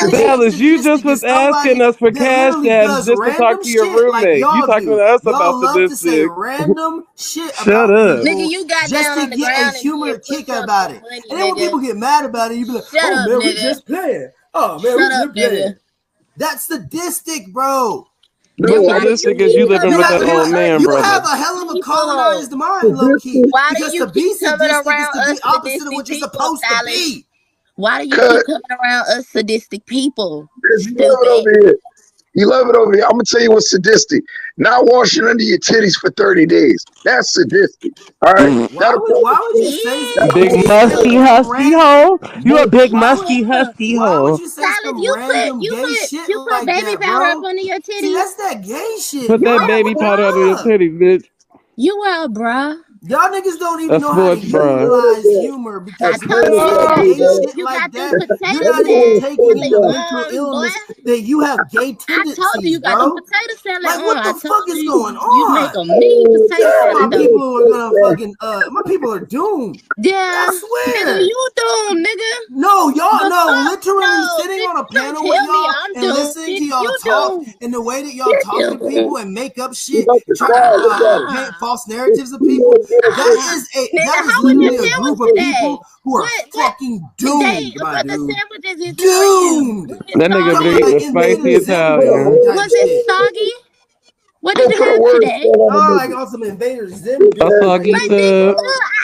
Silas, you just was asking us for cash apps just to talk to your roommate. You talking to us about love to say sadistic. random shit Shut about up. people Nigga, you got just down to on the get a ground and humor did kick push-ups about and it. plenty, And then when nigga. people get mad about it, you be like, Shut "Oh up, man, we nigga. just playing. Oh man, Shut we up, just playing." nigga. That's sadistic, bro. What's sadistic is you living with that old man, You brother. have a hell of a colonized mind, low key. Why do Because you to be keep coming sadistic is around to be us opposite of sadistic what you're people, supposed to Silas? be. Why do you keep coming around us sadistic people? Because you love it over here. You love it over here. I'm gonna tell you what's sadistic. Not washing under your titties for 30 days. That's sadistic. All right. Why would you say Big musky husky hoe. You a big musky husky Why would hoe. you say some random gay shit like baby that, powder bro? up under your titties. See, that's that gay shit. Put Y'all that baby powder under your titties, bitch. You are, bruh. Y'all niggas don't even A know how to sports bra. utilize humor because I when told you you say got gay them. shit You like got them that, potato you're not even salad taking in the mental on, illness boy. that you have gay I told you tendencies, you got them bro. potato salad Like, on. what I the told fuck is you going you make on? a mean potato My salad though. people are gonna fucking my people are doomed. Yeah, I nigga, swear. you doomed, nigga. No, y'all The know, fuck? literally No, sitting bitch, on a don't panel with tell me y'all I'm and doomed, listening to bitch. y'all You talk doomed. and the way that y'all talk to people and make up shit and try to paint false narratives of people. That is Nigga, how was your literally a sandwich group of today? people who are fucking doomed, my What the dude. sandwiches you Doomed. That nigga Y'all been like eating invading spicy Zim Italian. type Was it shit. soggy? What did you have today? Y'all like on some Invader Zim A type soggy shit, sub. bro.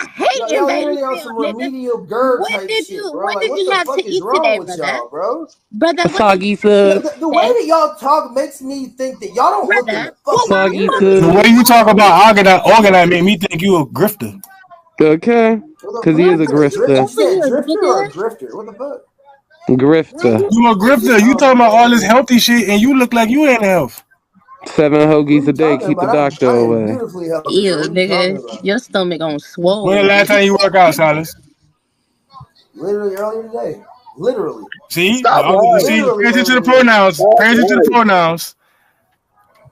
I hate Y'all Invader literally on Zim, some nigga. remedial GERD type shit, bro. What Like, did what you the have to fuck is eat wrong today, with brother? y'all, bro? Brother, A what did soggy you sub. The way that y'all talk makes me think that y'all don't look in brother? the fucking Soggy mirror. The way sub. you talk about organize made me think you a grifter. Okay. Because he is a You grifter. said drifter or grifter? What the fuck? Grifter. You a grifter. You talking about all this healthy shit and you look like you ain't health. 7 What are hoagies you a day. talking Keep the about? doctor I am away. beautifully healthy, Ew, bro. What are you talking nigga, about? your stomach on When swole. the last time you work out, Silas? Literally earlier today. Literally. See? Stop You lying. see? Literally Pay attention to the earlier today. pronouns. Stop Pay attention to the lying. pronouns.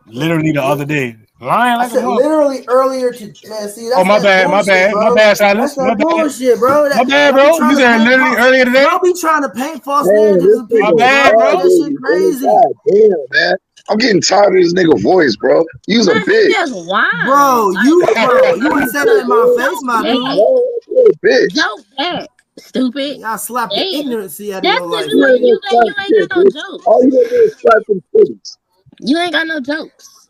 Literally the other day. Lying I like a said mother. literally earlier to man. See, Oh, that's my that bad, bullshit, bro. Silas. That's My that bad. bullshit, bro. My bad, Y'all be bro. You trying to said paint literally earlier today? y'all be trying to paint false Man, narratives this of My nigga people, bad, bro. bro. Like that shit crybaby, man. crazy. God damn, man. I'm getting tired of this nigga voice, bro. You's a Bro, he bitch. just whine. Bro, you Like, wouldn't say that in my face, my dude. You're a bitch. joke back, stupid. Y'all slap the Damn. ignorancy out of That's your because life, You ain't man. no you slap ain't shit, got no bitch. jokes. All you gonna do is slap them titties. You ain't got no jokes.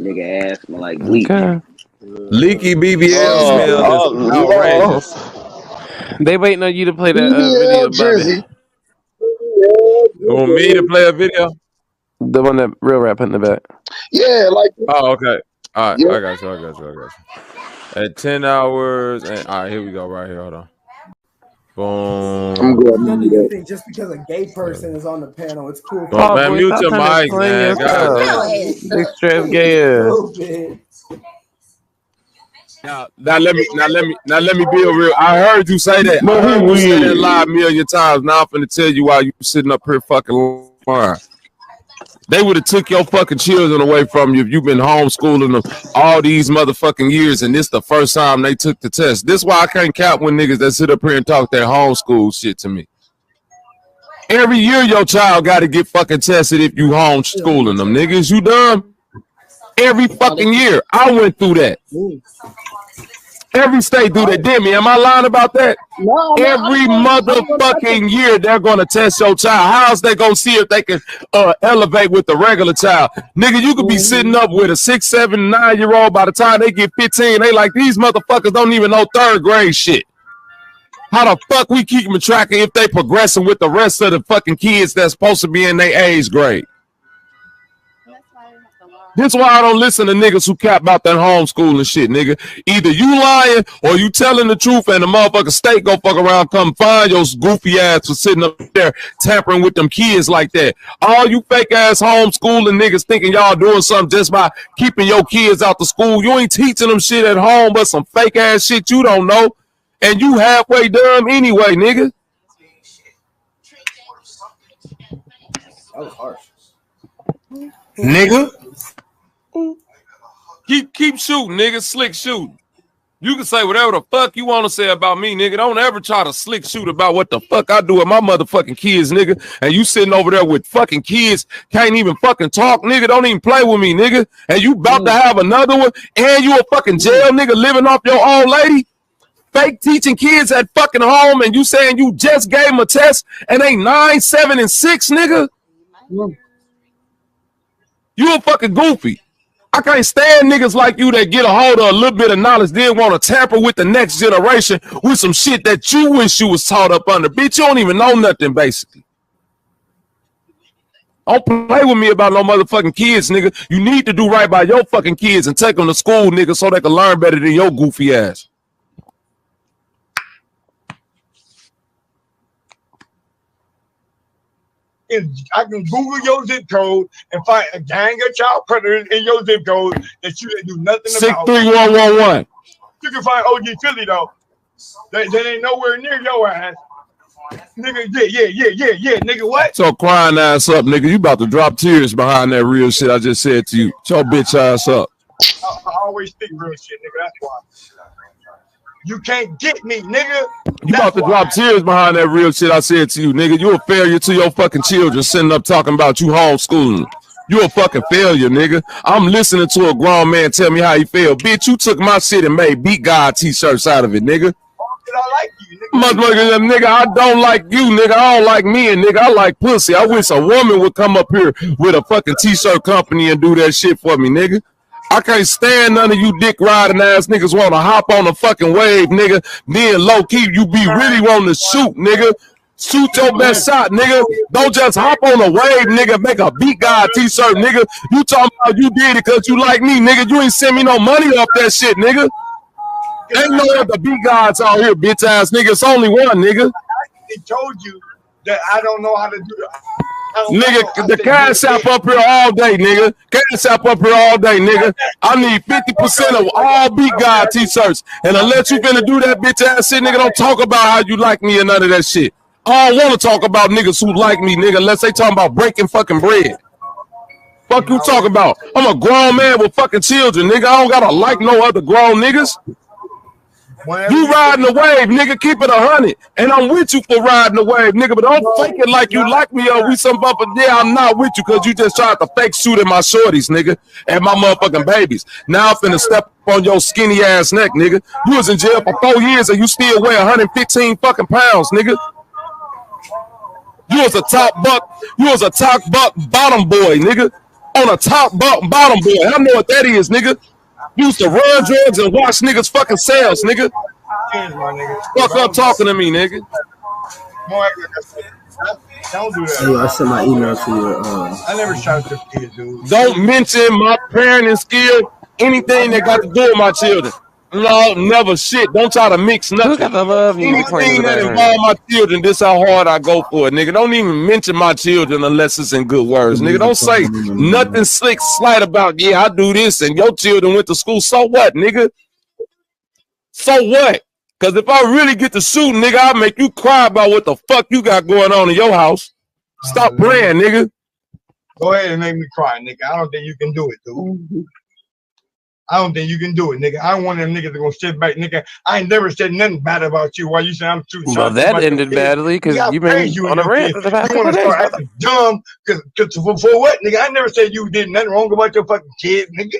Nigga ass smell like bleach. Okay. Leaky BBL smell is outrageous. They waiting on you to play that BBL video, Bobby. Drizzy. Want me to play a video? The one that Real Rap put in the back. Yeah, like. Oh, okay. All right, Yeah. I got you. At 10 hours, and all right, here we go. Right here, hold on. I'm good. None of you think just because a gay person is on the panel, it's cool. Oh, man, mute your mic, man. Big stress gay ass. Now let me be real. I heard you say that. I heard you say that lie a million times. Now I'm finna tell you why you sitting up here fucking lying. They would have took your fucking children away from you if you've been homeschooling them all these motherfucking years, and this the first time they took the test. This why I can't count when niggas that sit up here and talk that homeschool shit to me. Every year your child got to get fucking tested if you homeschooling them. Niggas, you dumb? Every fucking year. I went through that. Every state do that. Demi, am I lying about that? No, every motherfucking year they're gonna test your child. How's they gonna see if they can elevate with the regular child? Nigga, you could be sitting up with a 6, 7, 9-year-old. By the time they get 15, they like, these motherfuckers don't even know third grade shit. How the fuck we keep them tracking if they progressing with the rest of the fucking kids that's supposed to be in their age grade? This is why I don't listen to niggas who cap about that homeschooling shit, nigga. Either you lying or you telling the truth, and the motherfucking state go fuck around, come find your goofy ass for sitting up there tampering with them kids like that. All you fake ass homeschooling niggas thinking y'all doing something just by keeping your kids out the school. You ain't teaching them shit at home, but some fake ass shit you don't know, and you halfway dumb anyway, nigga. That was harsh. Nigga. Keep shooting, nigga. Slick shooting. You can say whatever the fuck you want to say about me, nigga. Don't ever try to slick shoot about what the fuck I do with my motherfucking kids, nigga. And you sitting over there with fucking kids, can't even fucking talk, nigga. Don't even play with me, nigga. And you about to have another one, and you a fucking jail, nigga, living off your old lady. Fake teaching kids at fucking home, and you saying you just gave them a test, and they 9, 7, and 6, nigga. You a fucking goofy. I can't stand niggas like you that get a hold of a little bit of knowledge, then want to tamper with the next generation with some shit that you wish you was taught up under. Bitch, you don't even know nothing, basically. Don't play with me about no motherfucking kids, nigga. You need to do right by your fucking kids and take them to school, nigga, so they can learn better than your goofy ass. I can Google your zip code and find a gang of child predators in your zip code that you didn't do nothing about. 63111. You can find OG Philly though. They ain't nowhere near your ass. Nigga, yeah, nigga, what? So crying ass up, nigga. You about to drop tears behind that real shit I just said to you. Shut your bitch ass up. I always think real shit, nigga. That's why. You can't get me, nigga. You about to drop tears behind that real shit I said to you, nigga. You a failure to your fucking children sitting up talking about you homeschooling. You a fucking failure, nigga. I'm listening to a grown man tell me how he feel. Bitch, you took my shit and made Beat God t-shirts out of it, nigga. I like you, nigga. Nigga, I don't like you, nigga. I don't like me, and nigga, I like pussy. I wish a woman would come up here with a fucking t-shirt company and do that shit for me, nigga. I can't stand none of you dick riding ass niggas want to hop on a fucking wave, nigga. Then low key, you be really wanting to shoot, nigga. Shoot your best shot, nigga. Don't just hop on a wave, nigga. Make a Beat God t-shirt, nigga. You talking about you did it because you like me, nigga. You ain't send me no money off that shit, nigga. Ain't no other Beat Gods out here, bitch ass nigga. It's only one, nigga. I told you that I don't know how to do that. Nigga, the Cashapp up here all day, nigga. Cashapp up here all day, nigga. I need 50% of all Beat God t-shirts. And unless you finna do that bitch ass shit, nigga, don't talk about how you like me or none of that shit. I don't want to talk about niggas who like me, nigga, unless they talking about breaking fucking bread. Fuck you talking about? I'm a grown man with fucking children, nigga. I don't gotta like no other grown niggas. You riding the wave, nigga, keep it 100. And I'm with you for riding the wave, nigga, but don't fake it like you like me or we some bumper. Yeah, I'm not with you because you just tried to fake shoot at my shorties, nigga, and my motherfucking babies. Now I'm finna step on your skinny ass neck, nigga. You was in jail for 4 years and you still weigh 115 fucking pounds, nigga. You was a top buck bottom boy, nigga. On a top buck bottom boy. I know what that is, nigga. Used to run drugs and watch niggas fucking sales, nigga. Fuck up talking to me, nigga. Don't do that. Hey, I sent my email to you. I never shot your kid, dude. Don't mention my parenting skill, anything that got to do with my children. No, never shit. Don't try to mix nothing. Who got the love music playing in the Anything that background? involve my children, this how hard I go for it, nigga. Don't even mention my children unless it's in good words, nigga. Don't say nothing slight about, yeah, I do this and your children went to school. So what, nigga? So what? Because if I really get to shooting, nigga, I'll make you cry about what the fuck you got going on in your house. Stop playing, nigga. Go ahead and make me cry, nigga. I don't think you can do it, dude. I don't think you can do it, nigga. I don't want them niggas to go sit back, nigga. I ain't never said nothing bad about you. Why you say I'm too? Well, that ended badly because you've been on a rant for the past couple days. You want to start acting dumb because for what, nigga? I never said you did nothing wrong about your fucking kids, nigga.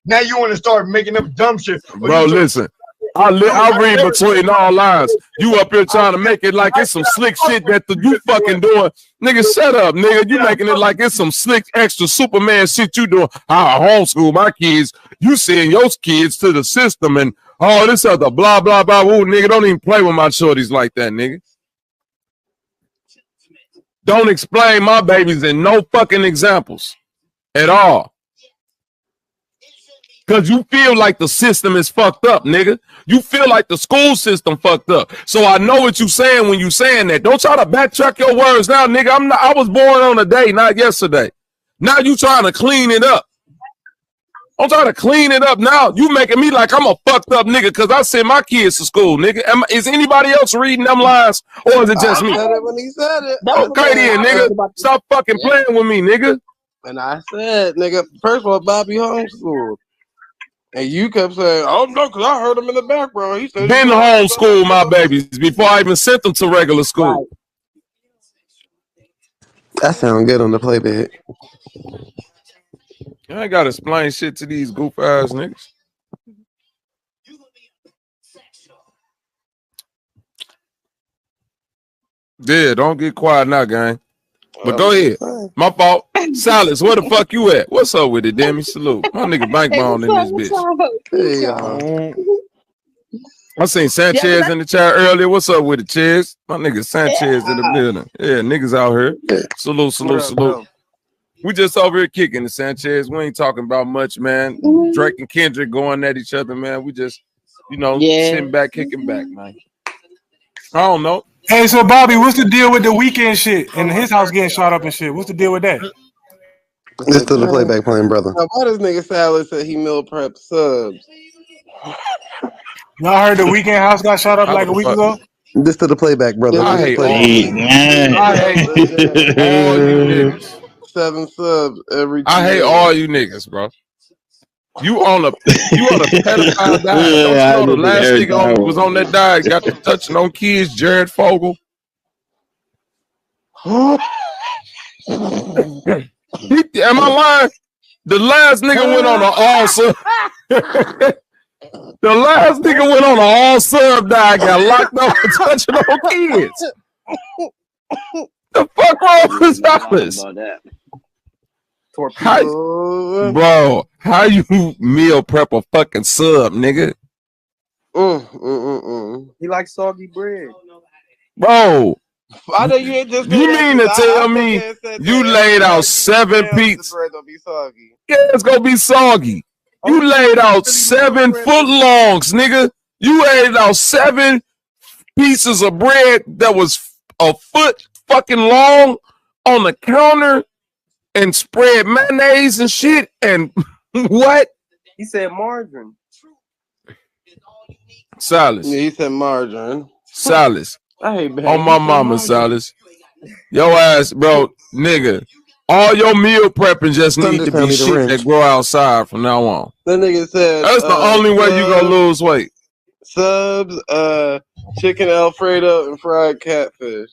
Now you want to start making up dumb shit. Bro, listen. I read between all lines. You up here trying to make it like it's some slick shit that you fucking doing. Nigga, shut up, nigga. You making it like it's some slick extra Superman shit you doing. I homeschool my kids. You send your kids to the system and all this other blah, blah, blah. Ooh, nigga, don't even play with my shorties like that, nigga. Don't explain my babies in no fucking examples at all. Because you feel like the system is fucked up, nigga. You feel like the school system fucked up. So I know what you saying when you saying that. Don't try to backtrack your words now, nigga. I was born on a day, not yesterday. Now you trying to clean it up. I'm trying to clean it up now. You making me like I'm a fucked up nigga because I send my kids to school, nigga. Is anybody else reading them lines or is it just me? I said it when he said it. Okay then, nigga. Stop fucking playing with me, nigga. And I said, nigga, first of all, Bobby homeschooled. And you kept saying, oh no, because I heard him in the background. He said, been homeschool my babies before I even sent them to regular school. That sound good on the playback. I ain't got to explain shit to these goof ass niggas. Yeah, don't get quiet now, gang. But go ahead. My fault. Silas, where the fuck you at? What's up with it, Demi? Salute. My nigga Bankbone in this bitch. I seen Sanchez in the chat earlier. What's up with it, Ches? My nigga Sanchez in the building. Yeah, niggas out here. Salute, salute, salute. We just over here kicking the Sanchez. We ain't talking about much, man. Drake and Kendrick going at each other, man. We just, you know, sitting back, kicking back, man. I don't know. Hey, so Bobby, what's the deal with the weekend shit and his house getting shot up and shit? What's the deal with that? This to the playback playing, brother. Now, why does nigga Salad said he meal prep subs? Y'all heard the weekend house got shot up like a week ago? This to the playback, brother. I hate all you niggas. 7 subs every 2 I hate all you niggas, bro. You on a pedophile diet. Don't you know the last nigga was on that diet, got to touching on kids, Jared Fogle? Am I lying? The last nigga went on an all sub. The last nigga went on an all sub diet, got locked up for touching on kids. The fuck wrong with Silas? Bro, how you meal prep a fucking sub, nigga? He likes soggy bread. Bro, I know you ain't just you mean to tell me you laid out 7 pizzas? Yeah, it's gonna be soggy. You laid out 7 foot longs, nigga. You laid out 7 pieces of bread that was a foot fucking long on the counter and spread mayonnaise and shit and what? He said margarine. Silas. Yeah, he said margarine. Silas. I hate bad. On my mama, Silas. Yo ass, bro, nigga. All your meal prepping just need to be shit that grow outside from now on. That nigga said that's the only way you gonna lose weight. Subs, chicken Alfredo and fried catfish.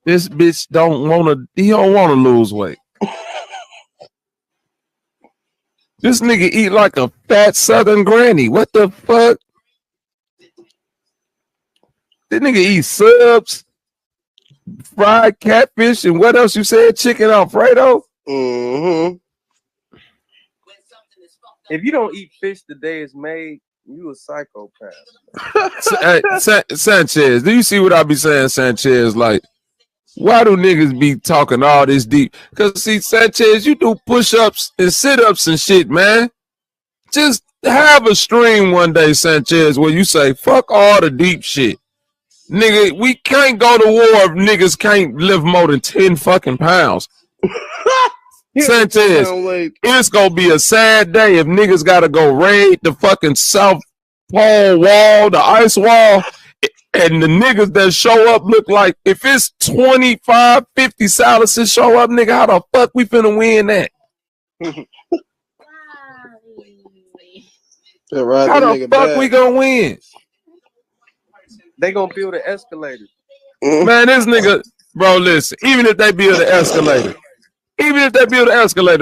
This bitch don't wanna lose weight. This nigga eat like a fat southern granny. What the fuck? This nigga eat subs, fried catfish, and what else you said? Chicken Alfredo? Mm-hmm. If you don't eat fish the day it's made, you a psychopath. Sanchez, do you see what I be saying, Sanchez? Like, why do niggas be talking all this deep? Because, see, Sanchez, you do push-ups and sit-ups and shit, man. Just have a stream one day, Sanchez, where you say, fuck all the deep shit. Nigga, we can't go to war if niggas can't lift more than 10 fucking pounds. Sanchez, it's gonna be a sad day if niggas gotta go raid the fucking South Pole wall, the ice wall, and the niggas that show up look like, if it's 25, 50 Silences show up, nigga, how the fuck we finna win that? How the fuck we gonna win? They gonna build an escalator. Man, this nigga, bro, listen, even if they build an escalator,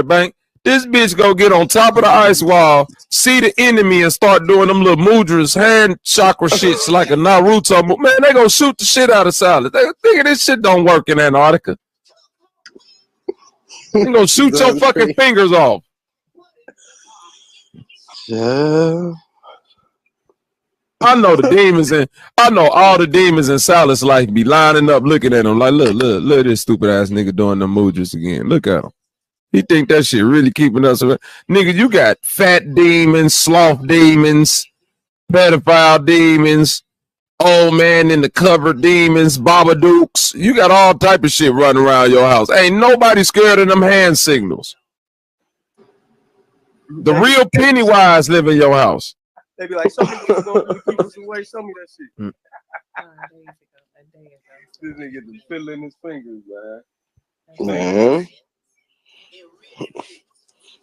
Bank, this bitch go get on top of the ice wall, see the enemy, and start doing them little mudras, hand chakra shits like a Naruto. Man, they gonna shoot the shit out of Silence. They think this shit don't work in Antarctica. They gonna shoot your fucking fingers off. Yeah. I know all the demons in Silence like be lining up looking at him like, look this stupid ass nigga doing the mudras again. Look at him. He think that shit really keeping us around. Nigga, you got fat demons, sloth demons, pedophile demons, old man in the cupboard demons, babadooks. You got all type of shit running around your house. Ain't nobody scared of them hand signals. The real Pennywise live in your house. They be like, show me what's going to keep us away. Show me that shit. This nigga get the fiddle in his fingers, man.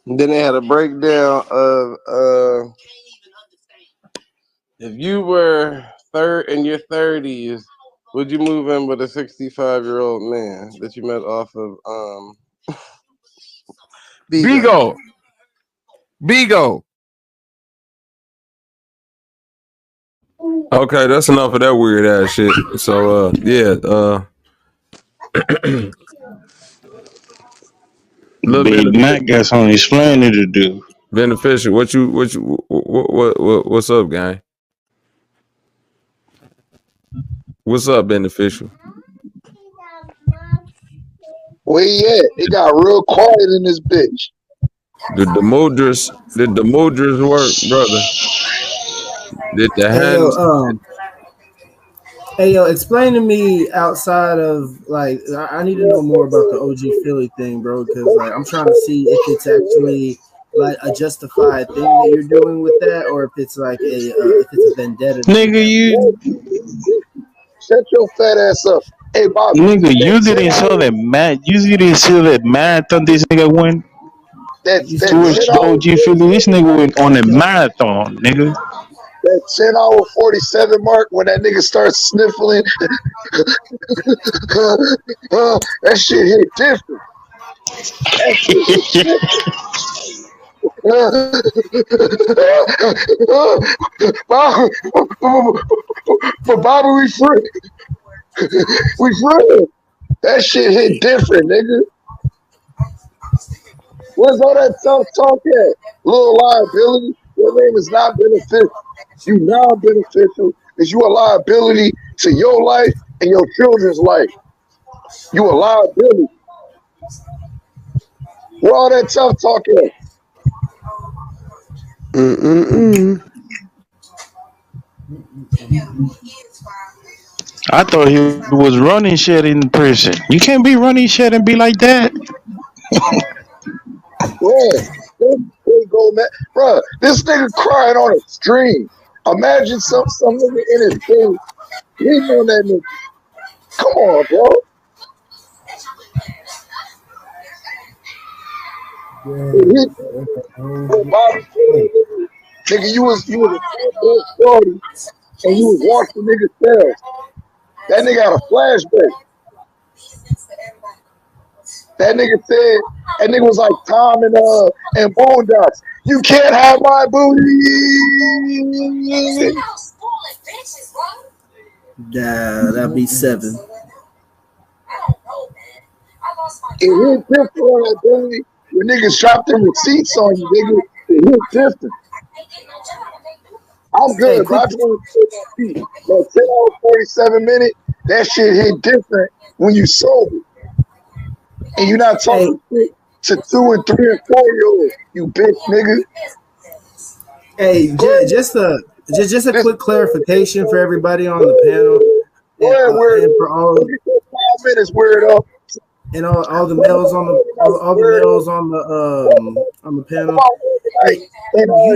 Then they had a breakdown of if you were in your 30s, would you move in with a 65-year-old man that you met off of Bigo. Okay, that's enough of that weird ass shit. So Big Mac got some explaining to do. Beneficial. What's up, gang? What's up, Beneficial? Where he at? It got real quiet in this bitch. Did the mudras work, brother? Did the hands? Hey, explain to me outside of, like, I need to know more about the OG Philly thing, bro, because, like, I'm trying to see if it's actually, like, a justified thing that you're doing with that, or if it's, like, if it's a vendetta. Nigga, you... Shut your fat ass up. Hey, Bobby. Nigga, you didn't sell that marathon this nigga went? Towards the OG Philly, this nigga went on a marathon, nigga. That 10-hour 47 mark when that nigga starts sniffling. That shit hit different. But Bobby, we free. We free. That shit hit different, nigga. Where's all that tough talk at? Little liability. Your name is not beneficial. You non-beneficial because you a liability to your life and your children's life. You a liability. Where all that tough talk at? I thought he was running shit in prison. You can't be running shit and be like that. Bro, this nigga crying on a stream. Imagine some nigga in his face hitting on that nigga. Come on, bro. Nigga, you was a shorty and you was watching niggas sell. That nigga had a flashback. That nigga said, that nigga was like Tom and Boondocks. You can't have my booty. Yeah, that'd be 7. It hit different on that booty. When niggas drop them receipts on you, nigga, it hit different. I'm good, bro. I just want to see like 10 hours, 47 minutes. That shit hit different when you sober. And you're not talking shit to 2 and 3 and 4 year olds, you bitch nigga. Hey, just a quick clarification for everybody on the panel. Go ahead, weird. And for all 5 minutes, weirdo. And all the males on the on the panel. Like, you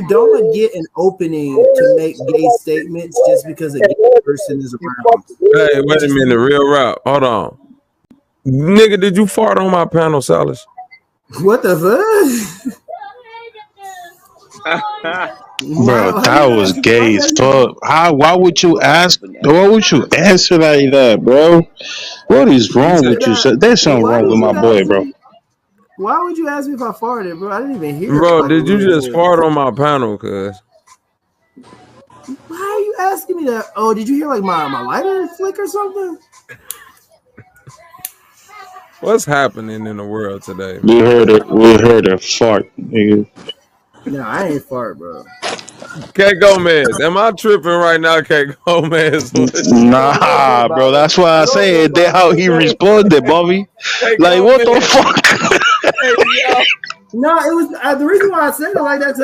don't get an opening to make gay statements just because a gay person is around. Hey, wait a minute, real rap. Hold on. Nigga, did you fart on my panel, Salas? What the fuck? Bro, that was gay as fuck. Why would you ask? Why would you answer like that, bro? What is wrong with you? There's something wrong with my boy, bro. Why would you ask me if I farted, bro? I didn't even hear. Bro, did you just fart on my panel, cuz? Why are you asking me that? Oh, did you hear like my lighter flick or something? What's happening in the world today? We heard a fart, nigga. No, I ain't fart, bro. K Gomez, am I tripping right now, K Gomez? Nah, bro. That's why I say that how he responded, Bobby. Like, what the fuck? No, it was the reason why I said it like that.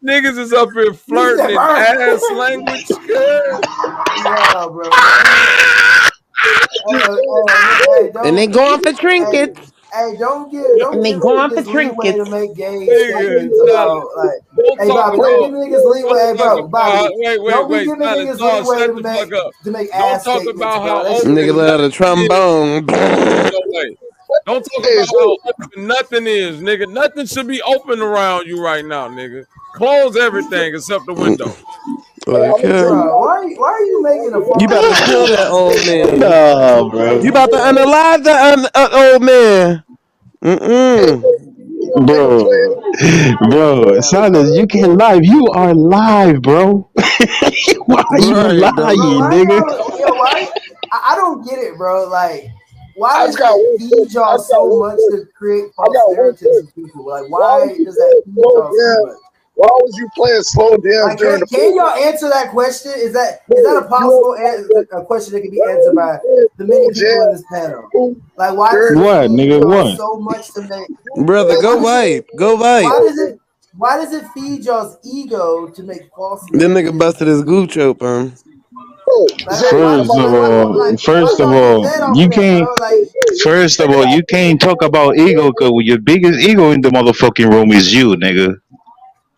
Niggas is up here flirting in ass language. Yeah, bro. And they going for trinkets. Hey, don't give niggas leeway to make gay statements about like. Hey, Bobby, don't give niggas leeway. Hey, bro, Bobby, don't be giving niggas leeway to make ass statements. About how nigga let a trombone. Don't talk about how open nothing is, nigga. Nothing should be open around you right now, nigga. Close everything except the window. Okay. Bro, why are you making a phone? You about to kill that old man. No, bro. You about to unalive that old man. Bro, Silas, you can't live. You are live, bro. Why are you lying, nigga? I don't get it, bro. Like, why does that feed y'all so much to create false narratives of people? Like, why does that feed y'all so much? Why was you playing slow dance during the Can y'all answer that question? Is that a possible a question that can be answered by the many people in this panel? Like, why does it feed y'all so much to make? Brother, go wipe. Why does it feed y'all's ego to make false? This nigga busted his gooch open. First of all, you can't. First of all, you can't talk about ego because your biggest ego in the motherfucking room is you, nigga.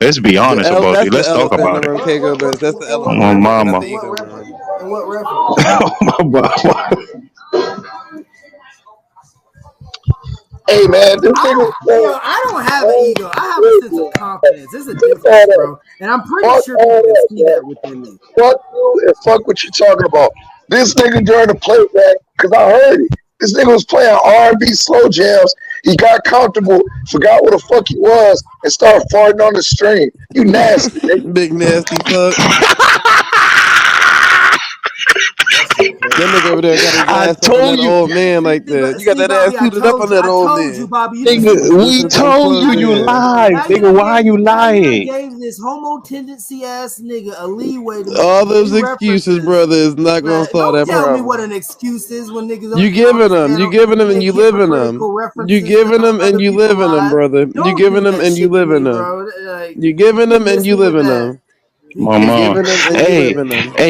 Let's be honest about it. Let's talk about it. That's the elephant. Oh, mama. In what reference? Hey man, this I don't have an ego. I have a sense of confidence. There's a difference, bro. And I'm pretty sure people can see that within me. Fuck you and fuck what you talking about. This nigga during the playback, because I heard it. This nigga was playing R&B slow jams. He got comfortable, forgot what the fuck he was, and started farting on the stream. You nasty, nigga. Big nasty fuck. That nigga over there got his ass up on that old man like that. You got that ass suited up on that old man. Nigga, we told you lied. Nigga, why are you lying? Gave this homo tendency ass nigga a leeway to all those excuses, brother, is not gonna solve that problem. Tell me what an excuse is when niggas. You giving them, and you living them. You giving them and you living them, brother. You giving them and you living them. You giving them and you living them. My mom. Hey,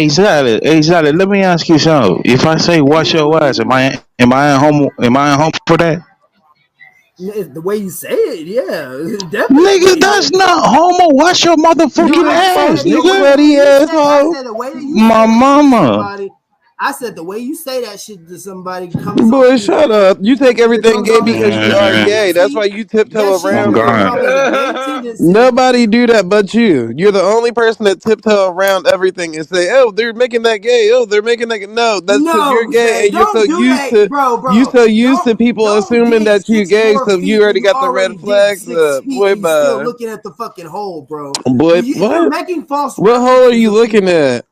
Zaleh, let me ask you something. If I say wash your ass, am I in home for that? The way you say it, yeah, definitely. Nigga, that's not homo. Wash your motherfucking ass, nigga. I said the way that you my mama. I said the way you say that shit to somebody. Boy, shut up. You take everything gay because you are gay. That's why you tiptoe around. Nobody do that but you. You're the only person that tiptoe around everything and say, "Oh, they're making that gay. Oh, they're making that." No, that's because you're gay and you're so used to. You so used to people assuming that you're gay, so you already got the red flags up. Boy, bye. Still looking at the fucking hole, bro. Boy, you're making false. What hole are you looking at?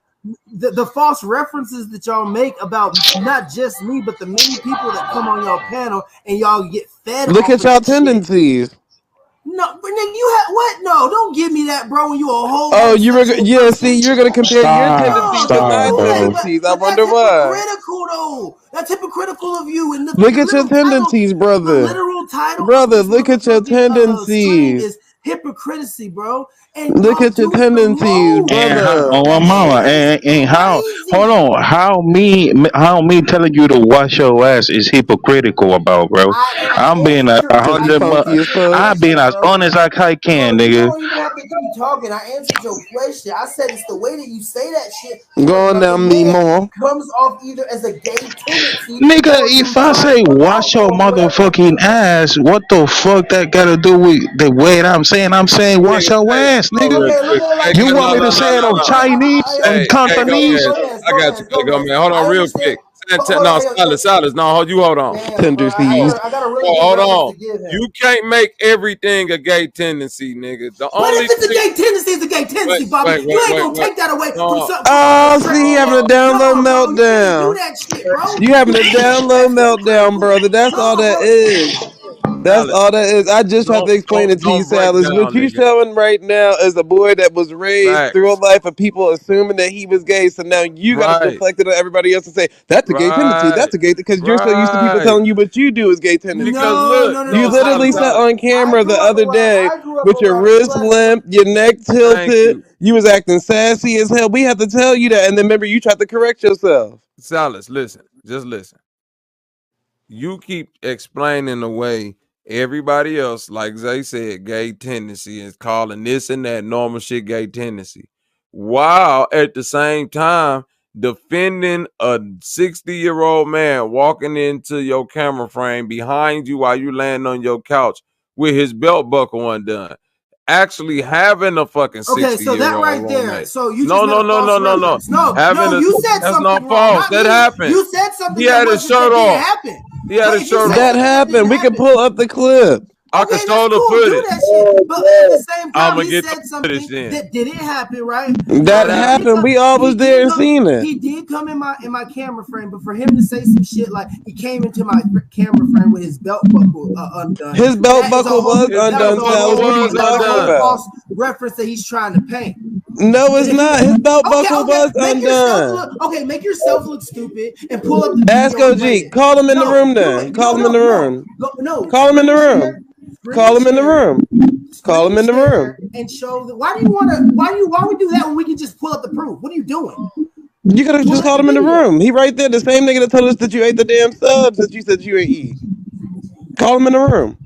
The false references that y'all make about not just me, but the many people that come on y'all panel and y'all get fed. Look at y'all tendencies. No, but nigga, you have what? No, don't give me that, bro. When you a whole. Oh, see, you're gonna compare your tendencies to my tendencies. I wonder why. Critical though. That's hypocritical of you. And look at your tendencies, brother. The literal title, brother. Look at your tendencies. Is hypocrisy, bro. And look at your tendencies, brother. And mama, and how? Hold on. How me telling you to wash your ass is hypocritical about, bro? I'm being 100. I'm being as honest as I can, bro, nigga. You don't even have to keep talking. I answered your question. I said it's the way that you say that shit. Go on down, me more. Comes off either as a gay tendency. Nigga, if I say wash your motherfucking ass, what the fuck that gotta do with the way that I'm saying? I'm saying wash your ass, nigga. You want me to say it on Chinese, on Cantonese? I got you, go man. Hold on, real quick. No, Silas. No, you hold on. Tendencies. Hold on. You can't make everything a gay tendency, nigga. What if it's a gay tendency? It's a gay tendency, Bobby. You ain't gonna take that away from something. Oh, see, you having a download meltdown. You having a download meltdown, brother. That's all that is. That's all that is. I just have to explain it to you, Silas. What you showing right now is a boy that was raised through a life of people assuming that he was gay. So now you got to deflect it on everybody else and say, that's a gay tendency. That's a gay, because you're so used to people telling you what you do is gay tendency. No, you literally sat on camera the other day with your wrist limp, your neck tilted. You was acting sassy as hell. We have to tell you that. And then remember, you tried to correct yourself. Silas, listen. Just listen. You keep explaining away everybody else, like Zay said, gay tendency, is calling this and that normal shit gay tendency, while at the same time defending a 60-year-old man walking into your camera frame behind you while you laying on your couch with his belt buckle undone. Actually having a fucking 60-year-old. Okay, so that right there. Roommate. So you no. You said that's something not wrong. false. That happened. You said something. He had his shirt off. He had his shirt off. That happened. We can pull up the clip. I can show the footage. But at the same time, I'ma he get said the something footage then. that didn't happen, right? That happened. We all was there and seen it. He did come in my camera frame, but for him to say some shit like he came into my camera frame with his belt buckle undone. His belt buckle was undone, Silas. What are you talking about? False reference that he's trying to paint. No, it's not. His belt buckle was undone. Make yourself look stupid and pull up the Ask OG. Call him in the room then. Call him in the room. Call him in the room. Call him in the room. Call him in the room. And show that. Why would do that when we can just pull up the proof? What are you doing? You could have just called him in the room. He right there. The same nigga that told us that you ate the damn subs that you said you ain't eat. Call him in the room.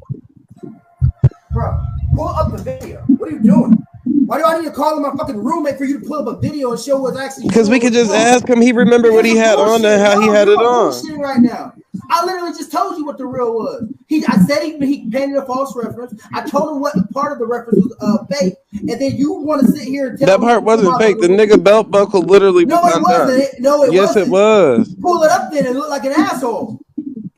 Bro, pull up the video. What are you doing? Why do I need to call him my fucking roommate for you to pull up a video and show what's actually? Because we could just ask him. He remembered what he had on and how he had it on. Right now, I literally just told you what the real was. I said he painted a false reference. I told him what part of the reference was fake, and then you want to sit here and tell that part wasn't fake. The nigga belt buckle literally was undone. Wasn't. No, it yes, wasn't. It was. Pull it up then and look like an asshole.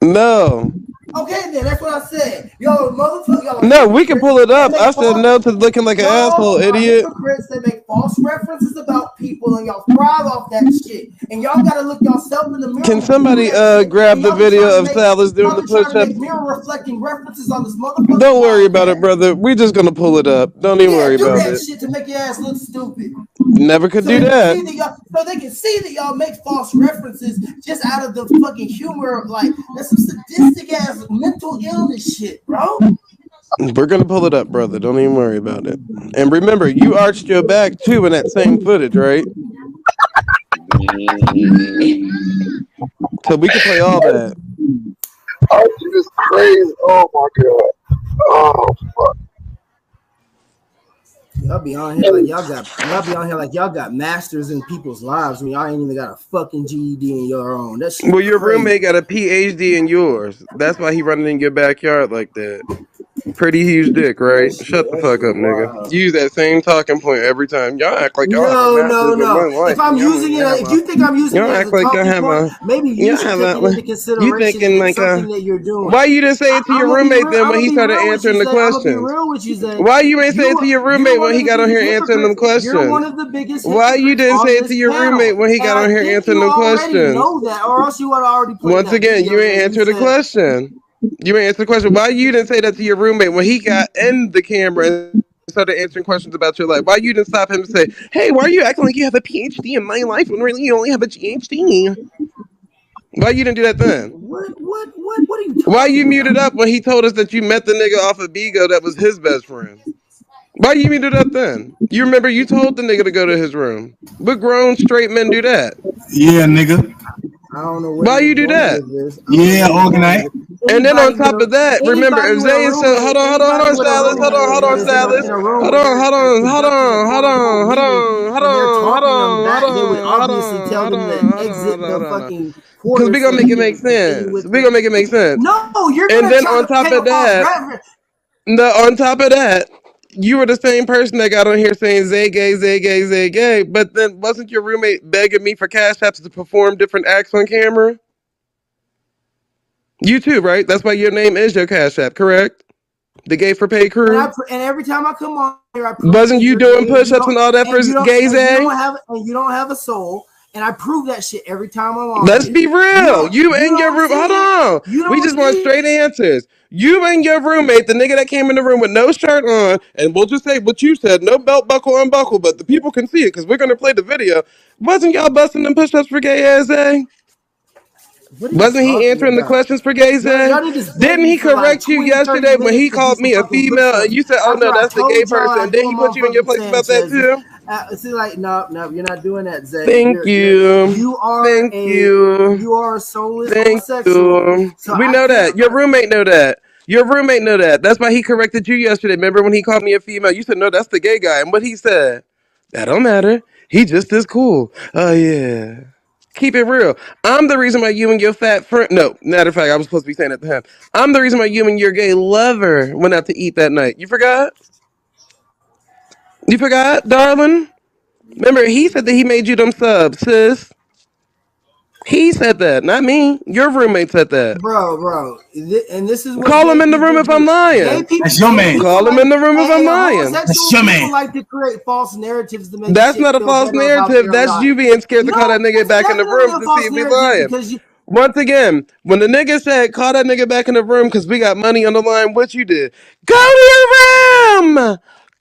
No. Okay, then that's what I said. Y'all motherfucker. No, we can pull it up. I said no to looking like an asshole, idiot. Hypocrites that make false references about people and y'all thrive off that shit. And y'all gotta look yourself in the mirror. Can somebody grab the video of Silas doing the push-ups? Mirror reflecting references on this motherfucker. Don't worry about it, brother. We're just gonna pull it up. Don't even worry about it. Do that shit to make your ass look stupid. Never could do that. So they can see that y'all make false references just out of the fucking humor of like that's some sadistic ass mental illness shit, bro. We're gonna pull it up, brother. Don't even worry about it. And remember, you arched your back too in that same footage, right? So we can play all that. Oh, this is crazy. Oh my god. Oh fuck. Y'all be on here like y'all got masters in people's lives when y'all ain't even got a fucking GED in your own. That shit. Well, your roommate got a PhD in yours. That's why he running in your backyard like that. Pretty huge dick, right? Shut the fuck up, nigga. Use that same talking point every time. Y'all act like y'all have a no. If I'm using it, if you think I'm using it as a talking point, maybe you should take it into consideration. You thinking like something that you're doing. Why you didn't say it to your roommate then when he started answering the questions? Why you ain't say it to your roommate when he got on here answering them questions? You're one of the biggest. Why you didn't say it to your roommate when he got on here answering them questions? Know that, or else you would already. Once again, you ain't answered the question. You ain't answered the question. Why you didn't say that to your roommate when he got in the camera and started answering questions about your life? Why you didn't stop him and say, "Hey, why are you acting like you have a PhD in my life when really you only have a GHD?" Why you didn't do that then? What are you talking Why you muted about? up when he told us that you met the nigga off of Bigo that was his best friend? Why you muted up then? You remember you told the nigga to go to his room. What grown straight men do that? Yeah, nigga. I don't know where Why you're you do going that? with this. Yeah, organite. And then on top of that, remember if Zay and so hold on, Silas, hold on, Silas, because we gonna make it make sense. We gonna make it make sense. No, you're and gonna then try on to top paint of a false that, reference. on top of that, you were the same person that got on here saying Zay gay, Zay gay, Zay gay. But then wasn't your roommate begging me for Cashapp to perform different acts on camera? You too, right? That's why your name is your Cashapp, correct? The Gay for Pay crew. And every time I come on here, I prove wasn't you doing push-ups and all that for Gay Zay? You don't have a soul, and I prove that shit every time I'm on. Let's be real. You and your room. Hold on. We just want straight answers. You and your roommate, the nigga that came in the room with no shirt on, and we'll just say what you said, no belt buckle unbuckle, but the people can see it because we're gonna play the video. Wasn't y'all busting them push-ups for Gay ass Zay? Wasn't he answering the questions for Gay Zay? Didn't he correct you yesterday when he called me a female and you said, "Oh no, that's the gay person"? And then he put you in your place about that too. See, like, no, you're not doing that, Zay. Thank you. You are a soulless homosexual. So we know that. Your roommate know that. Your roommate know that. That's why he corrected you yesterday. Remember when he called me a female? You said, "No, that's the gay guy." And what he said? That don't matter. He just as cool. Oh yeah. Keep it real. I'm the reason why you and your fat friend. No, matter of fact, I was supposed to be saying it to him. I'm the reason why you and your gay lover went out to eat that night. You forgot? You forgot, darling? Remember, he said that he made you them subs, sis. He said that, not me. Your roommate said that. Bro. And this is what call him in the room if I'm lying. That's your man. Call him in the room if I'm lying. That's your man. People like to create false narratives to make. That's not a false narrative. That's you being scared to call that nigga back in the room to see if he's lying. Once again, when the nigga said, call that nigga back in the room because we got money on the line, what you did? Go to your room!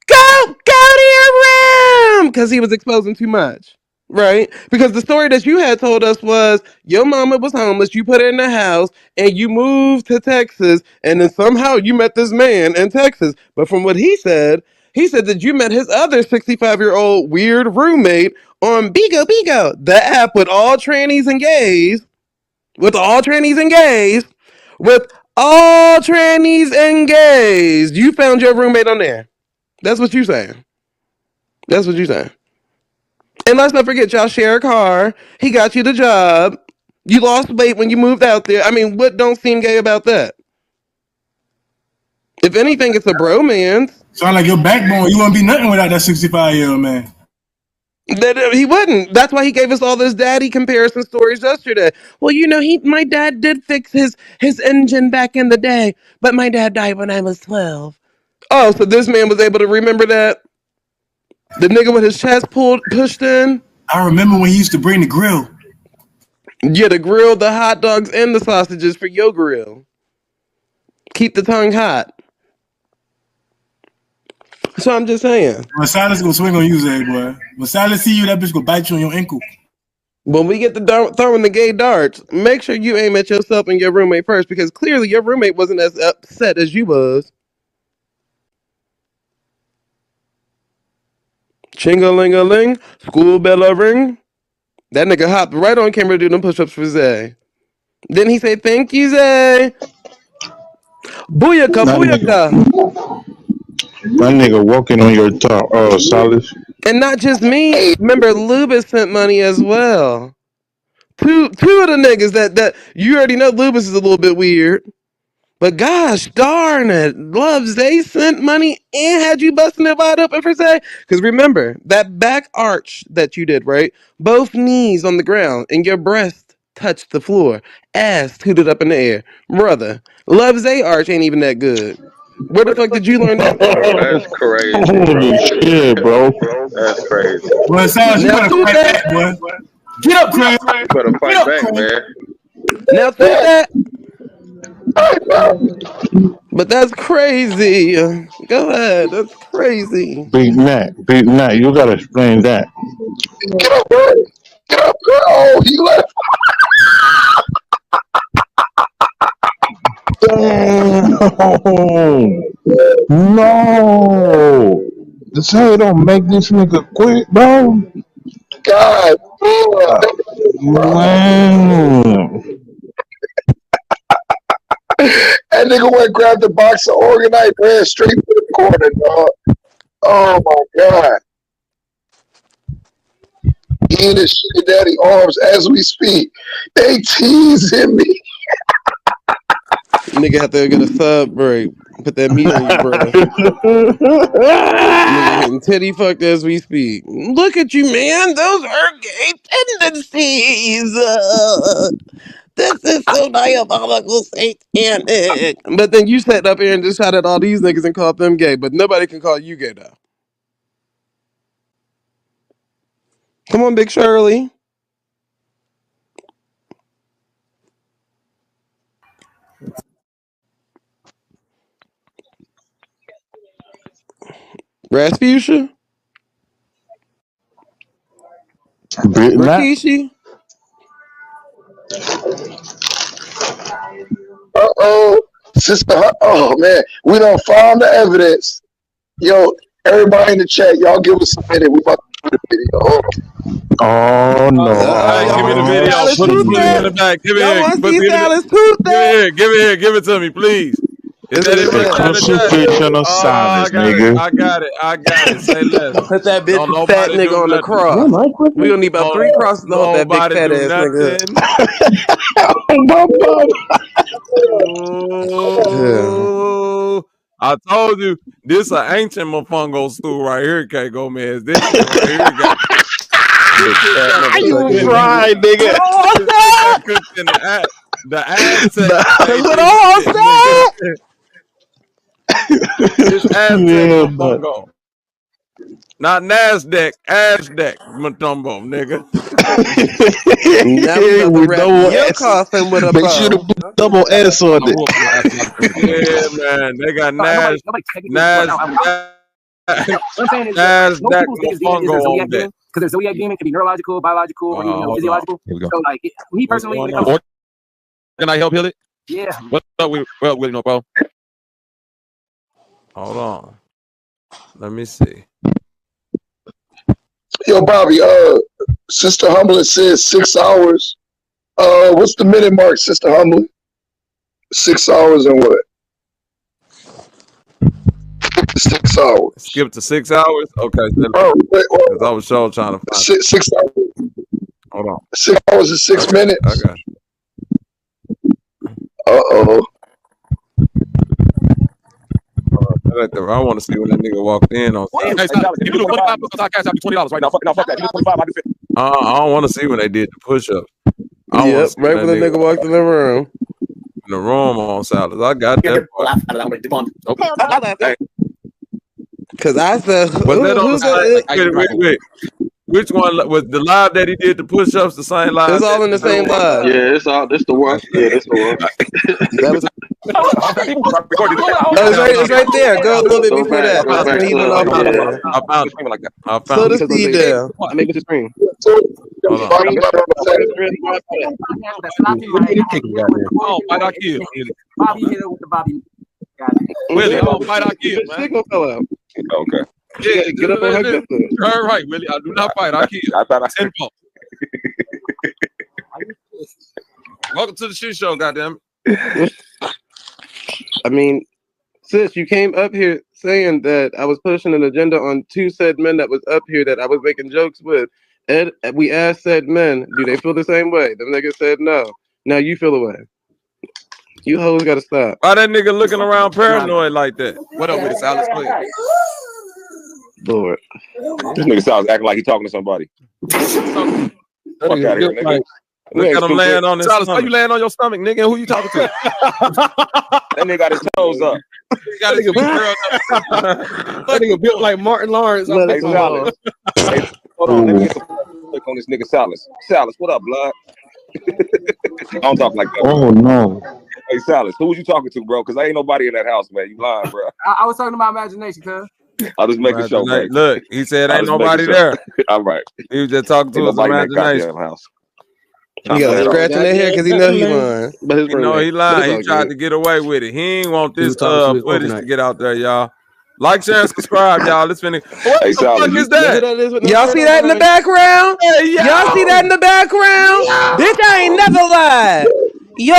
Go to your room! Because he was exposing too much. Right? Because the story that you had told us was your mama was homeless, you put her in the house, and you moved to Texas, and then somehow you met this man in Texas. But from what he said that you met his other 65-year-old weird roommate on Bigo, the app with all trannies and gays. With all trannies and gays. With all trannies and gays. You found your roommate on there. That's what you saying. That's what you saying. And let's not forget, y'all share a car. He got you the job. You lost weight when you moved out there. I mean, what don't seem gay about that? If anything, it's a bromance. Sound like your backbone. You wouldn't be nothing without that 65-year-old man. That he wouldn't. That's why he gave us all this daddy comparison stories yesterday. Well, you know, my dad did fix his engine back in the day, but my dad died when I was 12. Oh, so this man was able to remember that? The nigga with his chest pushed in? I remember when he used to bring the grill. Yeah, the grill, the hot dogs, and the sausages for your grill. Keep the tongue hot. So I'm just saying. When Silas gonna swing on you, Zay, boy. When Silas see you, that bitch gonna bite you on your ankle. When we get to throwing the gay darts, make sure you aim at yourself and your roommate first, because clearly your roommate wasn't as upset as you was. Ching-a-ling-a-ling, school bell a ring. That nigga hopped right on camera to do them push-ups for Zay. Then he say, "Thank you, Zay." Booyaka, booyaka. That nigga walking on your top, Silas. And not just me. Remember, Lubis sent money as well. Two of the niggas that you already know Lubis is a little bit weird. But gosh darn it, Loves, they sent money and had you busting it wide open for say. Because remember, that back arch that you did, right? Both knees on the ground and your breast touched the floor. Ass tooted up in the air. Brother, Loves, they arch ain't even that good. Where the fuck did you learn that? That's crazy. Holy shit, bro. That's crazy. Well, Silas, you better fight back, boy. Get up, Craig. You better fight back, man. Now to that. But that's crazy. Go ahead. That's crazy. Big Mac, you gotta explain that. Get up, bro. Get up, girl. Oh, he left. No. This hey don't make this nigga quit, bro. God Man. that nigga went and grabbed the box of organite, ran straight to the corner, dog. Oh my God. He in his sugar daddy arms as we speak. They teasing me. Nigga have to get a sub break. Put that meat on your breast. Nigga getting titty fucked as we speak. Look at you, man. Those are gay tendencies. This is so diabolical, satanic. But then you sat up here and just shot at all these niggas and called them gay. But nobody can call you gay, though. Come on, Big Shirley. Rasputia? Rikishi? Sister. Oh man, we done found the evidence. Yo, everybody in the chat, y'all give us a minute. We about to do the video. Oh no. Give me the video. Put it in the back. Give it here. Give it to me, please. Is that it? The crucifixion of silence, nigga. I got it. Say less. Put that big fat nigga on the cross. We gonna need about 3 crosses to hold that big fat ass nigga. Oh, I told you this an ancient mofongo stool right here, K Gomez. This shit right here got you fried, nigga. The Aztec. This Aztec mofongo. Not NASDAQ, Aztec Matumbo, nigga. Now we about to wrap your coffin with a bow. Make sure to put double S on it. Yeah, man. They got NASDAQ Mofongo on that. Because there's zodiac demon, can be neurological, biological, or even physiological. So, like, me personally, when it comes can I help heal it? Yeah. What's up with no bro? Hold on. Let me see. Yo, Bobby, Sister Humbling says 6 hours. What's the minute mark, Sister Humbling? 6 hours and what? 6 hours. Skip to 6 hours? Okay. Wait. I was sure trying to find 6 hours. Hold on. 6 hours and 6 minutes. I got you. Uh-oh. I want to see when that nigga walked in on. Hey, stop. Give me the $25 because I cash out $20 right now. Fuck that. Give me 25. I do 50. I don't want to see when they did the push-up. Yep, right when the nigga walked in the room. In the room on salads. I got that part. Okay. Because I said, was that on the wait. Which one was the live that he did the push-ups? The same live? It's all in the same live. Yeah, it's all. This the one. Yeah, this the one. That was. It's right there. Go a little bit before that. That's when he went off on there. I found it. Slow the speed down. I make it screen. Hold on. Oh, fight our kill. Bobby hit it with the Bobby. Willie, fight our kill, man. Signal fell out. Okay. Yeah, get up and hug that foot. All right, Willie. I do not fight. I kill. I thought I said. Welcome to the shit show, goddamn. I mean, sis, you came up here saying that I was pushing an agenda on 2 said men that was up here that I was making jokes with. Ed, we asked said men, do they feel the same way? Them niggas said no. Now you feel away. You hoes gotta stop. Why that nigga looking around paranoid like that? What up with it, Silas? Lord. This nigga sounds acting like he talking to somebody. Fuck out of here, nigga. Look at him laying on his Silas, stomach. why you laying on your stomach, nigga? Who you talking to? That nigga got his toes up. He got his girl. That nigga built like Martin Lawrence. Hey, Silas. Hey, hold on. Let me get some look on this nigga Silas. Silas, what up, blood? I don't talk like that. Oh no. Hey, Silas, who was you talking to, bro? Because I ain't nobody in that house, man. You lying, bro. I was talking about imagination, cuz. I'll just make a show, man. Look, he said ain't nobody there. All right. He was just talking to his imagination. House. He got a scratch in their hair because he know he lying. But his You know he lying. He tried to get away with it. He ain't want this footage to get out there, y'all. Like, share, and subscribe, y'all. Let's finish. What the fuck is that? Y'all see that in the background? Hey, y'all see that in the background? Bitch, I ain't never lied. Yo,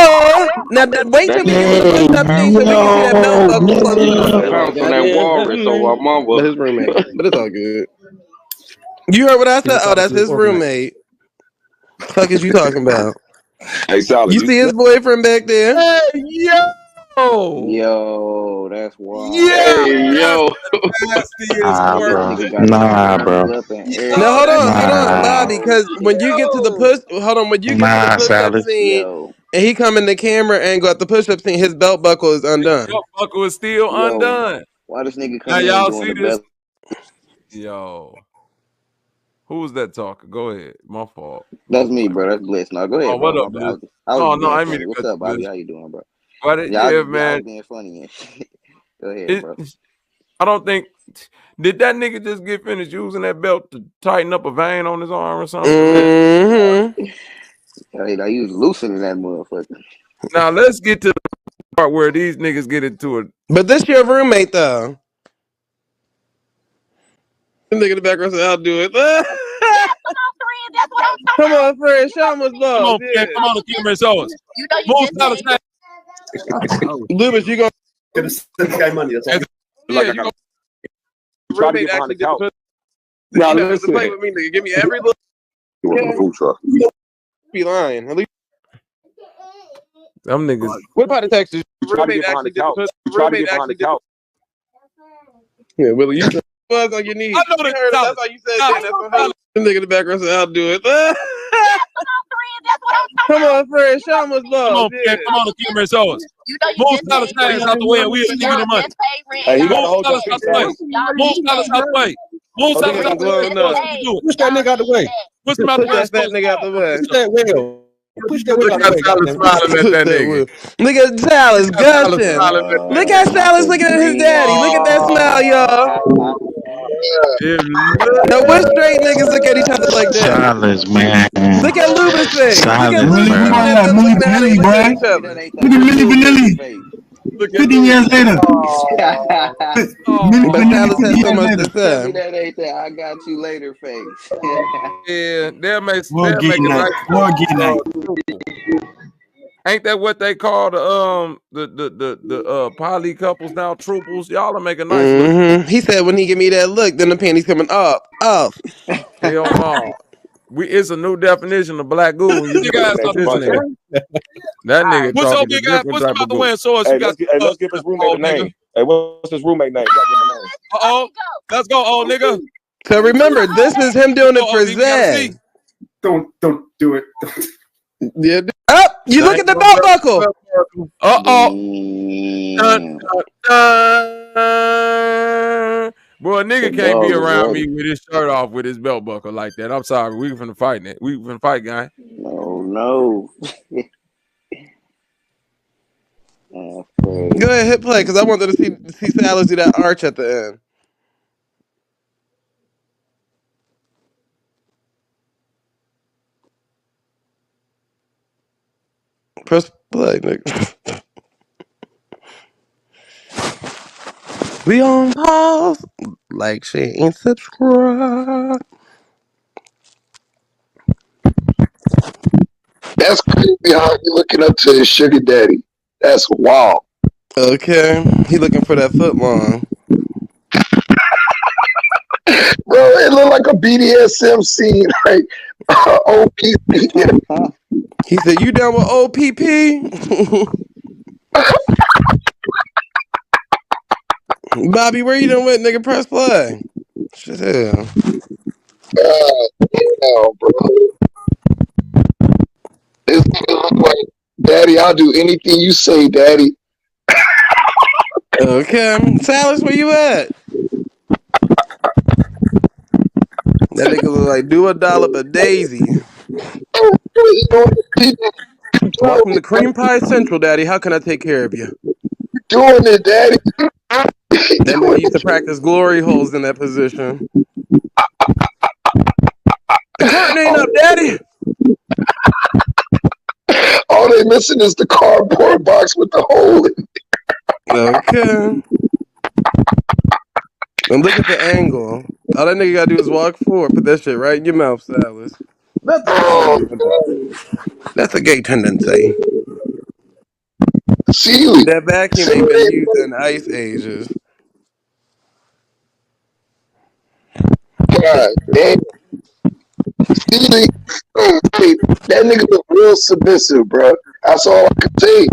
now wait till we get to the push-up thing so we can see that belt buckle close. Pounce on that walrus, so my mom was. But his roommate. But it's all good. You heard what I said? Oh, that's his roommate. Fuck is you talking about? Hey, Solid. You see his boyfriend back there? Hey, yo. Yo, that's wild. Yeah. Hey, yo. Nah, bro. Now hold on, Bobby, because when you get to the push-up scene, and he come in the camera angle at the push-up scene, his belt buckle is undone. Belt buckle is still undone. Why this nigga Now come y'all in see doing this? the Yo, who was that talking? Go ahead. My fault. That's me, bro. That's Bliss. Now go ahead, Oh, bro. what up, Bliss? I was No, I being mean funny. What's up, Bobby? How you doing, bro? Yeah, I man. was being funny and shit. Go ahead, bro. I don't think. Did that nigga just get finished using that belt to tighten up a vein on his arm or something? Hey, now you was loosening that motherfucker. Now let's get to the part where these niggas get into it. But this your roommate though. The nigga in the background said, "I'll do it." Come on, friend. Show him what's love. Come on, man. Come on, the camera and show us. You know you just said. Lubis, you gonna send this guy money? That's all. Yeah, you roommate actually did the push. Now You know, listen. play with me, nigga. Give me every little. You want the food truck? Be lying. At least. Them niggas. What about the Texas? Roommate actually did the push. Roommate actually did. Yeah, Willie, you was on your knees. I know You heard it. That's how you said that. That's what happened. The nigga in the background said, "I'll do it." Come on, friend. Show him what's love. Come on, man. Come on, the camera and show us. You know you Move just Silas paid Hayes out the way and we'll give you the money. Hey, he got to hold Move Silas out the way. Move Silas out the way. Move Silas out the way. Push that nigga out the way. Push him out the way. Push that nigga out the way. Push that wheel. Push that wheel out the way. Smiling at that nigga. Look at Silas gushing. Look at Silas looking at his daddy. Look at that smile, y'all. Now, what straight niggas look at each other like that? Silence, man. Look at Lubis' face. Silence, Look at man. Millie Vanilli, boy. Look at Millie Vanilli. 50 years later. But Silas has so much to say. That ain't that I got you later face. Yeah, they'll make it night. right. Ain't that what they call the poly couples now? Trooples. Y'all are making nice look. He said when he give me that look, then the panties coming up. Hell no. It's a new definition of black goo. When you guys talk this nigga. That nigga What's talking up, big a guy? different What's type about of the goo. way and show us? Hey, let's give his roommate a name. Hey, what's his roommate name? Uh-oh. Let's go, old nigga. So remember, this is him doing it for Zay. Don't do it. Yeah. Up! You look at the belt buckle. Boy, a nigga can't be around me with his shirt off with his belt buckle like that. I'm sorry. We finna fight it. We finna fight, guy. No. Go ahead, hit play, because I wanted to see Silas do that arch at the end. Press play, nigga. We on pause. Like, share, and subscribe. That's crazy how you looking up to his sugar daddy. That's wild. Okay. He looking for that foot long. Bro, it looked like a BDSM scene, like OPP. He said, "You down with OPP?" Bobby, where you done with, nigga? Press play. Shit, hell. Hell, bro. This nigga look like, Daddy, I'll do anything you say, Daddy. Okay. Silas, where you at? That nigga look like do a dollop of Daisy. Welcome to Cream Pie Central, Daddy. How can I take care of you? Doing it, Daddy. That nigga used to practice glory holes in that position. The curtain ain't up, Daddy. thing missing is the cardboard box with the hole in it. Okay. And look at the angle. All that nigga gotta do is walk forward. Put that shit right in your mouth, Silas. That's a gay tendency. Sealy. That vacuum ain't been used in ice ages. God damn. Sealy, that nigga look real submissive, bro. That's all I can say.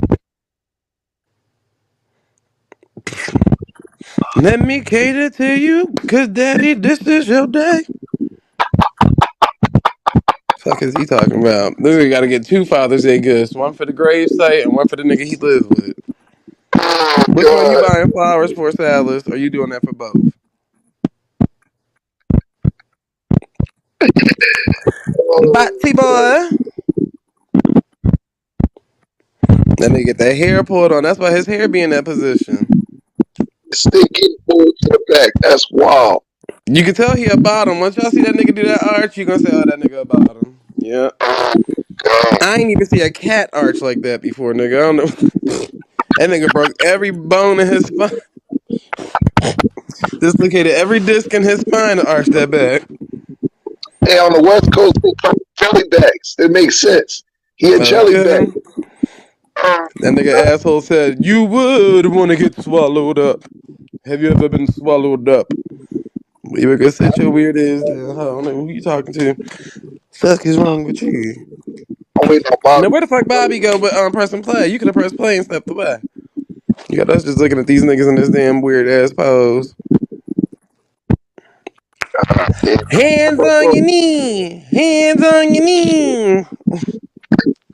Let me cater to you, cause daddy, this is your day. Fuck is he talking about? This nigga gotta get 2 Father's Day gifts. One for the grave site and one for the nigga he lives with. Which one you buying flowers for, Silas? Or you doing that for both? Batsy boy. That nigga get that hair pulled on. That's why his hair be in that position. Sticking pulled to the back. That's wild. You can tell he a bottom. Once y'all see that nigga do that arch, you gonna say, oh, that nigga a bottom. Yeah. I ain't even see a cat arch like that before, nigga. I don't know. That nigga broke every bone in his spine. Dislocated every disc in his spine to arch that back. Hey, on the West Coast, they call jelly bags. It makes sense. He a jelly bag. That nigga asshole said, you would want to get swallowed up. Have you ever been swallowed up? You were gonna sit your weird ass down. I don't know who you talking to. Fuck is wrong with you? Now where the fuck Bobby go but press and play? You could have pressed play and stepped away. You got us just looking at these niggas in this damn weird ass pose. Hands on your knee. Hands on your knee.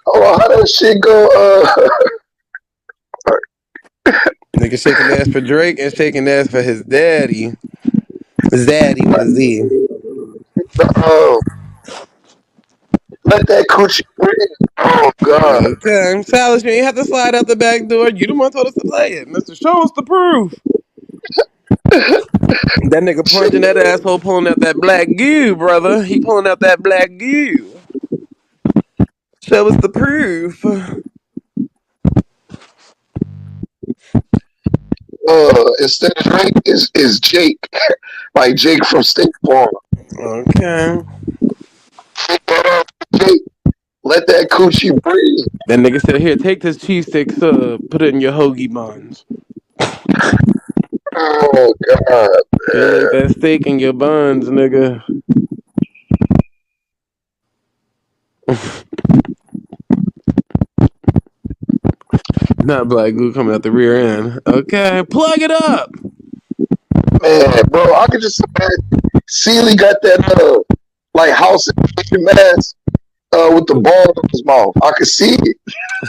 Oh, how that shit go? Nigga shaking ass for Drake and shaking ass for his daddy. Zaddy with a Z. Let that coochie breathe. Oh God. Okay, Silas, you ain't have to slide out the back door. You the one told us to play it, Mister. Show us the proof. That nigga plunging that asshole, pulling out that black goo, brother. He pulling out that black goo. Show us the proof. Instead of Drake is Jake, like Jake from State Farm. Okay. Jake, let that coochie breathe. That nigga said, "Here, take this cheese stick sub, put it in your hoagie buns." Oh God. Feel that steak in your buns, nigga. Not black goo coming out the rear end. Okay, plug it up. Man, bro, I could just imagine Sealy got that like house mask with the ball in his mouth. I could see it.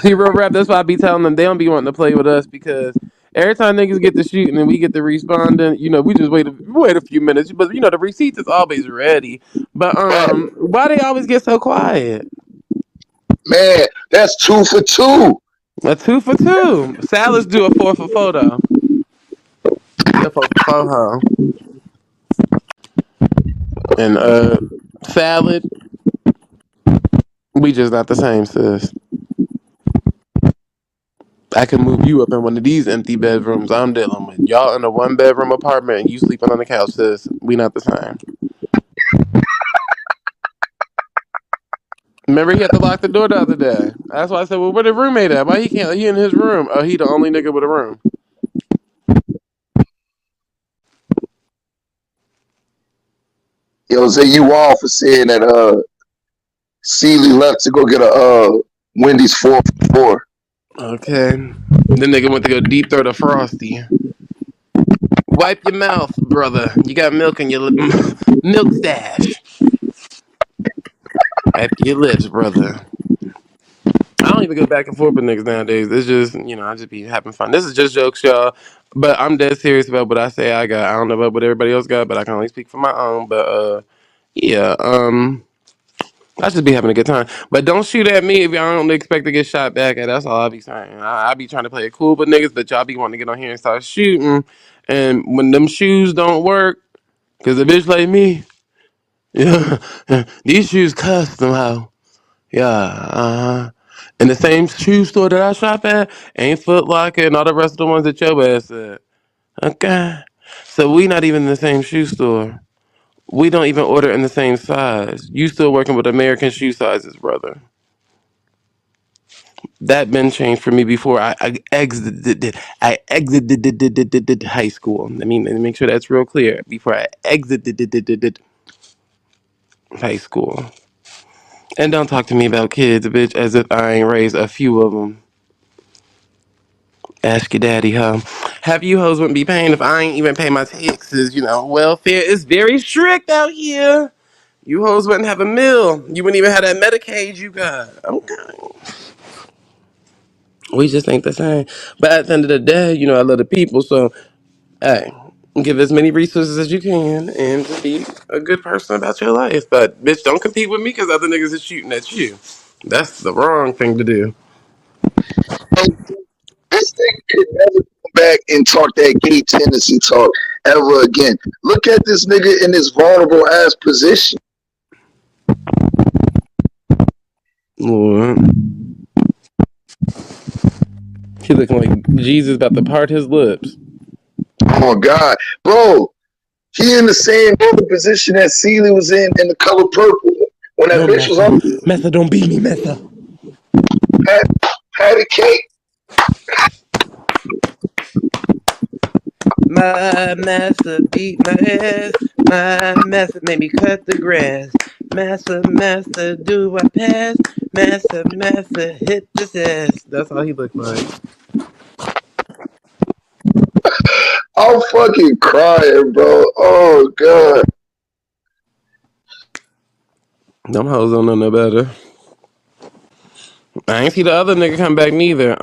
See, real rap. That's why I be telling them they don't be wanting to play with us because every time niggas get to shooting and we get to responding, you know, we just wait a few minutes. But you know, the receipts is always ready. But why they always get so quiet? Man, that's 2 for 2. A 2 for 2. Salads do a 4 for 4 though. He a 4 for 4, huh? And salad, we just not the same, sis. I can move you up in one of these empty bedrooms I'm dealing with. Y'all in a 1-bedroom apartment and you sleeping on the couch, sis. We not the same. Remember he had to lock the door the other day. That's why I said, well, where the roommate at? Why he can't? He in his room. Oh, he the only nigga with a room. Yo, say you all for saying that Sealy left to go get a Wendy's 4 for 4. Okay. The nigga went to go deep throat a Frosty. Wipe your mouth, brother. You got milk in your milk stash. Wipe your lips, brother. I don't even go back and forth with niggas nowadays. It's just, you know, I just be having fun. This is just jokes, y'all. But I'm dead serious about what I say I got. I don't know about what everybody else got, but I can only speak for my own. But yeah, I just be having a good time. But don't shoot at me if y'all don't expect to get shot back at. That's all I be saying. I be trying to play it cool with niggas, but y'all be wanting to get on here and start shooting. And when them shoes don't work, because a bitch like me, yeah, these shoes custom how. Yeah, In the same shoe store that I shop at, ain't Foot Locker and all the rest of the ones that your ass at. Okay. So we not even in the same shoe store. We don't even order in the same size. You still working with American shoe sizes, brother. That been changed for me before I exited high school. Let me make sure that's real clear. Before I exited high school. And don't talk to me about kids, bitch, as if I ain't raised a few of them. Ask your daddy, huh? Have you hoes wouldn't be paying if I ain't even pay my taxes. You know, welfare is very strict out here. You hoes wouldn't have a meal. You wouldn't even have that Medicaid you got. Okay. We just ain't the same. But at the end of the day, you know, I love the people. So, hey, give as many resources as you can and just be a good person about your life. But, bitch, don't compete with me because other niggas is shooting at you. That's the wrong thing to do. This nigga could never come back and talk that gay tendency talk ever again. Look at this nigga in this vulnerable ass position. Lord. He looking like Jesus about to part his lips. Oh my God, bro, he in the same position that Celie was in The Color Purple when that bitch was on. Messa, don't beat me, Messa. Patty cake. My master beat my ass. My master made me cut the grass. Master, do I pass? Master, hit this ass. That's all he looked like. I'm fucking crying, bro. Oh God. Them hoes don't know no better. I ain't see the other nigga come back neither.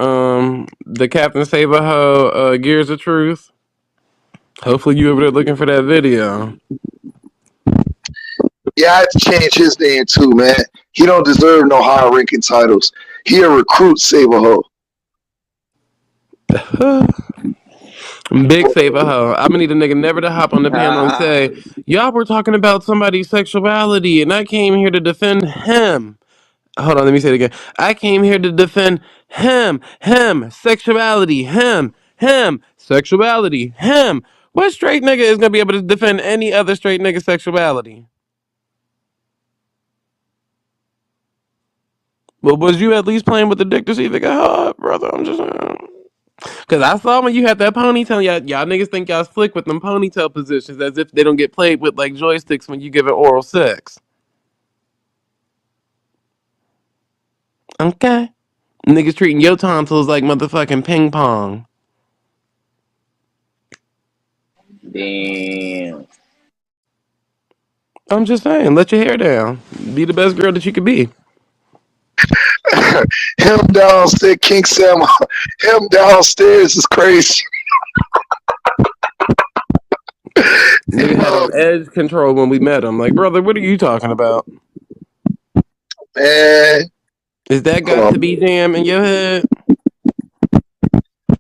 The Captain Save a Hoe, Gears of Truth. Hopefully you over there looking for that video. Yeah, I have to change his name too, man. He don't deserve no high ranking titles. He a recruit save a hoe. Big Save a Hoe. I'm gonna need a nigga never to hop on the panel and say, y'all were talking about somebody's sexuality and I came here to defend him. Hold on, let me say it again. I came here to defend him, sexuality, him, sexuality, him. What straight nigga is gonna be able to defend any other straight nigga sexuality? Well, was you at least playing with the dick to see if it got hard, brother? I'm just saying. Cause I saw when you had that ponytail, y'all niggas think y'all slick with them ponytail positions as if they don't get played with like joysticks when you give it oral sex. Okay. Niggas treating your tonsils like motherfucking ping pong. Damn. I'm just saying, let your hair down. Be the best girl that you could be. Him downstairs, King Sam. Him downstairs is crazy. Nigga had on edge control when we met him. Like, brother, what are you talking about? Man. Is that got to be jam in your head?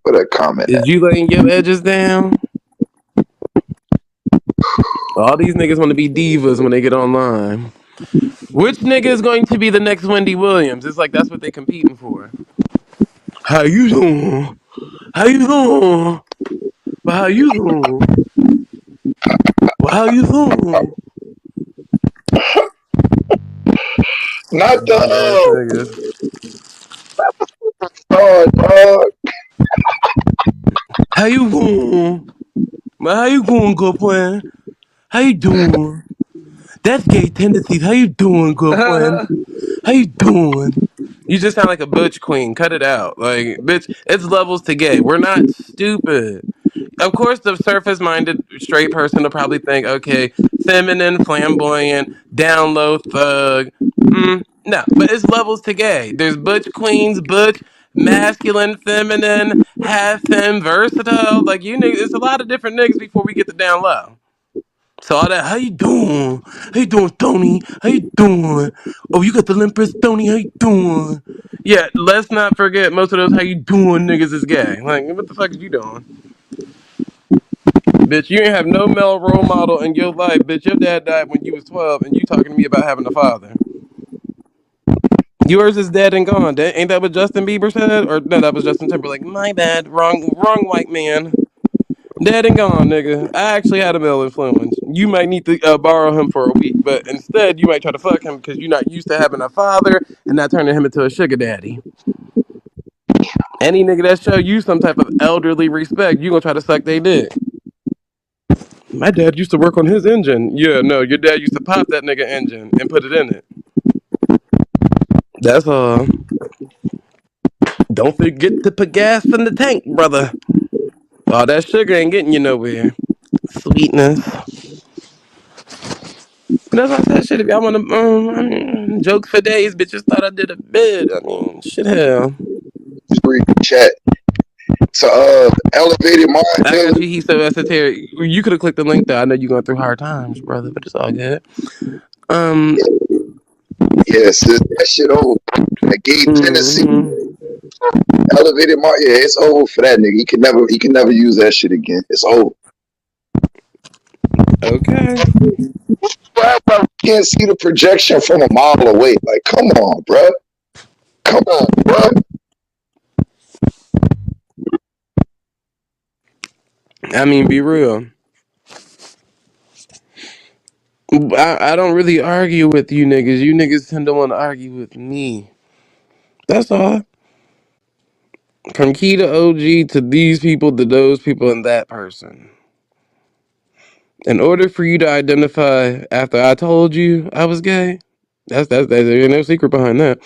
What a comment. Is you laying your edges down? All these niggas want to be divas when they get online. Which nigga is going to be the next Wendy Williams? It's like that's what they competing for. How you doing? How you doing? Well, how you doing? Well, how you doing? Not the dog. How you going? Well, how you going, good plan? How you doing? That's gay tendencies. How you doing, good friend? How you doing? You just sound like a butch queen. Cut it out. Like, bitch, it's levels to gay. We're not stupid. Of course, the surface-minded straight person will probably think, okay, feminine, flamboyant, down low, thug. No, but it's levels to gay. There's butch queens, butch, masculine, feminine, half femme, versatile. Like, you niggas, it's a lot of different niggas before we get to down low. So all that, how you doing? How you doing, Tony? How you doing? Oh, you got the limp wrist, Tony. How you doing? Yeah, let's not forget most of those how you doing niggas is gay. Like, what the fuck is you doing? Bitch, you ain't have no male role model in your life. Bitch, your dad died when you was 12 and you talking to me about having a father. Yours is dead and gone. Ain't that what Justin Bieber said? Or no, that was Justin Timberlake. My bad. Wrong white man. Dead and gone, nigga. I actually had a male influence. You might need to borrow him for a week, but instead you might try to fuck him because you're not used to having a father and not turning him into a sugar daddy. Any nigga that show you some type of elderly respect, you gonna try to suck their dick. My dad used to work on his engine. Yeah, no, your dad used to pop that nigga engine and put it in it. That's all. Don't forget to put gas in the tank, brother. All that sugar ain't getting you nowhere. Sweetness. That's why I said shit. If y'all want to jokes for days, bitches thought I did a bid. I mean, shit, hell. Chat. So, elevated mind. I got you. He's so esoteric. You could have clicked the link though. I know you're going through hard times, brother, but it's all good. Yes, that shit over. That gay Tennessee. Elevated mind. Yeah, it's over for that nigga. He can never use that shit again. It's over. Okay. Can't see the projection from a mile away. Like, come on, bro. Come on, bro. I mean, be real. I don't really argue with you niggas. You niggas tend to want to argue with me. That's all. From Key to OG to these people to those people and that person. In order for you to identify after I told you I was gay, there's no secret behind that.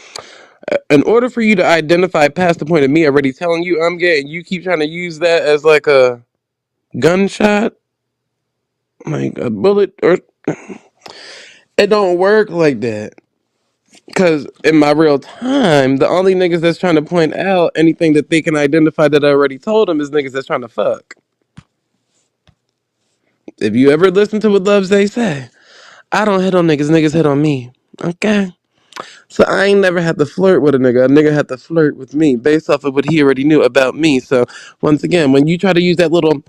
In order for you to identify past the point of me already telling you I'm gay and you keep trying to use that as like a gunshot, like a bullet, or it don't work like that. Because in my real time, the only niggas that's trying to point out anything that they can identify that I already told them is niggas that's trying to fuck. If you ever listen to what Loves They say, I don't hit on niggas, niggas hit on me. Okay? So I ain't never had to flirt with a nigga had to flirt with me based off of what he already knew about me. So once again, when you try to use that little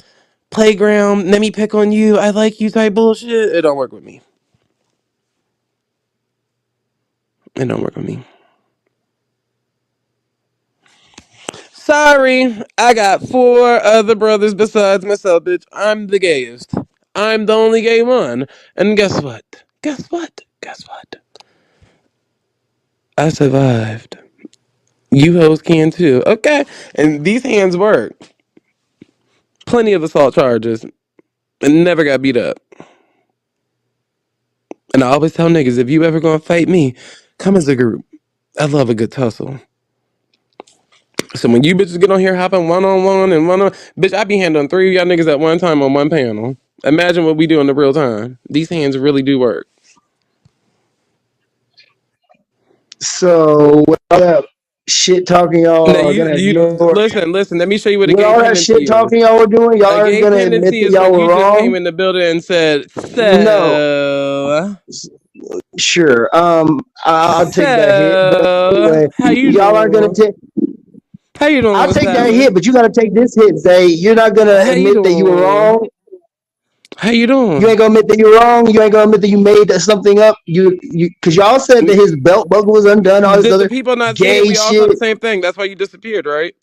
playground, let me pick on you, I like you type bullshit, it don't work with me. It don't work with me. Sorry, I got 4 other brothers besides myself, bitch. I'm the gayest. I'm the only gay one. And guess what? Guess what? Guess what? I survived. You hoes can too. Okay? And these hands work. Plenty of assault charges. And never got beat up. And I always tell niggas, if you ever gonna fight me, come as a group. I love a good tussle. So when you bitches get on here hopping one-on-one and one-on, bitch, I be handling 3 of y'all niggas at one time on one panel. Imagine what we do in the real time. These hands really do work. So with all that shit talking y'all Now are gonna ignore. listen. Let me show you what a With gay all that tendency shit is. talking y'all were doing, y'all A aren't gay gonna admit tendency that is y'all when were you just came wrong. in the building and said, No. Sure. I'll take that hit. But anyway, how you y'all aren't gonna doing? take. How you doing, I'll take that Silas? hit, but you gotta take this hit. Zay, you're not gonna How you admit that you were doing? wrong. How you doing? You ain't gonna admit that you're wrong. You ain't gonna admit that you made something up. You because y'all said that his belt buckle was undone. All this Did the other people not see it? gay We all saw shit. the same thing. That's why you disappeared, right?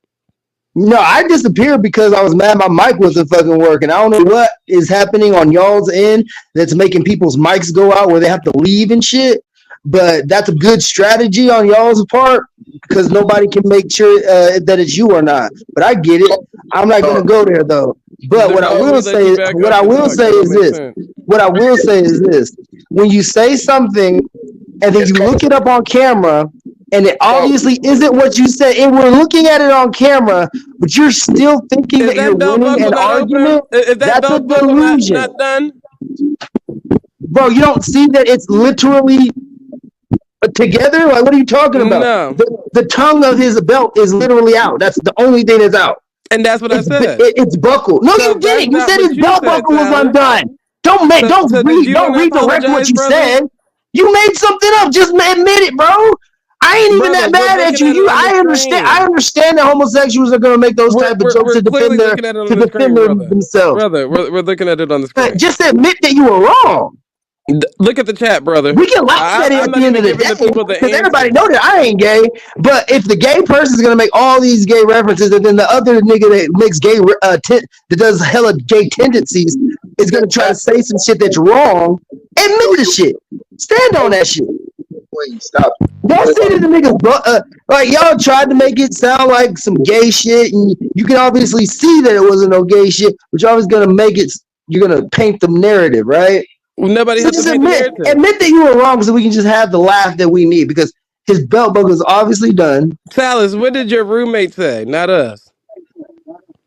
No, I disappeared because I was mad my mic wasn't fucking working. I don't know what is happening on y'all's end that's making people's mics go out where they have to leave and shit. But that's a good strategy on y'all's part because nobody can make sure that it's you or not. But I get it. I'm not gonna go there though. But Then why would we let you back up to talk? That don't make sense. what I will say is this: when you say something and then you look it up on camera and it obviously isn't what you said, and we're looking at it on camera, but you're still thinking Is that you're that belt winning buckle an not argument, open? Is that that's a belt buckle delusion. not done? Bro, you don't see that it's literally together? Like, what are you talking about? No. The tongue of his belt is literally out. That's the only thing that's out. And that's what I said. It's buckled. No, So you didn't. that's You not said what his you belt said, buckle was Tyler. undone. Don't did you want to redirect what apologize, you brother? said. You made something up. Just admit it, bro. I ain't even that mad at you. I understand that homosexuals are gonna make those type of jokes We're to clearly defend looking at it on the screen, brother. themselves. Brother, we're looking at it on the screen. But just admit that you were wrong. Look at the chat, brother. We can laugh at it I'm at not the end even of the giving the day people the because everybody answer. know that I ain't gay. But if the gay person is gonna make all these gay references, and then the other nigga that makes gay that does hella gay tendencies is gonna try to say some shit that's wrong, admit the shit. Stand on that shit. Wait, stop. Don't say that the niggas like y'all tried to make it sound like some gay shit, and you can obviously see that it wasn't no gay shit, but you're always gonna make it. You're gonna paint the narrative, right? Well, nobody So has to just paint the narrative. admit that you were wrong, so we can just have the laugh that we need because his belt buckle is obviously done. Salas, what did your roommate say? Not us.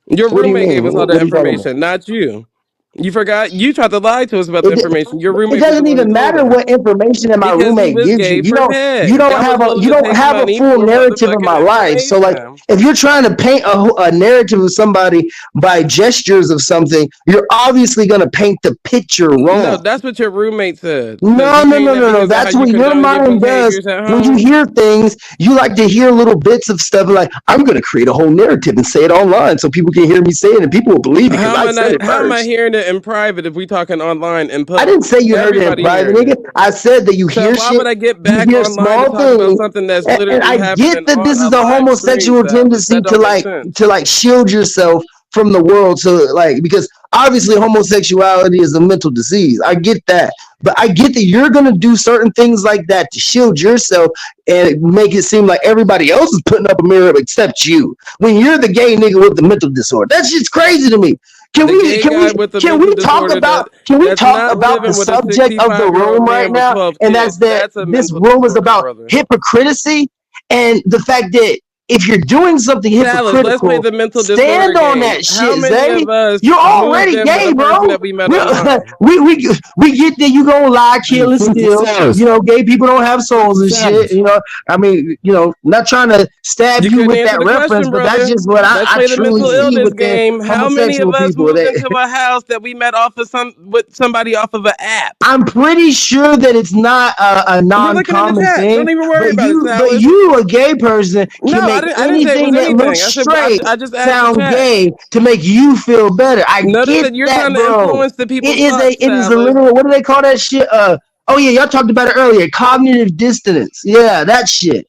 Your What do you roommate mean? gave us all What the are you talking about? information, not you. You forgot? You tried to lie to us about the information. Your It roommate was the doesn't one who even told matter us. what information that my Because he roommate was gives you. gay for You head. don't That was have willing to take a money full for narrative of motherfucking my life. So like, information. if you're trying to paint a narrative of somebody by gestures of something, you're obviously gonna paint the picture wrong. No, that's what your roommate said. So No. That That's how you what your condone your mind does behaviors at when you home? hear things. You like to hear little bits of stuff like, I'm going to create a whole narrative and say it online so people can hear me say it and people will believe it because I said it How am I first. hearing it in private if we talking online in I public? didn't say you heard it in Everybody private, hearing nigga. it. I said that you So hear why shit, would I get you back hear online to small talk about things, something that's and literally I happening get that on this is a a live stream, homosexual Salas? tendency That don't make sense. to shield yourself from the world, so like because obviously homosexuality is a mental disease. I get that, but I get that you're gonna do certain things like that to shield yourself and make it seem like everybody else is putting up a mirror except you. When you're the gay nigga with the mental disorder, that's just crazy to me. Can The gay guy with the mental disorder that's talk not about the living with a subject of the 65-year-old room right man with now? 12 And kids. that's that That's a this mental room is disorder, about brother. hypocrisy and the fact that if you're doing something Salas, let's play hypocritical, the mental disorder stand on game. that How shit, many Zay. of us You're moved already in with gay, a person bro. that we met online? We get that you gonna lie, kill, and steal. Salas. You know, gay people don't have souls and shit. Salas. You know, I mean, not trying to stab You you couldn't with answer that the reference, question, but that's brother. just what Let's I play the truly mental see illness within game. How many of homosexual us people. moved into a house that we met off of somebody off of an app? I'm pretty sure that it's not a We're looking in the non-common chat. thing, Don't even worry but about it, Salas. you, a gay person, can No, make I didn't say it anything was that looks anything. I said straight I just asked the sound chat. gay to make you feel better. I Notice get that you're that, trying to bro. influence the people's thoughts, It is a Salas. little, what do they call that shit? Oh yeah, y'all talked about it earlier. Cognitive dissonance. Yeah, that shit.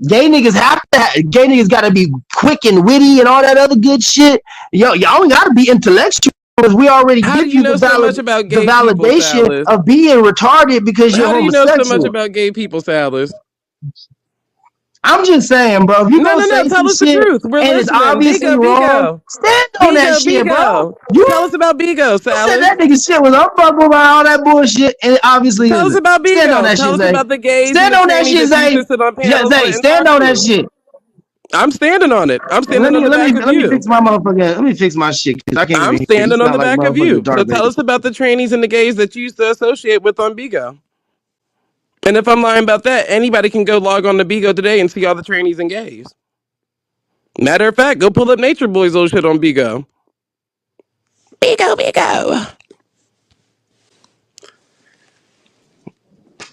Gay niggas gotta be quick and witty and all that other good shit. Y'all ain't gotta be intellectual because we already How do give you you know so much about the gay people, validation Salas? of being retarded because you're How do you know so much homosexual. about gay people, Salas? I'm just saying, bro, if you No, gonna no, no. say some Tell us the shit truth. We're and it's listening. obviously Bigo, wrong, Bigo. stand on that Bigo, shit, bro. Bigo. Tell us about Bigo, You said Salas. that nigga shit was unfuckable about all that bullshit, and it obviously Tell us isn't. about Stand on Bigo. that Tell shit, us Zay. about the gays and Stand the on that trannies shit, that you Zay. sit on Yeah, panels with Zay, and stand talk on that to. shit. I'm standing on it. I'm standing on the back of Let me you. fix my motherfucking. Let me fix my shit because I can't I'm even hear you. standing It's on not the like back of motherfucking you. So Darth tell Vader. us about the trannies and the gays that you used to associate with on Bigo. And if I'm lying about that, anybody can go log on to Bigo today and see all the trannies and gays. Matter of fact, go pull up Nature Boy's old shit on Bigo. Bigo.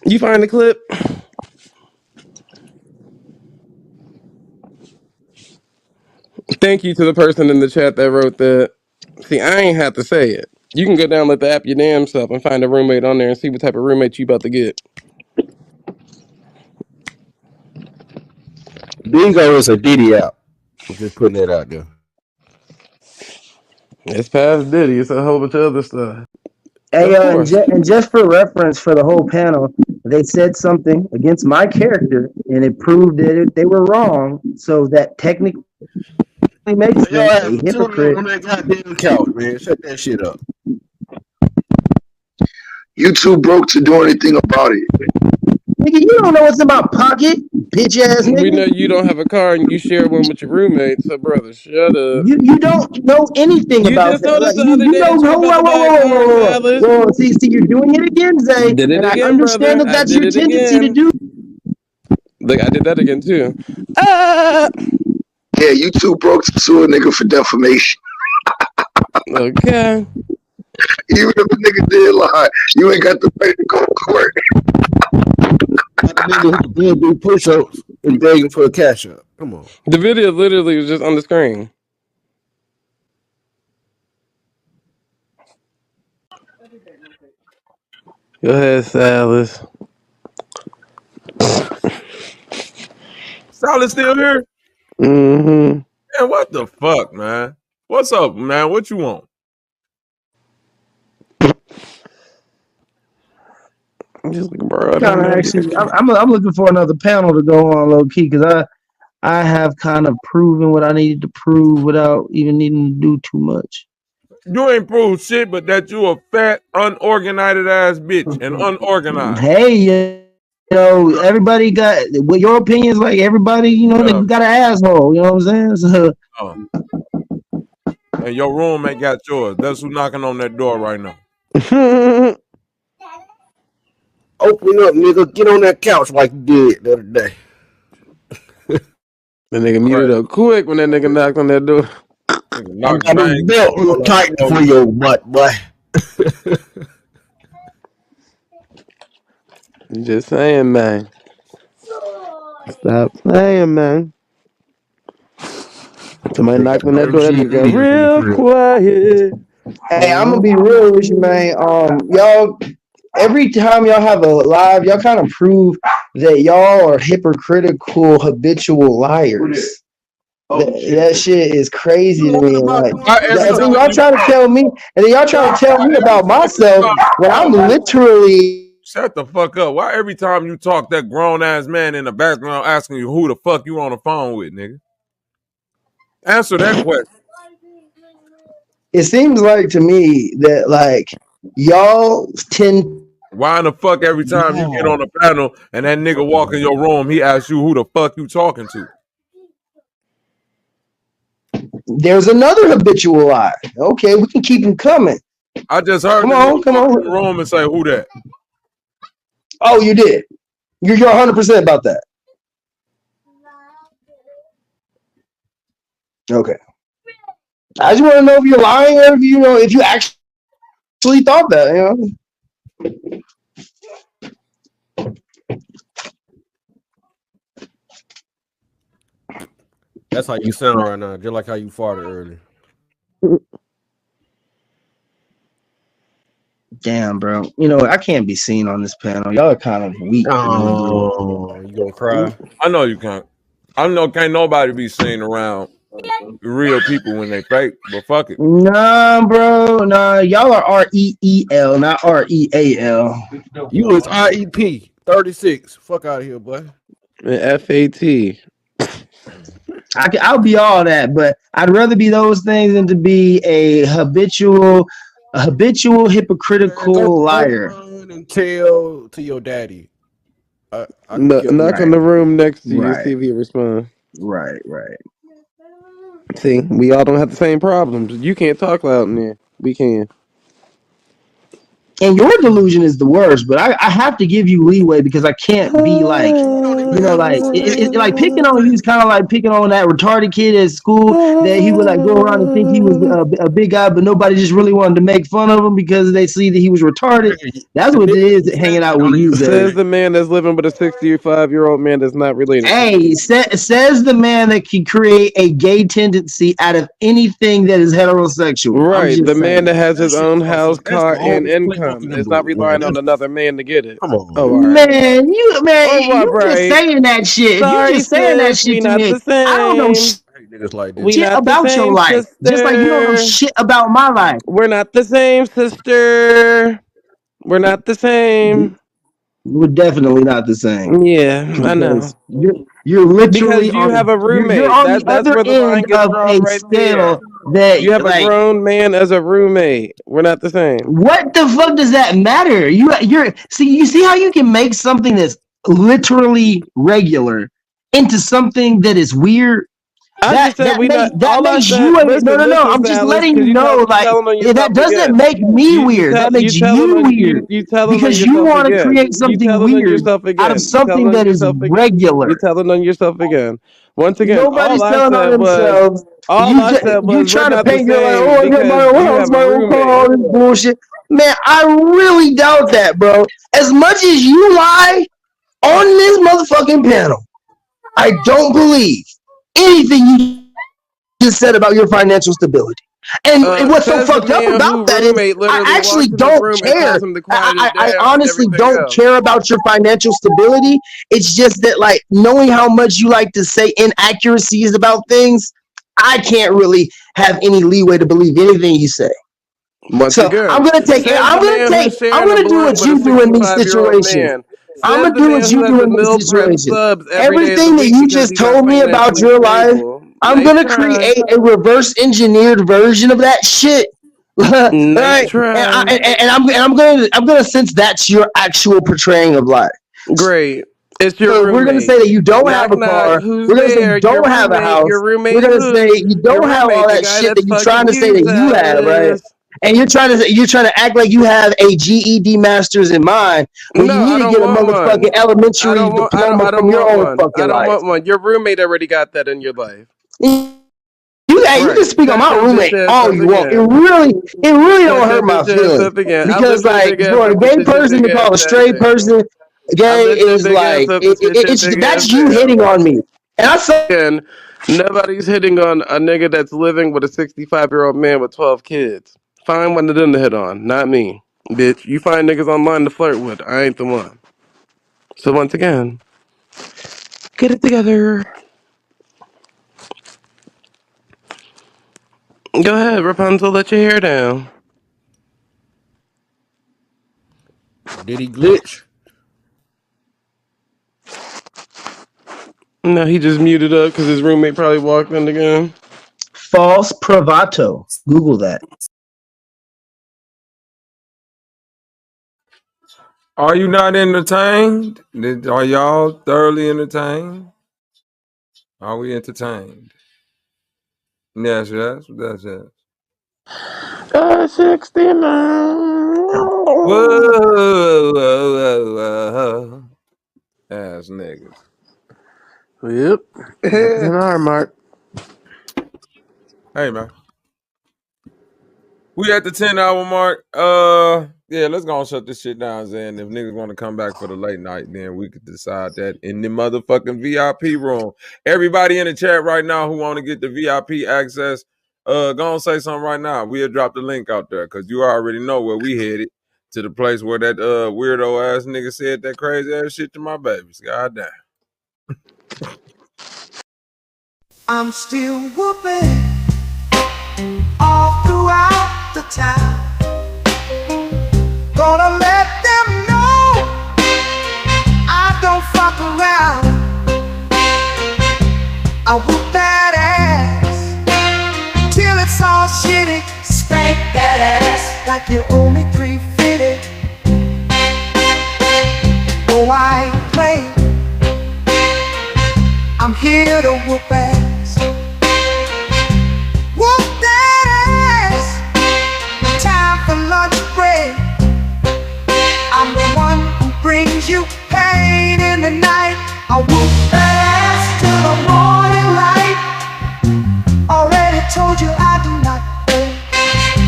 You find the clip? Thank you to the person in the chat that wrote that. See, I ain't have to say it. You can go down, let the app your damn self, and find a roommate on there and see what type of roommate you about to get. Bingo is a Diddy app. I'm just putting that out there. It's past Diddy. It's a whole bunch of other stuff. Hey, Of and, course. and just for reference for the whole panel, they said something against my character, and it proved that they were wrong. So that technically makes Y'all them a have hypocrite. on that goddamn couch, man. Shut that shit up. You too broke to do anything about it. Nigga, you don't know what's in my pocket, bitch ass nigga. We know you don't have a car and you share one with your roommate, so brother, shut up. You don't know anything You about just that. told us Like the other day don't that you know. about to buy a car, Salas. Whoa. See, you're doing it again, Zay. Did it And I again, understand brother. that I that's did your it tendency to again. do. Look, I did that again too. Yeah, you too broke to sue a nigga for defamation. Okay. Even if a nigga did lie, you ain't got the right to go to court. Like a nigga who do push-ups and begging for a Cashapp. Come on. The video literally was just on the screen. Go ahead, Silas. Silas still here? Mm-hmm. Man, what the fuck, man? What's up, man? What you want? Just like, bro, Kind of actually, I'm looking for another panel to go on low key because I have kind of proven what I needed to prove without even needing to do too much. You ain't proved shit, but that you a fat, unorganized ass bitch and unorganized. Hey, you know, everybody got with your opinions. Like everybody, you know, they got an asshole. You know what I'm saying? So, and your roommate got yours. That's who's knocking on that door right now. Open up, nigga. Get on that couch like you did the other day. The nigga muted up quick when that nigga knocked on that door. I got a belt tight for your butt, boy. Just saying, man. Stop playing, man. Somebody knocked on that door. That nigga got real quiet. hey, I'm gonna be real with you, man. Y'all, every time y'all have a live, y'all kind of prove that y'all are hypocritical, habitual liars. That shit is crazy to me. Like, and then y'all try to tell me, about myself when I'm literally. Shut the fuck up. Why every time you talk, that grown ass man in the background asking you who the fuck you on the phone with, nigga? Answer that question. It seems like to me that like y'all tend. Why in the fuck every time you get on the panel and that nigga walk in your room, he asks you who the fuck you talking to? There's another habitual lie. Okay, we can keep them coming. I just heard come on in the room and say who that. Oh, you did. You're 100% about that. Okay. I just want to know if you're lying or if you actually thought that. That's how you sound right now, just like how you farted earlier. Damn, bro. I can't be seen on this panel. Y'all are kind of weak. Oh, you gonna cry? I know you can't. I know can't nobody be seen around real people when they fake, but fuck it. Nah, bro. Nah, y'all are REEL, not REAL. You was IEP 36. Fuck out of here, boy. FAT. I'll be all that, but I'd rather be those things than to be a habitual hypocritical liar. And tell to your daddy. Knock on the room next to you, see if he responds. Right. See, we all don't have the same problems. You can't talk loud in there. We can. And your delusion is the worst, but I have to give you leeway because I can't be like, like picking on you is kind of like picking on that retarded kid at school that he would like go around and think he was a big guy, but nobody just really wanted to make fun of him because they see that he was retarded. That's what it is hanging out with you. Says the man that's living with a 65-year-old man that's not related. Hey, says the man that can create a gay tendency out of anything that is heterosexual. Right, the man that has his own house, car, and income. It's not relying on another man to get it. Come on. Oh, man, you just saying that shit. Sorry, you just saying that shit to me. I don't know shit about your life. Sister. Just like you don't know shit about my life. We're not the same, sister. We're not the same. We're definitely not the same. Yeah, I know. You're literally because you have a roommate. You're on That's the where the line end gets of drawn a right scale there. that You have a grown man as a roommate. We're not the same. What the fuck does that matter? You see how you can make something that's literally regular into something that is weird? I just said that makes you no. I'm just letting you know, like that doesn't make me weird. That makes you weird because you want to create something weird out of something that is regular. You're telling on yourself again. Once again, nobody's telling on themselves. You try to paint your like, oh, I got my own house, my own car, all this bullshit. Man, I really doubt that, bro. As much as you lie on this motherfucking panel, I don't believe anything you just said about your financial stability. And what's so fucked up man about that is I actually don't care. I honestly don't care about your financial stability. It's just that, like, knowing how much you like to say inaccuracies about things, I can't really have any leeway to believe anything you say. Once so again, I'm gonna do what you do in these situations. I'm gonna do what you do in these situations. Everything that you just told me about your life, I'm gonna create a reverse engineered version of that shit. Right? And I'm gonna sense that's your actual portraying of life. Great. It's your roommate. We're gonna say that you don't have a car. Who's we're gonna there? say you don't have a house. We're gonna say you don't have all that shit that you're trying to say that you have, right? And you're trying to act like you have a GED master's in mind when you need to get a motherfucking elementary diploma from your own fucking life. I don't want one. Your roommate already got that in your life. You can speak on my roommate all you want. It really don't hurt my feelings because, like, for a gay person to call a straight person gay is like that's you hitting on me. And I saw nobody's hitting on a nigga that's living with a 65-year-old man with 12 kids. Find one of them to hit on, not me, bitch. You find niggas online to flirt with. I ain't the one. So once again, get it together. Go ahead, Rapunzel, let your hair down. Did he glitch? No, he just muted up because his roommate probably walked in again. False Provato. Google that. Are you not entertained? Are y'all thoroughly entertained? Are we entertained? Yes. 69. Whoa. Ass niggas. Yep. That's an hour mark. Hey, man. We at the 10-hour mark. Yeah, let's go and shut this shit down, Zan. If niggas want to come back for the late night, then we could decide that in the motherfucking VIP room. Everybody in the chat right now who want to get the VIP access, go and say something right now. We'll drop the link out there because you already know where we headed, to the place where that weirdo ass nigga said that crazy ass shit to my babies. God damn. I'm still whooping all throughout the town. Gonna let them know I don't fuck around. I whoop that ass till it's all shitty. Spank that ass like you owe me $3.50. Oh, I ain't playing. I'm here to whoop ass. Whoop that ass. Time for lunch break. I'm the one who brings you pain in the night. I whoop that ass till the morning light. Already told you I do not play.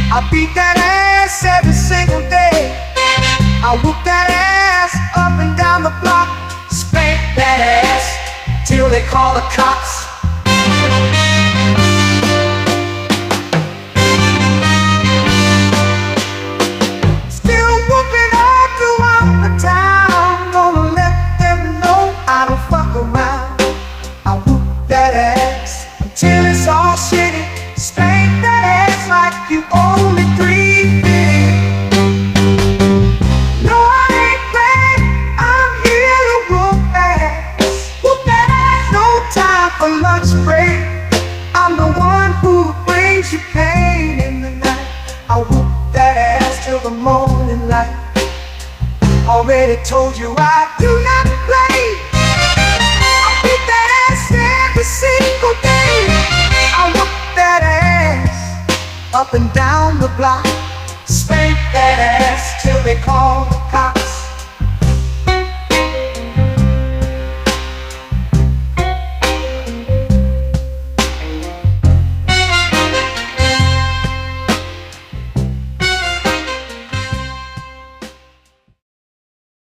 I beat that ass every single day. I whoop that ass up and down the block. Spank that ass till they call the cops. Still whooping all throughout the town. Gonna let them know I don't fuck around. I whoop that ass until it's all shitty. Spank that ass like you owe me $3.50. No, I ain't playing. I'm here to whoop ass. Whoop that ass. No time for lunch break. I'm the one who brings you pain in the night. I whoop that ass till the morning light. Already told you I do not play. I beat that ass every single day. I whoop that ass up and down the block. Spank that ass till they call